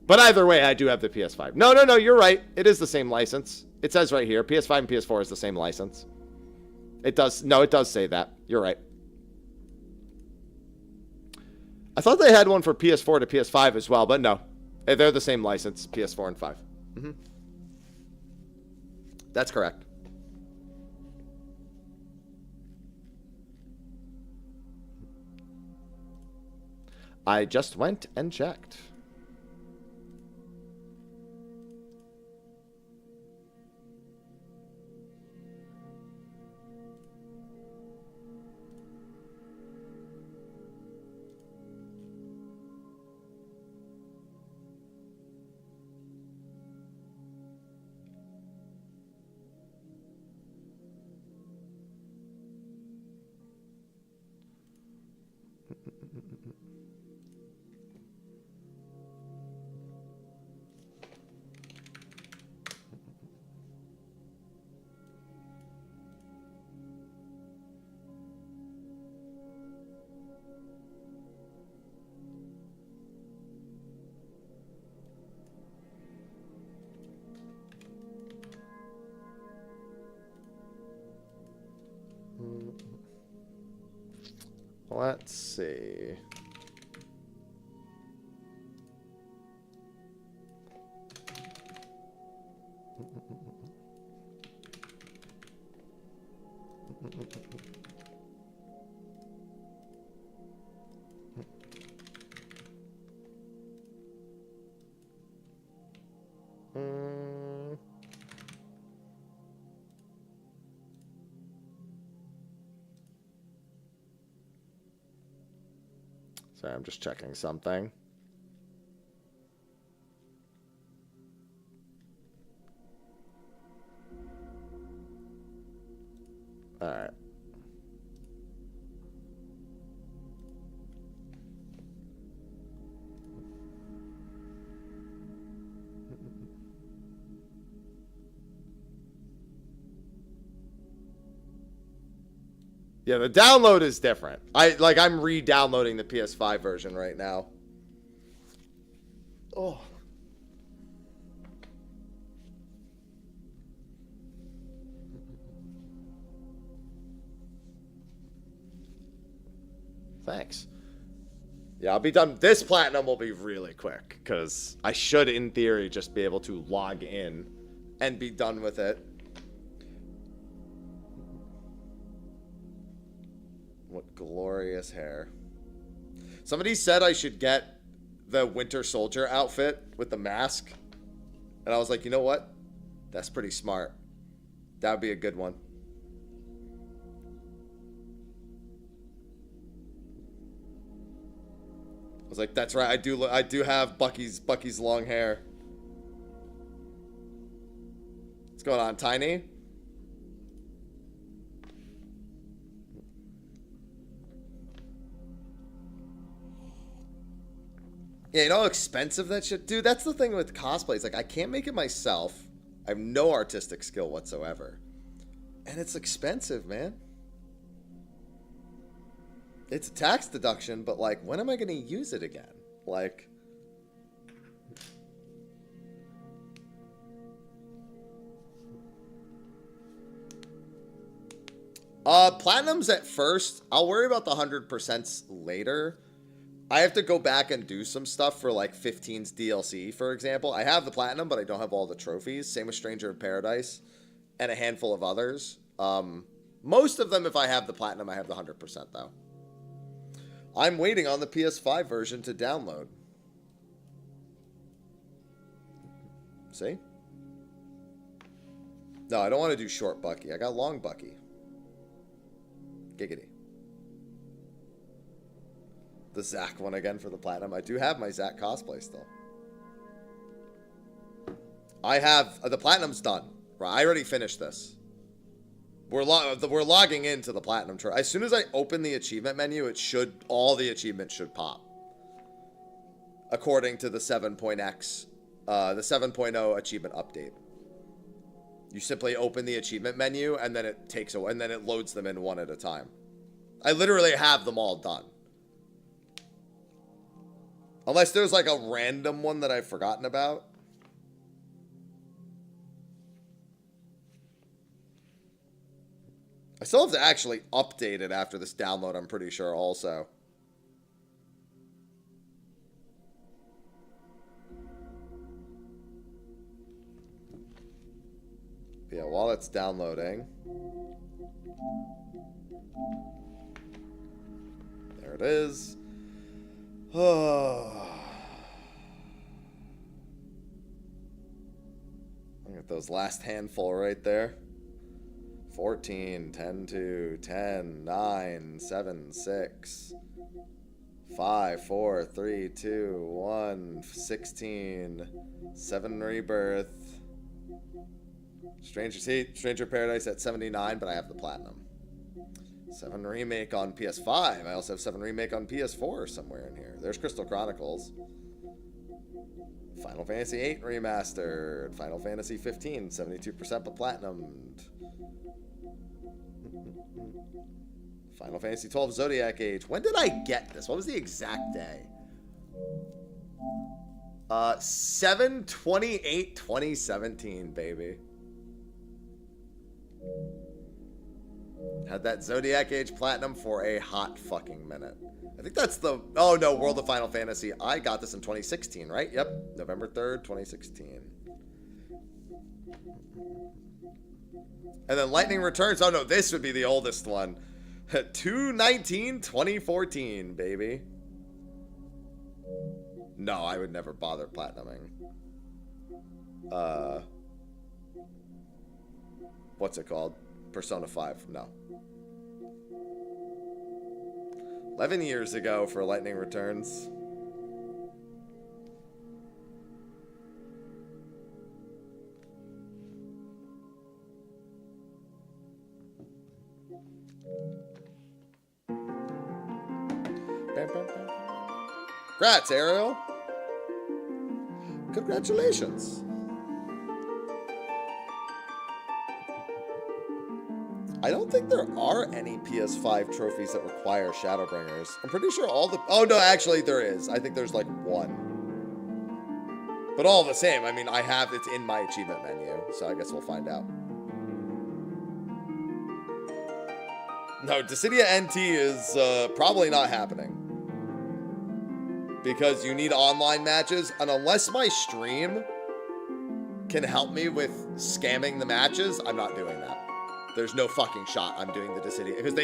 But either way, I do have the PS5. No, you're right. It is the same license. It says right here, PS5 and PS4 is the same license. It does. No, it does say that. You're right. I thought they had one for PS4 to PS5 as well, but no. They're the same license, PS4 and 5. Mm-hmm. That's correct. I just went and checked. Let's see. Sorry, I'm just checking something. Alright. Yeah, the download is different. I'm re-downloading the PS5 version right now. Oh. Thanks. Yeah, I'll be done. This platinum will be really quick, because I should, in theory, just be able to log in and be done with it. What glorious hair. Somebody said I should get the Winter Soldier outfit with the mask. And I was like, you know what? That's pretty smart. That would be a good one. I was like, that's right. I do have Bucky's long hair. What's going on, Tiny? Yeah, you know how expensive that shit? Dude, that's the thing with cosplay. It's like, I can't make it myself. I have no artistic skill whatsoever. And it's expensive, man. It's a tax deduction, but, like, when am I going to use it again? Like... Platinums at first. I'll worry about the 100% later. I have to go back and do some stuff for, like, 15's DLC, for example. I have the Platinum, but I don't have all the trophies. Same with Stranger in Paradise and a handful of others. Most of them, if I have the Platinum, I have the 100%, though. I'm waiting on the PS5 version to download. See? No, I don't want to do short Bucky. I got long Bucky. Giggity. The Zack one again for the Platinum. I do have my Zack cosplay still. I have... the Platinum's done. I already finished this. We're logging into the Platinum trophy. As soon as I open the achievement menu, it should... all the achievements should pop. According to the 7.x... the 7.0 achievement update. You simply open the achievement menu, and then it takes a... and then it loads them in one at a time. I literally have them all done. Unless there's like a random one that I've forgotten about. I still have to actually update it after this download, I'm pretty sure, also. Yeah, while it's downloading. There it is. Oh. Look at those last handful right there. 14, 10, 2, 10, 9, 7, 6, 5, 4, 3, 2, 1, 16, 7 rebirth. Stranger Paradise at 79, but I have the Platinum. 7 remake on PS5. I also have 7 remake on PS4 somewhere in here. There's Crystal Chronicles. Final Fantasy VIII remastered. Final Fantasy 15, 72% but platinumed. Final Fantasy 12 Zodiac Age. When did I get this? What was the exact day? 7/28/2017, baby. Had that Zodiac Age Platinum for a hot fucking minute. I think that's the... oh, no, World of Final Fantasy. I got this in 2016, right? Yep. November 3rd, 2016. And then Lightning Returns. Oh, no, this would be the oldest one. 2/19/2014, baby. No, I would never bother platinuming. What's it called? Persona 5. No. 11 years ago for Lightning Returns. Congrats, Ariel. Congratulations. I don't think there are any PS5 trophies that require Shadowbringers. I'm pretty sure all the... Oh, no, actually there is. I think there's like one. But all the same, I mean, I have... It's in my achievement menu, so I guess we'll find out. No, Dissidia NT is probably not happening. Because you need online matches, and unless my stream can help me with scamming the matches, I'm not doing that. There's no fucking shot I'm doing the Dissidia, because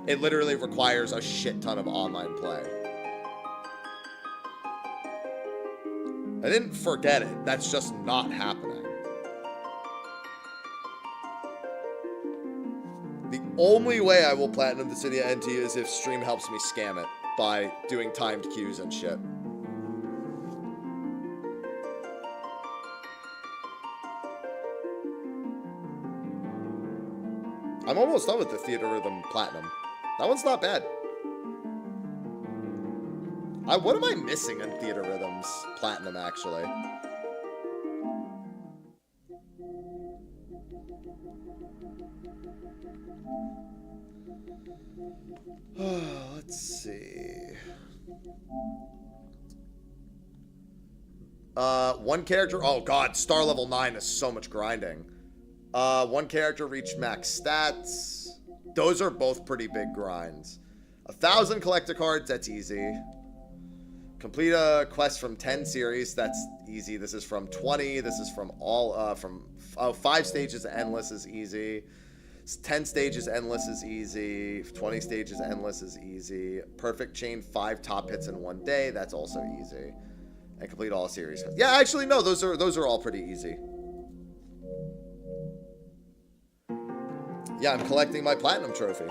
it literally requires a shit ton of online play. I didn't forget it. That's just not happening. The only way I will platinum Dissidia NT is if stream helps me scam it by doing timed queues and shit. I'm almost done with the Theater Rhythm Platinum. That one's not bad. What am I missing in Theater Rhythms Platinum, actually? Let's see. One character... Oh, God. Star level 9 is so much grinding. One character reached max stats. Those are both pretty big grinds. 1,000 collector cards, that's easy. Complete a quest from 10 series, that's easy. This is from 20. This is from all, 5 stages endless is easy. 10 stages endless is easy. 20 stages endless is easy. Perfect chain 5 top hits in 1 day, that's also easy. And complete all series. Yeah, actually, no, those are all pretty easy. Yeah, I'm collecting my platinum trophy,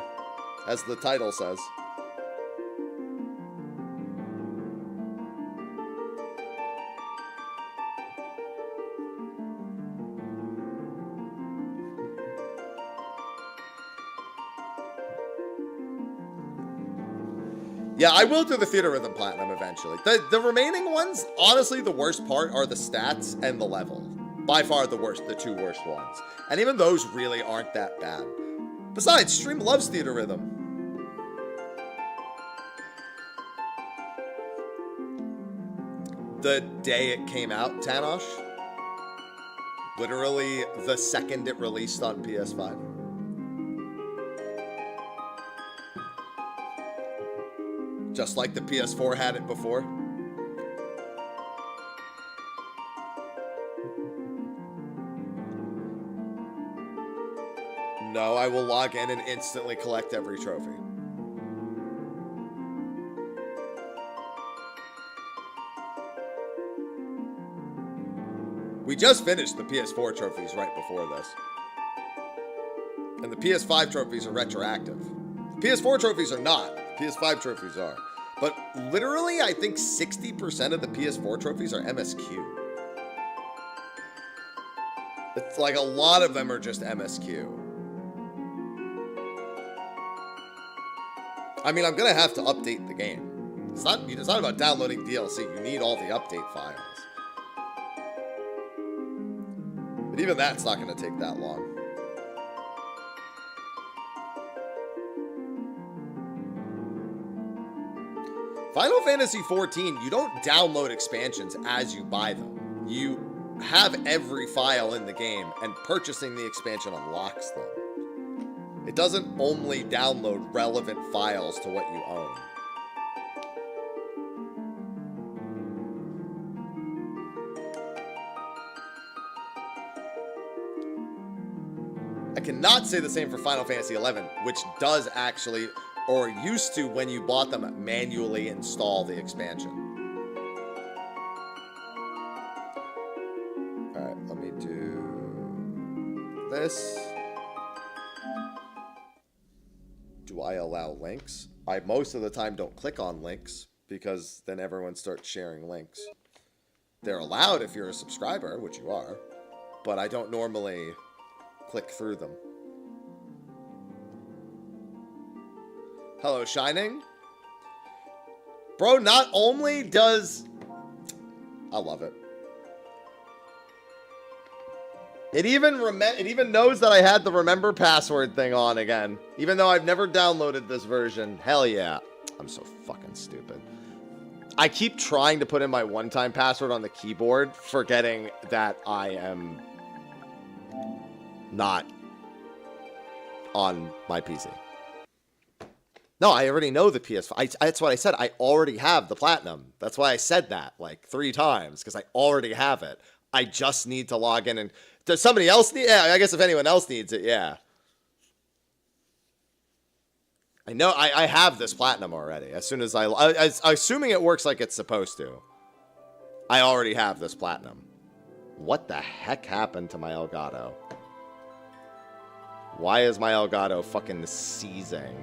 as the title says. Yeah, I will do the Theater Rhythm Platinum eventually. The remaining ones, honestly, the worst part are the stats and the level. By far the two worst ones. And even those really aren't that bad. Besides, stream loves Theater Rhythm. The day it came out, Tanosh. Literally the second it released on PS5. Just like the PS4 had it before. No, I will log in and instantly collect every trophy. We just finished the PS4 trophies right before this. And the PS5 trophies are retroactive. The PS4 trophies are not. The PS5 trophies are. But literally, I think 60% of the PS4 trophies are MSQ. It's like a lot of them are just MSQ. I mean, I'm going to have to update the game. It's not about downloading DLC. You need all the update files. But even that's not going to take that long. Final Fantasy XIV, you don't download expansions as you buy them. You have every file in the game, and purchasing the expansion unlocks them. It doesn't only download relevant files to what you own. I cannot say the same for Final Fantasy XI, which does actually, or used to when you bought them, manually install the expansion. Alright, let me do this. Do I allow links? I most of the time don't click on links because then everyone starts sharing links. They're allowed if you're a subscriber, which you are, but I don't normally click through them. Hello, Shining. Bro, not only does... I love it. It even knows that I had the remember password thing on again. Even though I've never downloaded this version. Hell yeah. I'm so fucking stupid. I keep trying to put in my one-time password on the keyboard, forgetting that I am not on my PC. No, I already know the PS5. That's what I said. I already have the Platinum. That's why I said that like 3 times, because I already have it. I just need to log in and... Does somebody else need... Yeah, I guess if anyone else needs it, yeah. I know I have this Platinum already. As soon as assuming it works like it's supposed to. I already have this Platinum. What the heck happened to my Elgato? Why is my Elgato fucking seizing?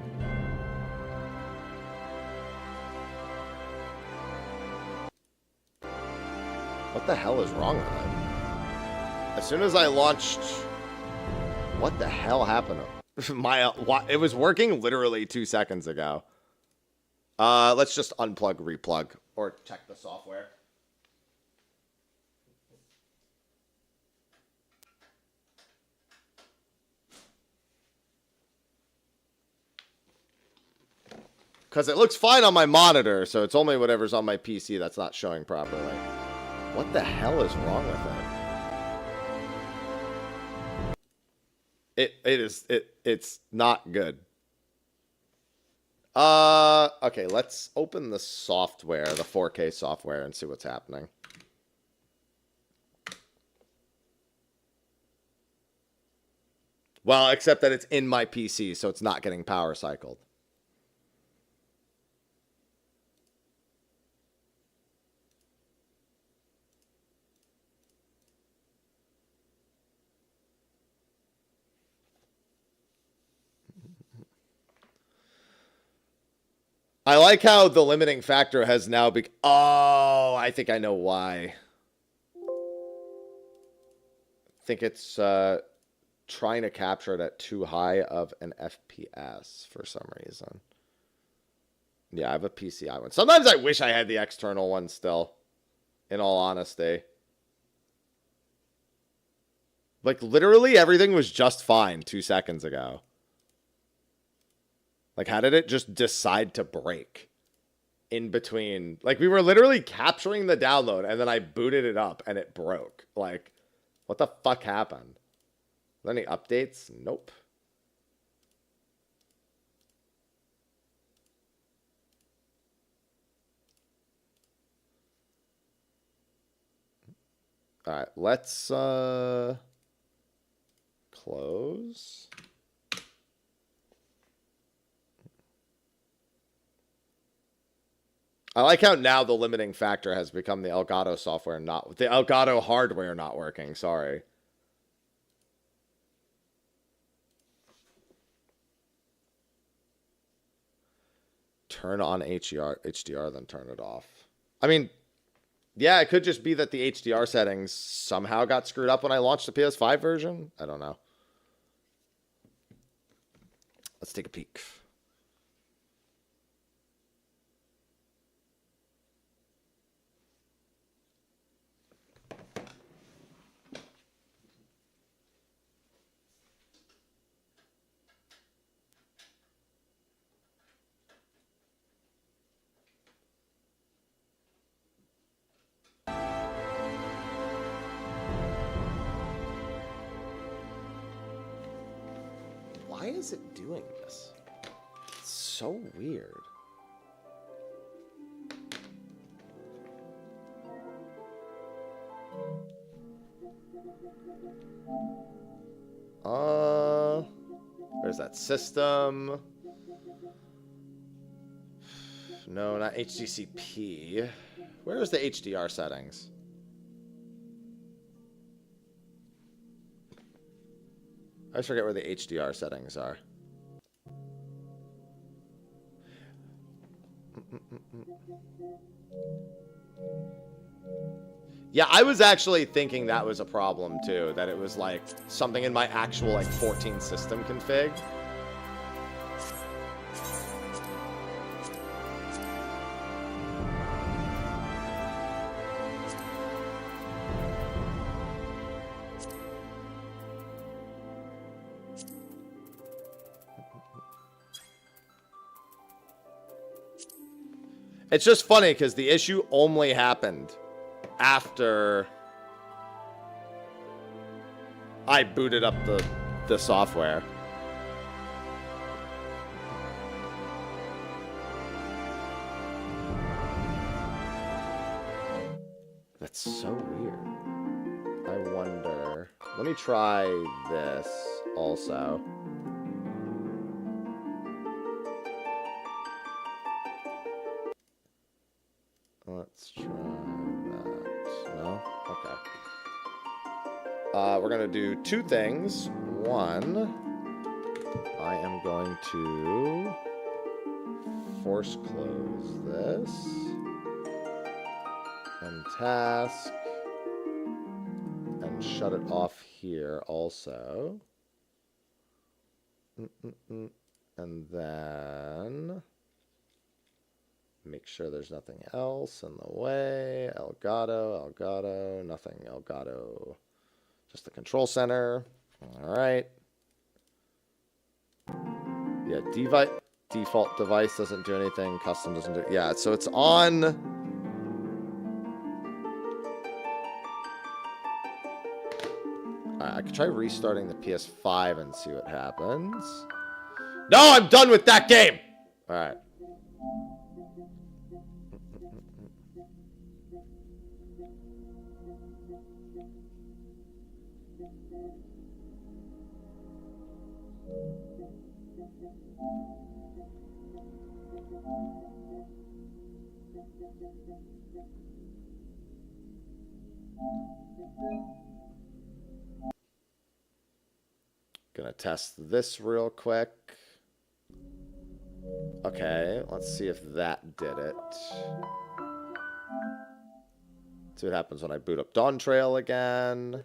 What the hell is wrong with it? As soon as I launched... What the hell happened? It was working literally 2 seconds ago. Let's just unplug, replug, or check the software. Because it looks fine on my monitor, so it's only whatever's on my PC that's not showing properly. What the hell is wrong with it? It's not good. Okay, let's open the software, the 4K software, and see what's happening. Well, except that it's in my PC, so it's not getting power cycled. I like how the limiting factor has now become... Oh, I think I know why. I think it's trying to capture it at too high of an FPS for some reason. Yeah, I have a PCI one. Sometimes I wish I had the external one still, in all honesty. Like, literally everything was just fine 2 seconds ago. Like, how did it just decide to break in between? Like, we were literally capturing the download, and then I booted it up, and it broke. Like, what the fuck happened? Are there any updates? Nope. All right, let's close. I like how now the limiting factor has become the Elgato software, not the Elgato hardware not working. Sorry. Turn on HDR, then turn it off. I mean, yeah, it could just be that the HDR settings somehow got screwed up when I launched the PS5 version. I don't know. Let's take a peek. Why is it doing this? It's so weird. Where's that system? No, not HDCP. Where is the HDR settings? I forget where the HDR settings are. Yeah, I was actually thinking that was a problem too, that it was like something in my actual like 14 system config. It's just funny because the issue only happened after I booted up the software. That's so weird. I wonder. Let me try this also. Let's try that. No? Okay. We're going to do two things. One, I am going to force close this. And task. And shut it off here also. And then make sure there's nothing else in the way. Elgato, nothing Elgato. Just the control center. All right. Yeah, default device doesn't do anything. Custom doesn't do. Yeah, so it's on. I could try restarting the PS5 and see what happens. No, I'm done with that game. All right. Gonna test this real quick. Okay, let's see if that did it. See what happens when I boot up Dawn Trail again.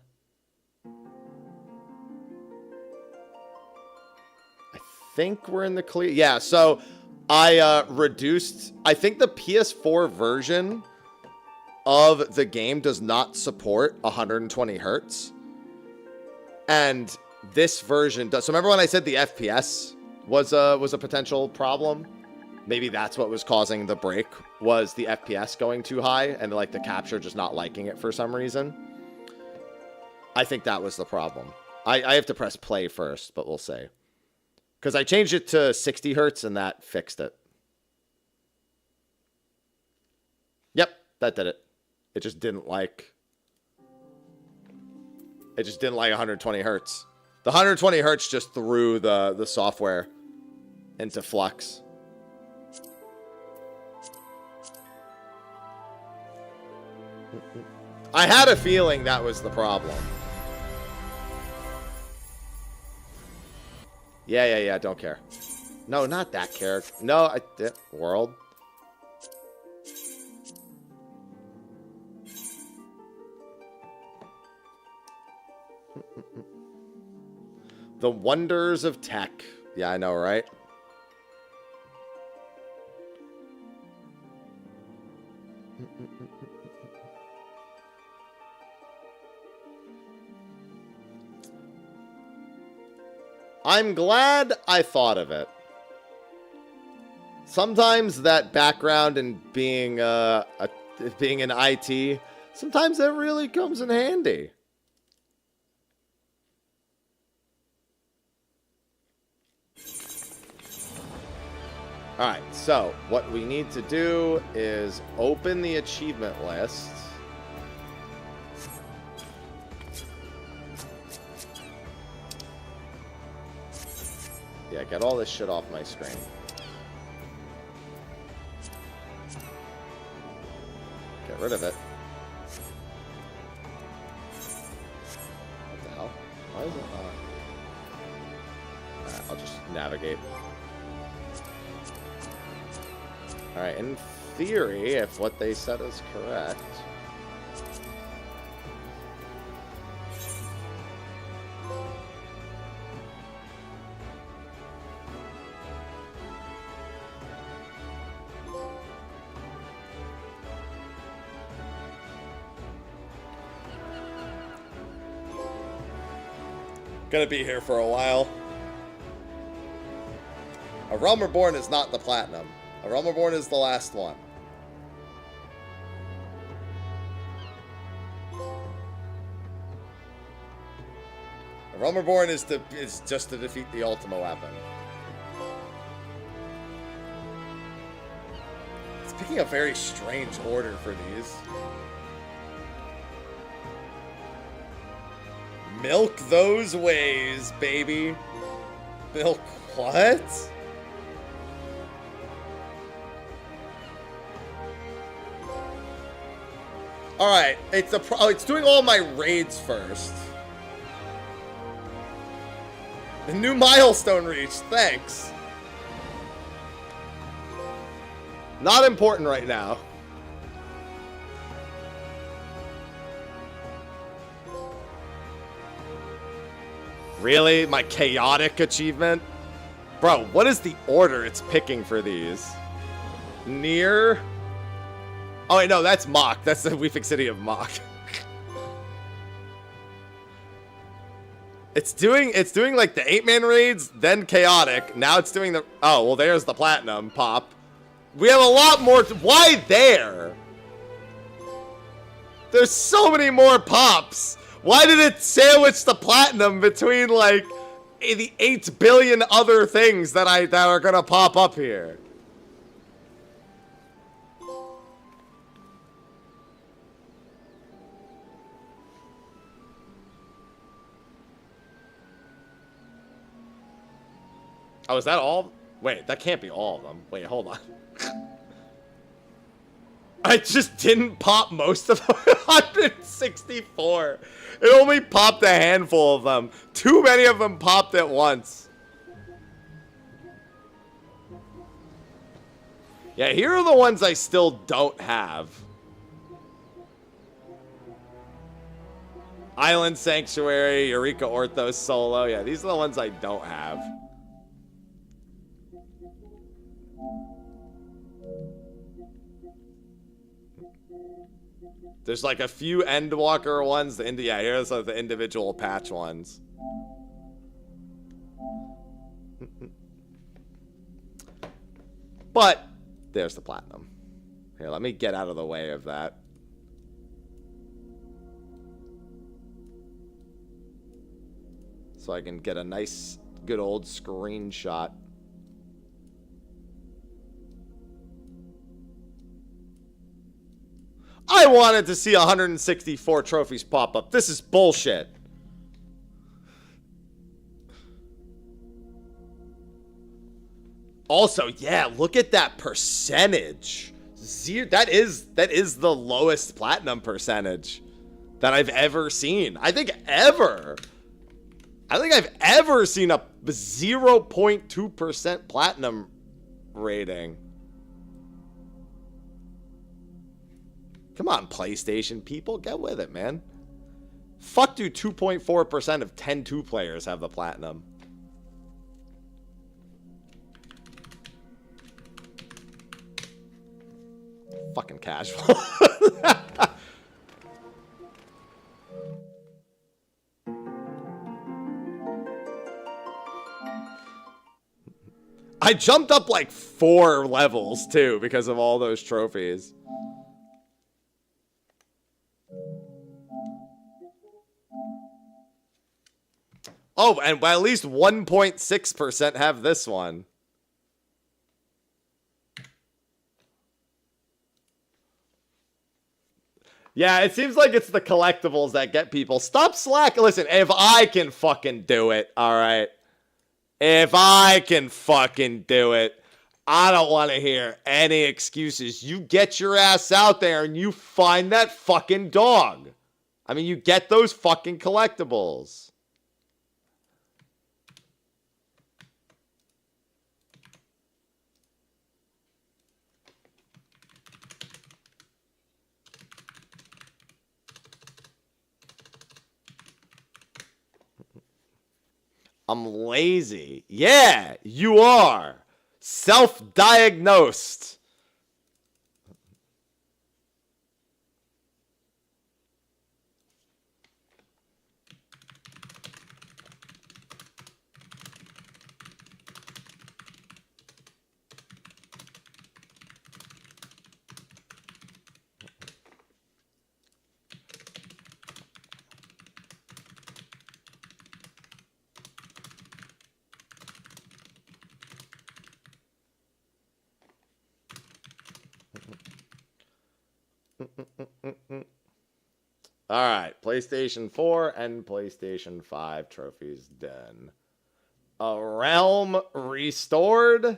I think we're in the clear. Yeah, so I reduced. I think the PS4 version of the game does not support 120 hertz. And this version does. So remember when I said the FPS was a potential problem? Maybe that's what was causing the break, was the FPS going too high and like the capture just not liking it for some reason. I think that was the problem. I have to press play first, but we'll see. Because I changed it to 60 hertz and that fixed it. Yep, that did it. It just didn't like 120 hertz. The 120 hertz just threw the software into flux. I had a feeling that was the problem. Yeah, don't care. No, not that character. No, world. The wonders of tech. Yeah, I know, right? I'm glad I thought of it. Sometimes that background and being being in IT, sometimes that really comes in handy. All right, so what we need to do is open the achievement list. Yeah, get all this shit off my screen. Get rid of it. What the hell? Why is it on? Alright, I'll just navigate. Alright, in theory, if what they said is correct... Gonna be here for a while. A Realm Reborn is not the platinum. A Realm Reborn is the last one. A Realm Reborn is just to defeat the Ultima weapon. It's picking a very strange order for these. Milk those ways, baby. Milk what? Alright, it's doing all my raids first. The new milestone reached, thanks. Not important right now. Really? My chaotic achievement? Bro, what is the order it's picking for these? Near? Oh wait, no, that's Mach. That's the FFXIV of Mach. It's doing like the 8-man raids, then chaotic. Now it's doing the... Oh, well, there's the platinum pop. We have a lot more... Why there? There's so many more pops. Why did it sandwich the platinum between, like, the 8 billion other things that are gonna pop up here? Oh, is that all? Wait, that can't be all of them. Wait, hold on. I just didn't pop most of them. 164. It only popped a handful of them. Too many of them popped at once. Yeah, here are the ones I still don't have. Island Sanctuary, Eureka Orthos Solo. Yeah, these are the ones I don't have. There's like a few Endwalker ones. Yeah, here's like the individual patch ones. But there's the platinum. Here, let me get out of the way of that. So I can get a nice, good old screenshot. I wanted to see 164 trophies pop up. This is bullshit. Also, yeah, look at that percentage. That is the lowest platinum percentage that I've ever seen. I think I've ever seen a 0.2% platinum rating. Come on, PlayStation people. Get with it, man. Fuck do 2.4% of 10-2 players have the platinum. Fucking casual. I jumped up like 4 levels, too, because of all those trophies. Oh, and at least 1.6% have this one. Yeah, it seems like it's the collectibles that get people. Stop slacking. Listen, if I can fucking do it, alright? If I can fucking do it, I don't want to hear any excuses. You get your ass out there and you find that fucking dog. I mean, you get those fucking collectibles. I'm lazy. Yeah, you are. Self-diagnosed. All right, PlayStation 4 and PlayStation 5 trophies done. A Realm Restored.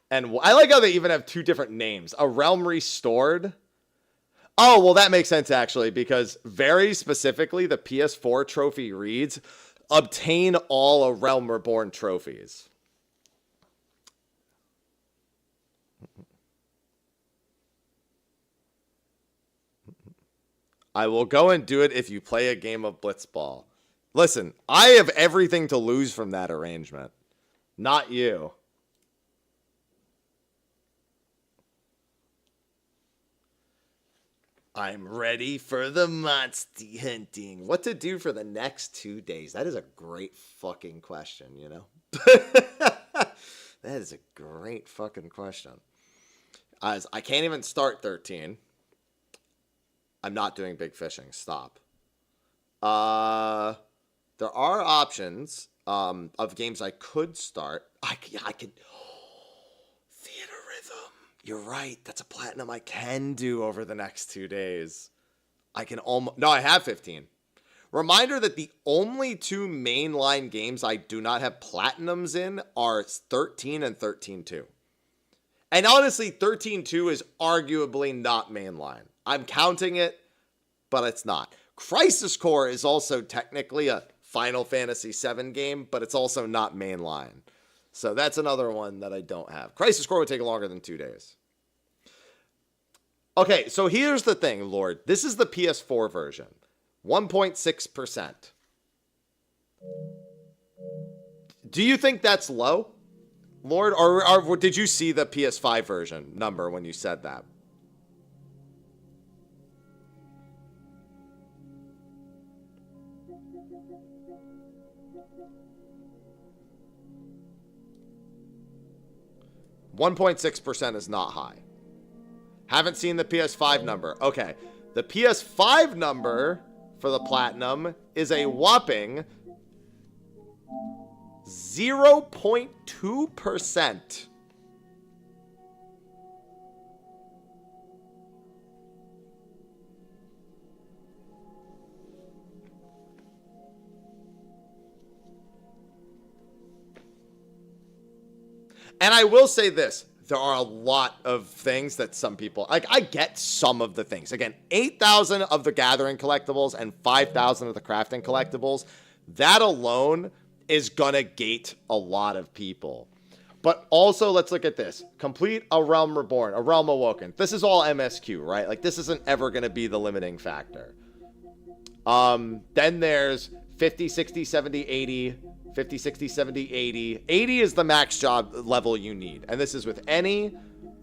And I like how they even have two different names. A Realm Restored. Oh, well, that makes sense, actually, because very specifically, the PS4 trophy reads, obtain all A Realm Reborn trophies. I will go and do it if you play a game of Blitzball. Listen, I have everything to lose from that arrangement. Not you. I'm ready for the monster hunting. What to do for the next 2 days? That is a great fucking question, you know? That is a great fucking question. As I can't even start 13. I'm not doing big fishing. Stop. There are options of games I could start. I could. Theater Rhythm. You're right. That's a platinum I can do over the next 2 days. I can almost. No, I have 15. Reminder that the only two mainline games I do not have platinums in are 13 and 13-2. And honestly, 13-2 is arguably not mainline. I'm counting it, but it's not. Crisis Core is also technically a Final Fantasy VII game, but it's also not mainline. So that's another one that I don't have. Crisis Core would take longer than 2 days. Okay, so here's the thing, Lord. This is the PS4 version. 1.6%. Do you think that's low, Lord? Or did you see the PS5 version number when you said that? %1.6% is not high. Haven't seen the PS5 number. Okay. The PS5 number for the platinum is a whopping 0.2%. And I will say this. There are a lot of things that some people... Like, I get some of the things. Again, 8,000 of the Gathering collectibles and 5,000 of the Crafting collectibles. That alone is gonna gate a lot of people. But also, let's look at this. Complete A Realm Reborn, A Realm Awoken. This is all MSQ, right? Like, this isn't ever gonna be the limiting factor. Then there's 50, 60, 70, 80... 50, 60, 70, 80. 80 is the max job level you need. And this is with any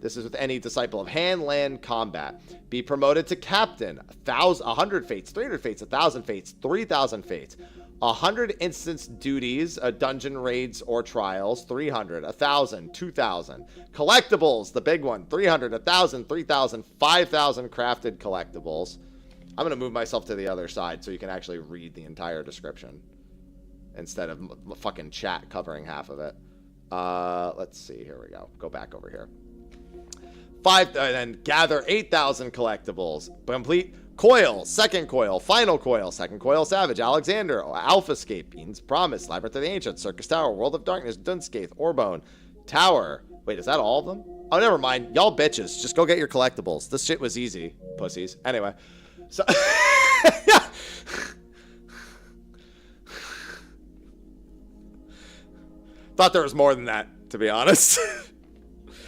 disciple of hand, land, combat. Be promoted to captain. 100 fates, 300 fates, 1,000 fates, 3,000 fates. 100 instance duties, dungeon raids or trials, 300, 1,000, 2,000. Collectibles, the big one, 300, 1,000, 3,000, 5,000 crafted collectibles. I'm going to move myself to the other side so you can actually read the entire description, instead of fucking chat covering half of it. Let's see. Here we go. Go back over here. And gather 8,000 collectibles. Complete Coil, Second Coil, Final Coil, Second Coil Savage, Alexander, Alphascape, Bean's Promise, Labyrinth of the Ancients, Circus Tower, World of Darkness, Dunscaith, Orbone, Tower. Wait, is that all of them? Oh, never mind. Y'all bitches. Just go get your collectibles. This shit was easy, pussies. Anyway. So... Thought there was more than that, to be honest.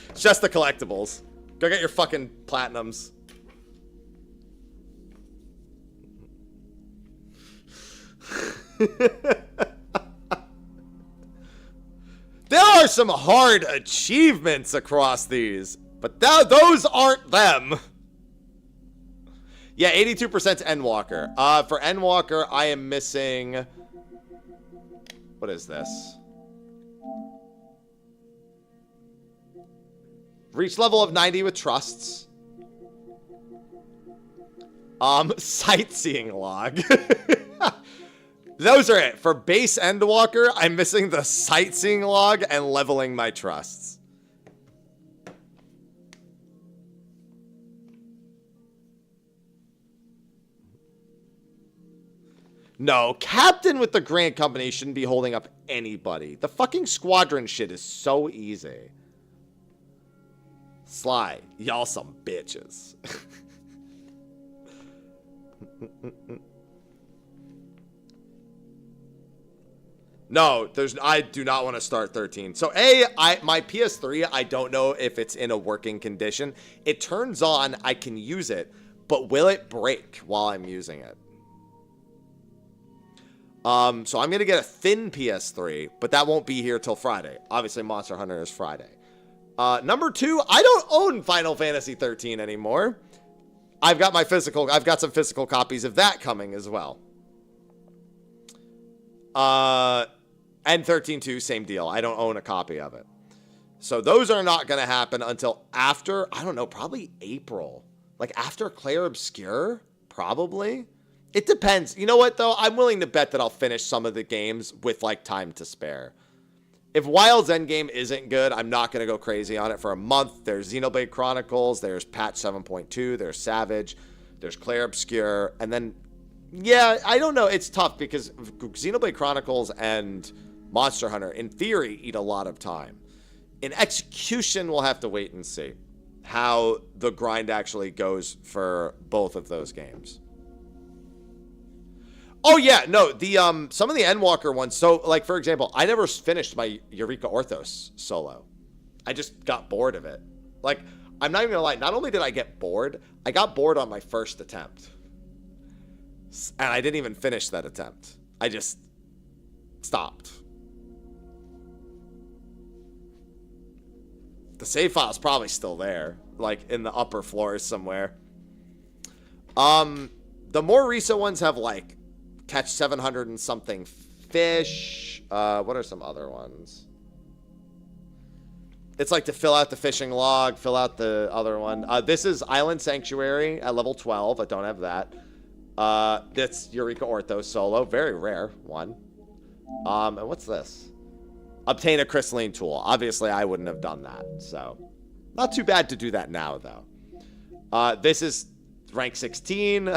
It's just the collectibles. Go get your fucking platinums. There are some hard achievements across these, but those aren't them. Yeah, 82% Endwalker. For Endwalker, I am missing... What is this? Reach level of 90 with trusts. Sightseeing log. Those are it. For base Endwalker, I'm missing the sightseeing log and leveling my trusts. No, Captain with the Grant Company shouldn't be holding up anybody. The fucking squadron shit is so easy. Sly, y'all some bitches. No, I do not want to start 13. So my PS3, I don't know if it's in a working condition. It turns on, I can use it, but will it break while I'm using it? So I'm going to get a thin PS3, but that won't be here till Friday. Obviously, Monster Hunter is Friday. Number 2, I don't own Final Fantasy 13 anymore. I've got some physical copies of that coming as well. And 13-2, same deal. I don't own a copy of it. So those are not going to happen until after, I don't know, probably April. Like after Clair Obscure, probably. It depends. You know what, though? I'm willing to bet that I'll finish some of the games with, like, time to spare. If WILDS Endgame isn't good, I'm not going to go crazy on it for a month. There's Xenoblade Chronicles. There's patch 7.2. There's Savage. There's Clair Obscure. And then, yeah, I don't know. It's tough because Xenoblade Chronicles and Monster Hunter, in theory, eat a lot of time. In execution, we'll have to wait and see how the grind actually goes for both of those games. Oh, yeah, no, some of the Endwalker ones, so, like, for example, I never finished my Eureka Orthos solo. I just got bored of it. Like, I'm not even gonna lie, not only did I get bored, I got bored on my first attempt. And I didn't even finish that attempt. I just stopped. The save file's probably still there, like, in the upper floors somewhere. The more recent ones have, like, catch 700 and something fish. What are some other ones? It's like to fill out the fishing log, fill out the other one. This is Island Sanctuary at level 12. I don't have that. That's Eureka Orthos solo. Very rare one. And what's this? Obtain a crystalline tool. Obviously, I wouldn't have done that. So, not too bad to do that now, though. This is rank 16.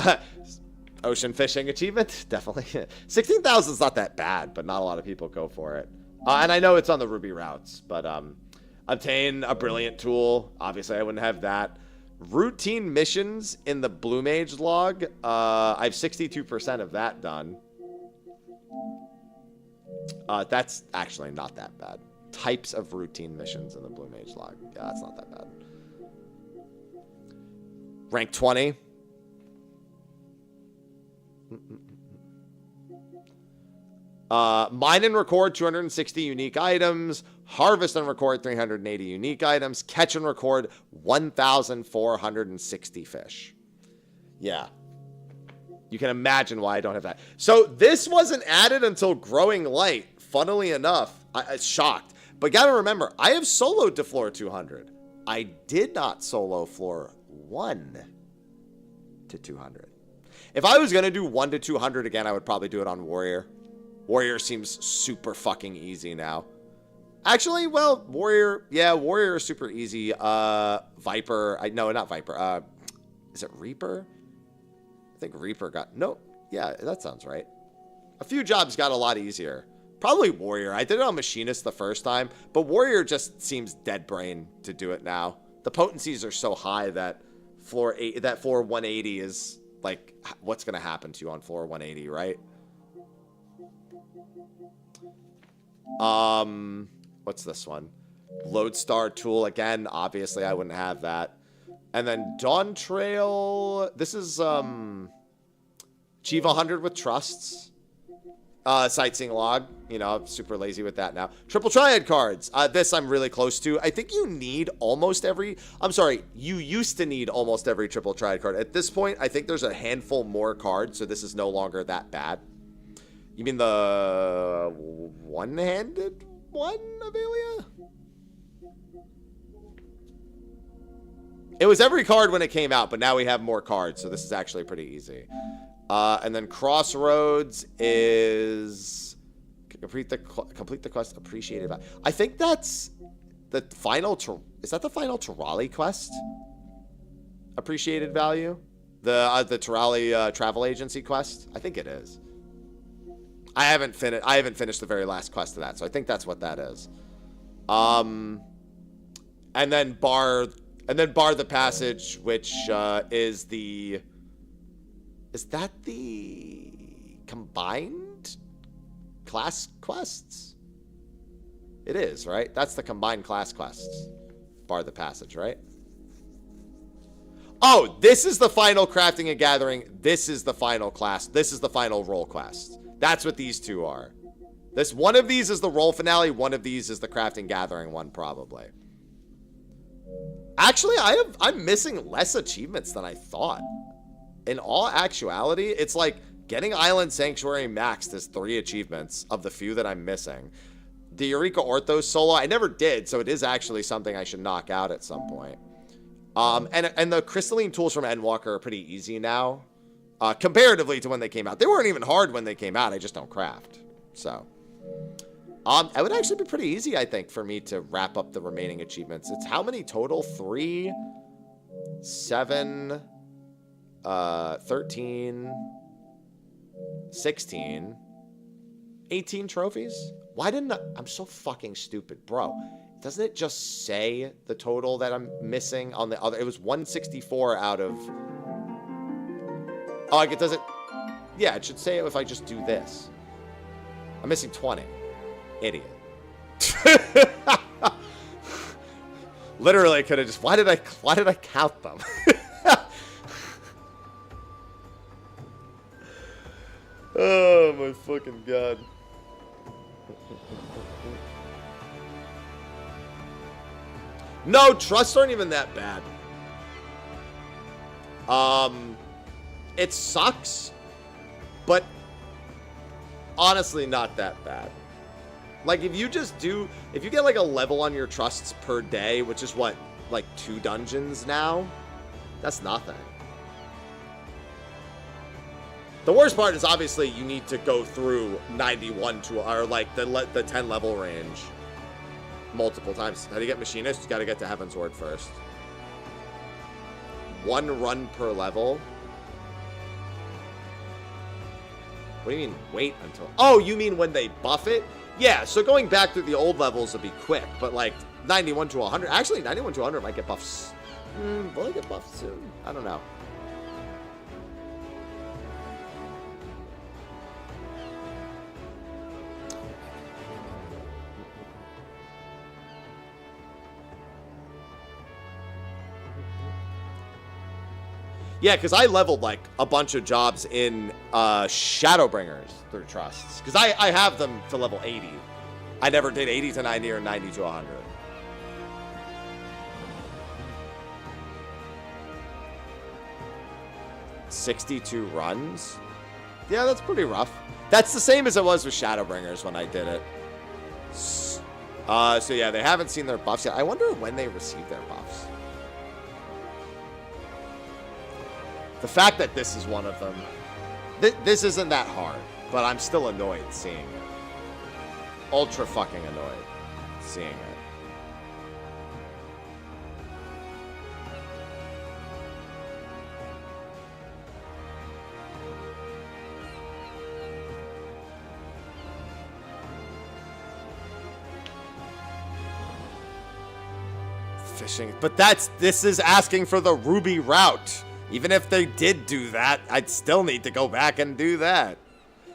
Ocean fishing achievement, definitely. 16,000 is not that bad, but not a lot of people go for it. And I know it's on the Ruby routes, but obtain a brilliant tool. Obviously, I wouldn't have that. Routine missions in the Blue Mage log. I have 62% of that done. That's actually not that bad. Types of routine missions in the Blue Mage log. Yeah, that's not that bad. Rank 20. Mine and record 260 unique items. Harvest and record 380 unique items. Catch and record 1,460 fish. Yeah. You can imagine why I don't have that. So this wasn't added until Growing Light. Funnily enough, I'm shocked. But gotta remember, I have soloed to floor 200. I did not solo floor 1 to 200. If I was going to do 1 to 200 again, I would probably do it on Warrior. Warrior seems super fucking easy now. Actually, well, Warrior, yeah, Warrior is super easy. Viper, no, not Viper. Is it Reaper? I think Reaper got, no, yeah, that sounds right. A few jobs got a lot easier. Probably Warrior. I did it on Machinist the first time, but Warrior just seems dead brain to do it now. The potencies are so high that floor 180 is like, what's going to happen to you on floor 180, right? What's this one? Lodestar tool again. Obviously, I wouldn't have that. And then Dawn Trail. This is achieve 100 with trusts. Sightseeing log. You know, I'm super lazy with that now. Triple triad cards. This I'm really close to. I think you need almost every... I'm sorry. You used to need almost every triple triad card. At this point, I think there's a handful more cards, so this is no longer that bad. You mean the one-handed one, Avelia? It was every card when it came out, but now we have more cards, so this is actually pretty easy. And then Crossroads is complete the quest appreciated. I think that's the final. Is that the final Terali quest? Appreciated value, the Terali travel agency quest. I think it is. I haven't finished the very last quest of that, so I think that's what that is. And then bar the passage, which is the. Is that the combined class quests? It is, right? That's the combined class quests. Bar the passage, right? Oh, this is the final crafting and gathering. This is the final class. This is the final role quest. That's what these two are. One of these is the role finale. One of these is the crafting gathering one, probably. Actually, I'm missing less achievements than I thought. In all actuality, it's like getting Island Sanctuary maxed is 3 achievements of the few that I'm missing. The Eureka Orthos solo, I never did, so it is actually something I should knock out at some point. And the crystalline tools from Endwalker are pretty easy now, comparatively to when they came out. They weren't even hard when they came out. I just don't craft. So, it would actually be pretty easy, I think, for me to wrap up the remaining achievements. It's how many total? 3, 7... 13, 16, 18 trophies? Why didn't I'm so fucking stupid, bro. Doesn't it just say the total that I'm missing on the other? It was 164 out of... Oh, like it doesn't... Yeah, it should say it if I just do this. I'm missing 20. Idiot. Literally, I could have just... Why did I count them? Oh my fucking god. No, trusts aren't even that bad. It sucks, but honestly not that bad. Like if you get like a level on your trusts per day, which is what, like 2 dungeons now, that's nothing. The worst part is obviously you need to go through 91 to, or like the 10 level range multiple times. How do you get Machinist? You gotta get to Heaven's Word first. 1 run per level. What do you mean wait until? Oh, you mean when they buff it? Yeah, so going back through the old levels would be quick, but like 91 to 100, actually 91 to 100 might get buffs. Will I get buffed soon? I don't know. Yeah, because I leveled, like, a bunch of jobs in Shadowbringers through trusts. Because I have them to level 80. I never did 80 to 90 or 90 to 100. $62 runs? Yeah, that's pretty rough. That's the same as it was with Shadowbringers when I did it. So yeah, they haven't seen their buffs yet. I wonder when they receive their buffs. The fact that this is one of them, this isn't that hard, but I'm still annoyed seeing it. Ultra fucking annoyed seeing it. Fishing, but this is asking for the Ruby route. Even if they did do that, I'd still need to go back and do that.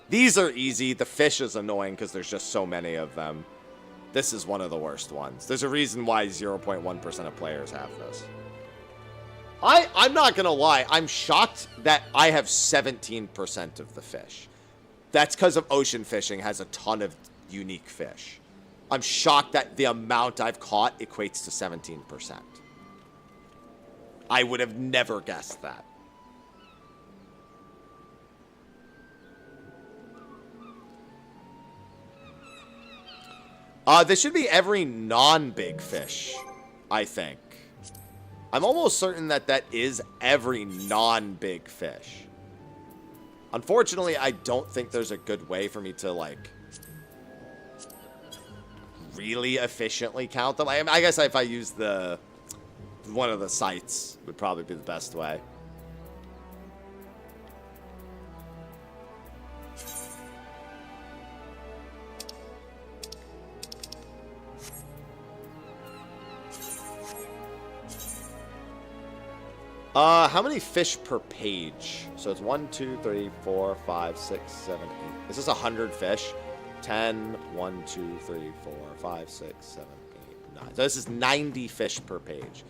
These are easy. The fish is annoying because there's just so many of them. This is one of the worst ones. There's a reason why 0.1% of players have this. I'm not going to lie. I'm shocked that I have 17% of the fish. That's because of ocean fishing has a ton of unique fish. I'm shocked that the amount I've caught equates to 17%. I would have never guessed that. This should be every non-big fish, I think. I'm almost certain that that is every non-big fish. Unfortunately, I don't think there's a good way for me to, like, really efficiently count them. I guess if I use the one of the sites would probably be the best way. How many fish per page? So it's 1, 2, 3, 4, 5, 6, 7, 8. Is this 100 fish? 10, 1, 2, 3, 4, 5, 6, 7, 8, 9. So this is 90 fish per page.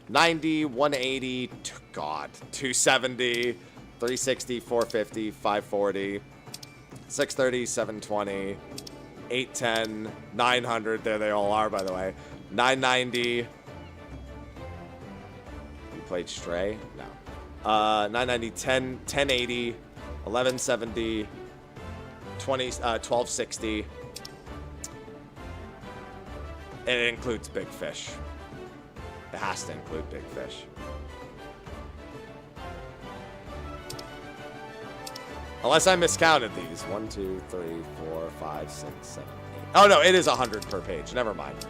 90, 180, God, 270, 360, 450, 540, 630, 720, 810, 900. There they all are, by the way. 990. You played Stray? No. 990, 1080, 1170, 1260. And it includes big fish. It has to include big fish. Unless I miscounted these. 1, 2, 3, 4, 5, 6, 7, 8. Oh no, it is 100 per page. Never mind.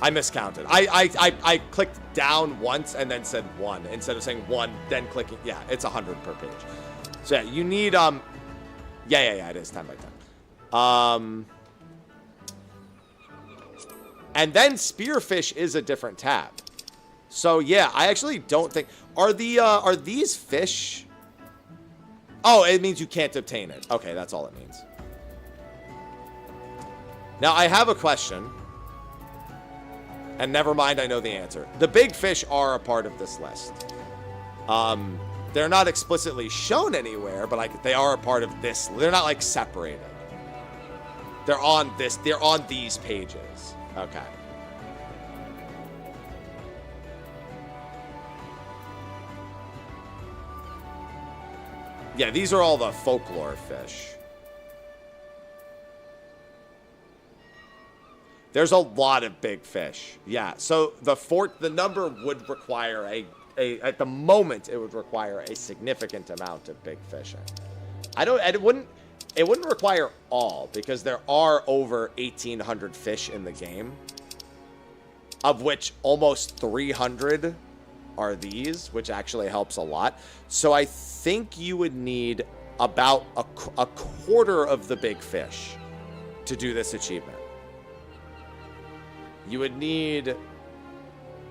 I miscounted. I clicked down once and then said 1 instead of saying 1, then clicking. Yeah, it's 100 per page. So yeah, you need yeah, it is 10 by 10. And then spearfish is a different tab. So yeah, I actually don't think are these fish. Oh, it means you can't obtain it. Okay, that's all it means. Now I have a question. And never mind, I know the answer. The big fish are a part of this list. They're not explicitly shown anywhere, but like they are a part of this. They're not like separated. They're on this. They're on these pages. Okay. Yeah, these are all the folklore fish. There's a lot of big fish. Yeah, so the number would require at the moment it would require a significant amount of big fishing. It wouldn't require all because there are over 1,800 fish in the game, of which almost 300 are these, which actually helps a lot. So I think you would need about a quarter of the big fish to do this achievement. You would need,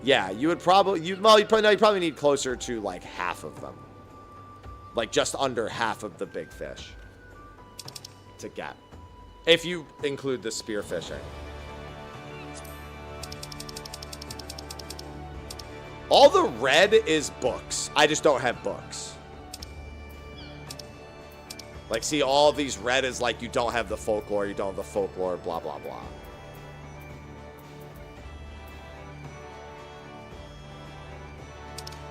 yeah, you probably need closer to like half of them. Like just under half of the big fish to get. If you include the spear fishing. All the red is books. I just don't have books. Like, see, all these red is like you don't have the folklore, blah, blah, blah.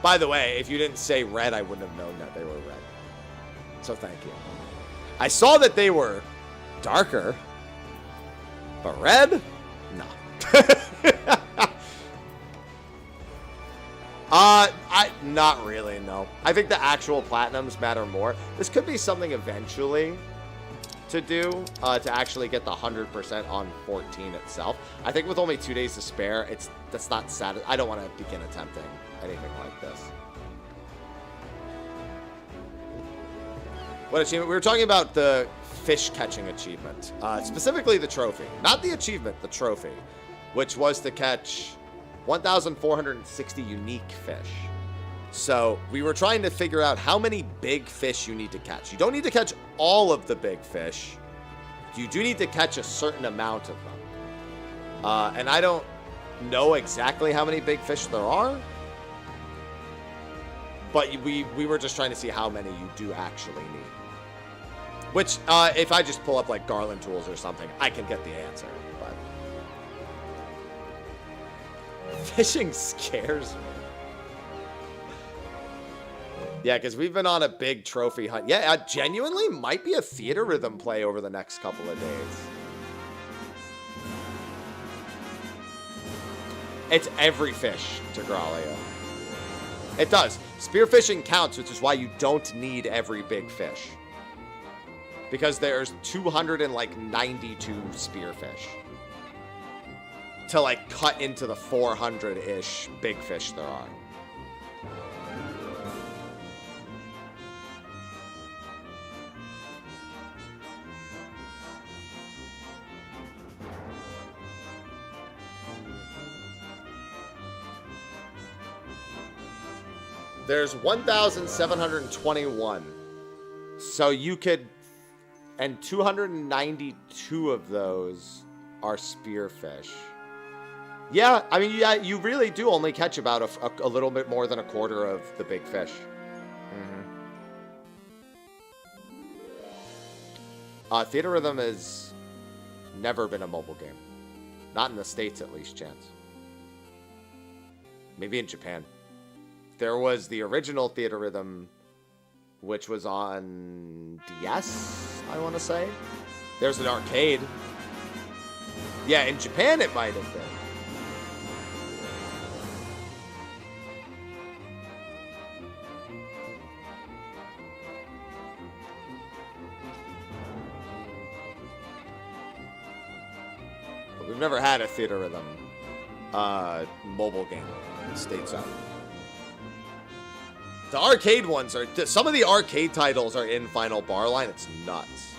By the way, if you didn't say red, I wouldn't have known that they were red. So thank you. I saw that they were darker, but red? No. Not really, no. I think the actual platinums matter more. This could be something eventually to do, to actually get the 100% on 14 itself. I think with only 2 days to spare, that's not sad. I don't want to begin attempting anything like this. What achievement? We were talking about the fish catching achievement, specifically the trophy, not the achievement, the trophy, which was to catch 1,460 unique fish. So we were trying to figure out how many big fish you need to catch. You don't need to catch all of the big fish. You do need to catch a certain amount of them. And I don't know exactly how many big fish there are. But we were just trying to see how many you do actually need. Which, if I just pull up like Garland tools or something, I can get the answer. But fishing scares me. Yeah, because we've been on a big trophy hunt. Yeah, genuinely might be a theater rhythm play over the next couple of days. It's every fish, Tigralia. It does. Spearfishing counts, which is why you don't need every big fish. Because there's 292 spearfish. To like cut into the 400-ish big fish there are. There's 1,721. So you could... And 292 of those are spearfish. Yeah, I mean, yeah, you really do only catch about a little bit more than a quarter of the big fish. Theater Rhythm has never been a mobile game. Not in the States, at least, Chance. Maybe in Japan. There was the original Theater Rhythm, which was on DS, I want to say. There's an arcade. Yeah, in Japan it might have been. But we've never had a Theater Rhythm mobile game stateside. The arcade ones are... Some of the arcade titles are in Final Bar Line. It's nuts.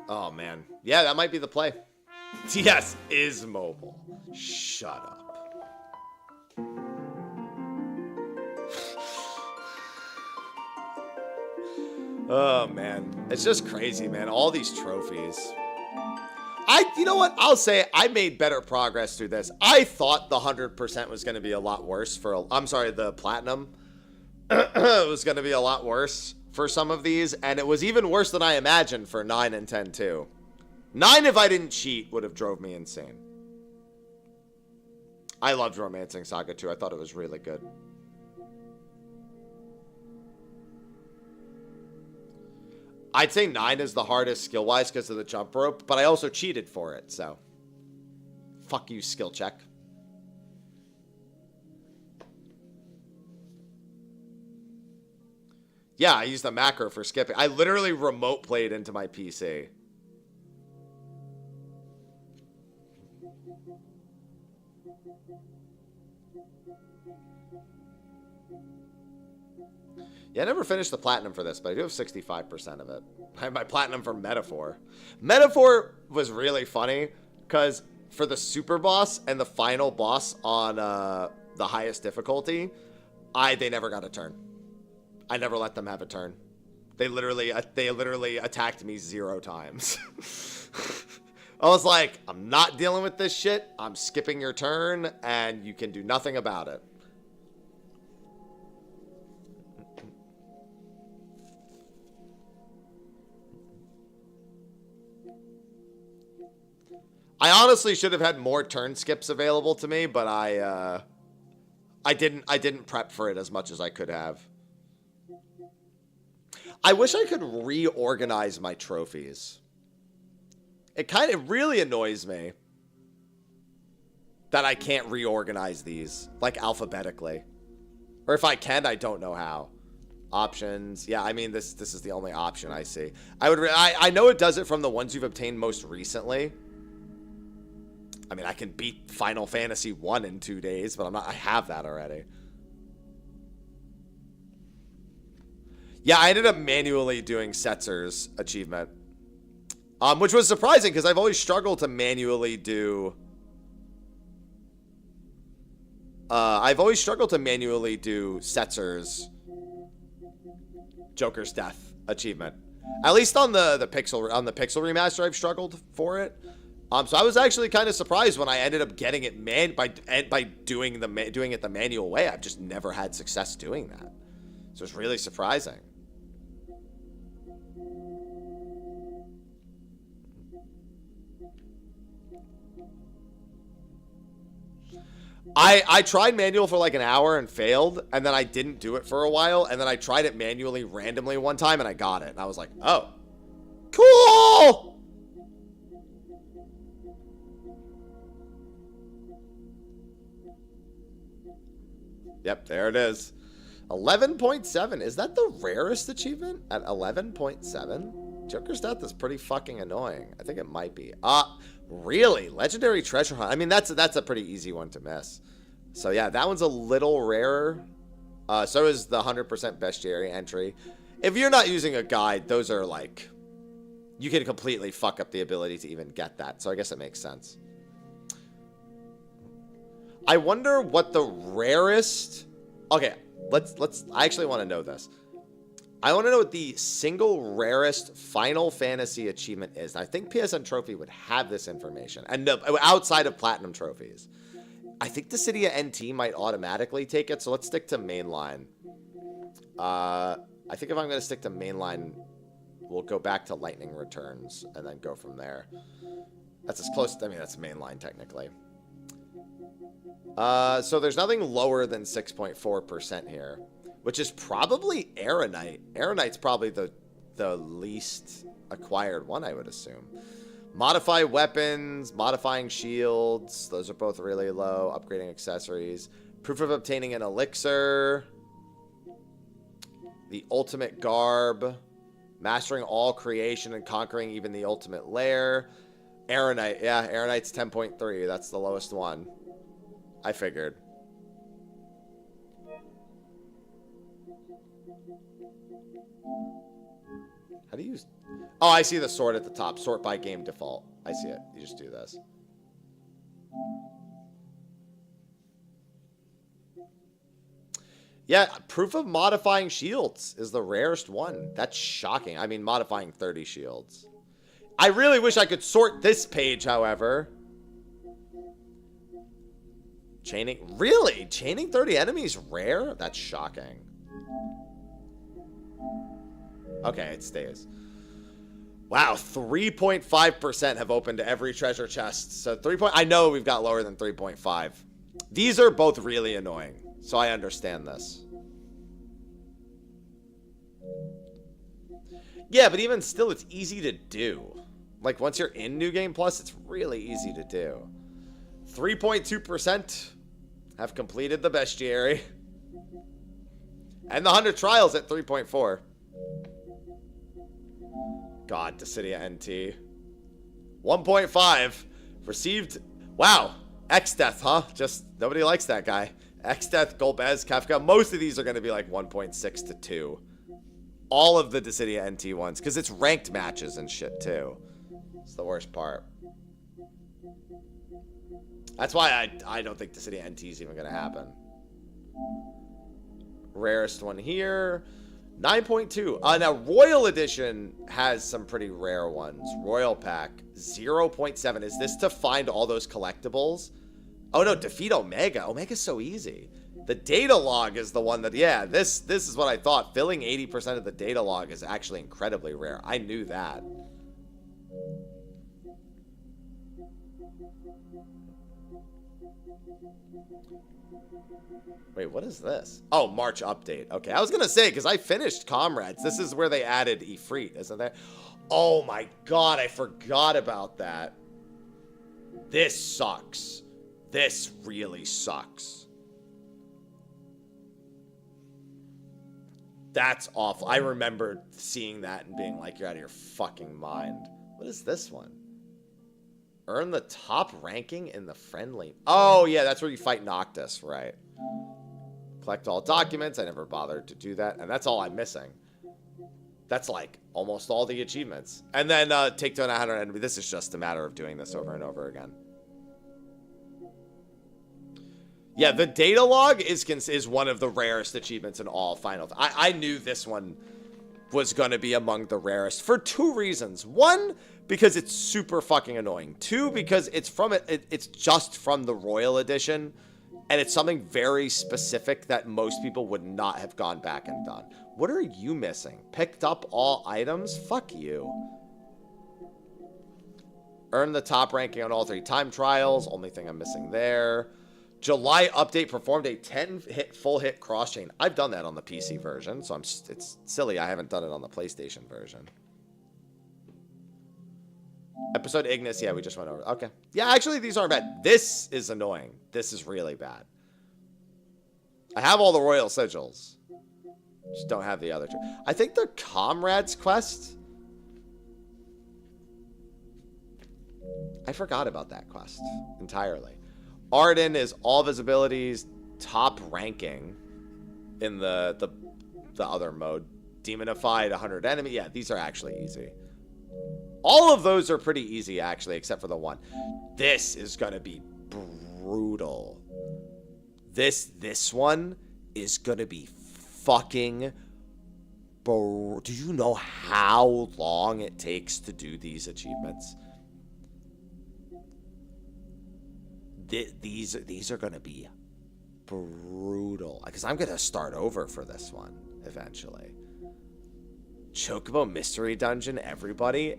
Oh, man. Yeah, that might be the play. TS is mobile. Shut up. Oh, man. It's just crazy, man. All these trophies. You know what? I'll say I made better progress through this. I thought the 100% was going to be a lot worse for... I'm sorry, the platinum was going to be a lot worse for some of these. And it was even worse than I imagined for 9 and 10, too. 9, if I didn't cheat, would have drove me insane. I loved Romancing Saga, too. I thought it was really good. I'd say 9 is the hardest skill-wise because of the jump rope, but I also cheated for it, so... Fuck you, skill check. Yeah, I used the macro for skipping. I literally remote played into my PC. Yeah, I never finished the platinum for this, but I do have 65% of it. I have my platinum for Metaphor. Metaphor was really funny, because for the super boss and the final boss on the highest difficulty, they never got a turn. I never let them have a turn. They literally attacked me 0 times. I was like, I'm not dealing with this shit. I'm skipping your turn, and you can do nothing about it. I honestly should have had more turn skips available to me, but I didn't prep for it as much as I could have. I wish I could reorganize my trophies. It really annoys me that I can't reorganize these, like, alphabetically. Or if I can, I don't know how. Options. Yeah, I mean, this is the only option I see. I know it does it from the ones you've obtained most recently. I mean, I can beat Final Fantasy 1 in 2 days, but I have that already. Yeah, I ended up manually doing Setzer's achievement. Which was surprising, because I've always struggled to manually do... Setzer's Joker's Death achievement. At least on the pixel remaster, I've struggled for it. So I was actually kind of surprised when I ended up getting it by doing it the manual way. I've just never had success doing that. So it's really surprising. I tried manual for like an hour and failed, and then I didn't do it for a while, and then I tried it manually randomly one time and I got it. And I was like, oh, cool! Yep, there it is. 11.7. Is that the rarest achievement at 11.7? Joker's Death is pretty fucking annoying. I think it might be. Really? Legendary Treasure Hunt. I mean, that's a pretty easy one to miss. So yeah, that one's a little rarer. So is the 100% bestiary entry. If you're not using a guide, those are like... You can completely fuck up the ability to even get that. So I guess it makes sense. I wonder what the rarest... Okay, let's... I actually want to know this. I want to know what the single rarest Final Fantasy achievement is. I think PSN Trophy would have this information. And no, outside of Platinum Trophies. I think Dissidia NT might automatically take it, so let's stick to mainline. I think if I'm going to stick to mainline, we'll go back to Lightning Returns and then go from there. That's as close... I mean, that's mainline, technically. So there's nothing lower than 6.4% here, which is probably Aeronite. Aeronite's probably the least acquired one, I would assume. Modify weapons, modifying shields. Those are both really low. Upgrading accessories. Proof of obtaining an elixir. The ultimate garb. Mastering all creation and conquering even the ultimate lair. Aeronite. Yeah, Aeronite's 10.3. That's the lowest one. I figured. How do you... Oh, I see the sort at the top. Sort by game default. I see it. You just do this. Yeah, proof of modifying shields is the rarest one. That's shocking. I mean, modifying 30 shields. I really wish I could sort this page, however. Chaining... Really? Chaining 30 enemies rare? That's shocking. Okay, it stays. Wow, 3.5% have opened to every treasure chest. So I know we've got lower than 3.5. These are both really annoying, so I understand this. Yeah, but even still, it's easy to do. Like, once you're in New Game Plus, it's really easy to do. 3.2% have completed the bestiary. And the 100 trials at 3.4. God, Dissidia NT. 1.5. Received... Wow. X-Death, huh? Just, nobody likes that guy. X-Death, Golbez, Kafka. Most of these are going to be like 1.6 to 2. All of the Dissidia NT ones. Because it's ranked matches and shit, too. It's the worst part. That's why I don't think Dissidia NT is even going to happen. Rarest one here... 9.2. Now, Royal Edition has some pretty rare ones. Royal Pack, 0.7. Is this to find all those collectibles? Oh, no, defeat Omega. Omega's so easy. The data log is the one that, yeah, this is what I thought. Filling 80% of the data log is actually incredibly rare. I knew that. Wait, what is this? Oh, March update. Okay, I was gonna say, because I finished Comrades. This is where they added Ifrit, isn't there? Oh my god, I forgot about that. This sucks. This really sucks. That's awful. I remember seeing that and being like, you're out of your fucking mind. What is this one? Earn the top ranking in the friendly... Oh, yeah, that's where you fight Noctis, right. Collect all documents. I never bothered to do that. And that's all I'm missing. That's like almost all the achievements. And then take down 100 enemy. This is just a matter of doing this over and over again. Yeah, the data log is one of the rarest achievements in all Final... I knew this one was going to be among the rarest for 2 reasons. 1, because it's super fucking annoying. 2, because it's it's just from the Royal Edition, and it's something very specific that most people would not have gone back and done. What are you missing? Picked up all items? Fuck you. Earned the top ranking on all 3 time trials. Only thing I'm missing there. July update performed a 10-hit full hit cross chain. I've done that on the PC version, so it's silly I haven't done it on the PlayStation version. Episode Ignis, yeah, we just went over. Okay. Yeah, actually, these aren't bad. This is annoying. This is really bad. I have all the royal sigils. Just don't have the other 2. I think the Comrades quest. I forgot about that quest entirely. Arden is all visibilities, top ranking in the other mode. Demonified, 100 enemy. Yeah, these are actually easy. All of those are pretty easy, actually, except for the one. This is going to be brutal. This one is going to be fucking... Do you know how long it takes to do these achievements? These are going to be brutal. Because I'm going to start over for this one, eventually. Chocobo Mystery Dungeon, everybody.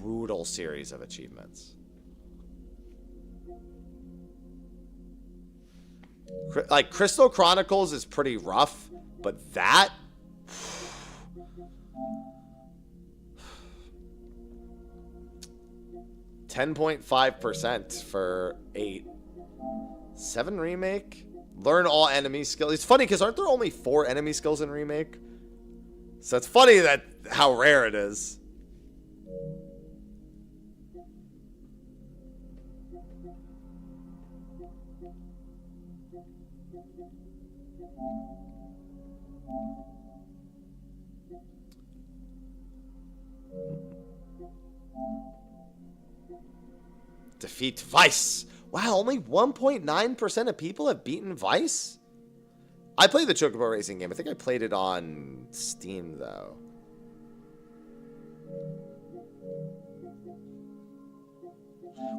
Brutal series of achievements. Like, Crystal Chronicles is pretty rough, but that... 10.5% for 8. 7 remake. Learn all enemy skills. It's funny because aren't there only 4 enemy skills in remake? So it's funny that how rare it is. Defeat Vice. Wow, only 1.9% of people have beaten Vice? I played the Chocobo racing game. I think I played it on Steam, though.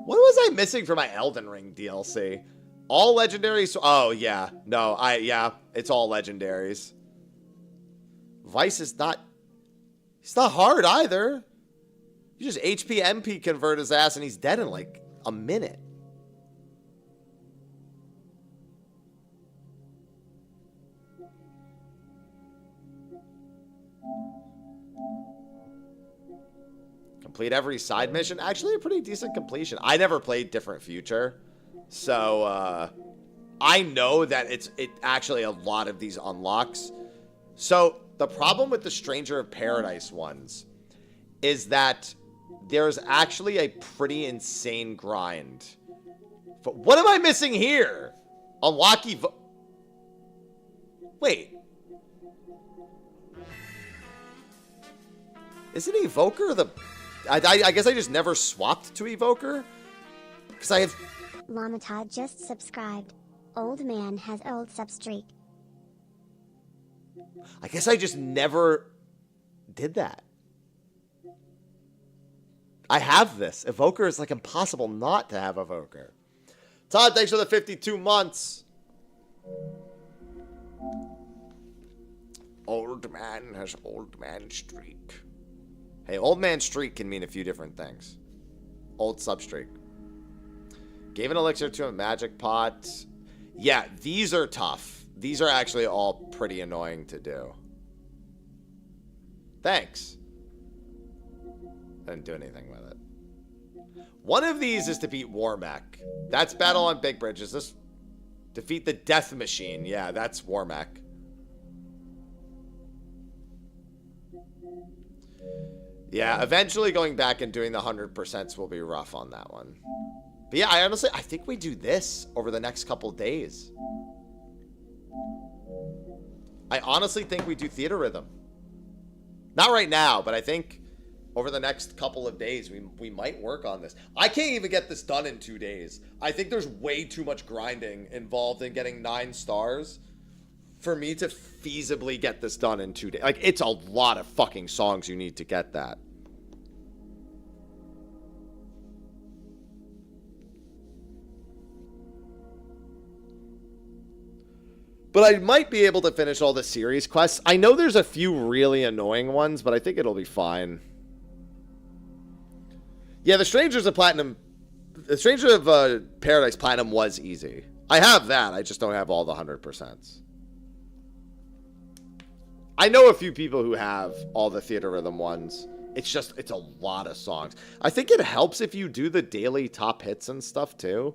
What was I missing for my Elden Ring DLC? All legendaries? Oh, yeah. No, yeah, it's all legendaries. Vice is not... It's not hard, either. You just HP MP convert his ass, and he's dead in, like, a minute. Complete every side mission. Actually, a pretty decent completion. I never played Different Future, so I know that it's actually a lot of these unlocks. So the problem with the Stranger of Paradise ones is that there's actually a pretty insane grind. But what am I missing here? Unlock Wait. Isn't Evoker the... I guess I just never swapped to Evoker? Because I have... Lamatod just subscribed. Old man has old substreak. I guess I just never did that. I have this. Evoker is like impossible not to have Evoker. Todd, thanks for the 52 months. Old man has old man streak. Hey, old man streak can mean a few different things. Old substreak. Gave an elixir to a magic pot. Yeah, these are tough. These are actually all pretty annoying to do. Thanks. I didn't do anything with it. One of these is to beat Warmech. That's Battle on Big Bridge. Is this... Defeat the Death Machine. Yeah, that's Warmech. Yeah, eventually going back and doing the 100% will be rough on that one. But yeah, I think we do this over the next couple days. I honestly think we do Theater Rhythm. Not right now, but I think over the next couple of days, we might work on this. I can't even get this done in 2 days. I think there's way too much grinding involved in getting 9 stars for me to feasibly get this done in 2 days. Like, it's a lot of fucking songs you need to get that. But I might be able to finish all the series quests. I know there's a few really annoying ones, but I think it'll be fine. Yeah, the Strangers of Paradise Platinum was easy. I have that. I just don't have all the 100%. I know a few people who have all the Theater Rhythm ones. It's a lot of songs. I think it helps if you do the daily top hits and stuff too.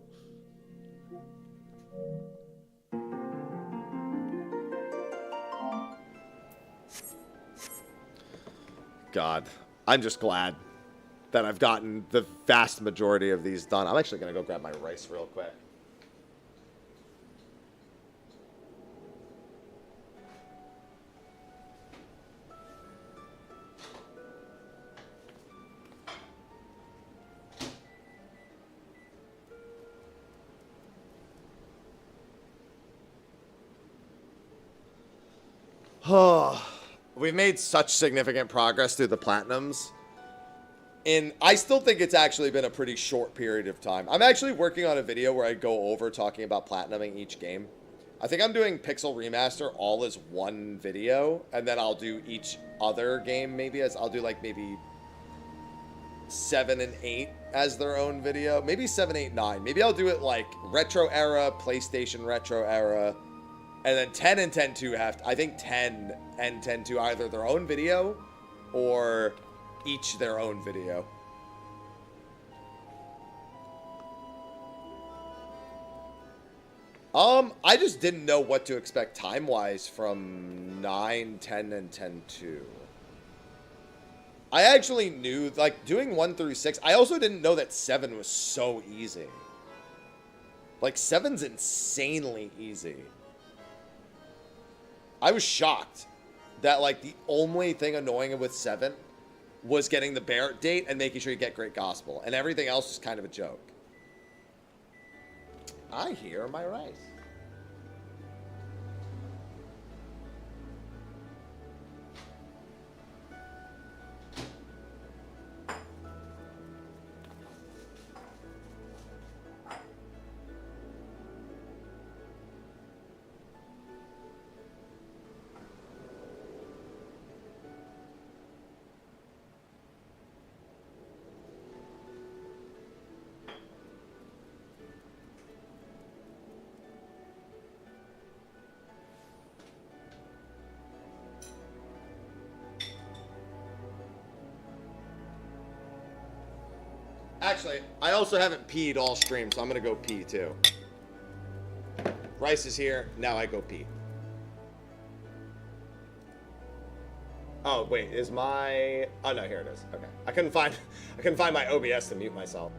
God, I'm just glad that I've gotten the vast majority of these done. I'm actually going to go grab my rice real quick. Oh, we've made such significant progress through the Platinums. And I still think it's actually been a pretty short period of time. I'm actually working on a video where I go over talking about platinuming each game. I think I'm doing Pixel Remaster all as one video, and then I'll do each other game maybe as I'll do like maybe 7 and 8 as their own video. Maybe 7, 8, 9. Maybe I'll do it like Retro Era, PlayStation Retro Era, and then 10 and 10-2 have to, I think 10 and 10-2 either their own video or each their own video. I just didn't know what to expect time-wise from 9, 10, and 10-2. I actually knew, like, doing 1 through 6, I also didn't know that 7 was so easy. Like, 7's insanely easy. I was shocked that, like, the only thing annoying with 7 was getting the Barrett date and making sure you get Great Gospel. And everything else was kind of a joke. I hear my rice. Actually, I also haven't peed all stream, so I'm going to go pee too. Rice is here. Now I go pee. Oh, wait. Is my... Oh, no. Here it is. Okay. I couldn't find my OBS to mute myself.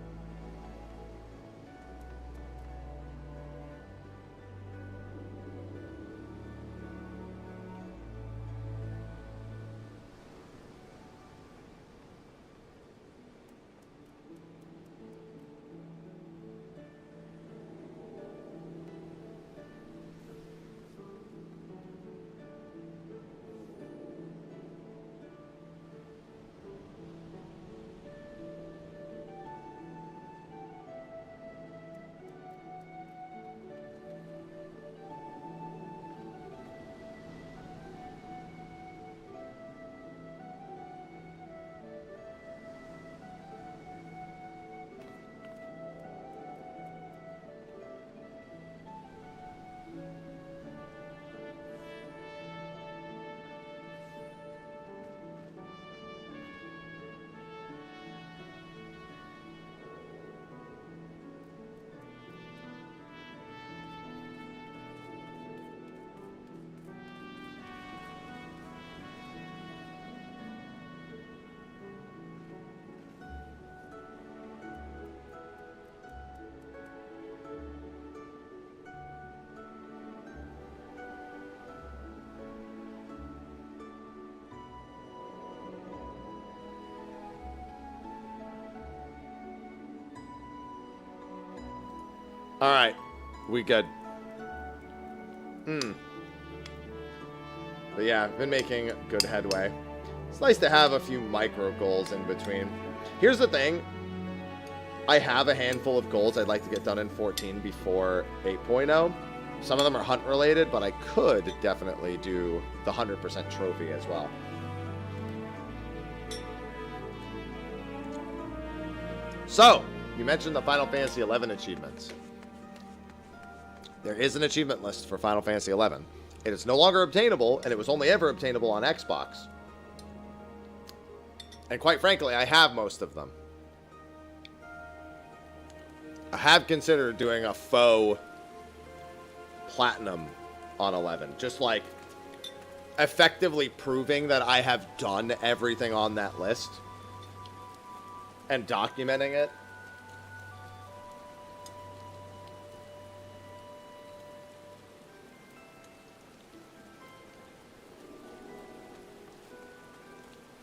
All right, we good. But yeah, I've been making good headway. It's nice to have a few micro goals in between. Here's the thing. I have a handful of goals I'd like to get done in 14 before 8.0. Some of them are hunt related, but I could definitely do the 100% trophy as well. So, you mentioned the Final Fantasy XI achievements. There is an achievement list for Final Fantasy XI. It is no longer obtainable, and it was only ever obtainable on Xbox. And quite frankly, I have most of them. I have considered doing a faux platinum on 11. Just like effectively proving that I have done everything on that list. And documenting it.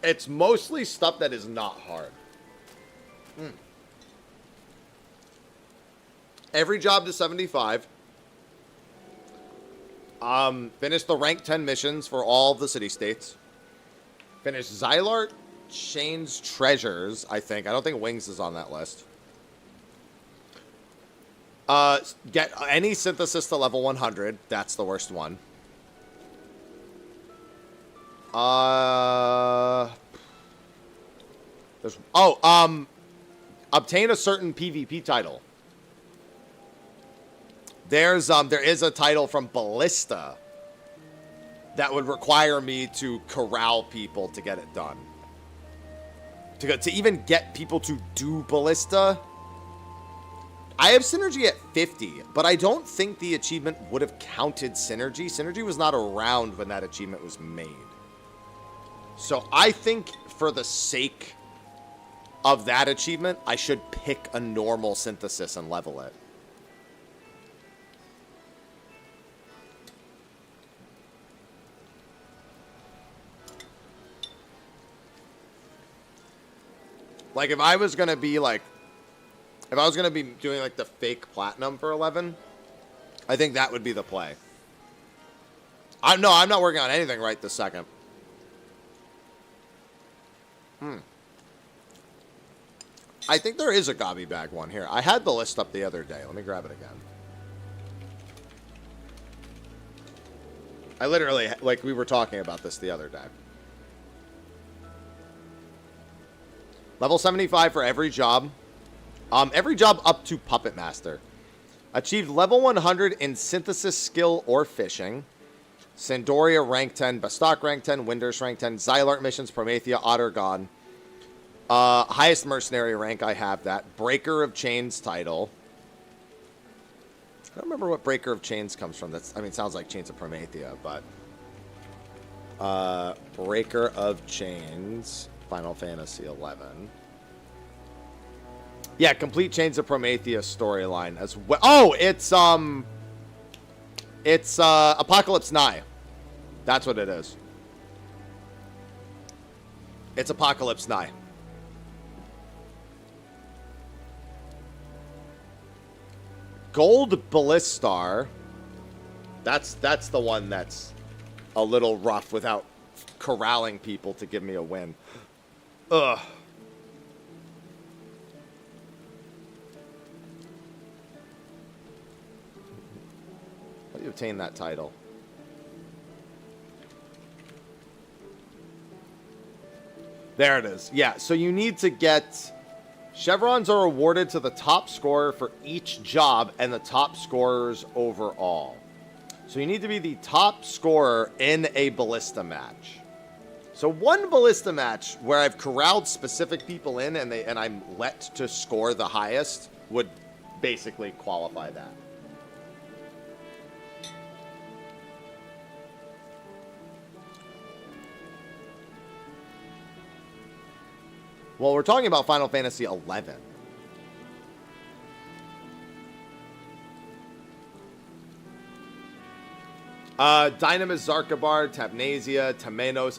It's mostly stuff that is not hard. Every job to 75. Finish the rank 10 missions for all of the city-states. Finish Xylart Shane's Treasures, I think. I don't think Wings is on that list. Get any synthesis to level 100. That's the worst one. Obtain a certain PvP title. There is a title from Ballista that would require me to corral people to get it done. To even get people to do Ballista, I have Synergy at 50, but I don't think the achievement would have counted Synergy. Synergy was not around when that achievement was made. So I think for the sake of that achievement, I should pick a normal synthesis and level it. Like, if I was going to be, like... If I was going to be doing, like, the fake platinum for 11, I think that would be the play. I'm not working on anything right this second. I think there is a Gobby Bag one here. I had the list up the other day. Let me grab it again. I literally, like, we were talking about this the other day. Level 75 for every job. Every job up to Puppet Master. Achieved level 100 in Synthesis Skill or Fishing. Sandoria rank 10. Bastok rank 10. Windurst rank 10. Xylart missions. Promethea. Ottergon. Highest Mercenary rank. I have that. Breaker of Chains title. I don't remember what Breaker of Chains comes from. That's, I mean, it sounds like Chains of Promethea, but... Breaker of Chains... Final Fantasy 11. Yeah, complete Chains of Promethea storyline as well. Oh, it's Apocalypse Nigh. That's what it is. It's Apocalypse Nigh. Gold Ballistar. That's the one that's a little rough without corralling people to give me a win. Ugh. How do you obtain that title? There it is. Yeah, so you need to get... Chevrons are awarded to the top scorer for each job and the top scorers overall. So you need to be the top scorer in a ballista match. So one ballista match where I've corralled specific people in and I'm let to score the highest would basically qualify that. Well, we're talking about Final Fantasy XI. Dynamis, Zarkabar, Tabnasia, Tamenos.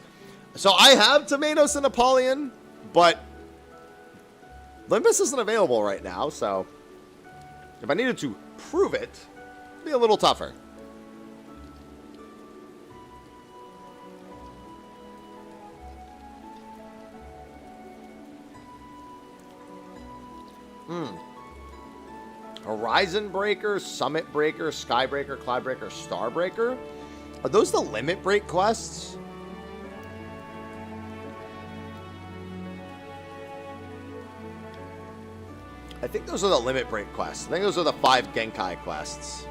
So I have Tamenos and Apollyon, but Limbus isn't available right now, so if I needed to prove it, it'd be a little tougher. Horizon Breaker, Summit Breaker, Sky Breaker, Cloud Breaker, Star Breaker. Are those the limit break quests? I think those are the limit break quests. I think those are the 5 Genkai quests.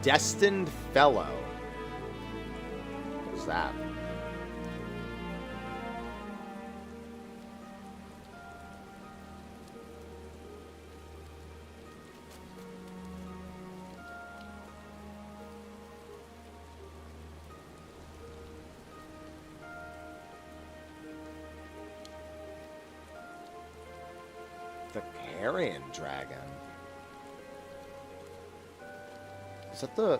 Destined Fellow. What is that? The Carrion Dragon. Is that the...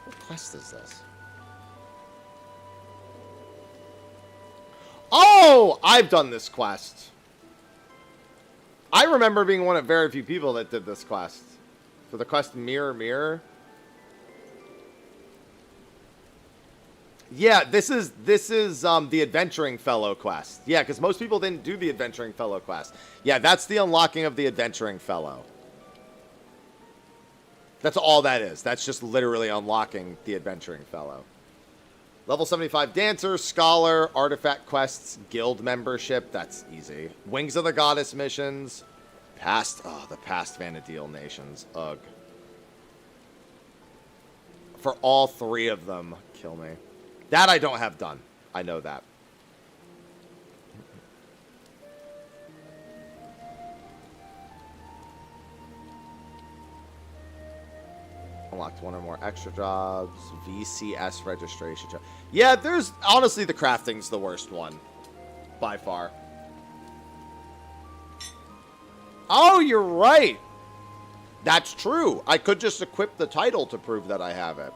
What quest is this? Oh! I've done this quest. I remember being one of very few people that did this quest. For the quest Mirror Mirror. Yeah, this is the Adventuring Fellow quest. Yeah, because most people didn't do the Adventuring Fellow quest. Yeah, that's the unlocking of the Adventuring Fellow. That's all that is. That's just literally unlocking the Adventuring Fellow. Level 75 Dancer, Scholar, Artifact Quests, Guild Membership. That's easy. Wings of the Goddess missions. The past Vanadil Nations. Ugh. For all 3 of them, kill me. That I don't have done. I know that. Unlocked 1 or more extra jobs. VCS registration job. Yeah, there's... Honestly, the crafting's the worst one. By far. Oh, you're right. That's true. I could just equip the title to prove that I have it.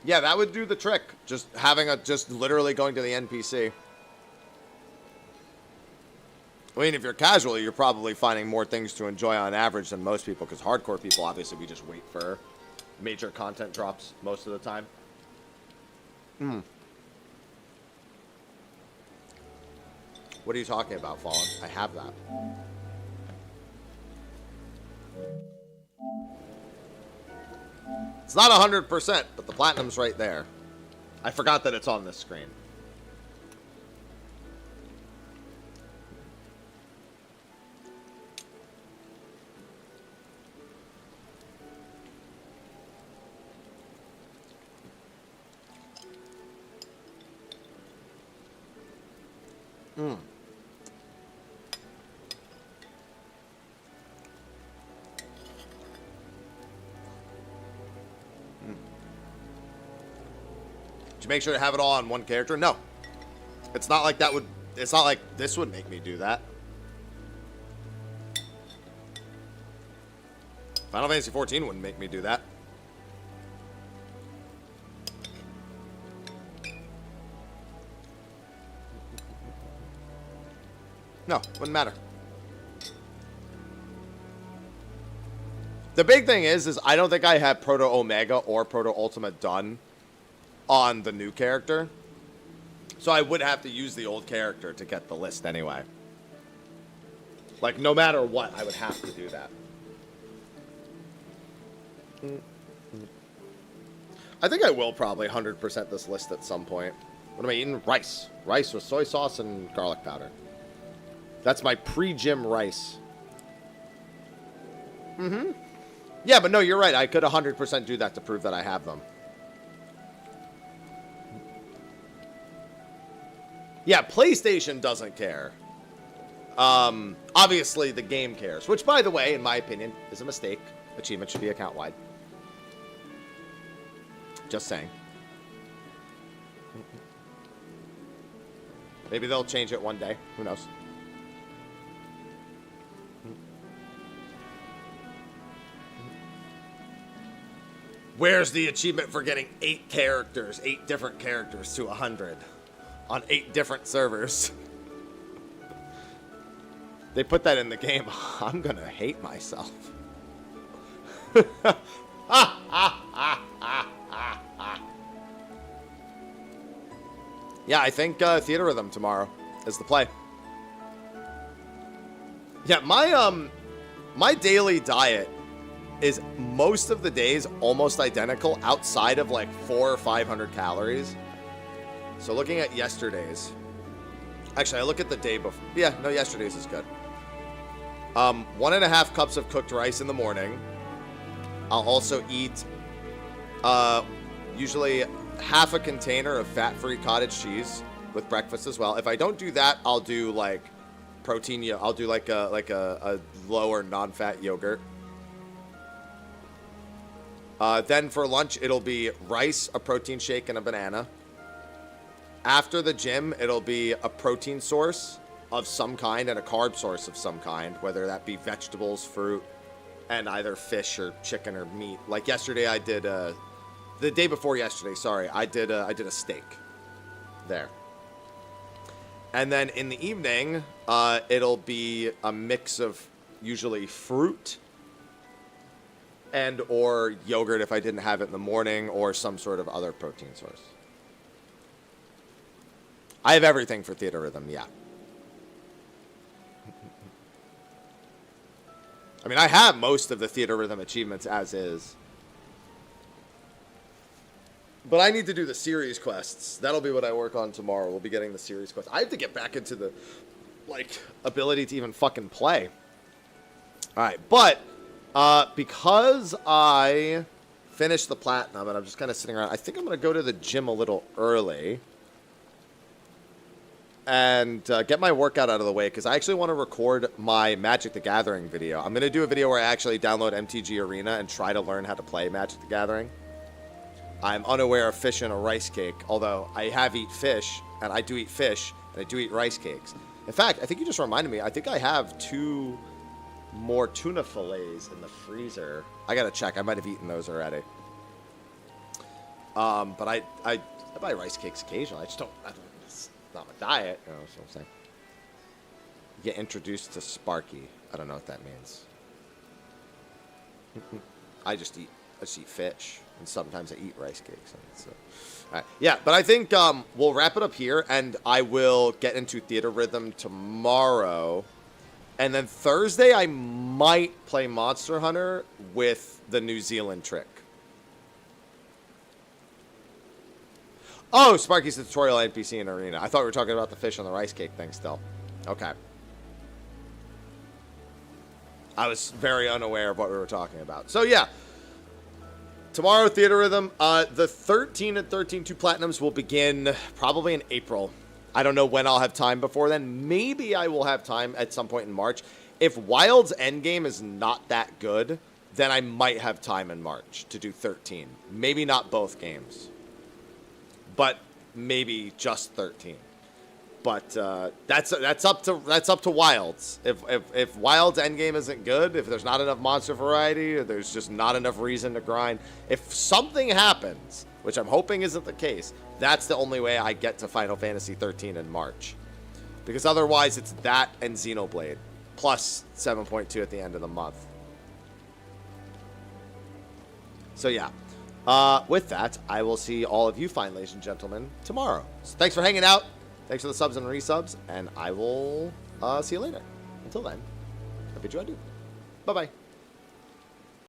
Yeah, that would do the trick. Just literally going to the NPC. I mean, if you're casual, you're probably finding more things to enjoy on average than most people, because hardcore people, obviously, we just wait for major content drops most of the time. What are you talking about, Fallen? I have that. It's not 100%, but the platinum's right there. I forgot that it's on this screen. Did you make sure to have it all on one character? No. It's not like that would... It's not like this would make me do that. Final Fantasy XIV wouldn't make me do that. No, wouldn't matter. The big thing is I don't think I have Proto Omega or Proto Ultima done on the new character. So I would have to use the old character to get the list anyway. Like, no matter what, I would have to do that. I think I will probably 100% this list at some point. What am I eating? Rice. Rice with soy sauce and garlic powder. That's my pre-gym rice. Yeah, but no, you're right. I could 100% do that to prove that I have them. Yeah, PlayStation doesn't care. Obviously, the game cares. Which, by the way, in my opinion, is a mistake. Achievement should be account-wide. Just saying. Maybe they'll change it one day. Who knows? Where's the achievement for getting 8 characters, 8 different characters to 100 on 8 different servers? They put that in the game. I'm gonna hate myself. Yeah, I think Theater Rhythm tomorrow is the play. Yeah, my daily diet is most of the days almost identical outside of like 400 or 500 calories. So looking at yesterday's, actually I look at the day before. Yeah, no, yesterday's is good. 1.5 cups of cooked rice in the morning. I'll also eat usually half a container of fat-free cottage cheese with breakfast as well. If I don't do that, I'll do like protein. I'll do like a lower non-fat yogurt. Then for lunch, it'll be rice, a protein shake, and a banana. After the gym, it'll be a protein source of some kind and a carb source of some kind, whether that be vegetables, fruit, and either fish or chicken or meat. Like yesterday, I did the day before yesterday. Sorry, I did a steak there. And then in the evening, it'll be a mix of usually fruit and or yogurt if I didn't have it in the morning, or some sort of other protein source. I have everything for Theater Rhythm, yeah. I mean, I have most of the Theater Rhythm achievements as is. But I need to do the series quests. That'll be what I work on tomorrow. We'll be getting the series quests. I have to get back into the, like, ability to even fucking play. Alright, but because I finished the platinum and I'm just kind of sitting around, I think I'm going to go to the gym a little early and get my workout out of the way, because I actually want to record my Magic the Gathering video. I'm going to do a video where I actually download MTG Arena and try to learn how to play Magic the Gathering. I'm unaware of fish and a rice cake, although I have eat fish, and I do eat fish, and I do eat rice cakes. In fact, I think you just reminded me, I think I have 2 more tuna fillets in the freezer. I gotta check. I might have eaten those already. But I buy rice cakes occasionally. I don't, it's not my diet. You know what I'm saying? You get introduced to Sparky. I don't know what that means. I just eat fish, and sometimes I eat rice cakes. So, all right. Yeah, but I think we'll wrap it up here, and I will get into Theater Rhythm tomorrow. And then Thursday, I might play Monster Hunter with the New Zealand trick. Oh, Sparky's the tutorial NPC in Arena. I thought we were talking about the fish on the rice cake thing still. Okay. I was very unaware of what we were talking about. So, yeah. Tomorrow, Theater Rhythm. The 13 and 13 2 Platinums will begin probably in April. I don't know when I'll have time before then. Maybe I will have time at some point in March. If WILDS endgame is not that good, then I might have time in March to do 13. Maybe not both games, but maybe just 13. But that's up to WILDS. If WILDS endgame isn't good, if there's not enough monster variety, or there's just not enough reason to grind, if something happens, which I'm hoping isn't the case, that's the only way I get to Final Fantasy 13 in March. Because otherwise, it's that and Xenoblade, plus 7.2 at the end of the month. So yeah, with that, I will see all of you fine, ladies and gentlemen, tomorrow. So thanks for hanging out. Thanks for the subs and resubs, and I will see you later. Until then, I bid you adieu. Bye-bye.